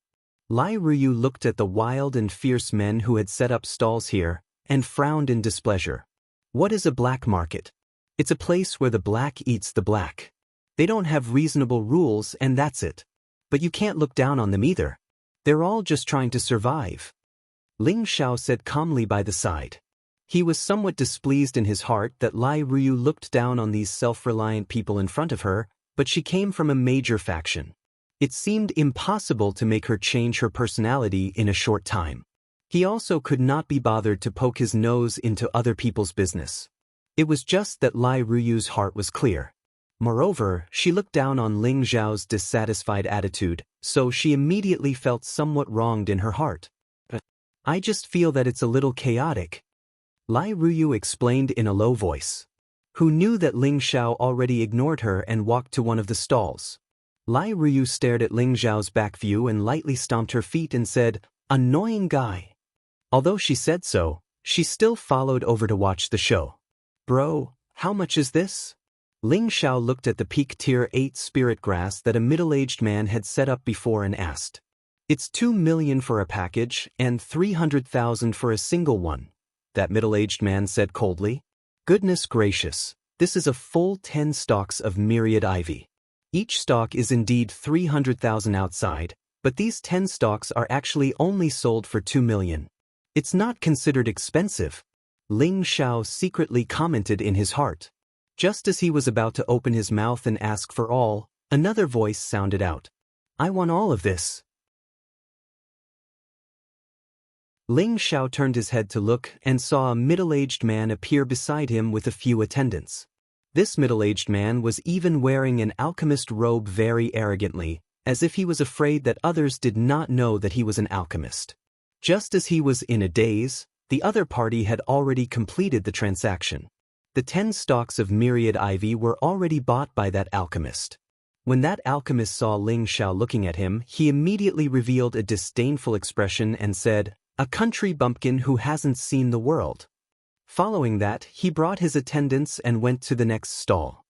Lai Ruyu looked at the wild and fierce men who had set up stalls here, and frowned in displeasure. What is a black market? It's a place where the black eats the black. They don't have reasonable rules and that's it. But you can't look down on them either. They're all just trying to survive. Ling Xiao said calmly by the side. He was somewhat displeased in his heart that Lai Ruyu looked down on these self-reliant people in front of her, but she came from a major faction. It seemed impossible to make her change her personality in a short time. He also could not be bothered to poke his nose into other people's business. It was just that Lai Ruyu's heart was clear. Moreover, she looked down on Ling Xiao's dissatisfied attitude, so she immediately felt somewhat wronged in her heart. I just feel that it's a little chaotic. Lai Ruyu explained in a low voice. Who knew that Ling Xiao already ignored her and walked to one of the stalls. Lai Ruyu stared at Ling Xiao's back view and lightly stomped her feet and said, "Annoying guy." Although she said so, she still followed over to watch the show. Bro, how much is this? Ling Xiao looked at the peak tier 8 spirit grass that a middle-aged man had set up before and asked. It's 2 million for a package and 300,000 for a single one, that middle-aged man said coldly. Goodness gracious, this is a full 10 stalks of myriad ivy. Each stalk is indeed 300,000 outside, but these 10 stalks are actually only sold for 2 million. It's not considered expensive. Ling Xiao secretly commented in his heart. Just as he was about to open his mouth and ask for all, another voice sounded out. I want all of this. Ling Xiao turned his head to look and saw a middle-aged man appear beside him with a few attendants. This middle-aged man was even wearing an alchemist robe very arrogantly, as if he was afraid that others did not know that he was an alchemist. Just as he was in a daze, the other party had already completed the transaction. The 10 stalks of myriad ivy were already bought by that alchemist. When that alchemist saw Ling Xiao looking at him, he immediately revealed a disdainful expression and said, "A country bumpkin who hasn't seen the world." Following that, he brought his attendants and went to the next stall.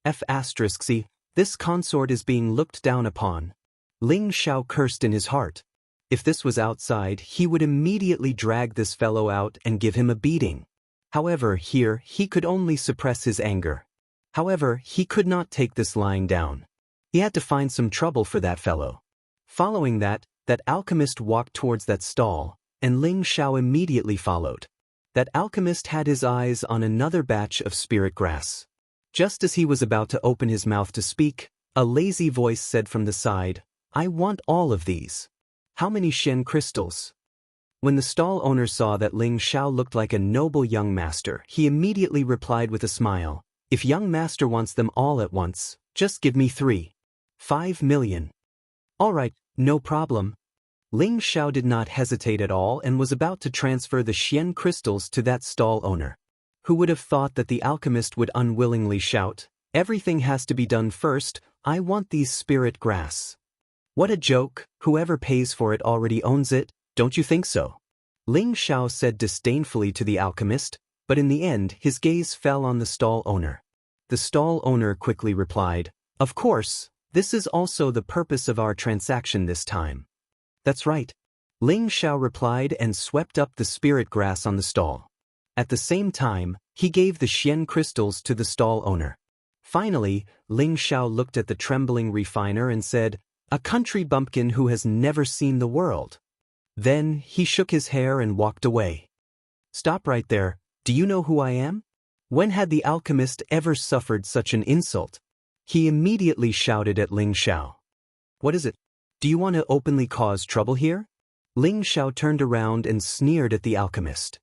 F*C, This consort is being looked down upon. Ling Xiao cursed in his heart. If this was outside, he would immediately drag this fellow out and give him a beating. However, here, he could only suppress his anger. However, he could not take this lying down. He had to find some trouble for that fellow. Following that alchemist walked towards that stall, and Ling Xiao immediately followed. That alchemist had his eyes on another batch of spirit grass. Just as he was about to open his mouth to speak, a lazy voice said from the side, "I want all of these. How many Shen crystals?" When the stall owner saw that Ling Xiao looked like a noble young master, he immediately replied with a smile, "If young master wants them all at once, just give me 5 million. All right, no problem." Ling Xiao did not hesitate at all and was about to transfer the Shen crystals to that stall owner. Who would have thought that the alchemist would unwillingly shout, "Everything has to be done first, I want these spirit grass." What a joke, whoever pays for it already owns it, don't you think so? Ling Xiao said disdainfully to the alchemist, but in the end his gaze fell on the stall owner. The stall owner quickly replied, "Of course, this is also the purpose of our transaction this time." "That's right," Ling Xiao replied and swept up the spirit grass on the stall. At the same time, he gave the Shen crystals to the stall owner. Finally, Ling Xiao looked at the trembling refiner and said, "A country bumpkin who has never seen the world." Then, he shook his hair and walked away. "Stop right there, do you know who I am?" When had the alchemist ever suffered such an insult? He immediately shouted at Ling Xiao. "What is it? Do you want to openly cause trouble here?" Ling Xiao turned around and sneered at the alchemist.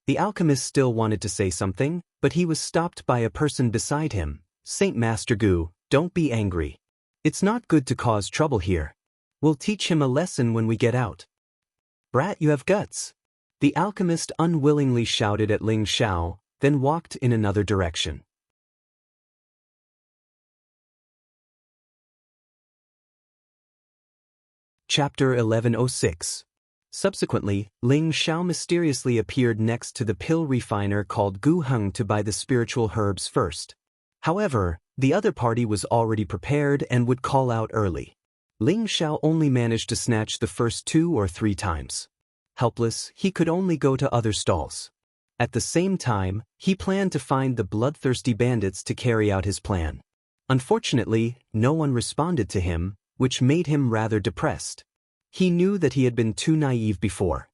The alchemist still wanted to say something, but he was stopped by a person beside him. "Saint Master Gu, don't be angry. It's not good to cause trouble here. We'll teach him a lesson when we get out." "Brat, you have guts." The alchemist unwillingly shouted at Ling Xiao, then walked in another direction. Chapter 1106. Subsequently, Ling Xiao mysteriously appeared next to the pill refiner called Gu Heng to buy the spiritual herbs first. However, the other party was already prepared and would call out early. Ling Xiao only managed to snatch the first 2 or 3 times. Helpless, he could only go to other stalls. At the same time, he planned to find the bloodthirsty bandits to carry out his plan. Unfortunately, no one responded to him, which made him rather depressed. He knew that he had been too naive before.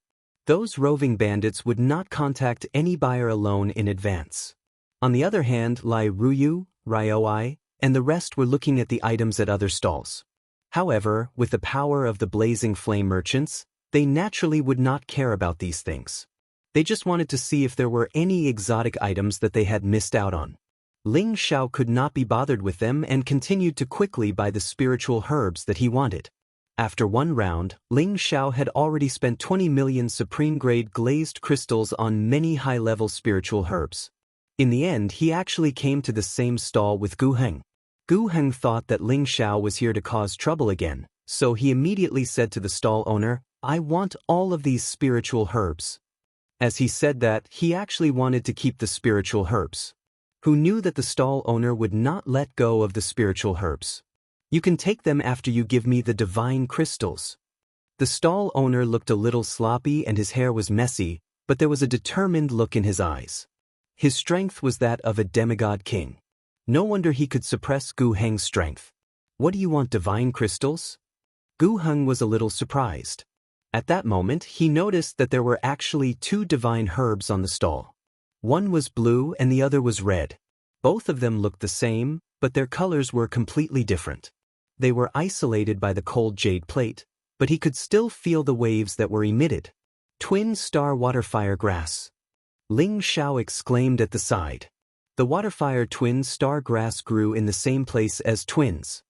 Those roving bandits would not contact any buyer alone in advance. On the other hand, Lai Ruyu, Ryoi, and the rest were looking at the items at other stalls. However, with the power of the blazing flame merchants, they naturally would not care about these things. They just wanted to see if there were any exotic items that they had missed out on. Ling Xiao could not be bothered with them and continued to quickly buy the spiritual herbs that he wanted. After one round, Ling Xiao had already spent 20 million supreme-grade glazed crystals on many high-level spiritual herbs. In the end, he actually came to the same stall with Gu Heng. Gu Heng thought that Ling Xiao was here to cause trouble again, so he immediately said to the stall owner, "I want all of these spiritual herbs." As he said that, he actually wanted to keep the spiritual herbs. Who knew that the stall owner would not let go of the spiritual herbs? "You can take them after you give me the divine crystals." The stall owner looked a little sloppy and his hair was messy, but there was a determined look in his eyes. His strength was that of a demigod king. No wonder he could suppress Gu Heng's strength. "What do you want, divine crystals?" Gu Heng was a little surprised. At that moment, he noticed that there were actually 2 divine herbs on the stall. One was blue and the other was red. Both of them looked the same, but their colors were completely different. They were isolated by the cold jade plate, but he could still feel the waves that were emitted. "Twin star waterfire grass." Ling Xiao exclaimed at the side. The waterfire twin star grass grew in the same place as twins.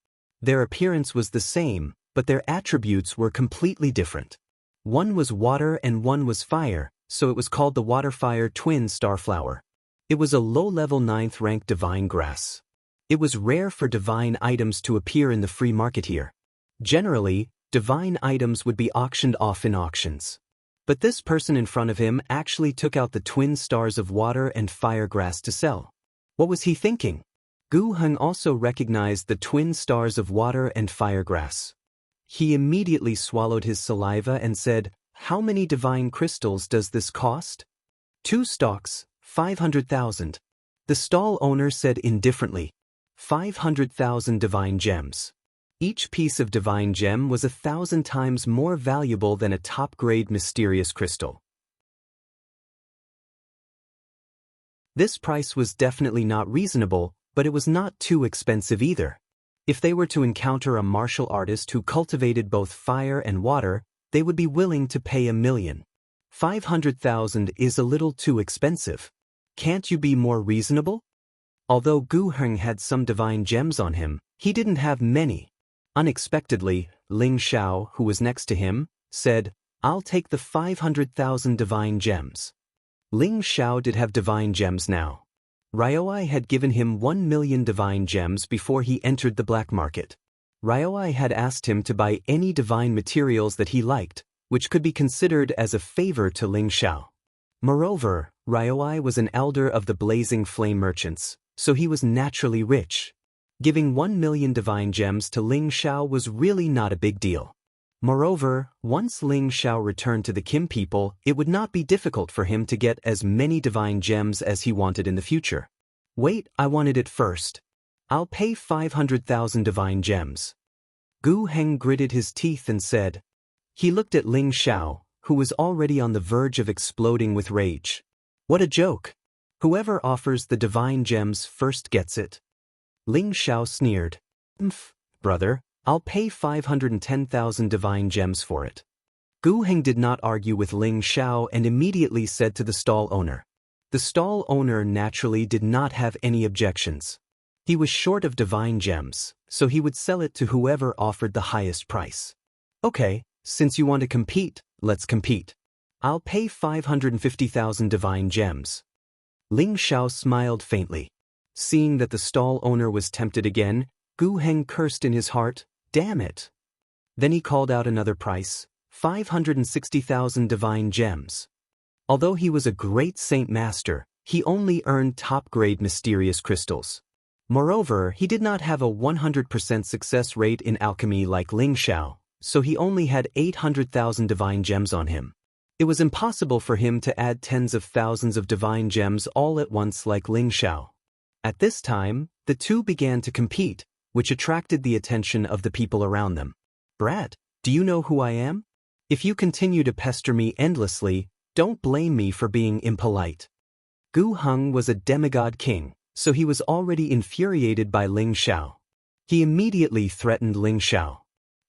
Their appearance was the same, but their attributes were completely different. One was water and one was fire, so it was called the waterfire twin starflower. It was a low-level 9th-rank divine grass. It was rare for divine items to appear in the free market here. Generally, divine items would be auctioned off in auctions. But this person in front of him actually took out the twin stars of water and fire grass to sell. What was he thinking? Gu Heng also recognized the twin stars of water and firegrass. He immediately swallowed his saliva and said, "How many divine crystals does this cost?" 2 stalks, 500,000. The stall owner said indifferently, 500,000 divine gems. Each piece of divine gem was 1,000 times more valuable than a top-grade mysterious crystal. This price was definitely not reasonable, but it was not too expensive either. If they were to encounter a martial artist who cultivated both fire and water, they would be willing to pay $1 million. 500,000 is a little too expensive. Can't you be more reasonable? Although Gu Heng had some divine gems on him, he didn't have many. Unexpectedly, Ling Xiao, who was next to him, said, "I'll take the 500,000 divine gems." Ling Xiao did have divine gems now. Ryoi had given him 1 million divine gems before he entered the black market. Ryoi had asked him to buy any divine materials that he liked, which could be considered as a favor to Ling Xiao. Moreover, Ryoi was an elder of the Blazing Flame merchants, so he was naturally rich. Giving 1 million divine gems to Ling Xiao was really not a big deal. Moreover, once Ling Xiao returned to the Kim people, it would not be difficult for him to get as many divine gems as he wanted in the future. "Wait, I wanted it first. I'll pay 500,000 divine gems." Gu Heng gritted his teeth and said. He looked at Ling Xiao, who was already on the verge of exploding with rage. "What a joke! Whoever offers the divine gems first gets it." Ling Xiao sneered. Brother, I'll pay 510,000 divine gems for it." Gu Heng did not argue with Ling Xiao and immediately said to the stall owner. The stall owner naturally did not have any objections. He was short of divine gems, so he would sell it to whoever offered the highest price. "Okay, since you want to compete, let's compete. I'll pay 550,000 divine gems." Ling Xiao smiled faintly. Seeing that the stall owner was tempted again, Gu Heng cursed in his heart, "Damn it." Then he called out another price, 560,000 divine gems. Although he was a great saint master, he only earned top-grade mysterious crystals. Moreover, he did not have a 100% success rate in alchemy like Ling Xiao, so he only had 800,000 divine gems on him. It was impossible for him to add tens of thousands of divine gems all at once like Ling Xiao. At this time, the two began to compete, which attracted the attention of the people around them. "Brat, do you know who I am? If you continue to pester me endlessly, don't blame me for being impolite." Gu Heng was a demigod king, so he was already infuriated by Ling Xiao. He immediately threatened Ling Xiao.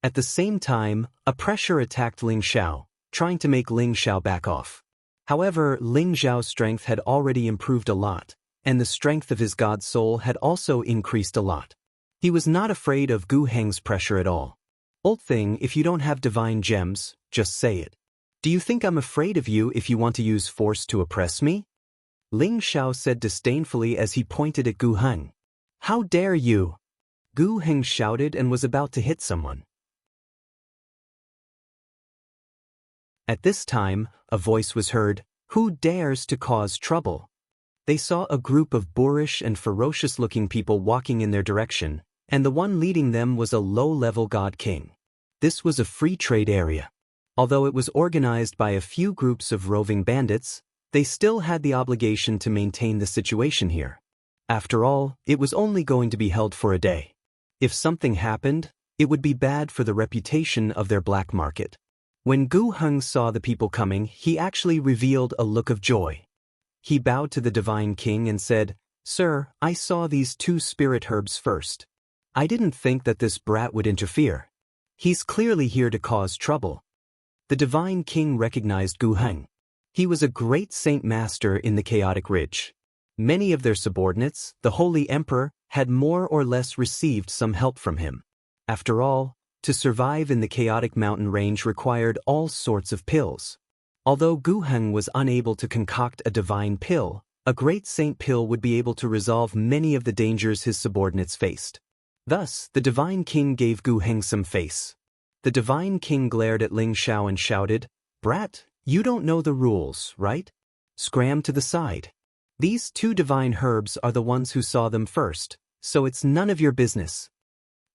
At the same time, a pressure attacked Ling Xiao, trying to make Ling Xiao back off. However, Ling Xiao's strength had already improved a lot, and the strength of his god soul had also increased a lot. He was not afraid of Gu Heng's pressure at all. "Old thing, if you don't have divine gems, just say it. Do you think I'm afraid of you if you want to use force to oppress me?" Ling Xiao said disdainfully as he pointed at Gu Heng. "How dare you!" Gu Heng shouted and was about to hit someone. At this time, a voice was heard, "Who dares to cause trouble?" They saw a group of boorish and ferocious-looking people walking in their direction, and the one leading them was a low-level god king. This was a free trade area. Although it was organized by a few groups of roving bandits, they still had the obligation to maintain the situation here. After all, it was only going to be held for a day. If something happened, it would be bad for the reputation of their black market. When Gu Heng saw the people coming, he actually revealed a look of joy. He bowed to the divine king and said, "Sir, I saw these 2 spirit herbs first. I didn't think that this brat would interfere. He's clearly here to cause trouble." The divine king recognized Gu Heng. He was a great saint master in the Chaotic Ridge. Many of their subordinates, the Holy Emperor, had more or less received some help from him. After all, to survive in the Chaotic Mountain Range required all sorts of pills. Although Gu Heng was unable to concoct a divine pill, a great saint pill would be able to resolve many of the dangers his subordinates faced. Thus, the divine king gave Gu Heng some face. The divine king glared at Ling Xiao and shouted, "Brat, you don't know the rules, right? Scram to the side." These 2 divine herbs are the ones who saw them first, so it's none of your business.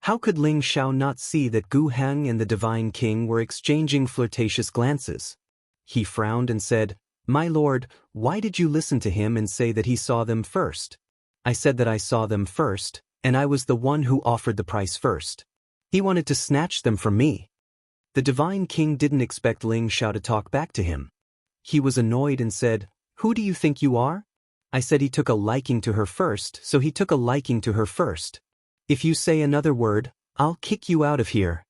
How could Ling Xiao not see that Gu Heng and the Divine King were exchanging flirtatious glances? He frowned and said, "My lord, why did you listen to him and say that he saw them first?" "I said that I saw them first, and I was the one who offered the price first. He wanted to snatch them from me." The Divine King didn't expect Ling Xiao to talk back to him. He was annoyed and said, "Who do you think you are? I said he took a liking to her first, so he took a liking to her first. If you say another word, I'll kick you out of here."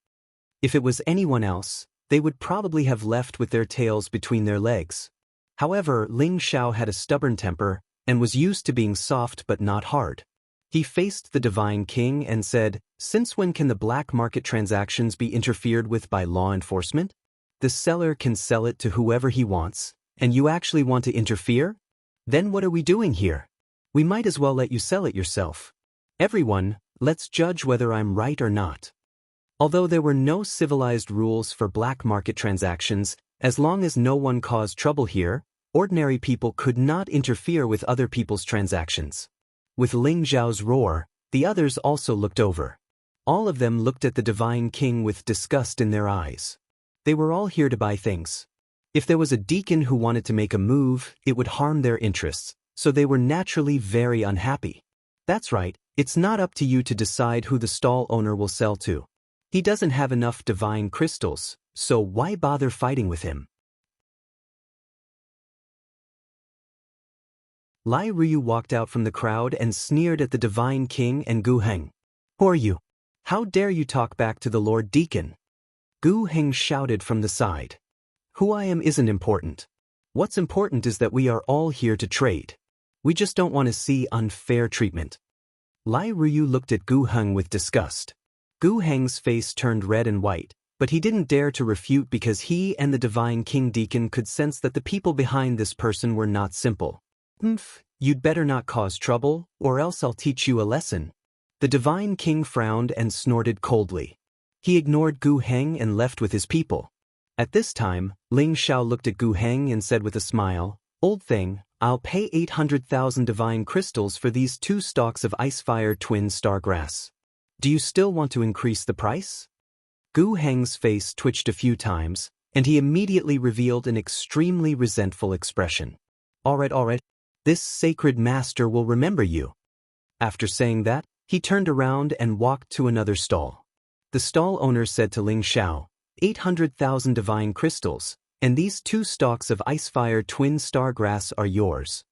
If it was anyone else, they would probably have left with their tails between their legs. However, Ling Xiao had a stubborn temper and was used to being soft but not hard. He faced the Divine King and said, "Since when can the black market transactions be interfered with by law enforcement? The seller can sell it to whoever he wants, and you actually want to interfere? Then what are we doing here? We might as well let you sell it yourself. Everyone, let's judge whether I'm right or not." Although there were no civilized rules for black market transactions, as long as no one caused trouble here, ordinary people could not interfere with other people's transactions. With Ling Xiao's roar, the others also looked over. All of them looked at the Divine King with disgust in their eyes. They were all here to buy things. If there was a deacon who wanted to make a move, it would harm their interests, so they were naturally very unhappy. That's right, it's not up to you to decide who the stall owner will sell to. He doesn't have enough divine crystals, so why bother fighting with him? Lai Ruyu walked out from the crowd and sneered at the Divine King and Gu Heng. "Who are you? How dare you talk back to the Lord Deacon?" Gu Heng shouted from the side. "Who I am isn't important. What's important is that we are all here to trade. We just don't want to see unfair treatment." Lai Ruyu looked at Gu Heng with disgust. Gu Heng's face turned red and white, but he didn't dare to refute because he and the Divine King Deacon could sense that the people behind this person were not simple. You'd better not cause trouble, or else I'll teach you a lesson." The Divine King frowned and snorted coldly. He ignored Gu Heng and left with his people. At this time, Ling Xiao looked at Gu Heng and said with a smile, "Old thing, I'll pay 800,000 divine crystals for these 2 stalks of Icefire Twin Star Grass. Do you still want to increase the price?" Gu Heng's face twitched a few times, and he immediately revealed an extremely resentful expression. All right. This sacred master will remember you." After saying that, he turned around and walked to another stall. The stall owner said to Ling Xiao, 800,000 divine crystals, and these 2 stalks of Icefire Twin Star Grass are yours."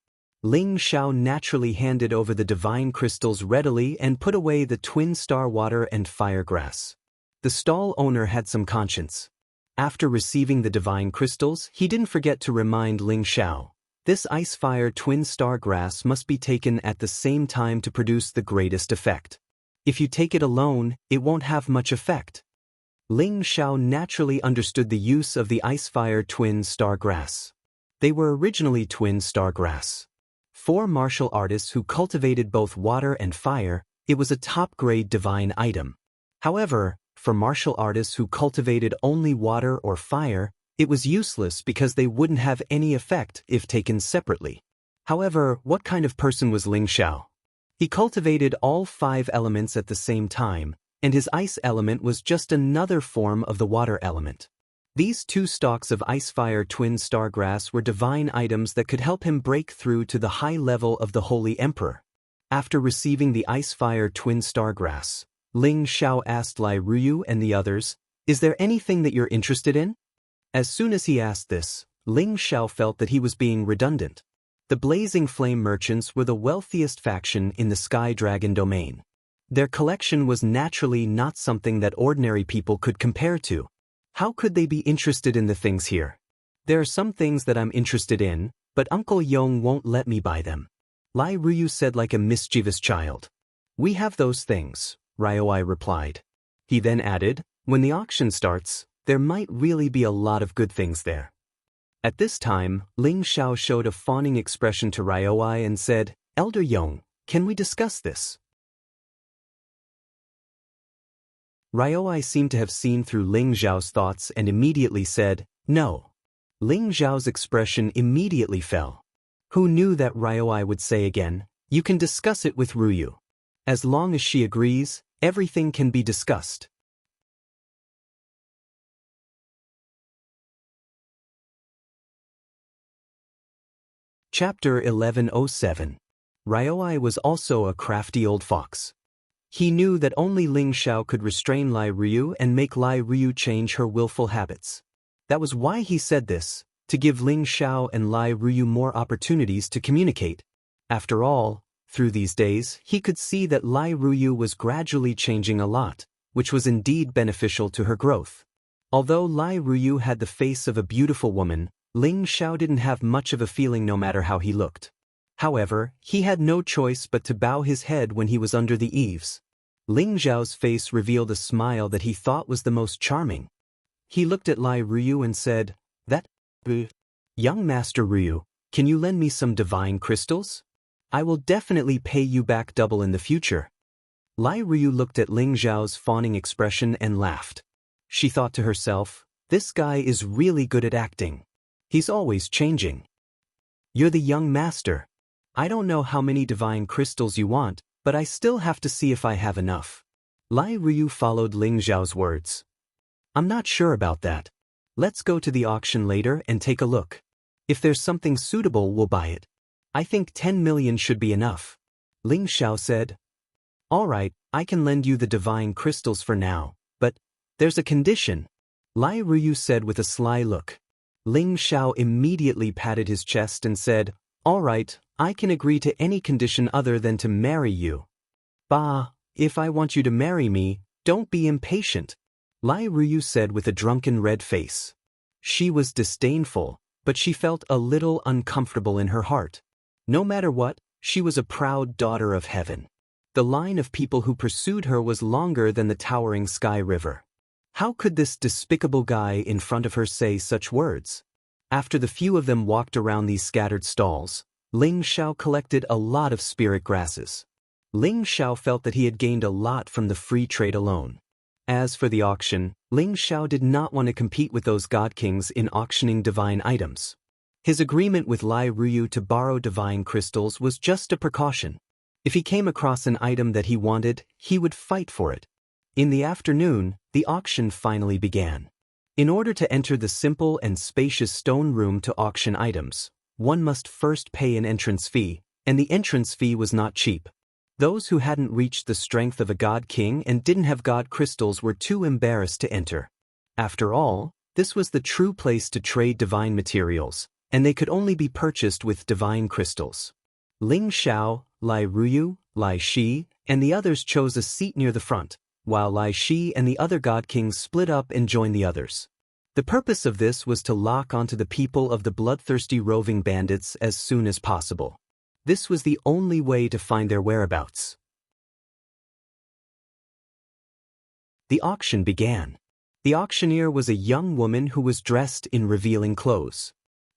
Ling Xiao naturally handed over the divine crystals readily and put away the Twin Star Water and Fire Grass. The stall owner had some conscience. After receiving the divine crystals, he didn't forget to remind Ling Xiao, "This Icefire Twin Star Grass must be taken at the same time to produce the greatest effect. If you take it alone, it won't have much effect." Ling Xiao naturally understood the use of the Icefire Twin Star Grass. They were originally Twin Star Grass. For martial artists who cultivated both water and fire, it was a top-grade divine item. However, for martial artists who cultivated only water or fire, it was useless because they wouldn't have any effect if taken separately. However, what kind of person was Ling Xiao? He cultivated all 5 elements at the same time, and his ice element was just another form of the water element. These 2 stalks of Icefire Twin Star Grass were divine items that could help him break through to the high level of the Holy Emperor. After receiving the Icefire Twin Star Grass, Ling Xiao asked Lai Ruyu and the others, "Is there anything that you're interested in?" As soon as he asked this, Ling Xiao felt that he was being redundant. The Blazing Flame merchants were the wealthiest faction in the Sky Dragon domain. Their collection was naturally not something that ordinary people could compare to. How could they be interested in the things here? "There are some things that I'm interested in, but Uncle Yong won't let me buy them," Lai Ruyu said like a mischievous child. "We have those things," Ryoi replied. He then added, "When the auction starts, there might really be a lot of good things there." At this time, Ling Xiao showed a fawning expression to Ryoi and said, "Elder Yong, can we discuss this?" Ryoi seemed to have seen through Ling Xiao's thoughts and immediately said, "No." Ling Xiao's expression immediately fell. Who knew that Ryoi would say again, "You can discuss it with Ruyu." As long as she agrees, everything can be discussed. Chapter 1107. Ryoi was also a crafty old fox. He knew that only Ling Xiao could restrain Lai Ryu and make Lai Ryu change her willful habits. That was why he said this, to give Ling Xiao and Lai Ryu more opportunities to communicate. After all, through these days, he could see that Lai Ryu was gradually changing a lot, which was indeed beneficial to her growth. Although Lai Ryu had the face of a beautiful woman, Ling Xiao didn't have much of a feeling no matter how he looked. However, he had no choice but to bow his head when he was under the eaves. Ling Xiao's face revealed a smile that he thought was the most charming. He looked at Lai Ryu and said, Young Master Ryu, can you lend me some divine crystals? I will definitely pay you back double in the future. Lai Ryu looked at Ling Xiao's fawning expression and laughed. She thought to herself, this guy is really good at acting. He's always changing. You're the young master. I don't know how many divine crystals you want, but I still have to see if I have enough. Lai Ryu followed Ling Xiao's words. I'm not sure about that. Let's go to the auction later and take a look. If there's something suitable, we'll buy it. I think 10 million should be enough. Ling Xiao said. All right, I can lend you the divine crystals for now, but there's a condition. Lai Ryu said with a sly look. Ling Xiao immediately patted his chest and said, all right, I can agree to any condition other than to marry you. Bah, if I want you to marry me, don't be impatient. Lai Ryu said with a drunken red face. She was disdainful, but she felt a little uncomfortable in her heart. No matter what, she was a proud daughter of heaven. The line of people who pursued her was longer than the towering Sky River. How could this despicable guy in front of her say such words? After the few of them walked around these scattered stalls, Ling Xiao collected a lot of spirit grasses. Ling Xiao felt that he had gained a lot from the free trade alone. As for the auction, Ling Xiao did not want to compete with those god kings in auctioning divine items. His agreement with Lai Ryu to borrow divine crystals was just a precaution. If he came across an item that he wanted, he would fight for it. In the afternoon, the auction finally began. In order to enter the simple and spacious stone room to auction items, one must first pay an entrance fee, and the entrance fee was not cheap. Those who hadn't reached the strength of a god king and didn't have god crystals were too embarrassed to enter. After all, this was the true place to trade divine materials, and they could only be purchased with divine crystals. Ling Xiao, Lai Ryu, Lai Shi, and the others chose a seat near the front, while Lai Shi and the other god kings split up and joined the others. The purpose of this was to lock onto the people of the bloodthirsty roving bandits as soon as possible. This was the only way to find their whereabouts. The auction began. The auctioneer was a young woman who was dressed in revealing clothes.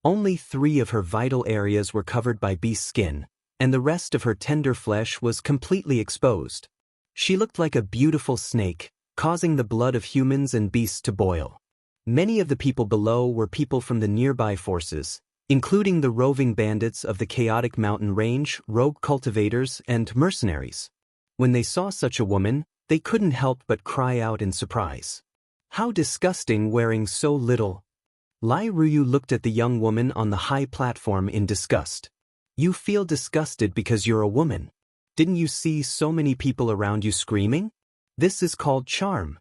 Only 3 of her vital areas were covered by beast skin, and the rest of her tender flesh was completely exposed. She looked like a beautiful snake, causing the blood of humans and beasts to boil. Many of the people below were people from the nearby forces, including the roving bandits of the chaotic mountain range, rogue cultivators, and mercenaries. When they saw such a woman, they couldn't help but cry out in surprise. How disgusting, wearing so little. Lai Ryu looked at the young woman on the high platform in disgust. You feel disgusted because you're a woman. Didn't you see so many people around you screaming? This is called charm.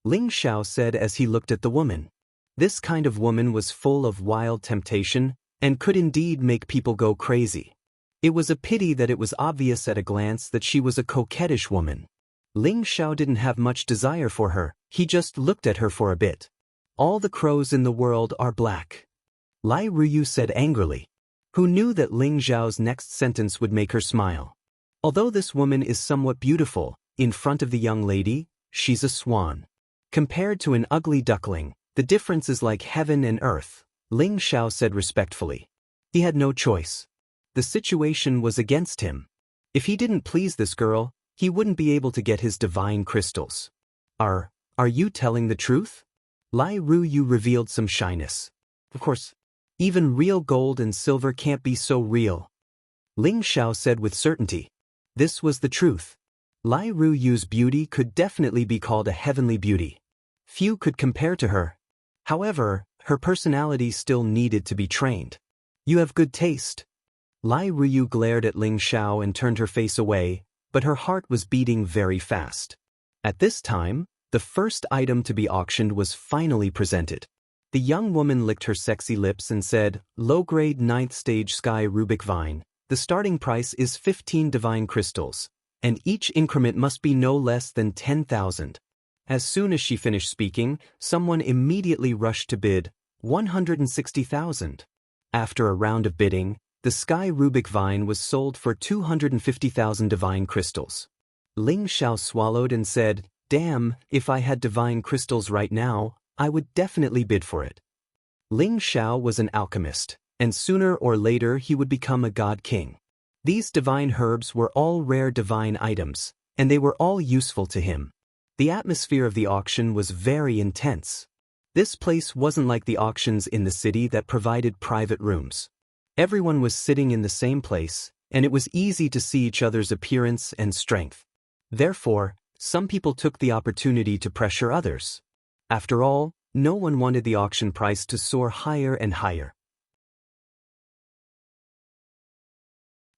Ling Xiao said as he looked at the woman. This kind of woman was full of wild temptation and could indeed make people go crazy. It was a pity that it was obvious at a glance that she was a coquettish woman. Ling Xiao didn't have much desire for her, he just looked at her for a bit. All the crows in the world are black. Lai Ryu said angrily. Who knew that Ling Xiao's next sentence would make her smile? Although this woman is somewhat beautiful, in front of the young lady, she's a swan. Compared to an ugly duckling, the difference is like heaven and earth, Ling Xiao said respectfully. He had no choice. The situation was against him. If he didn't please this girl, he wouldn't be able to get his divine crystals. Are you telling the truth? Lai Ryu revealed some shyness. Of course, even real gold and silver can't be so real. Ling Xiao said with certainty. This was the truth. Lai Ruyu's beauty could definitely be called a heavenly beauty. Few could compare to her. However, her personality still needed to be trained. You have good taste. Lai Ruyu glared at Ling Xiao and turned her face away, but her heart was beating very fast. At this time, the first item to be auctioned was finally presented. The young woman licked her sexy lips and said, "Low-grade 9th stage sky Rubik vine. The starting price is 15 divine crystals, and each increment must be no less than 10,000. As soon as she finished speaking, someone immediately rushed to bid, 160,000. After a round of bidding, the sky Rubik vine was sold for 250,000 divine crystals. Ling Xiao swallowed and said, "Damn, if I had divine crystals right now, I would definitely bid for it." Ling Xiao was an alchemist, and sooner or later he would become a god king. These divine herbs were all rare divine items, and they were all useful to him. The atmosphere of the auction was very intense. This place wasn't like the auctions in the city that provided private rooms. Everyone was sitting in the same place, and it was easy to see each other's appearance and strength. Therefore, some people took the opportunity to pressure others. After all, no one wanted the auction price to soar higher and higher.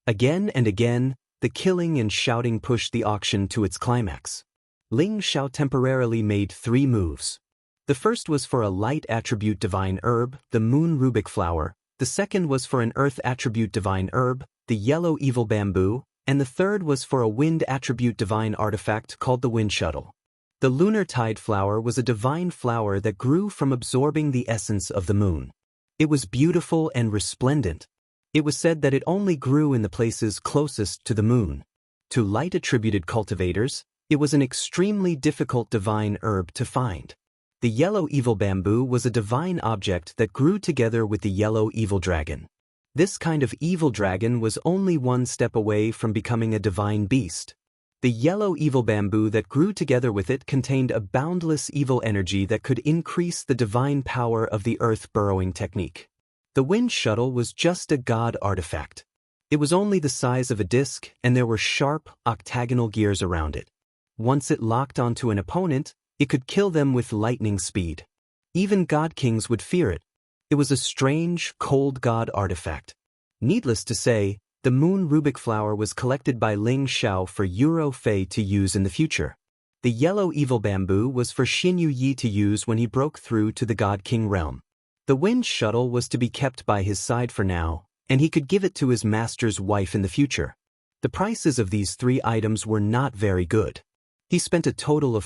Again and again, the killing and shouting pushed the auction to its climax. Ling Xiao temporarily made 3 moves. The first was for a light attribute divine herb, the moon Rubik flower. The second was for an earth attribute divine herb, the yellow evil bamboo, and the third was for a wind attribute divine artifact called the wind shuttle. The lunar tide flower was a divine flower that grew from absorbing the essence of the moon. It was beautiful and resplendent. It was said that it only grew in the places closest to the moon. To light-attributed cultivators, it was an extremely difficult divine herb to find. The yellow evil bamboo was a divine object that grew together with the yellow evil dragon. This kind of evil dragon was only one step away from becoming a divine beast. The yellow evil bamboo that grew together with it contained a boundless evil energy that could increase the divine power of the earth burrowing technique. The wind shuttle was just a god artifact. It was only the size of a disc, and there were sharp, octagonal gears around it. Once it locked onto an opponent, it could kill them with lightning speed. Even god kings would fear it. It was a strange, cold god artifact. Needless to say, the moon Rubik flower was collected by Ling Xiao for Euro Fei to use in the future. The yellow evil bamboo was for Xinyu Yi to use when he broke through to the god king realm. The wind shuttle was to be kept by his side for now, and he could give it to his master's wife in the future. The prices of these 3 items were not very good. He spent a total of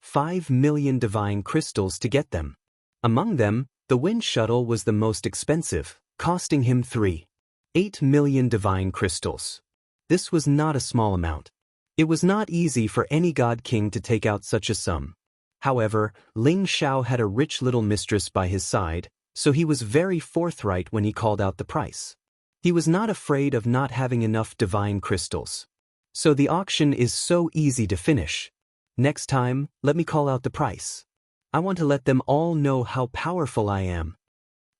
5 million divine crystals to get them. Among them, the wind shuttle was the most expensive, costing him 8 million divine crystals. This was not a small amount. It was not easy for any god king to take out such a sum. However, Ling Xiao had a rich little mistress by his side, so he was very forthright when he called out the price. He was not afraid of not having enough divine crystals. So the auction is so easy to finish. Next time, let me call out the price. I want to let them all know how powerful I am.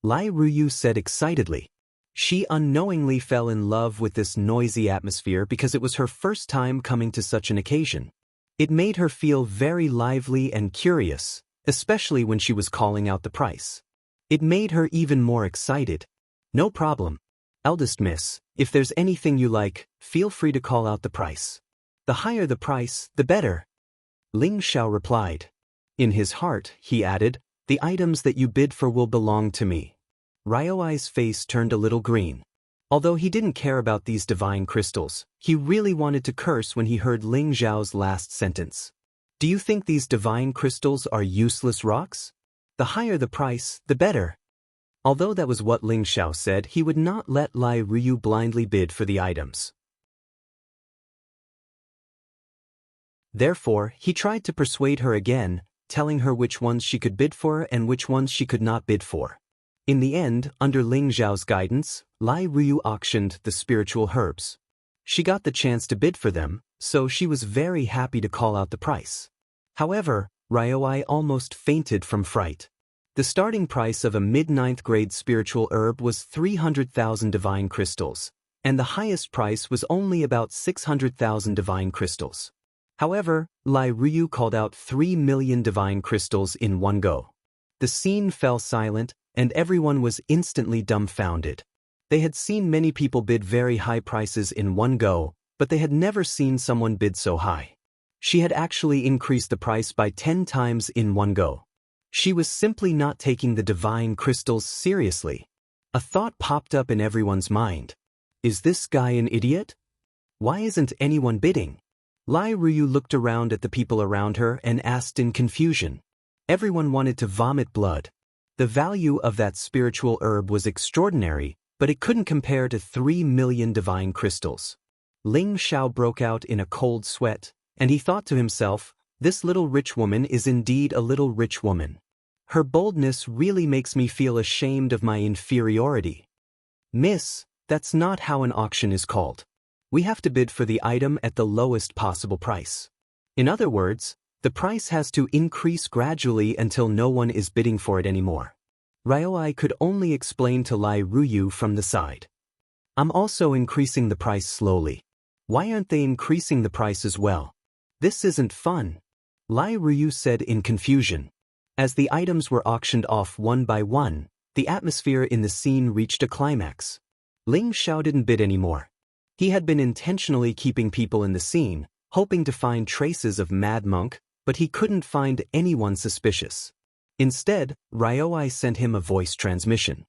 Lai Ruyu said excitedly. She unknowingly fell in love with this noisy atmosphere because it was her first time coming to such an occasion. It made her feel very lively and curious, especially when she was calling out the price. It made her even more excited. "No problem. Eldest miss, if there's anything you like, feel free to call out the price. The higher the price, the better." Ling Xiao replied. In his heart, he added, "The items that you bid for will belong to me." Ryoai's face turned a little green. Although he didn't care about these divine crystals, he really wanted to curse when he heard Ling Xiao's last sentence. "Do you think these divine crystals are useless rocks? The higher the price, the better." Although that was what Ling Xiao said, he would not let Lai Ruyu blindly bid for the items. Therefore, he tried to persuade her again, telling her which ones she could bid for and which ones she could not bid for. In the end, under Ling Xiao's guidance, Lai Ruyu auctioned the spiritual herbs. She got the chance to bid for them, so she was very happy to call out the price. However, Ryoai almost fainted from fright. The starting price of a mid-9th grade spiritual herb was 300,000 divine crystals, and the highest price was only about 600,000 divine crystals. However, Lai Ruyu called out 3 million divine crystals in one go. The scene fell silent, and everyone was instantly dumbfounded. They had seen many people bid very high prices in one go, but they had never seen someone bid so high. She had actually increased the price by 10 times in one go. She was simply not taking the divine crystals seriously. A thought popped up in everyone's mind. Is this guy an idiot? Why isn't anyone bidding? Lai Ruyu looked around at the people around her and asked in confusion. Everyone wanted to vomit blood. The value of that spiritual herb was extraordinary, but it couldn't compare to 3 million divine crystals. Ling Xiao broke out in a cold sweat, and he thought to himself, this little rich woman is indeed a little rich woman. Her boldness really makes me feel ashamed of my inferiority. Miss, that's not how an auction is called. We have to bid for the item at the lowest possible price. In other words, the price has to increase gradually until no one is bidding for it anymore. Ryoi could only explain to Lai Ruyu from the side. I'm also increasing the price slowly. Why aren't they increasing the price as well? This isn't fun. Lai Ruyu said in confusion. As the items were auctioned off one by one, the atmosphere in the scene reached a climax. Ling Xiao didn't bid anymore. He had been intentionally keeping people in the scene, hoping to find traces of Mad Monk, but he couldn't find anyone suspicious. Instead, Ryoi sent him a voice transmission.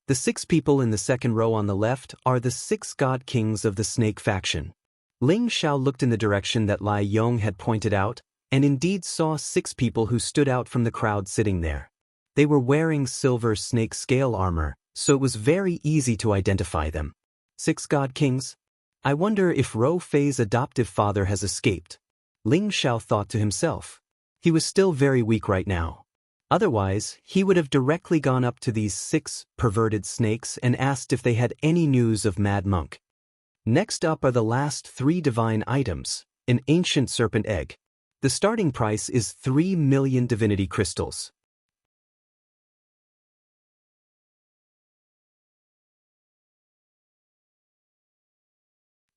The 6 people in the second row on the left are the 6 god kings of the snake faction. Ling Xiao looked in the direction that Lai Yong had pointed out, and indeed saw 6 people who stood out from the crowd sitting there. They were wearing silver snake scale armor, so it was very easy to identify them. 6 god kings? I wonder if Ro Fei's adoptive father has escaped. Ling Xiao thought to himself. He was still very weak right now. Otherwise, he would have directly gone up to these 6 perverted snakes and asked if they had any news of Mad Monk. Next up are the last 3 divine items, an ancient serpent egg. The starting price is 3 million divinity crystals.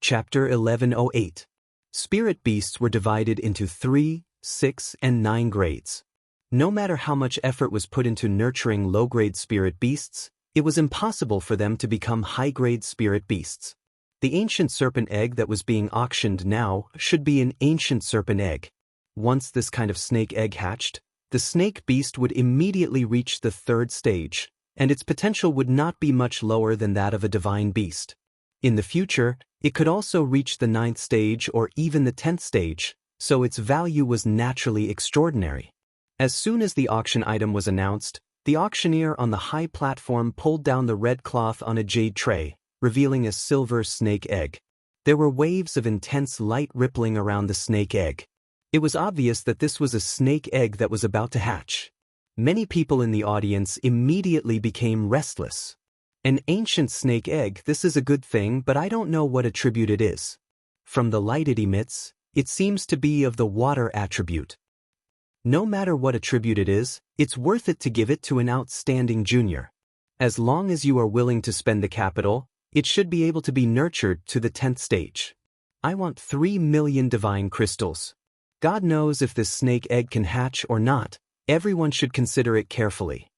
Chapter 1108. Spirit beasts were divided into 3, 6, and 9 grades. No matter how much effort was put into nurturing low-grade spirit beasts, it was impossible for them to become high-grade spirit beasts. The ancient serpent egg that was being auctioned now should be an ancient serpent egg. Once this kind of snake egg hatched, the snake beast would immediately reach the 3rd stage, and its potential would not be much lower than that of a divine beast. In the future, it could also reach the 9th stage or even the 10th stage, so its value was naturally extraordinary. As soon as the auction item was announced, the auctioneer on the high platform pulled down the red cloth on a jade tray, revealing a silver snake egg. There were waves of intense light rippling around the snake egg. It was obvious that this was a snake egg that was about to hatch. Many people in the audience immediately became restless. An ancient snake egg, this is a good thing, but I don't know what attribute it is. From the light it emits, it seems to be of the water attribute. No matter what attribute it is, it's worth it to give it to an outstanding junior. As long as you are willing to spend the capital, it should be able to be nurtured to the 10th stage. I want 3 million divine crystals. God knows if this snake egg can hatch or not. Everyone should consider it carefully.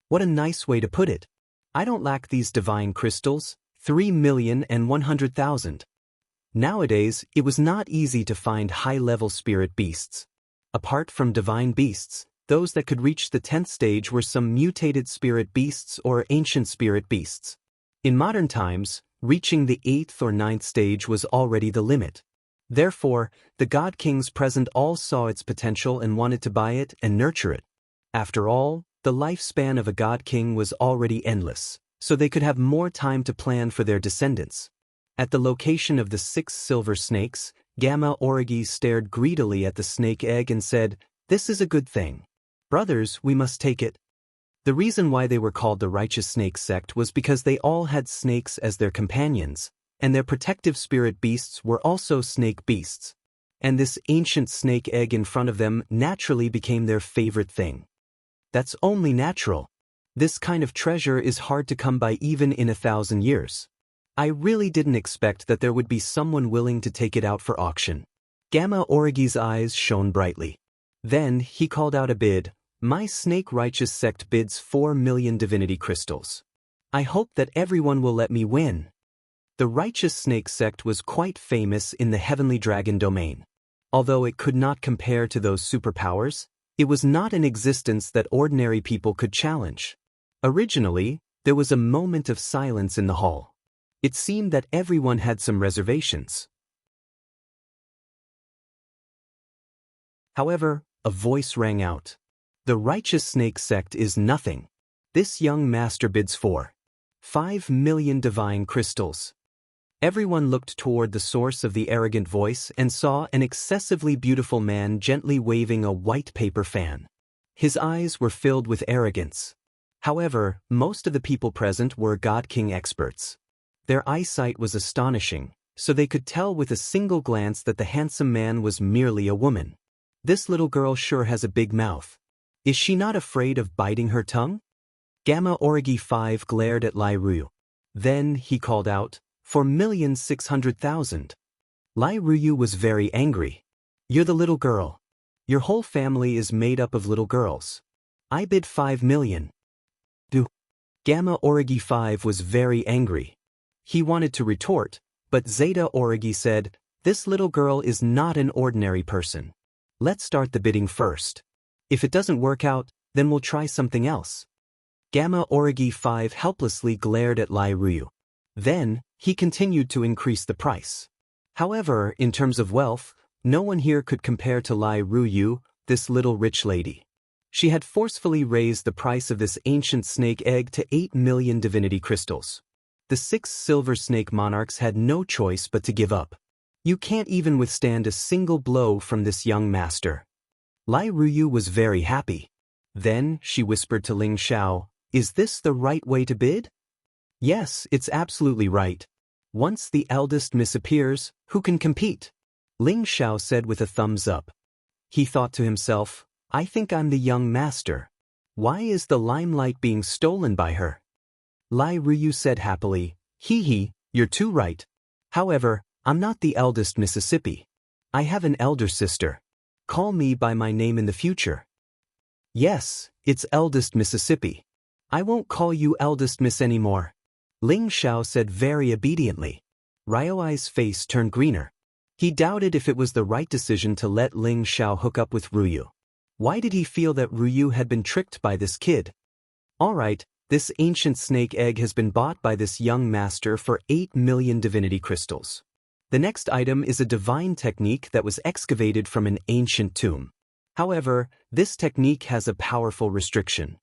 What a nice way to put it. I don't lack these divine crystals, 3,100,000. Nowadays, it was not easy to find high-level spirit beasts. Apart from divine beasts, those that could reach the 10th stage were some mutated spirit beasts or ancient spirit beasts. In modern times, reaching the 8th or 9th stage was already the limit. Therefore, the god kings present all saw its potential and wanted to buy it and nurture it. After all, the lifespan of a god king was already endless, so they could have more time to plan for their descendants. At the location of the 6 silver snakes, Gamma Origi stared greedily at the snake egg and said, "This is a good thing. Brothers, we must take it." The reason why they were called the Righteous Snake Sect was because they all had snakes as their companions, and their protective spirit beasts were also snake beasts. And this ancient snake egg in front of them naturally became their favorite thing. That's only natural. This kind of treasure is hard to come by even in 1,000 years. I really didn't expect that there would be someone willing to take it out for auction. Gamma Origi's eyes shone brightly. Then he called out a bid. My snake righteous sect bids 4 million divinity crystals. I hope that everyone will let me win. The righteous snake sect was quite famous in the heavenly dragon domain. Although it could not compare to those superpowers, it was not an existence that ordinary people could challenge. Originally, there was a moment of silence in the hall. It seemed that everyone had some reservations. However, a voice rang out. The righteous snake sect is nothing. This young master bids for 5 million divine crystals. Everyone looked toward the source of the arrogant voice and saw an excessively beautiful man gently waving a white paper fan. His eyes were filled with arrogance. However, most of the people present were God King experts. Their eyesight was astonishing, so they could tell with a single glance that the handsome man was merely a woman. This little girl sure has a big mouth. Is she not afraid of biting her tongue? Gamma Origi 5 glared at Lai Ruyu. Then he called out, 4,600,000. Lai Ruyu was very angry. You're the little girl. Your whole family is made up of little girls. I bid 5 million. Gamma Origi 5 was very angry. He wanted to retort, but Zeta Origi said, this little girl is not an ordinary person. Let's start the bidding first. If it doesn't work out, then we'll try something else. Gamma Origi 5 helplessly glared at Lai Ruyu. Then, he continued to increase the price. However, in terms of wealth, no one here could compare to Lai Ruyu, this little rich lady. She had forcefully raised the price of this ancient snake egg to 8 million divinity crystals. The 6 silver snake monarchs had no choice but to give up. You can't even withstand a single blow from this young master. Lai Ruyu was very happy. Then, she whispered to Ling Xiao, is this the right way to bid? Yes, it's absolutely right. Once the eldest miss appears, who can compete? Ling Xiao said with a thumbs up. He thought to himself, I think I'm the young master. Why is the limelight being stolen by her? Lai Ruyu said happily, hee, you're too right. However, I'm not the eldest Mississippi. I have an elder sister. Call me by my name in the future. Yes, it's eldest Mississippi. I won't call you eldest miss anymore. Ling Xiao said very obediently. Ryoai's face turned greener. He doubted if it was the right decision to let Ling Xiao hook up with Ruyu. Why did he feel that Ruyu had been tricked by this kid? Alright, this ancient snake egg has been bought by this young master for 8 million divinity crystals. The next item is a divine technique that was excavated from an ancient tomb. However, this technique has a powerful restriction.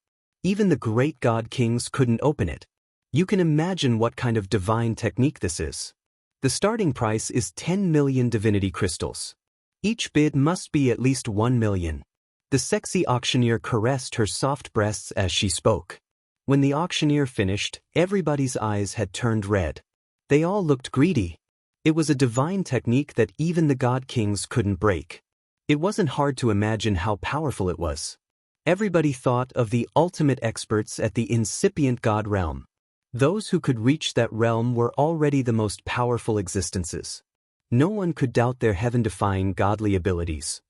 Even the great god kings couldn't open it. You can imagine what kind of divine technique this is. The starting price is 10 million divinity crystals. Each bid must be at least 1 million. The sexy auctioneer caressed her soft breasts as she spoke. When the auctioneer finished, everybody's eyes had turned red. They all looked greedy. It was a divine technique that even the god kings couldn't break. It wasn't hard to imagine how powerful it was. Everybody thought of the ultimate experts at the incipient god realm. Those who could reach that realm were already the most powerful existences. No one could doubt their heaven-defying godly abilities.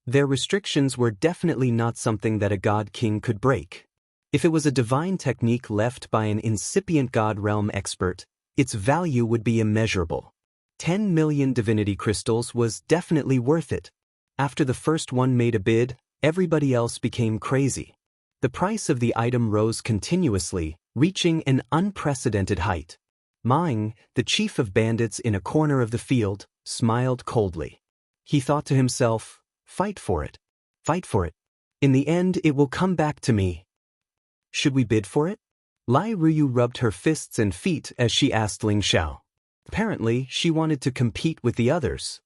Their restrictions were definitely not something that a god king could break. If it was a divine technique left by an incipient god realm expert, its value would be immeasurable. 10 million divinity crystals was definitely worth it. After the first one made a bid, everybody else became crazy. The price of the item rose continuously, reaching an unprecedented height. Maing, the chief of bandits in a corner of the field, smiled coldly. He thought to himself, fight for it. Fight for it. In the end, it will come back to me. Should we bid for it? Lai Ruyu rubbed her fists and feet as she asked Ling Xiao. Apparently, she wanted to compete with the others.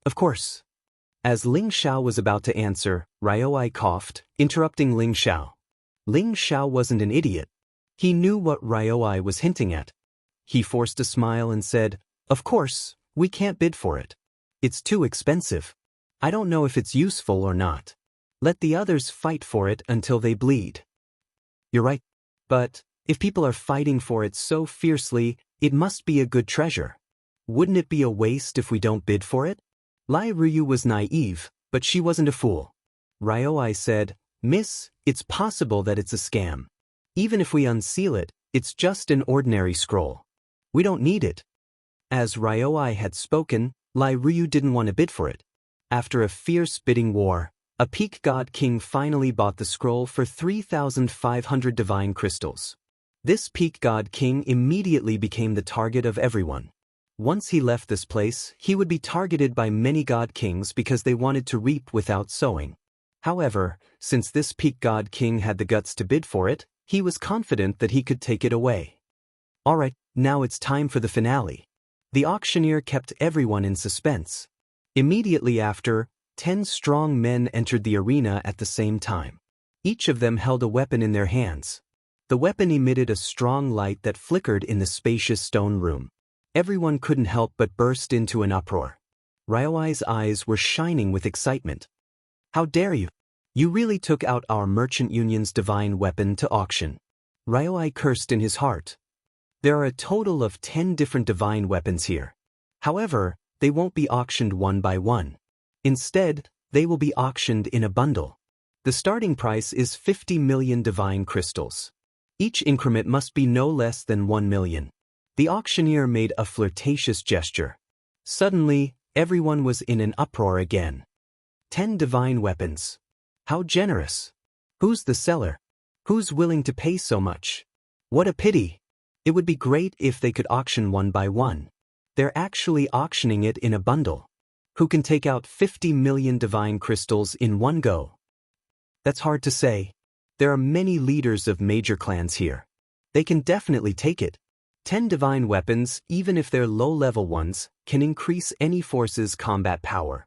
Of course. As Ling Xiao was about to answer, Ryoai coughed, interrupting Ling Xiao. Ling Xiao wasn't an idiot. He knew what Ryoai was hinting at. He forced a smile and said, of course, we can't bid for it. It's too expensive. I don't know if it's useful or not. Let the others fight for it until they bleed. You're right. But if people are fighting for it so fiercely, it must be a good treasure. Wouldn't it be a waste if we don't bid for it? Lai Ruyu was naive, but she wasn't a fool. Ryoi said, "Miss, it's possible that it's a scam. Even if we unseal it, it's just an ordinary scroll. We don't need it." As Ryoi had spoken, Lai Ruyu didn't want to bid for it. After a fierce bidding war, a peak god king finally bought the scroll for 3,500 divine crystals. This peak god king immediately became the target of everyone. Once he left this place, he would be targeted by many god kings because they wanted to reap without sowing. However, since this peak god king had the guts to bid for it, he was confident that he could take it away. Alright, now it's time for the finale. The auctioneer kept everyone in suspense. Immediately after, 10 strong men entered the arena at the same time. Each of them held a weapon in their hands. The weapon emitted a strong light that flickered in the spacious stone room. Everyone couldn't help but burst into an uproar. Ryoi's eyes were shining with excitement. "How dare you? You really took out our merchant union's divine weapon to auction." Ryoi cursed in his heart. There are a total of 10 different divine weapons here. However, they won't be auctioned one by one. Instead, they will be auctioned in a bundle. The starting price is 50 million divine crystals. Each increment must be no less than 1 million. The auctioneer made a flirtatious gesture. Suddenly, everyone was in an uproar again. 10 divine weapons. How generous. Who's the seller? Who's willing to pay so much? What a pity. It would be great if they could auction one by one. They're actually auctioning it in a bundle. Who can take out 50 million divine crystals in one go? That's hard to say. There are many leaders of major clans here. They can definitely take it. 10 divine weapons, even if they're low-level ones, can increase any force's combat power.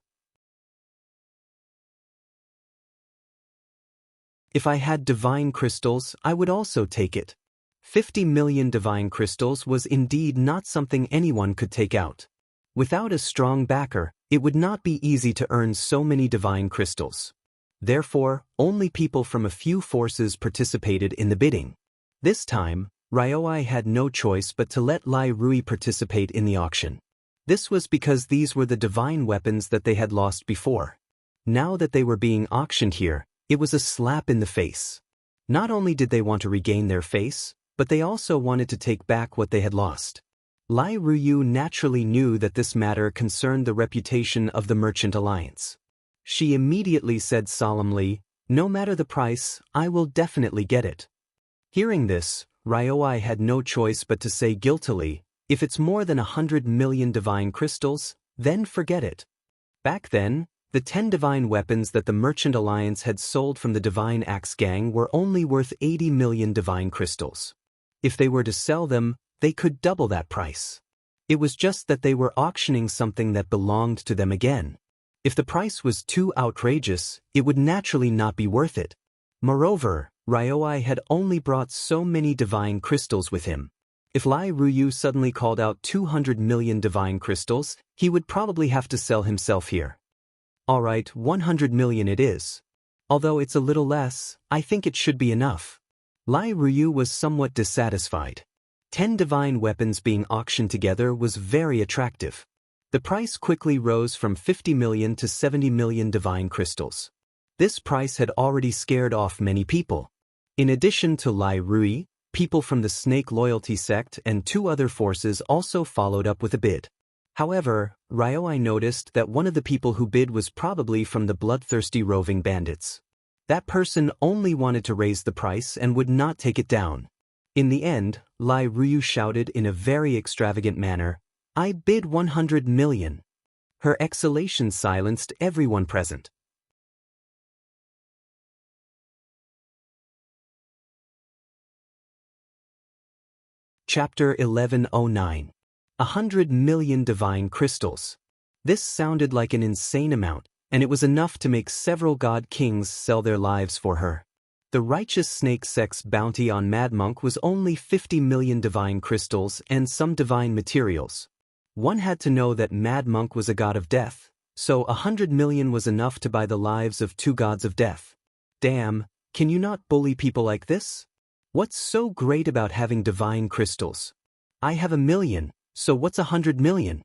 If I had divine crystals, I would also take it. 50 million divine crystals was indeed not something anyone could take out. Without a strong backer, it would not be easy to earn so many divine crystals. Therefore, only people from a few forces participated in the bidding. This time, Ryoi had no choice but to let Lai Rui participate in the auction. This was because these were the divine weapons that they had lost before. Now that they were being auctioned here, it was a slap in the face. Not only did they want to regain their face, but they also wanted to take back what they had lost. Lai Ruyu naturally knew that this matter concerned the reputation of the Merchant Alliance. She immediately said solemnly, "No matter the price, I will definitely get it." Hearing this, Ryoi had no choice but to say guiltily, "If it's more than 100 million divine crystals, then forget it." Back then, the 10 divine weapons that the Merchant Alliance had sold from the Divine Axe Gang were only worth 80 million divine crystals. If they were to sell them, they could double that price. It was just that they were auctioning something that belonged to them again. If the price was too outrageous, it would naturally not be worth it. Moreover, Ryoi had only brought so many divine crystals with him. If Lai Ruyu suddenly called out 200 million divine crystals, he would probably have to sell himself here. Alright, 100 million it is. Although it's a little less, I think it should be enough. Lai Ruyu was somewhat dissatisfied. 10 divine weapons being auctioned together was very attractive. The price quickly rose from 50 million to 70 million divine crystals. This price had already scared off many people. In addition to Lai Rui, people from the Snake Loyalty Sect and 2 other forces also followed up with a bid. However, Ryoi noticed that one of the people who bid was probably from the bloodthirsty roving bandits. That person only wanted to raise the price and would not take it down. In the end, Lai Ruyu shouted in a very extravagant manner, "I bid 100 million. Her exhalation silenced everyone present. Chapter 1109. 100 million divine crystals. This sounded like an insane amount, and it was enough to make several god kings sell their lives for her. The righteous snake sect's bounty on Mad Monk was only 50 million divine crystals and some divine materials. One had to know that Mad Monk was a god of death, so 100 million was enough to buy the lives of 2 gods of death. Damn, can you not bully people like this? What's so great about having divine crystals? I have 1,000,000, so what's 100,000,000?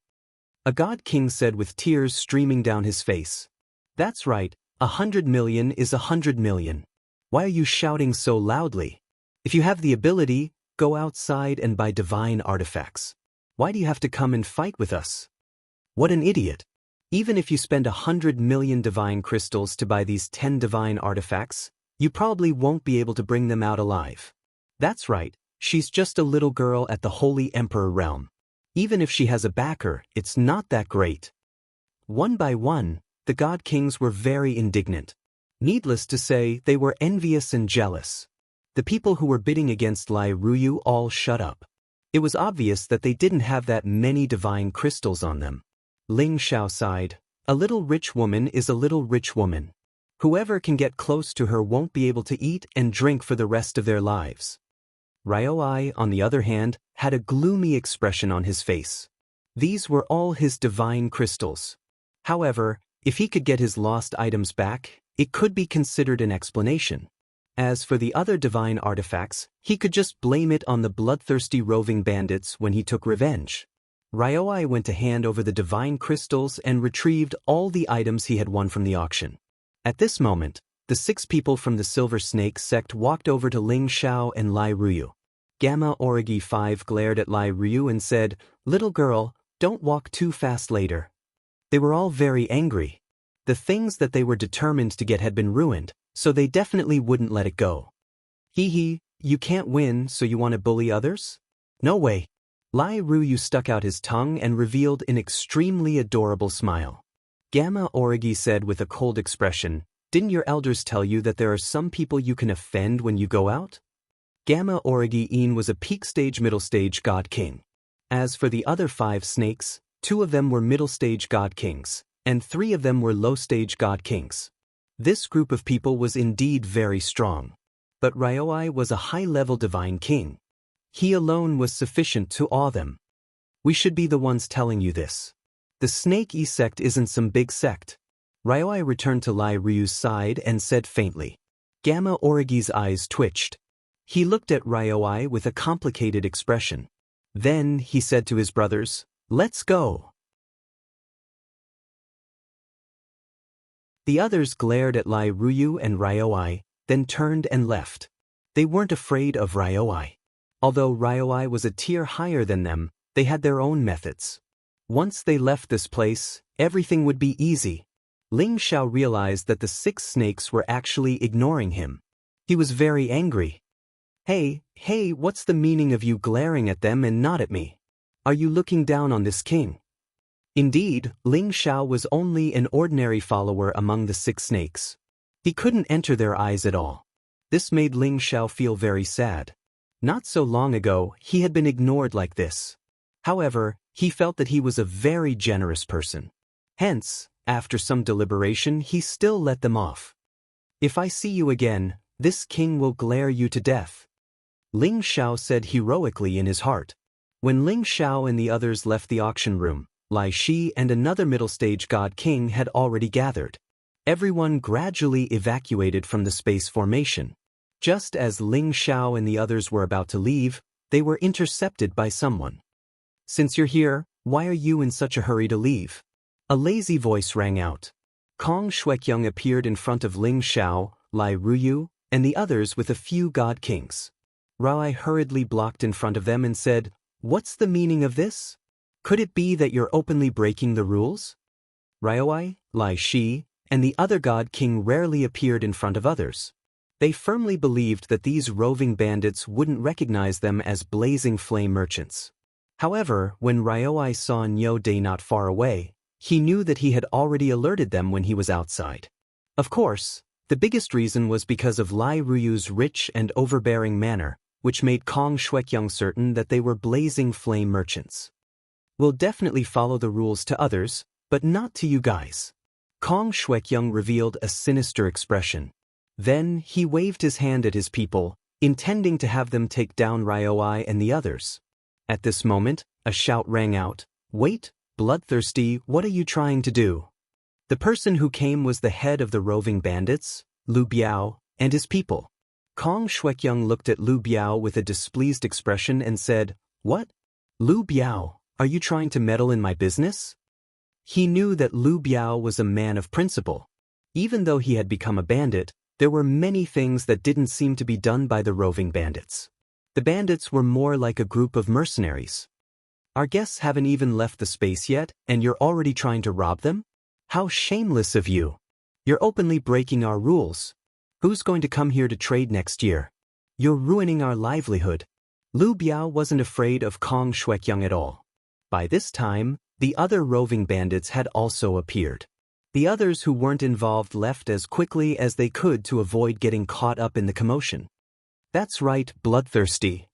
A god king said with tears streaming down his face. That's right, 100,000,000 is 100,000,000. Why are you shouting so loudly? If you have the ability, go outside and buy divine artifacts. Why do you have to come and fight with us? What an idiot. Even if you spend 100,000,000 divine crystals to buy these 10 divine artifacts, you probably won't be able to bring them out alive. That's right, she's just a little girl at the Holy Emperor realm. Even if she has a backer, it's not that great. One by one, the god kings were very indignant. Needless to say, they were envious and jealous. The people who were bidding against Lai Ruyu all shut up. It was obvious that they didn't have that many divine crystals on them. Ling Xiao sighed. A little rich woman is a little rich woman. Whoever can get close to her won't be able to eat and drink for the rest of their lives. Ryoi, on the other hand, had a gloomy expression on his face. These were all his divine crystals. However, if he could get his lost items back, it could be considered an explanation. As for the other divine artifacts, he could just blame it on the bloodthirsty roving bandits when he took revenge. Ryoi went to hand over the divine crystals and retrieved all the items he had won from the auction. At this moment, the 6 people from the Silver Snake sect walked over to Ling Xiao and Lai Ruyu. Gamma Origi 5 glared at Lai Ruyu and said, "Little girl, don't walk too fast later." They were all very angry. The things that they were determined to get had been ruined, so they definitely wouldn't let it go. Hee hee, you can't win, so you want to bully others? No way. Lai Ruyu stuck out his tongue and revealed an extremely adorable smile. Gamma Origi said with a cold expression, "Didn't your elders tell you that there are some people you can offend when you go out?" Gamma Origi-in was a peak stage middle stage god king. As for the other 5 snakes, 2 of them were middle stage god kings, and 3 of them were low stage god kings. This group of people was indeed very strong. But Ryoi was a high-level divine king. He alone was sufficient to awe them. We should be the ones telling you this. The Snake E sect isn't some big sect. Ryoi returned to Lai Ryu's side and said faintly. Gamma Origi's eyes twitched. He looked at Ryoi with a complicated expression. Then he said to his brothers, "Let's go." The others glared at Lai Ruyu and Ryoi, then turned and left. They weren't afraid of Ryoi. Although Ryoi was a tier higher than them, they had their own methods. Once they left this place, everything would be easy. Ling Xiao realized that the 6 snakes were actually ignoring him. He was very angry. Hey, what's the meaning of you glaring at them and not at me? Are you looking down on this king? Indeed, Ling Xiao was only an ordinary follower among the 6 snakes. He couldn't enter their eyes at all. This made Ling Xiao feel very sad. Not so long ago, he had been ignored like this. However, he felt that he was a very generous person. Hence, after some deliberation, he still let them off. If I see you again, this king will glare you to death. Ling Xiao said heroically in his heart. When Ling Xiao and the others left the auction room, Lai Shi and another middle-stage god king had already gathered. Everyone gradually evacuated from the space formation. Just as Ling Xiao and the others were about to leave, they were intercepted by someone. "Since you're here, why are you in such a hurry to leave?" A lazy voice rang out. Kong Shuekyung appeared in front of Ling Xiao, Lai Ruyu, and the others with a few god kings. Rai hurriedly blocked in front of them and said, "What's the meaning of this? Could it be that you're openly breaking the rules?" Ryoi, Lai Shi, and the other god king rarely appeared in front of others. They firmly believed that these roving bandits wouldn't recognize them as blazing flame merchants. However, when Ryoi saw Nyo Day not far away, he knew that he had already alerted them when he was outside. Of course, the biggest reason was because of Lai Ruyu's rich and overbearing manner, which made Kong Shuekyung certain that they were blazing flame merchants. "We'll definitely follow the rules to others, but not to you guys." Kong Shuekyung revealed a sinister expression. Then he waved his hand at his people, intending to have them take down Ryoi and the others. At this moment, a shout rang out, "Wait, bloodthirsty, what are you trying to do?" The person who came was the head of the roving bandits, Lu Biao, and his people. Kong Shuekyung looked at Lu Biao with a displeased expression and said, "What? Lu Biao, are you trying to meddle in my business?" He knew that Lu Biao was a man of principle. Even though he had become a bandit, there were many things that didn't seem to be done by the roving bandits. The bandits were more like a group of mercenaries. "Our guests haven't even left the space yet, and you're already trying to rob them? How shameless of you! You're openly breaking our rules. Who's going to come here to trade next year? You're ruining our livelihood." Lu Biao wasn't afraid of Kong Shuekyung at all. By this time, the other roving bandits had also appeared. The others who weren't involved left as quickly as they could to avoid getting caught up in the commotion. "That's right, bloodthirsty.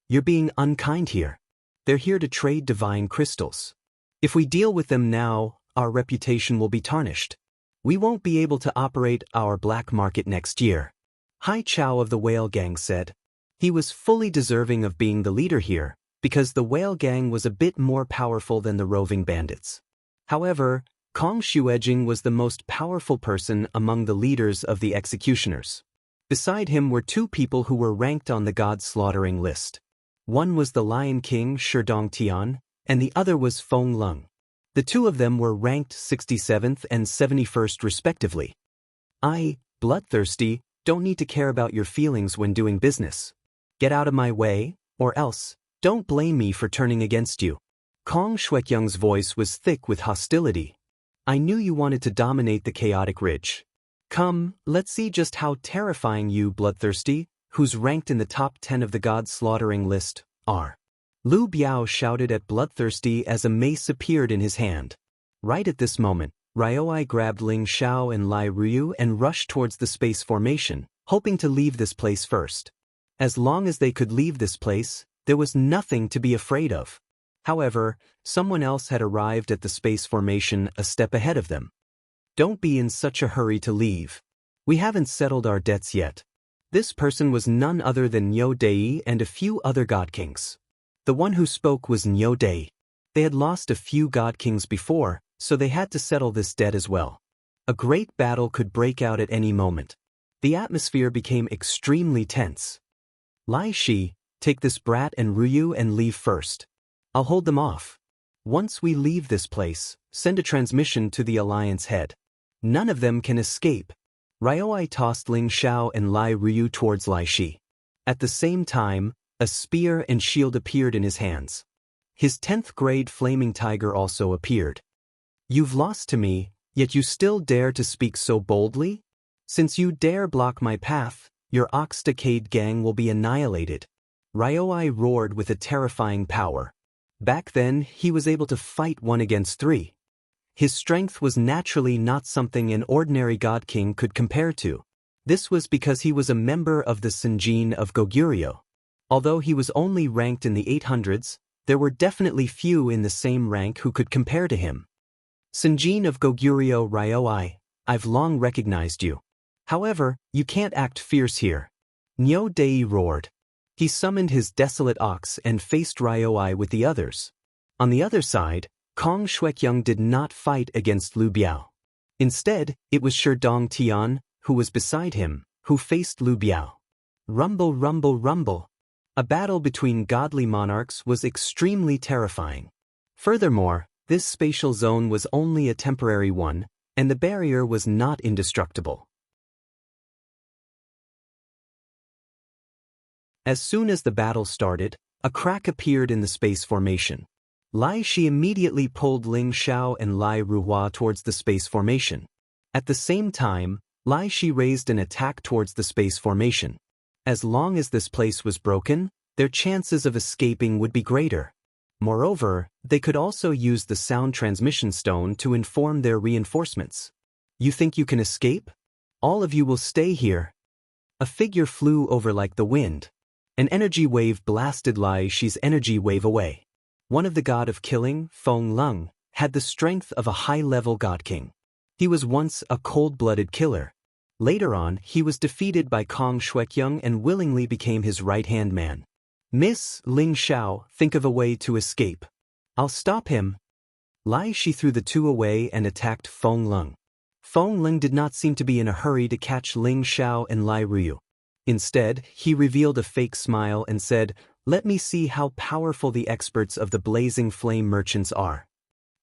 You're being unkind here. They're here to trade divine crystals. If we deal with them now, our reputation will be tarnished. We won't be able to operate our black market next year," Hai Chao of the Whale Gang said. He was fully deserving of being the leader here, because the Whale Gang was a bit more powerful than the roving bandits. However, Kong Shuejing was the most powerful person among the leaders of the executioners. Beside him were two people who were ranked on the god-slaughtering list. One was the Lion King Sherdong Tian, and the other was Feng Lung. The two of them were ranked 67th and 71st respectively. "I, bloodthirsty, don't need to care about your feelings when doing business. Get out of my way, or else, don't blame me for turning against you." Kong Shuekyung's voice was thick with hostility. "I knew you wanted to dominate the chaotic ridge. Come, let's see just how terrifying you, bloodthirsty, who's ranked in the top 10 of the god-slaughtering list, are." Lu Biao shouted at bloodthirsty as a mace appeared in his hand. Right at this moment, Ryoi grabbed Ling Xiao and Lai Ruyu and rushed towards the space formation, hoping to leave this place first. As long as they could leave this place, there was nothing to be afraid of. However, someone else had arrived at the space formation a step ahead of them. "Don't be in such a hurry to leave. We haven't settled our debts yet." This person was none other than Nyo Dei and a few other god kings. The one who spoke was Nyo Dei. They had lost a few god kings before, so they had to settle this debt as well. A great battle could break out at any moment. The atmosphere became extremely tense. "Lai Shi, take this brat and Ruyu and leave first. I'll hold them off. Once we leave this place, send a transmission to the Alliance head. None of them can escape." Ryoi tossed Ling Xiao and Lai Ruyu towards Lai Shi. At the same time, a spear and shield appeared in his hands. His 10th grade flaming tiger also appeared. "You've lost to me, yet you still dare to speak so boldly? Since you dare block my path, your Oxtacade gang will be annihilated." Ryoi roared with a terrifying power. Back then, he was able to fight 1 against 3. His strength was naturally not something an ordinary god king could compare to. This was because he was a member of the Senjin of Goguryeo. Although he was only ranked in the 800s, there were definitely few in the same rank who could compare to him. "Senjin of Goguryeo Ryoi, I've long recognized you. However, you can't act fierce here." Nyo Dei roared. He summoned his desolate ox and faced Ryoi with the others. On the other side, Kong Shuekyung did not fight against Lu Biao. Instead, it was Sherdong Tian, who was beside him, who faced Lu Biao. Rumble, rumble, rumble. A battle between godly monarchs was extremely terrifying. Furthermore, this spatial zone was only a temporary one, and the barrier was not indestructible. As soon as the battle started, a crack appeared in the space formation. Lai Shi immediately pulled Ling Xiao and Lai Ruhua towards the space formation. At the same time, Lai Shi raised an attack towards the space formation. As long as this place was broken, their chances of escaping would be greater. Moreover, they could also use the sound transmission stone to inform their reinforcements. "You think you can escape? All of you will stay here." A figure flew over like the wind. An energy wave blasted Lai Shi's energy wave away. One of the god of killing, Feng Lung, had the strength of a high-level god king. He was once a cold-blooded killer. Later on, he was defeated by Kong Shuekyung and willingly became his right-hand man. "Miss Ling Xiao, think of a way to escape." "I'll stop him." Lai Shi threw the two away and attacked Feng Lung. Feng Ling did not seem to be in a hurry to catch Ling Xiao and Lai Ruyu. Instead, he revealed a fake smile and said, "Let me see how powerful the experts of the blazing flame merchants are."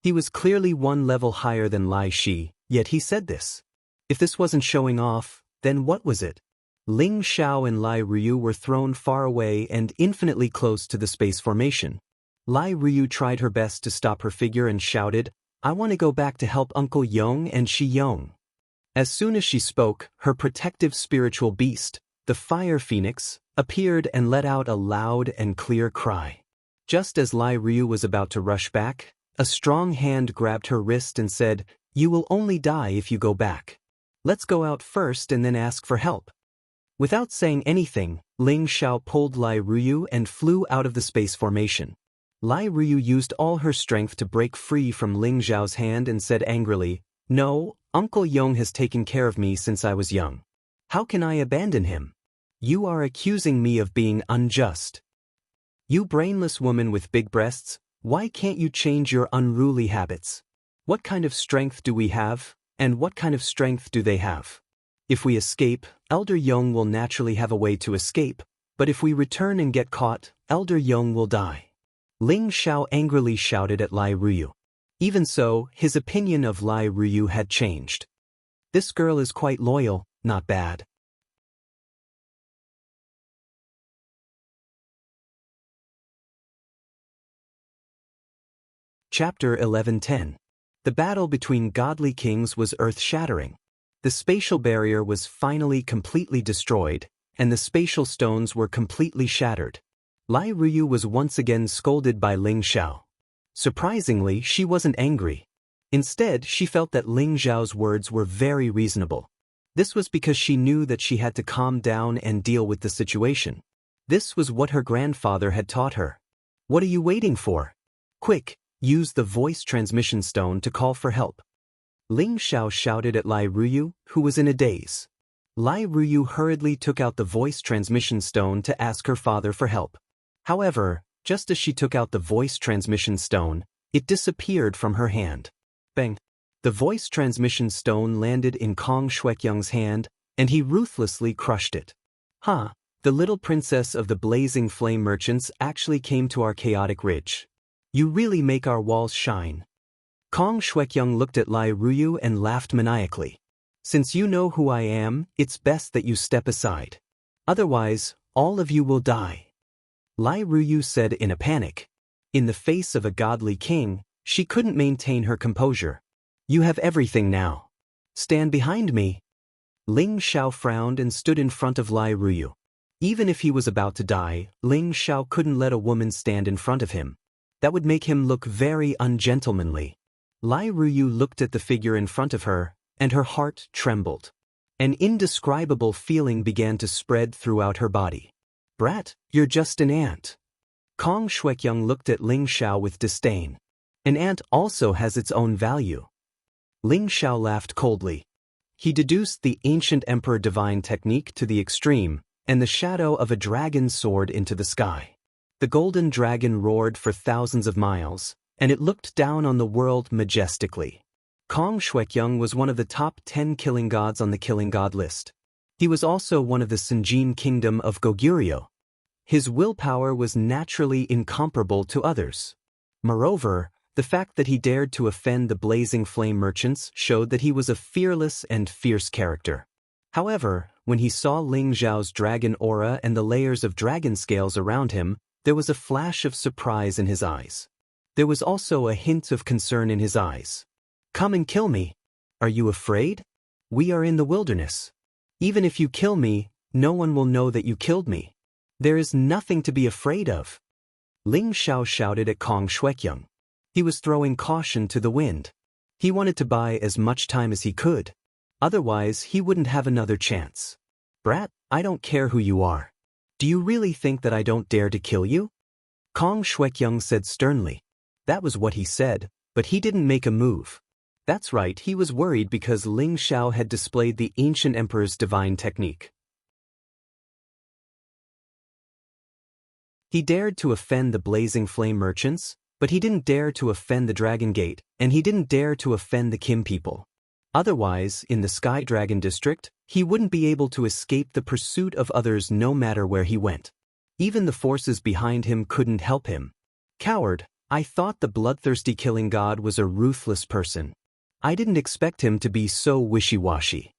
He was clearly one level higher than Lai Shi, yet he said this. If this wasn't showing off, then what was it? Ling Xiao and Lai Ruyu were thrown far away and infinitely close to the space formation. Lai Ruyu tried her best to stop her figure and shouted, "I want to go back to help Uncle Yong and Shi Yong." As soon as she spoke, her protective spiritual beast, the Fire Phoenix, appeared and let out a loud and clear cry. Just as Lai Ruyu was about to rush back, a strong hand grabbed her wrist and said, "You will only die if you go back. Let's go out first and then ask for help." Without saying anything, Ling Xiao pulled Lai Ruyu and flew out of the space formation. Lai Ruyu used all her strength to break free from Ling Xiao's hand and said angrily, "No, Uncle Yong has taken care of me since I was young. How can I abandon him? You are accusing me of being unjust. You brainless woman with big breasts, why can't you change your unruly habits? What kind of strength do we have, and what kind of strength do they have? If we escape, Elder Yong will naturally have a way to escape, but if we return and get caught, Elder Yong will die." Ling Xiao angrily shouted at Lai Ruyu. Even so, his opinion of Lai Ruyu had changed. This girl is quite loyal, not bad. Chapter 11:10. The battle between godly kings was earth-shattering. The spatial barrier was finally completely destroyed, and the spatial stones were completely shattered. Lai Ruyu was once again scolded by Ling Xiao. Surprisingly, she wasn't angry. Instead, she felt that Ling Xiao's words were very reasonable. This was because she knew that she had to calm down and deal with the situation. This was what her grandfather had taught her. "What are you waiting for? Quick, use the voice transmission stone to call for help." Ling Xiao shouted at Lai Ruyu, who was in a daze. Lai Ruyu hurriedly took out the voice transmission stone to ask her father for help. However, just as she took out the voice transmission stone, it disappeared from her hand. Bang! The voice transmission stone landed in Kong Shuekyung's hand, and he ruthlessly crushed it. "Huh, the little princess of the blazing flame merchants actually came to our chaotic ridge. You really make our walls shine." Kong Shuekyung looked at Lai Ruyu and laughed maniacally. "Since you know who I am, it's best that you step aside. Otherwise, all of you will die." Lai Ruyu said in a panic. In the face of a godly king, she couldn't maintain her composure. "You have everything now. Stand behind me." Ling Xiao frowned and stood in front of Lai Ruyu. Even if he was about to die, Ling Xiao couldn't let a woman stand in front of him. That would make him look very ungentlemanly. Lai Ruyu looked at the figure in front of her, and her heart trembled. An indescribable feeling began to spread throughout her body. "Brat, you're just an ant." Kong Shuekyung looked at Ling Xiao with disdain. "An ant also has its own value." Ling Xiao laughed coldly. He deduced the ancient emperor divine technique to the extreme, and the shadow of a dragon soared into the sky. The golden dragon roared for thousands of miles, and it looked down on the world majestically. Kong Shuekyung was one of the top 10 killing gods on the killing god list. He was also one of the Sinjin kingdom of Goguryeo. His willpower was naturally incomparable to others. Moreover, the fact that he dared to offend the blazing flame merchants showed that he was a fearless and fierce character. However, when he saw Ling Xiao's dragon aura and the layers of dragon scales around him, there was a flash of surprise in his eyes. There was also a hint of concern in his eyes. "Come and kill me. Are you afraid? We are in the wilderness. Even if you kill me, no one will know that you killed me. There is nothing to be afraid of." Ling Xiao shouted at Kong Shuekyung. He was throwing caution to the wind. He wanted to buy as much time as he could. Otherwise, he wouldn't have another chance. "Brat, I don't care who you are. Do you really think that I don't dare to kill you?" Kong Shuekyung said sternly. That was what he said, but he didn't make a move. That's right, he was worried because Ling Xiao had displayed the ancient emperor's divine technique. He dared to offend the blazing flame merchants, but he didn't dare to offend the Dragon Gate, and he didn't dare to offend the Kim people. Otherwise, in the Sky Dragon District, he wouldn't be able to escape the pursuit of others no matter where he went. Even the forces behind him couldn't help him. Coward, I thought the bloodthirsty killing god was a ruthless person. I didn't expect him to be so wishy-washy.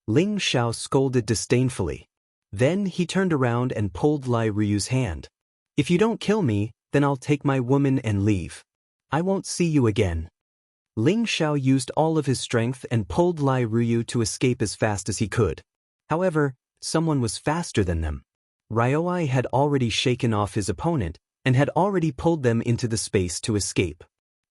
Ling Xiao scolded disdainfully. Then he turned around and pulled Lai Ruyu's hand. If you don't kill me, then I'll take my woman and leave. I won't see you again. Ling Xiao used all of his strength and pulled Lai Ruyu to escape as fast as he could. However, someone was faster than them. Ryoi had already shaken off his opponent and had already pulled them into the space to escape.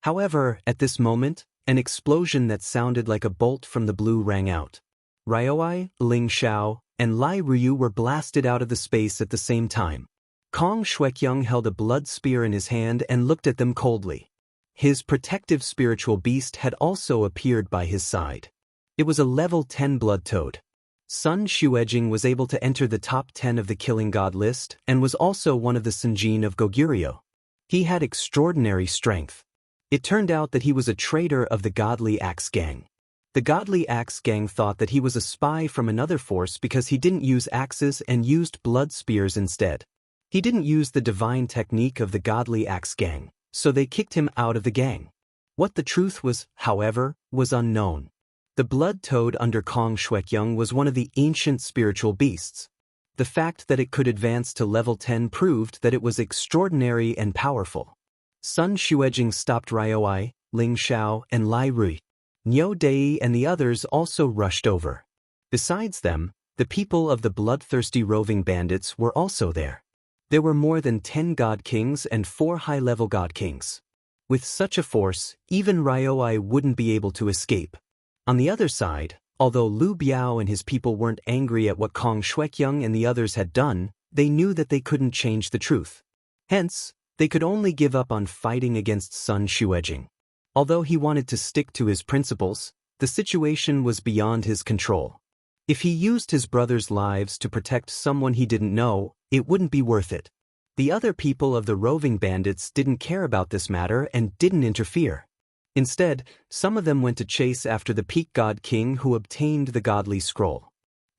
However, at this moment, an explosion that sounded like a bolt from the blue rang out. Ryoi, Ling Xiao, and Lai Ruyu were blasted out of the space at the same time. Kong Shuekyung held a blood spear in his hand and looked at them coldly. His protective spiritual beast had also appeared by his side. It was a level 10 blood toad. Sun Xuejing was able to enter the top 10 of the killing god list and was also one of the Senjin of Goguryeo. He had extraordinary strength. It turned out that he was a traitor of the Godly Axe Gang. The Godly Axe Gang thought that he was a spy from another force because he didn't use axes and used blood spears instead. He didn't use the divine technique of the Godly Axe Gang, so they kicked him out of the gang. What the truth was, however, was unknown. The blood toad under Kong Shuekyung was one of the ancient spiritual beasts. The fact that it could advance to level 10 proved that it was extraordinary and powerful. Sun Xuejing stopped Ryoi, Ling Xiao, and Lai Rui. Niu Dei and the others also rushed over. Besides them, the people of the bloodthirsty roving bandits were also there. There were more than 10 god kings and 4 high-level god kings. With such a force, even Ryoi wouldn't be able to escape. On the other side, although Lu Biao and his people weren't angry at what Kong Shuekyung and the others had done, they knew that they couldn't change the truth. Hence, they could only give up on fighting against Sun Xuejing. Although he wanted to stick to his principles, the situation was beyond his control. If he used his brother's lives to protect someone he didn't know, it wouldn't be worth it. The other people of the roving bandits didn't care about this matter and didn't interfere. Instead, some of them went to chase after the peak god king who obtained the godly scroll.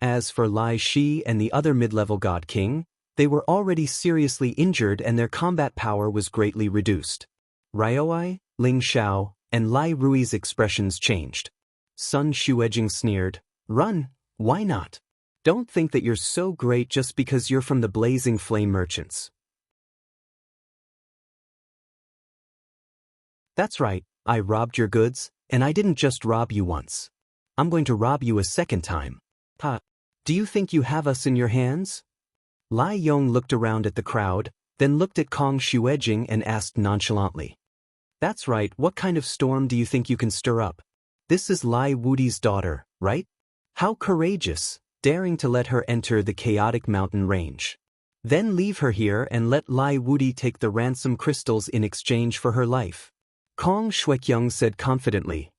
As for Lai Shi and the other mid-level god king, they were already seriously injured and their combat power was greatly reduced. Ryoi, Ling Xiao, and Lai Rui's expressions changed. Sun Xuejing sneered, "Run, why not? Don't think that you're so great just because you're from the Blazing Flame Merchants." That's right, I robbed your goods, and I didn't just rob you once. I'm going to rob you a second time. Ha! Do you think you have us in your hands? Lai Yong looked around at the crowd, then looked at Kong Xuejing and asked nonchalantly. That's right, what kind of storm do you think you can stir up? This is Lai Wudi's daughter, right? How courageous, daring to let her enter the chaotic mountain range. Then leave her here and let Lai Wudi take the ransom crystals in exchange for her life. Kong Shuekyung said confidently.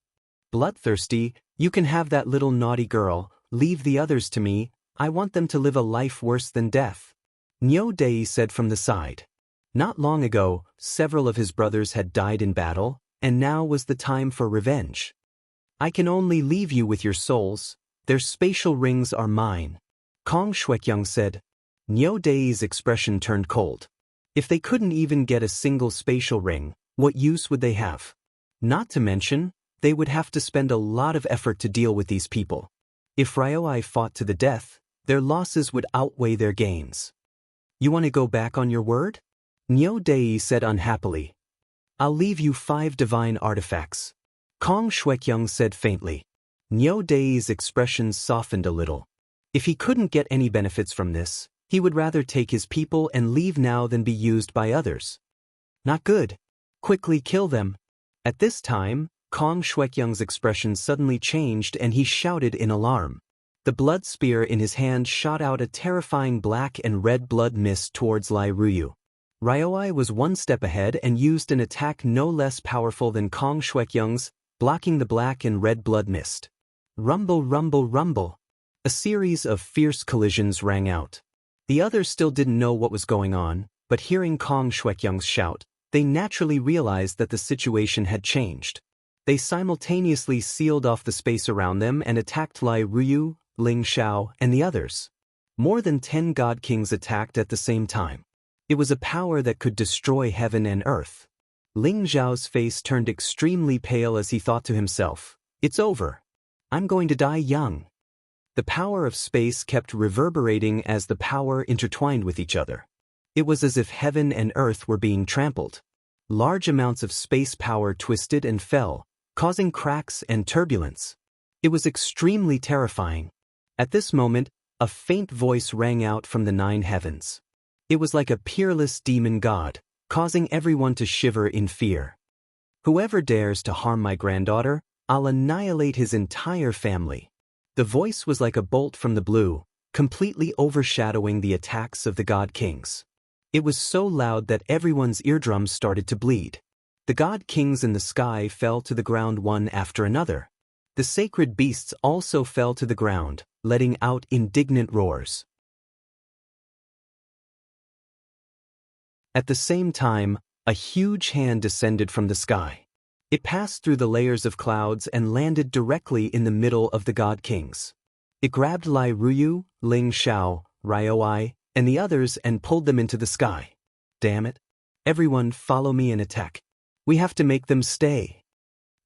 Bloodthirsty, you can have that little naughty girl, leave the others to me, I want them to live a life worse than death. Niu Dei said from the side. Not long ago, several of his brothers had died in battle, and now was the time for revenge. I can only leave you with your souls, their spatial rings are mine. Kong Shuekyung said. Niu Dei's expression turned cold. If they couldn't even get a single spatial ring, what use would they have? Not to mention, they would have to spend a lot of effort to deal with these people. If Ryoi fought to the death, their losses would outweigh their gains. You want to go back on your word? Niu Dei said unhappily. I'll leave you 5 divine artifacts. Kong Shuekyung said faintly. Niu Dei's expression softened a little. If he couldn't get any benefits from this, he would rather take his people and leave now than be used by others. Not good. Quickly kill them. At this time, Kong Shuekyung's expression suddenly changed and he shouted in alarm. The blood spear in his hand shot out a terrifying black and red blood mist towards Lai Ruyu. Ryoi was one step ahead and used an attack no less powerful than Kong Shuekyung's, blocking the black and red blood mist. Rumble, rumble, rumble. A series of fierce collisions rang out. The others still didn't know what was going on, but hearing Kong Shuekyung's shout, they naturally realized that the situation had changed. They simultaneously sealed off the space around them and attacked Lai Ruyu, Ling Xiao, and the others. More than 10 god kings attacked at the same time. It was a power that could destroy heaven and earth. Ling Xiao's face turned extremely pale as he thought to himself, "It's over. I'm going to die young." The power of space kept reverberating as the power intertwined with each other. It was as if heaven and earth were being trampled. Large amounts of space power twisted and fell, causing cracks and turbulence. It was extremely terrifying. At this moment, a faint voice rang out from the 9 heavens. It was like a peerless demon god, causing everyone to shiver in fear. "Whoever dares to harm my granddaughter, I'll annihilate his entire family." The voice was like a bolt from the blue, completely overshadowing the attacks of the god kings. It was so loud that everyone's eardrums started to bleed. The god kings in the sky fell to the ground one after another. The sacred beasts also fell to the ground, letting out indignant roars. At the same time, a huge hand descended from the sky. It passed through the layers of clouds and landed directly in the middle of the god kings. It grabbed Lai Ruyu, Ling Xiao, Ryoi, and the others and pulled them into the sky. "Damn it. Everyone follow me and attack. We have to make them stay."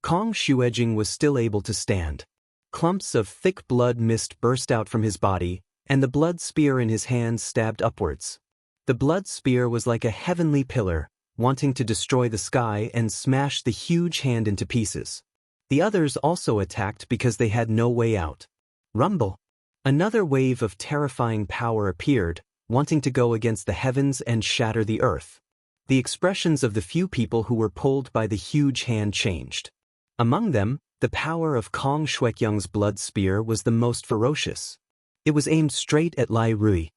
Kong Xuejing was still able to stand. Clumps of thick blood mist burst out from his body, and the blood spear in his hand stabbed upwards. The blood spear was like a heavenly pillar, wanting to destroy the sky and smash the huge hand into pieces. The others also attacked because they had no way out. Rumble. Another wave of terrifying power appeared, wanting to go against the heavens and shatter the earth. The expressions of the few people who were pulled by the huge hand changed. Among them, the power of Kong Xuekyung's blood spear was the most ferocious. It was aimed straight at Lai Rui.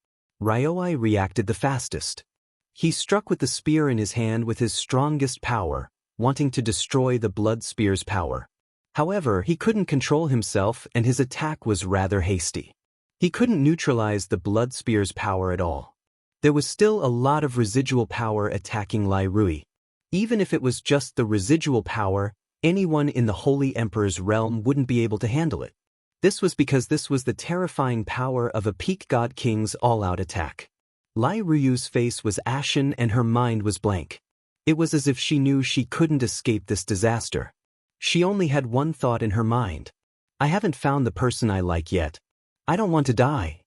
Ryoi reacted the fastest. He struck with the spear in his hand with his strongest power, wanting to destroy the blood spear's power. However, he couldn't control himself and his attack was rather hasty. He couldn't neutralize the blood spear's power at all. There was still a lot of residual power attacking Lai Rui. Even if it was just the residual power, anyone in the Holy Emperor's realm wouldn't be able to handle it. This was because this was the terrifying power of a peak god king's all-out attack. Lai Ruyu's face was ashen and her mind was blank. It was as if she knew she couldn't escape this disaster. She only had one thought in her mind. "I haven't found the person I like yet. I don't want to die."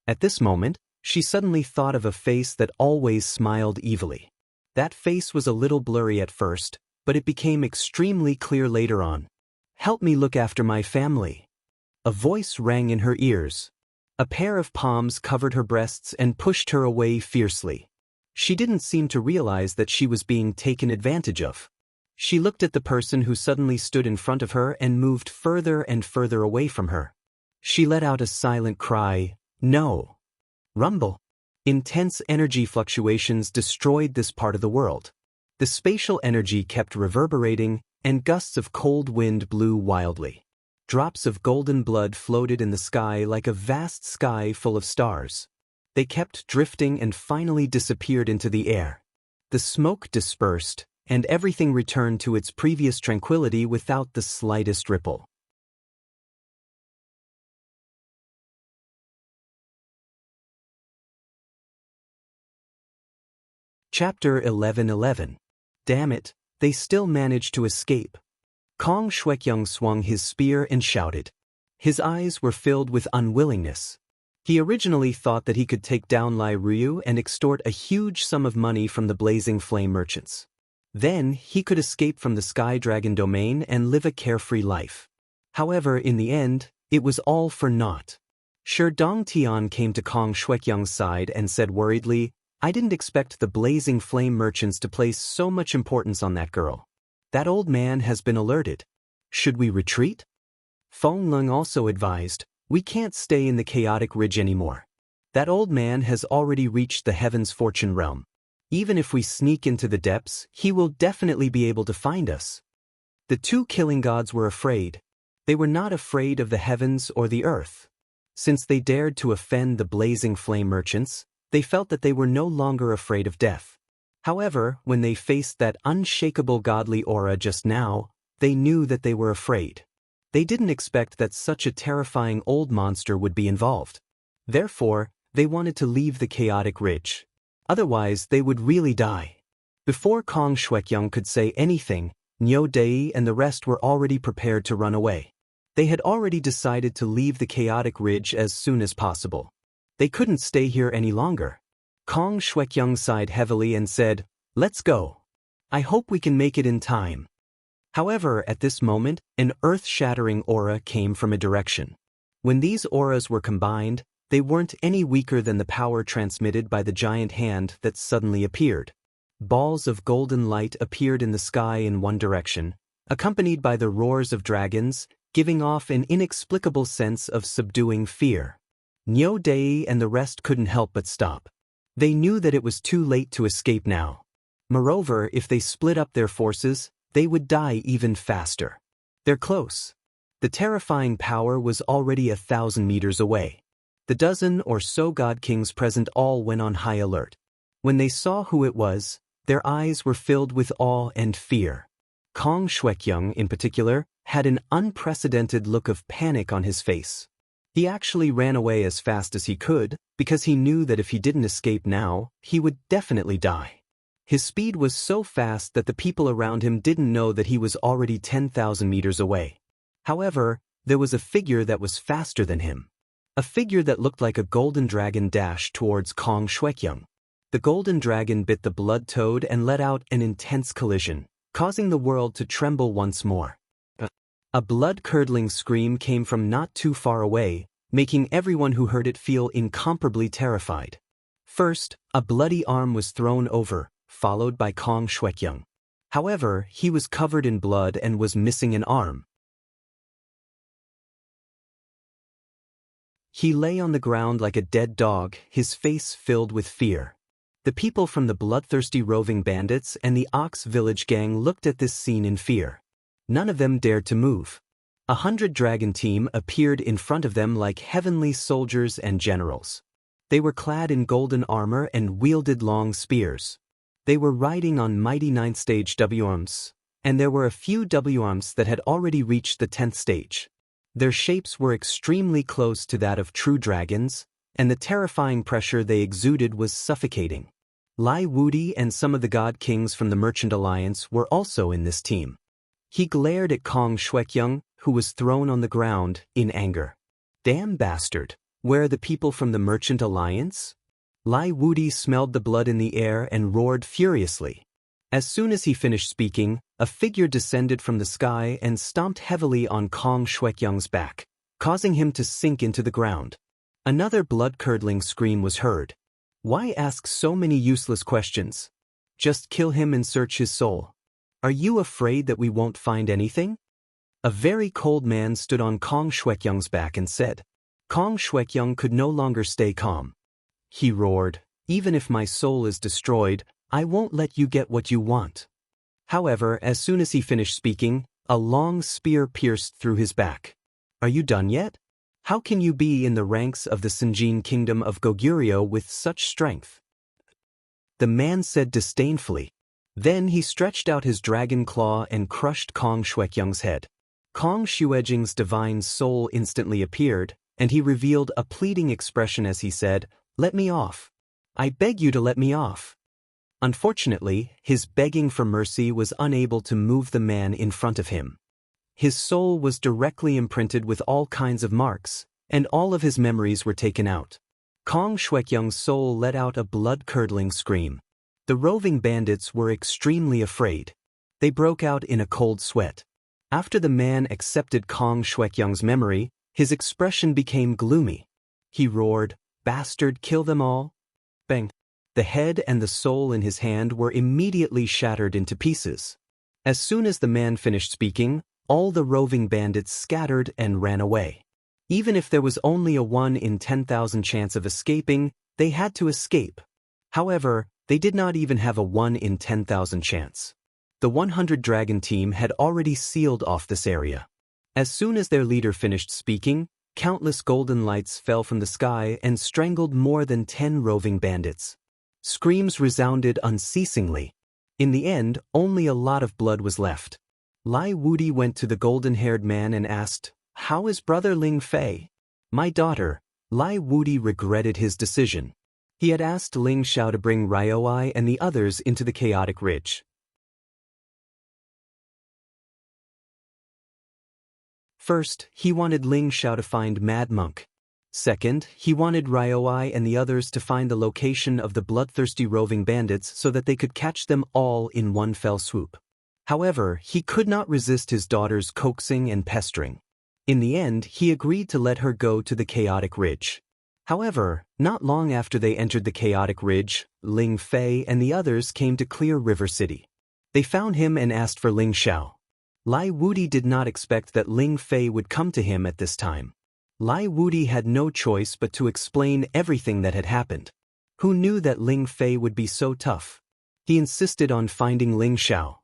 At this moment, she suddenly thought of a face that always smiled evilly. That face was a little blurry at first, but it became extremely clear later on. "Help me look after my family." A voice rang in her ears. A pair of palms covered her breasts and pushed her away fiercely. She didn't seem to realize that she was being taken advantage of. She looked at the person who suddenly stood in front of her and moved further and further away from her. She let out a silent cry, "No." Rumble. Intense energy fluctuations destroyed this part of the world. The spatial energy kept reverberating, and gusts of cold wind blew wildly. Drops of golden blood floated in the sky like a vast sky full of stars. They kept drifting and finally disappeared into the air. The smoke dispersed, and everything returned to its previous tranquility without the slightest ripple. Chapter 11:11. Damn it, they still managed to escape. Kong Xuekyung swung his spear and shouted. His eyes were filled with unwillingness. He originally thought that he could take down Lai Ryu and extort a huge sum of money from the Blazing Flame merchants. Then he could escape from the Sky Dragon domain and live a carefree life. However, in the end, it was all for naught. Shi Dongtian came to Kong Xuekyung's side and said worriedly, "I didn't expect the Blazing Flame merchants to place so much importance on that girl. That old man has been alerted. Should we retreat?" Feng Lung also advised, "We can't stay in the chaotic ridge anymore. That old man has already reached the Heaven's Fortune realm. Even if we sneak into the depths, he will definitely be able to find us." The 2 killing gods were afraid. They were not afraid of the heavens or the earth. Since they dared to offend the Blazing Flame merchants, they felt that they were no longer afraid of death. However, when they faced that unshakable godly aura just now, they knew that they were afraid. They didn't expect that such a terrifying old monster would be involved. Therefore, they wanted to leave the chaotic ridge. Otherwise, they would really die. Before Kong Shuekyung could say anything, Nyo Dei and the rest were already prepared to run away. They had already decided to leave the chaotic ridge as soon as possible. They couldn't stay here any longer. Kong Shuekyung sighed heavily and said, "Let's go. I hope we can make it in time." However, at this moment, an earth-shattering aura came from a direction. When these auras were combined, they weren't any weaker than the power transmitted by the giant hand that suddenly appeared. Balls of golden light appeared in the sky in one direction, accompanied by the roars of dragons, giving off an inexplicable sense of subduing fear. Nyo Dei and the rest couldn't help but stop. They knew that it was too late to escape now. Moreover, if they split up their forces, they would die even faster. They're close. The terrifying power was already 1,000 meters away. The dozen or so god kings present all went on high alert. When they saw who it was, their eyes were filled with awe and fear. Kong Shuekyung, in particular, had an unprecedented look of panic on his face. He actually ran away as fast as he could, because he knew that if he didn't escape now, he would definitely die. His speed was so fast that the people around him didn't know that he was already 10,000 meters away. However, there was a figure that was faster than him. A figure that looked like a golden dragon dashed towards Kong Shuekyung. The golden dragon bit the blood toad and let out an intense collision, causing the world to tremble once more. A blood-curdling scream came from not too far away, making everyone who heard it feel incomparably terrified. First, a bloody arm was thrown over, followed by Kong Shuekyung. However, he was covered in blood and was missing an arm. He lay on the ground like a dead dog, his face filled with fear. The people from the bloodthirsty roving bandits and the Ox Village gang looked at this scene in fear. None of them dared to move. 100 dragon team appeared in front of them like heavenly soldiers and generals. They were clad in golden armor and wielded long spears. They were riding on mighty 9th stage WMs, and there were a few WMs that had already reached the 10th stage. Their shapes were extremely close to that of true dragons, and the terrifying pressure they exuded was suffocating. Lai Wudi and some of the god kings from the Merchant Alliance were also in this team. He glared at Kong Shuekyung, who was thrown on the ground, in anger. "Damn bastard, where are the people from the Merchant Alliance?" Lai Wudi smelled the blood in the air and roared furiously. As soon as he finished speaking, a figure descended from the sky and stomped heavily on Kong Shuekyung's back, causing him to sink into the ground. Another blood-curdling scream was heard. "Why ask so many useless questions? Just kill him and search his soul. Are you afraid that we won't find anything?" A very cold man stood on Kong Shuekyung's back and said. Kong Shuekyung could no longer stay calm. He roared, "Even if my soul is destroyed, I won't let you get what you want." However, as soon as he finished speaking, a long spear pierced through his back. "Are you done yet? How can you be in the ranks of the Sinjin kingdom of Goguryeo with such strength?" The man said disdainfully. Then he stretched out his dragon claw and crushed Kong Shuekyung's head. Kong Shuekyung's divine soul instantly appeared, and he revealed a pleading expression as he said, "Let me off. I beg you to let me off." Unfortunately, his begging for mercy was unable to move the man in front of him. His soul was directly imprinted with all kinds of marks, and all of his memories were taken out. Kong Shuekyung's soul let out a blood-curdling scream. The roving bandits were extremely afraid. They broke out in a cold sweat. After the man accepted Kong Shuekyung's memory, his expression became gloomy. He roared, "Bastard, kill them all!" Bang! The head and the soul in his hand were immediately shattered into pieces. As soon as the man finished speaking, all the roving bandits scattered and ran away. Even if there was only a 1 in 10,000 chance of escaping, they had to escape. However, they did not even have a 1 in 10,000 chance. The 100 dragon team had already sealed off this area. As soon as their leader finished speaking, countless golden lights fell from the sky and strangled more than 10 roving bandits. Screams resounded unceasingly. In the end, only a lot of blood was left. Lai Wudi went to the golden-haired man and asked, "How is brother Ling Fei?" "My daughter." Lai Wudi regretted his decision. He had asked Ling Xiao to bring Ryoi and the others into the chaotic ridge. First, he wanted Ling Xiao to find Mad Monk. Second, he wanted Ryoi and the others to find the location of the bloodthirsty roving bandits so that they could catch them all in one fell swoop. However, he could not resist his daughter's coaxing and pestering. In the end, he agreed to let her go to the chaotic ridge. However, not long after they entered the chaotic ridge, Ling Fei and the others came to Clear River City. They found him and asked for Ling Xiao. Lai Wudi did not expect that Ling Fei would come to him at this time. Lai Wudi had no choice but to explain everything that had happened. Who knew that Ling Fei would be so tough? He insisted on finding Ling Xiao.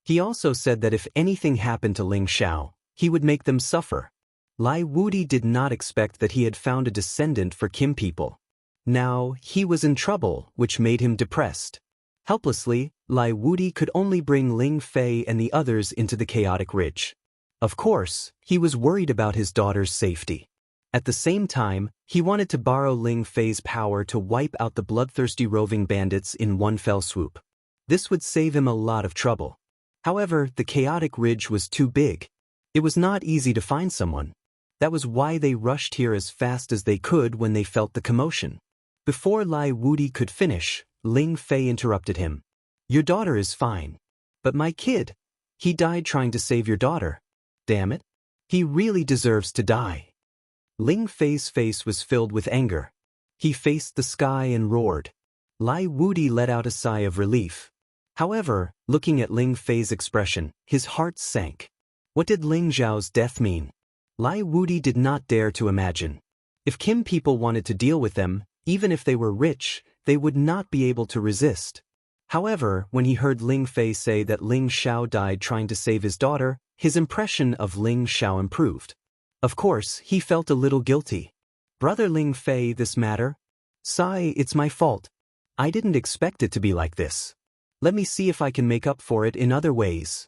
He also said that if anything happened to Ling Xiao, he would make them suffer. Lai Wudi did not expect that he had found a descendant for Kim people. Now, he was in trouble, which made him depressed. Helplessly, Lai Wudi could only bring Ling Fei and the others into the chaotic ridge. Of course, he was worried about his daughter's safety. At the same time, he wanted to borrow Ling Fei's power to wipe out the bloodthirsty roving bandits in one fell swoop. This would save him a lot of trouble. However, the chaotic ridge was too big. It was not easy to find someone. That was why they rushed here as fast as they could when they felt the commotion. Before Lai Wudi could finish, Ling Fei interrupted him. "Your daughter is fine. But my kid, he died trying to save your daughter. Damn it. He really deserves to die." Ling Fei's face was filled with anger. He faced the sky and roared. Lai Wudi let out a sigh of relief. However, looking at Ling Fei's expression, his heart sank. What did Ling Xiao's death mean? Lai Wudi did not dare to imagine. If Kim people wanted to deal with them, even if they were rich, they would not be able to resist. However, when he heard Ling Fei say that Ling Xiao died trying to save his daughter, his impression of Ling Xiao improved. Of course, he felt a little guilty. "Brother Ling Fei, this matter? Sigh, it's my fault. I didn't expect it to be like this. Let me see if I can make up for it in other ways."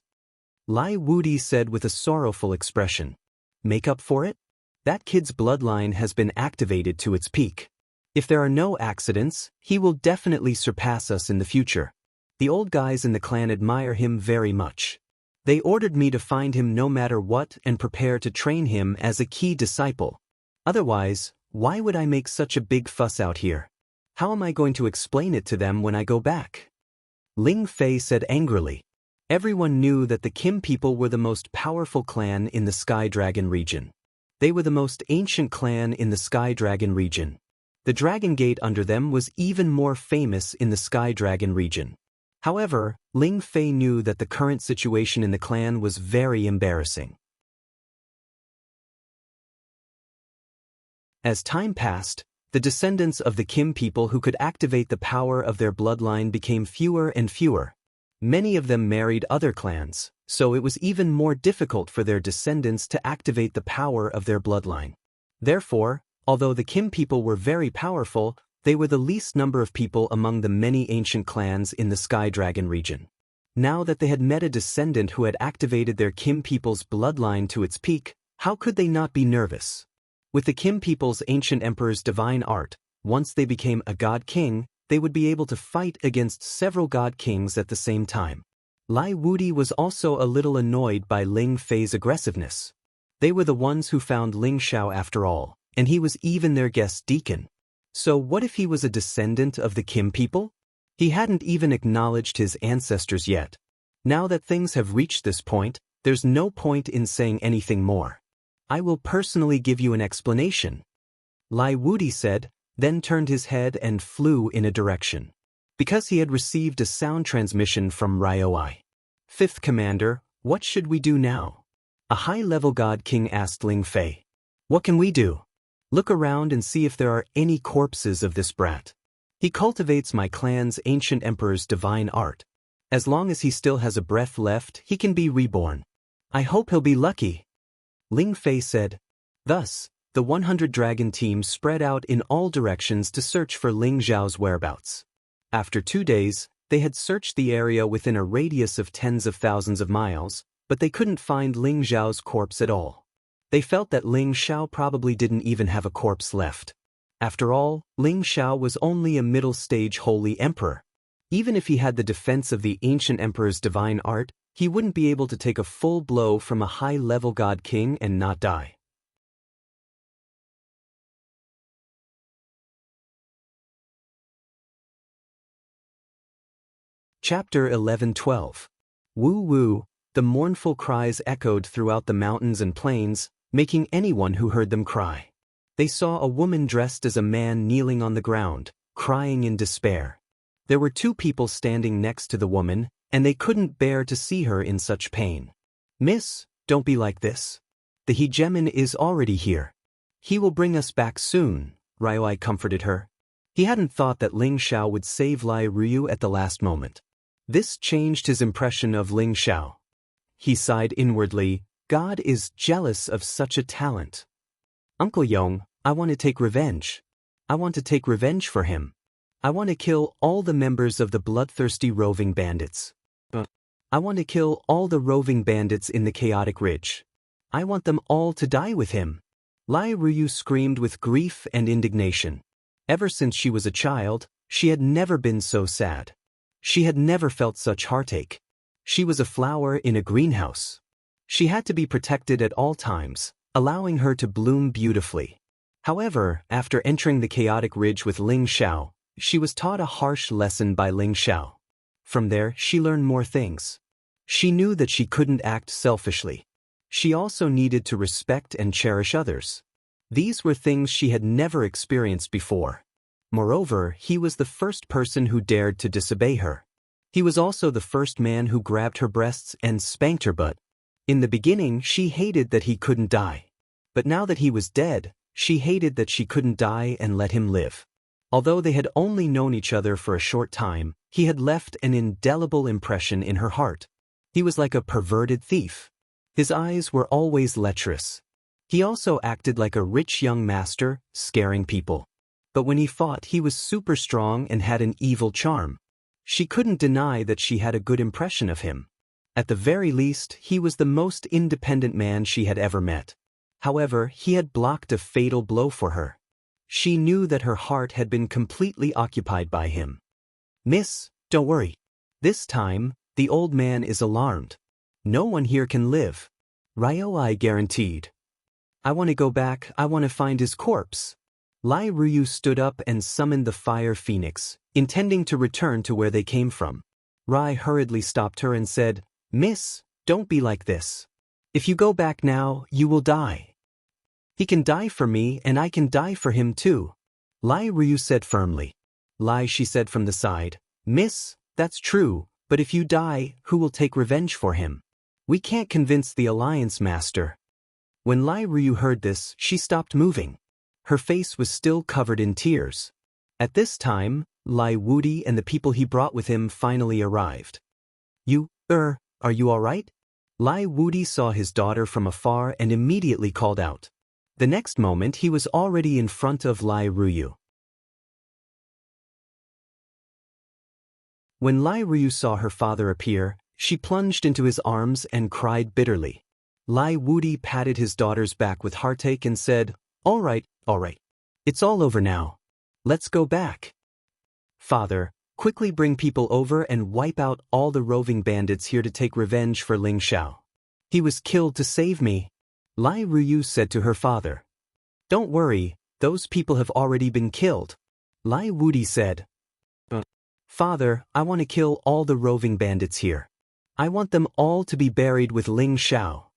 Lai Wudi said with a sorrowful expression. "Make up for it? That kid's bloodline has been activated to its peak. If there are no accidents, he will definitely surpass us in the future. The old guys in the clan admire him very much. They ordered me to find him no matter what and prepare to train him as a key disciple. Otherwise, why would I make such a big fuss out here? How am I going to explain it to them when I go back?" Ling Fei said angrily. Everyone knew that the Kim people were the most powerful clan in the Sky Dragon region. They were the most ancient clan in the Sky Dragon region. The Dragon Gate under them was even more famous in the Sky Dragon region. However, Ling Fei knew that the current situation in the clan was very embarrassing. As time passed, the descendants of the Kim people who could activate the power of their bloodline became fewer and fewer. Many of them married other clans, so it was even more difficult for their descendants to activate the power of their bloodline. Therefore, although the Kim people were very powerful, they were the least number of people among the many ancient clans in the Sky Dragon region. Now that they had met a descendant who had activated their Kim people's bloodline to its peak, how could they not be nervous? With the Kim people's ancient emperor's divine art, once they became a god king, they would be able to fight against several god kings at the same time. Lai Wudi was also a little annoyed by Ling Fei's aggressiveness. They were the ones who found Ling Xiao after all, and he was even their guest deacon. So what if he was a descendant of the Kim people? He hadn't even acknowledged his ancestors yet. Now that things have reached this point, there's no point in saying anything more. I will personally give you an explanation. Lai Wudi said, then turned his head and flew in a direction. Because he had received a sound transmission from Ryoi. "Fifth Commander, what should we do now?" A high-level god king asked Ling Fei. "What can we do? Look around and see if there are any corpses of this brat. He cultivates my clan's ancient emperor's divine art. As long as he still has a breath left, he can be reborn. I hope he'll be lucky." Ling Fei said. Thus, the 100 dragon team spread out in all directions to search for Ling Xiao's whereabouts. After 2 days, they had searched the area within a radius of tens of thousands of miles, but they couldn't find Ling Xiao's corpse at all. They felt that Ling Xiao probably didn't even have a corpse left. After all, Ling Xiao was only a middle-stage holy emperor. Even if he had the defense of the ancient emperor's divine art, he wouldn't be able to take a full blow from a high-level god king and not die. Chapter 11-12. Woo woo, the mournful cries echoed throughout the mountains and plains, making anyone who heard them cry. They saw a woman dressed as a man kneeling on the ground, crying in despair. There were two people standing next to the woman, and they couldn't bear to see her in such pain. "Miss, don't be like this. The hegemon is already here. He will bring us back soon," Ryoi comforted her. He hadn't thought that Ling Xiao would save Lai Ruyu at the last moment. This changed his impression of Ling Xiao. He sighed inwardly, God is jealous of such a talent. Uncle Yong, I want to take revenge. I want to take revenge for him. I want to kill all the members of the bloodthirsty roving bandits. I want to kill all the roving bandits in the Chaotic Ridge. I want them all to die with him. Lai Ruyu screamed with grief and indignation. Ever since she was a child, she had never been so sad. She had never felt such heartache. She was a flower in a greenhouse. She had to be protected at all times, allowing her to bloom beautifully. However, after entering the Chaotic Ridge with Ling Xiao, she was taught a harsh lesson by Ling Xiao. From there, she learned more things. She knew that she couldn't act selfishly. She also needed to respect and cherish others. These were things she had never experienced before. Moreover, he was the first person who dared to disobey her. He was also the first man who grabbed her breasts and spanked her butt. In the beginning, she hated that he couldn't die. But now that he was dead, she hated that she couldn't die and let him live. Although they had only known each other for a short time, he had left an indelible impression in her heart. He was like a perverted thief. His eyes were always lecherous. He also acted like a rich young master, scaring people. But when he fought, he was super strong and had an evil charm. She couldn't deny that she had a good impression of him. At the very least, he was the most independent man she had ever met. However, he had blocked a fatal blow for her. She knew that her heart had been completely occupied by him. Miss, don't worry. This time, the old man is alarmed. No one here can live. Ryoi guaranteed. I want to go back, I want to find his corpse. Lai Ruyu stood up and summoned the fire phoenix, intending to return to where they came from. Rai hurriedly stopped her and said, Miss, don't be like this. If you go back now, you will die. He can die for me and I can die for him too. Lai Ruyu said firmly. Lai, she said from the side, Miss, that's true, but if you die, who will take revenge for him? We can't convince the Alliance Master. When Lai Ruyu heard this, she stopped moving. Her face was still covered in tears. At this time, Lai Wudi and the people he brought with him finally arrived. Are you all right? Lai Wudi saw his daughter from afar and immediately called out. The next moment he was already in front of Lai Ruyu. When Lai Ruyu saw her father appear, she plunged into his arms and cried bitterly. Lai Wudi patted his daughter's back with heartache and said, All right. It's all over now. Let's go back. Father, quickly bring people over and wipe out all the roving bandits here to take revenge for Ling Xiao. He was killed to save me. Lai Ruyu said to her father. Don't worry, those people have already been killed. Lai Wudi said. Father, I want to kill all the roving bandits here. I want them all to be buried with Ling Xiao.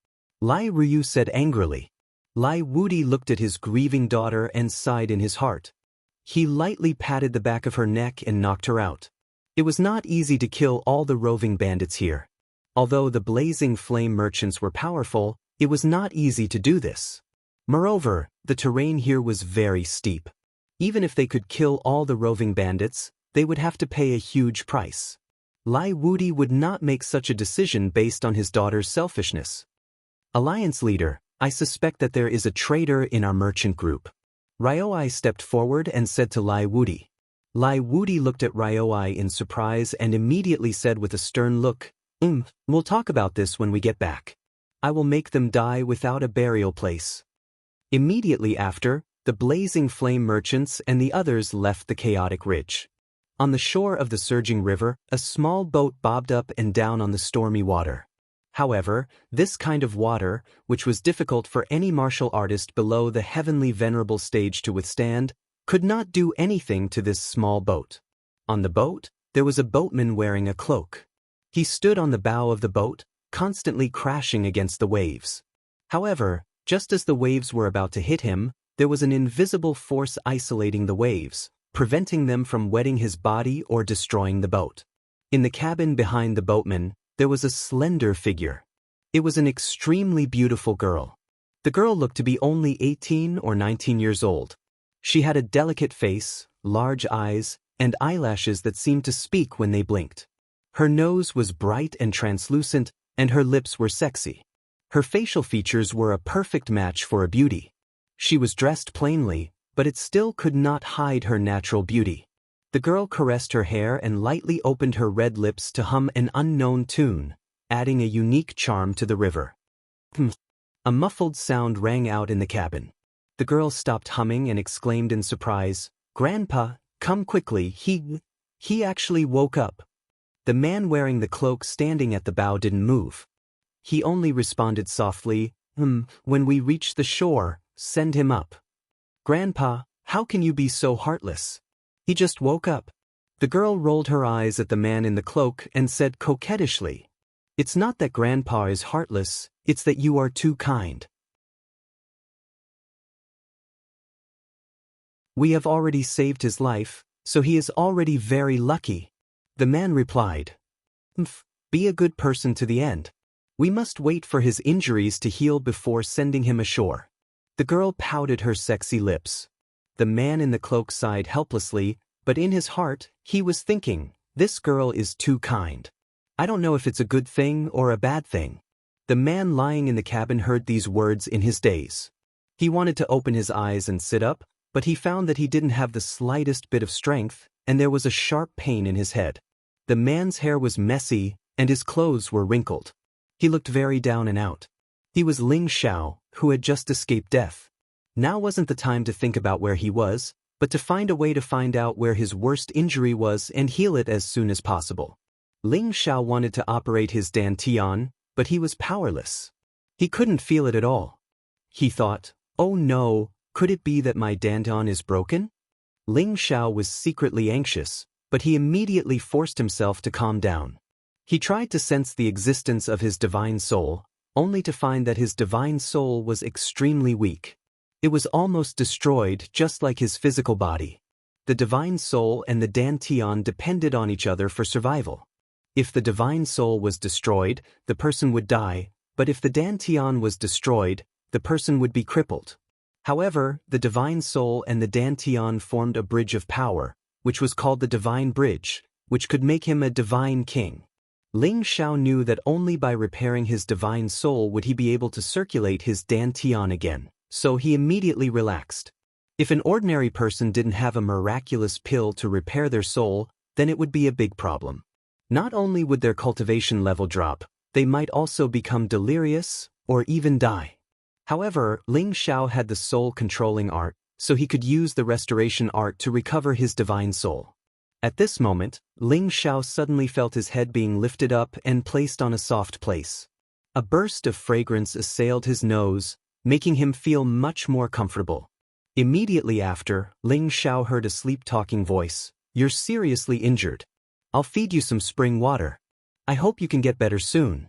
Lai Ruyu said angrily. Lai Wudi looked at his grieving daughter and sighed in his heart. He lightly patted the back of her neck and knocked her out. It was not easy to kill all the roving bandits here. Although the blazing flame merchants were powerful, it was not easy to do this. Moreover, the terrain here was very steep. Even if they could kill all the roving bandits, they would have to pay a huge price. Lai Wudi would not make such a decision based on his daughter's selfishness. Alliance leader, I suspect that there is a traitor in our merchant group. Ryoi stepped forward and said to Lai Wudi. Lai Wudi looked at Ryoi in surprise and immediately said with a stern look, We'll talk about this when we get back. I will make them die without a burial place. Immediately after, the blazing flame merchants and the others left the chaotic ridge. On the shore of the surging river, a small boat bobbed up and down on the stormy water. However, this kind of water, which was difficult for any martial artist below the heavenly venerable stage to withstand, could not do anything to this small boat. On the boat, there was a boatman wearing a cloak. He stood on the bow of the boat, constantly crashing against the waves. However, just as the waves were about to hit him, there was an invisible force isolating the waves, preventing them from wetting his body or destroying the boat. In the cabin behind the boatman, there was a slender figure. It was an extremely beautiful girl. The girl looked to be only 18 or 19 years old. She had a delicate face, large eyes, and eyelashes that seemed to speak when they blinked. Her nose was bright and translucent, and her lips were sexy. Her facial features were a perfect match for a beauty. She was dressed plainly, but it still could not hide her natural beauty. The girl caressed her hair and lightly opened her red lips to hum an unknown tune, adding a unique charm to the river. A muffled sound rang out in the cabin. The girl stopped humming and exclaimed in surprise, "Grandpa, come quickly, he actually woke up." The man wearing the cloak standing at the bow didn't move. He only responded softly, "When we reach the shore, send him up." "Grandpa, how can you be so heartless? He just woke up." The girl rolled her eyes at the man in the cloak and said coquettishly, "It's not that Grandpa is heartless, it's that you are too kind. We have already saved his life, so he is already very lucky." The man replied, "Be a good person to the end. We must wait for his injuries to heal before sending him ashore." The girl pouted her sexy lips. The man in the cloak sighed helplessly, but in his heart, he was thinking, "This girl is too kind. I don't know if it's a good thing or a bad thing." The man lying in the cabin heard these words in his daze. He wanted to open his eyes and sit up, but he found that he didn't have the slightest bit of strength, and there was a sharp pain in his head. The man's hair was messy, and his clothes were wrinkled. He looked very down and out. He was Ling Xiao, who had just escaped death. Now wasn't the time to think about where he was, but to find a way to find out where his worst injury was and heal it as soon as possible. Ling Xiao wanted to operate his dantian, but he was powerless. He couldn't feel it at all. He thought, "Oh no, could it be that my dantian is broken?" Ling Xiao was secretly anxious, but he immediately forced himself to calm down. He tried to sense the existence of his divine soul, only to find that his divine soul was extremely weak. It was almost destroyed, just like his physical body. The divine soul and the dantian depended on each other for survival. If the divine soul was destroyed, the person would die, but if the dantian was destroyed, the person would be crippled. However, the divine soul and the dantian formed a bridge of power, which was called the divine bridge, which could make him a divine king. Ling Xiao knew that only by repairing his divine soul would he be able to circulate his dantian again, so he immediately relaxed. If an ordinary person didn't have a miraculous pill to repair their soul, then it would be a big problem. Not only would their cultivation level drop, they might also become delirious, or even die. However, Ling Xiao had the soul-controlling art, so he could use the restoration art to recover his divine soul. At this moment, Ling Xiao suddenly felt his head being lifted up and placed on a soft place. A burst of fragrance assailed his nose, making him feel much more comfortable. Immediately after, Ling Xiao heard a sleep-talking voice, "You're seriously injured. I'll feed you some spring water. I hope you can get better soon."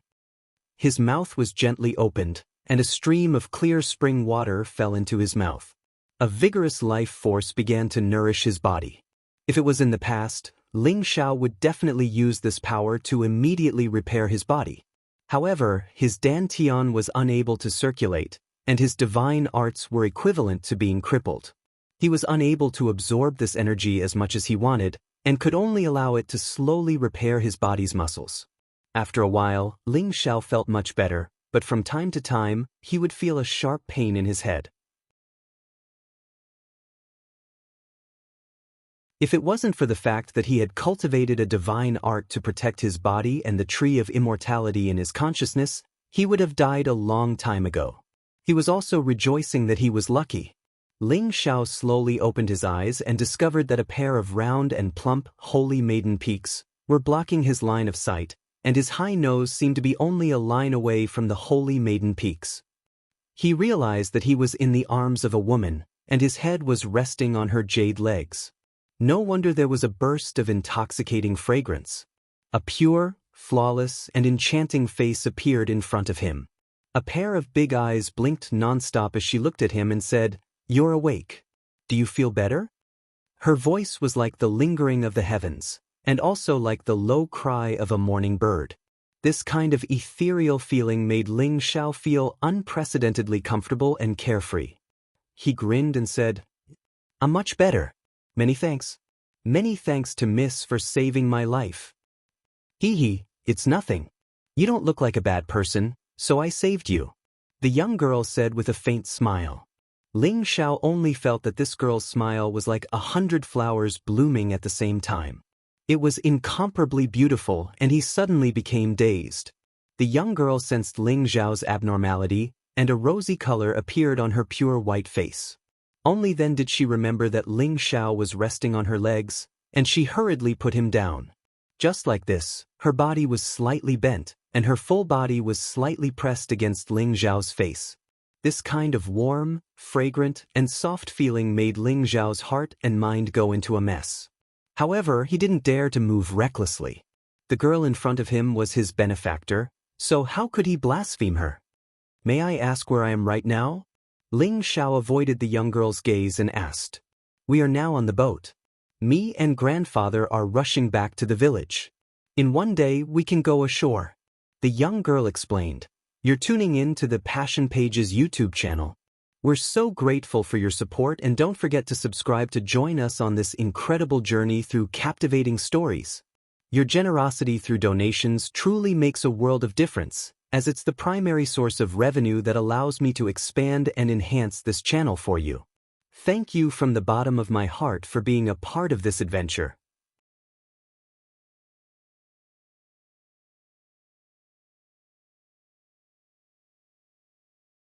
His mouth was gently opened, and a stream of clear spring water fell into his mouth. A vigorous life force began to nourish his body. If it was in the past, Ling Xiao would definitely use this power to immediately repair his body. However, his dantian was unable to circulate, and his divine arts were equivalent to being crippled. He was unable to absorb this energy as much as he wanted, and could only allow it to slowly repair his body's muscles. After a while, Ling Xiao felt much better, but from time to time, he would feel a sharp pain in his head. If it wasn't for the fact that he had cultivated a divine art to protect his body and the tree of immortality in his consciousness, he would have died a long time ago. He was also rejoicing that he was lucky. Ling Xiao slowly opened his eyes and discovered that a pair of round and plump, holy maiden peaks were blocking his line of sight, and his high nose seemed to be only a line away from the holy maiden peaks. He realized that he was in the arms of a woman, and his head was resting on her jade legs. No wonder there was a burst of intoxicating fragrance. A pure, flawless, and enchanting face appeared in front of him. A pair of big eyes blinked nonstop as she looked at him and said, "You're awake. Do you feel better?" Her voice was like the lingering of the heavens, and also like the low cry of a morning bird. This kind of ethereal feeling made Ling Xiao feel unprecedentedly comfortable and carefree. He grinned and said, "I'm much better. Many thanks. Many thanks to Miss for saving my life." "Hee, it's nothing. You don't look like a bad person, so I saved you," the young girl said with a faint smile. Ling Xiao only felt that this girl's smile was like 100 flowers blooming at the same time. It was incomparably beautiful, and he suddenly became dazed. The young girl sensed Ling Xiao's abnormality, and a rosy color appeared on her pure white face. Only then did she remember that Ling Xiao was resting on her legs, and she hurriedly put him down. Just like this, her body was slightly bent, and her full body was slightly pressed against Ling Xiao's face. This kind of warm, fragrant, and soft feeling made Ling Xiao's heart and mind go into a mess. However, he didn't dare to move recklessly. The girl in front of him was his benefactor, so how could he blaspheme her? "May I ask where I am right now?" Ling Xiao avoided the young girl's gaze and asked. "We are now on the boat. Me and grandfather are rushing back to the village. In one day we can go ashore," the young girl explained. "You're tuning in to the Passion Pages YouTube channel. We're so grateful for your support, and don't forget to subscribe to join us on this incredible journey through captivating stories. Your generosity through donations truly makes a world of difference, as it's the primary source of revenue that allows me to expand and enhance this channel for you. Thank you from the bottom of my heart for being a part of this adventure.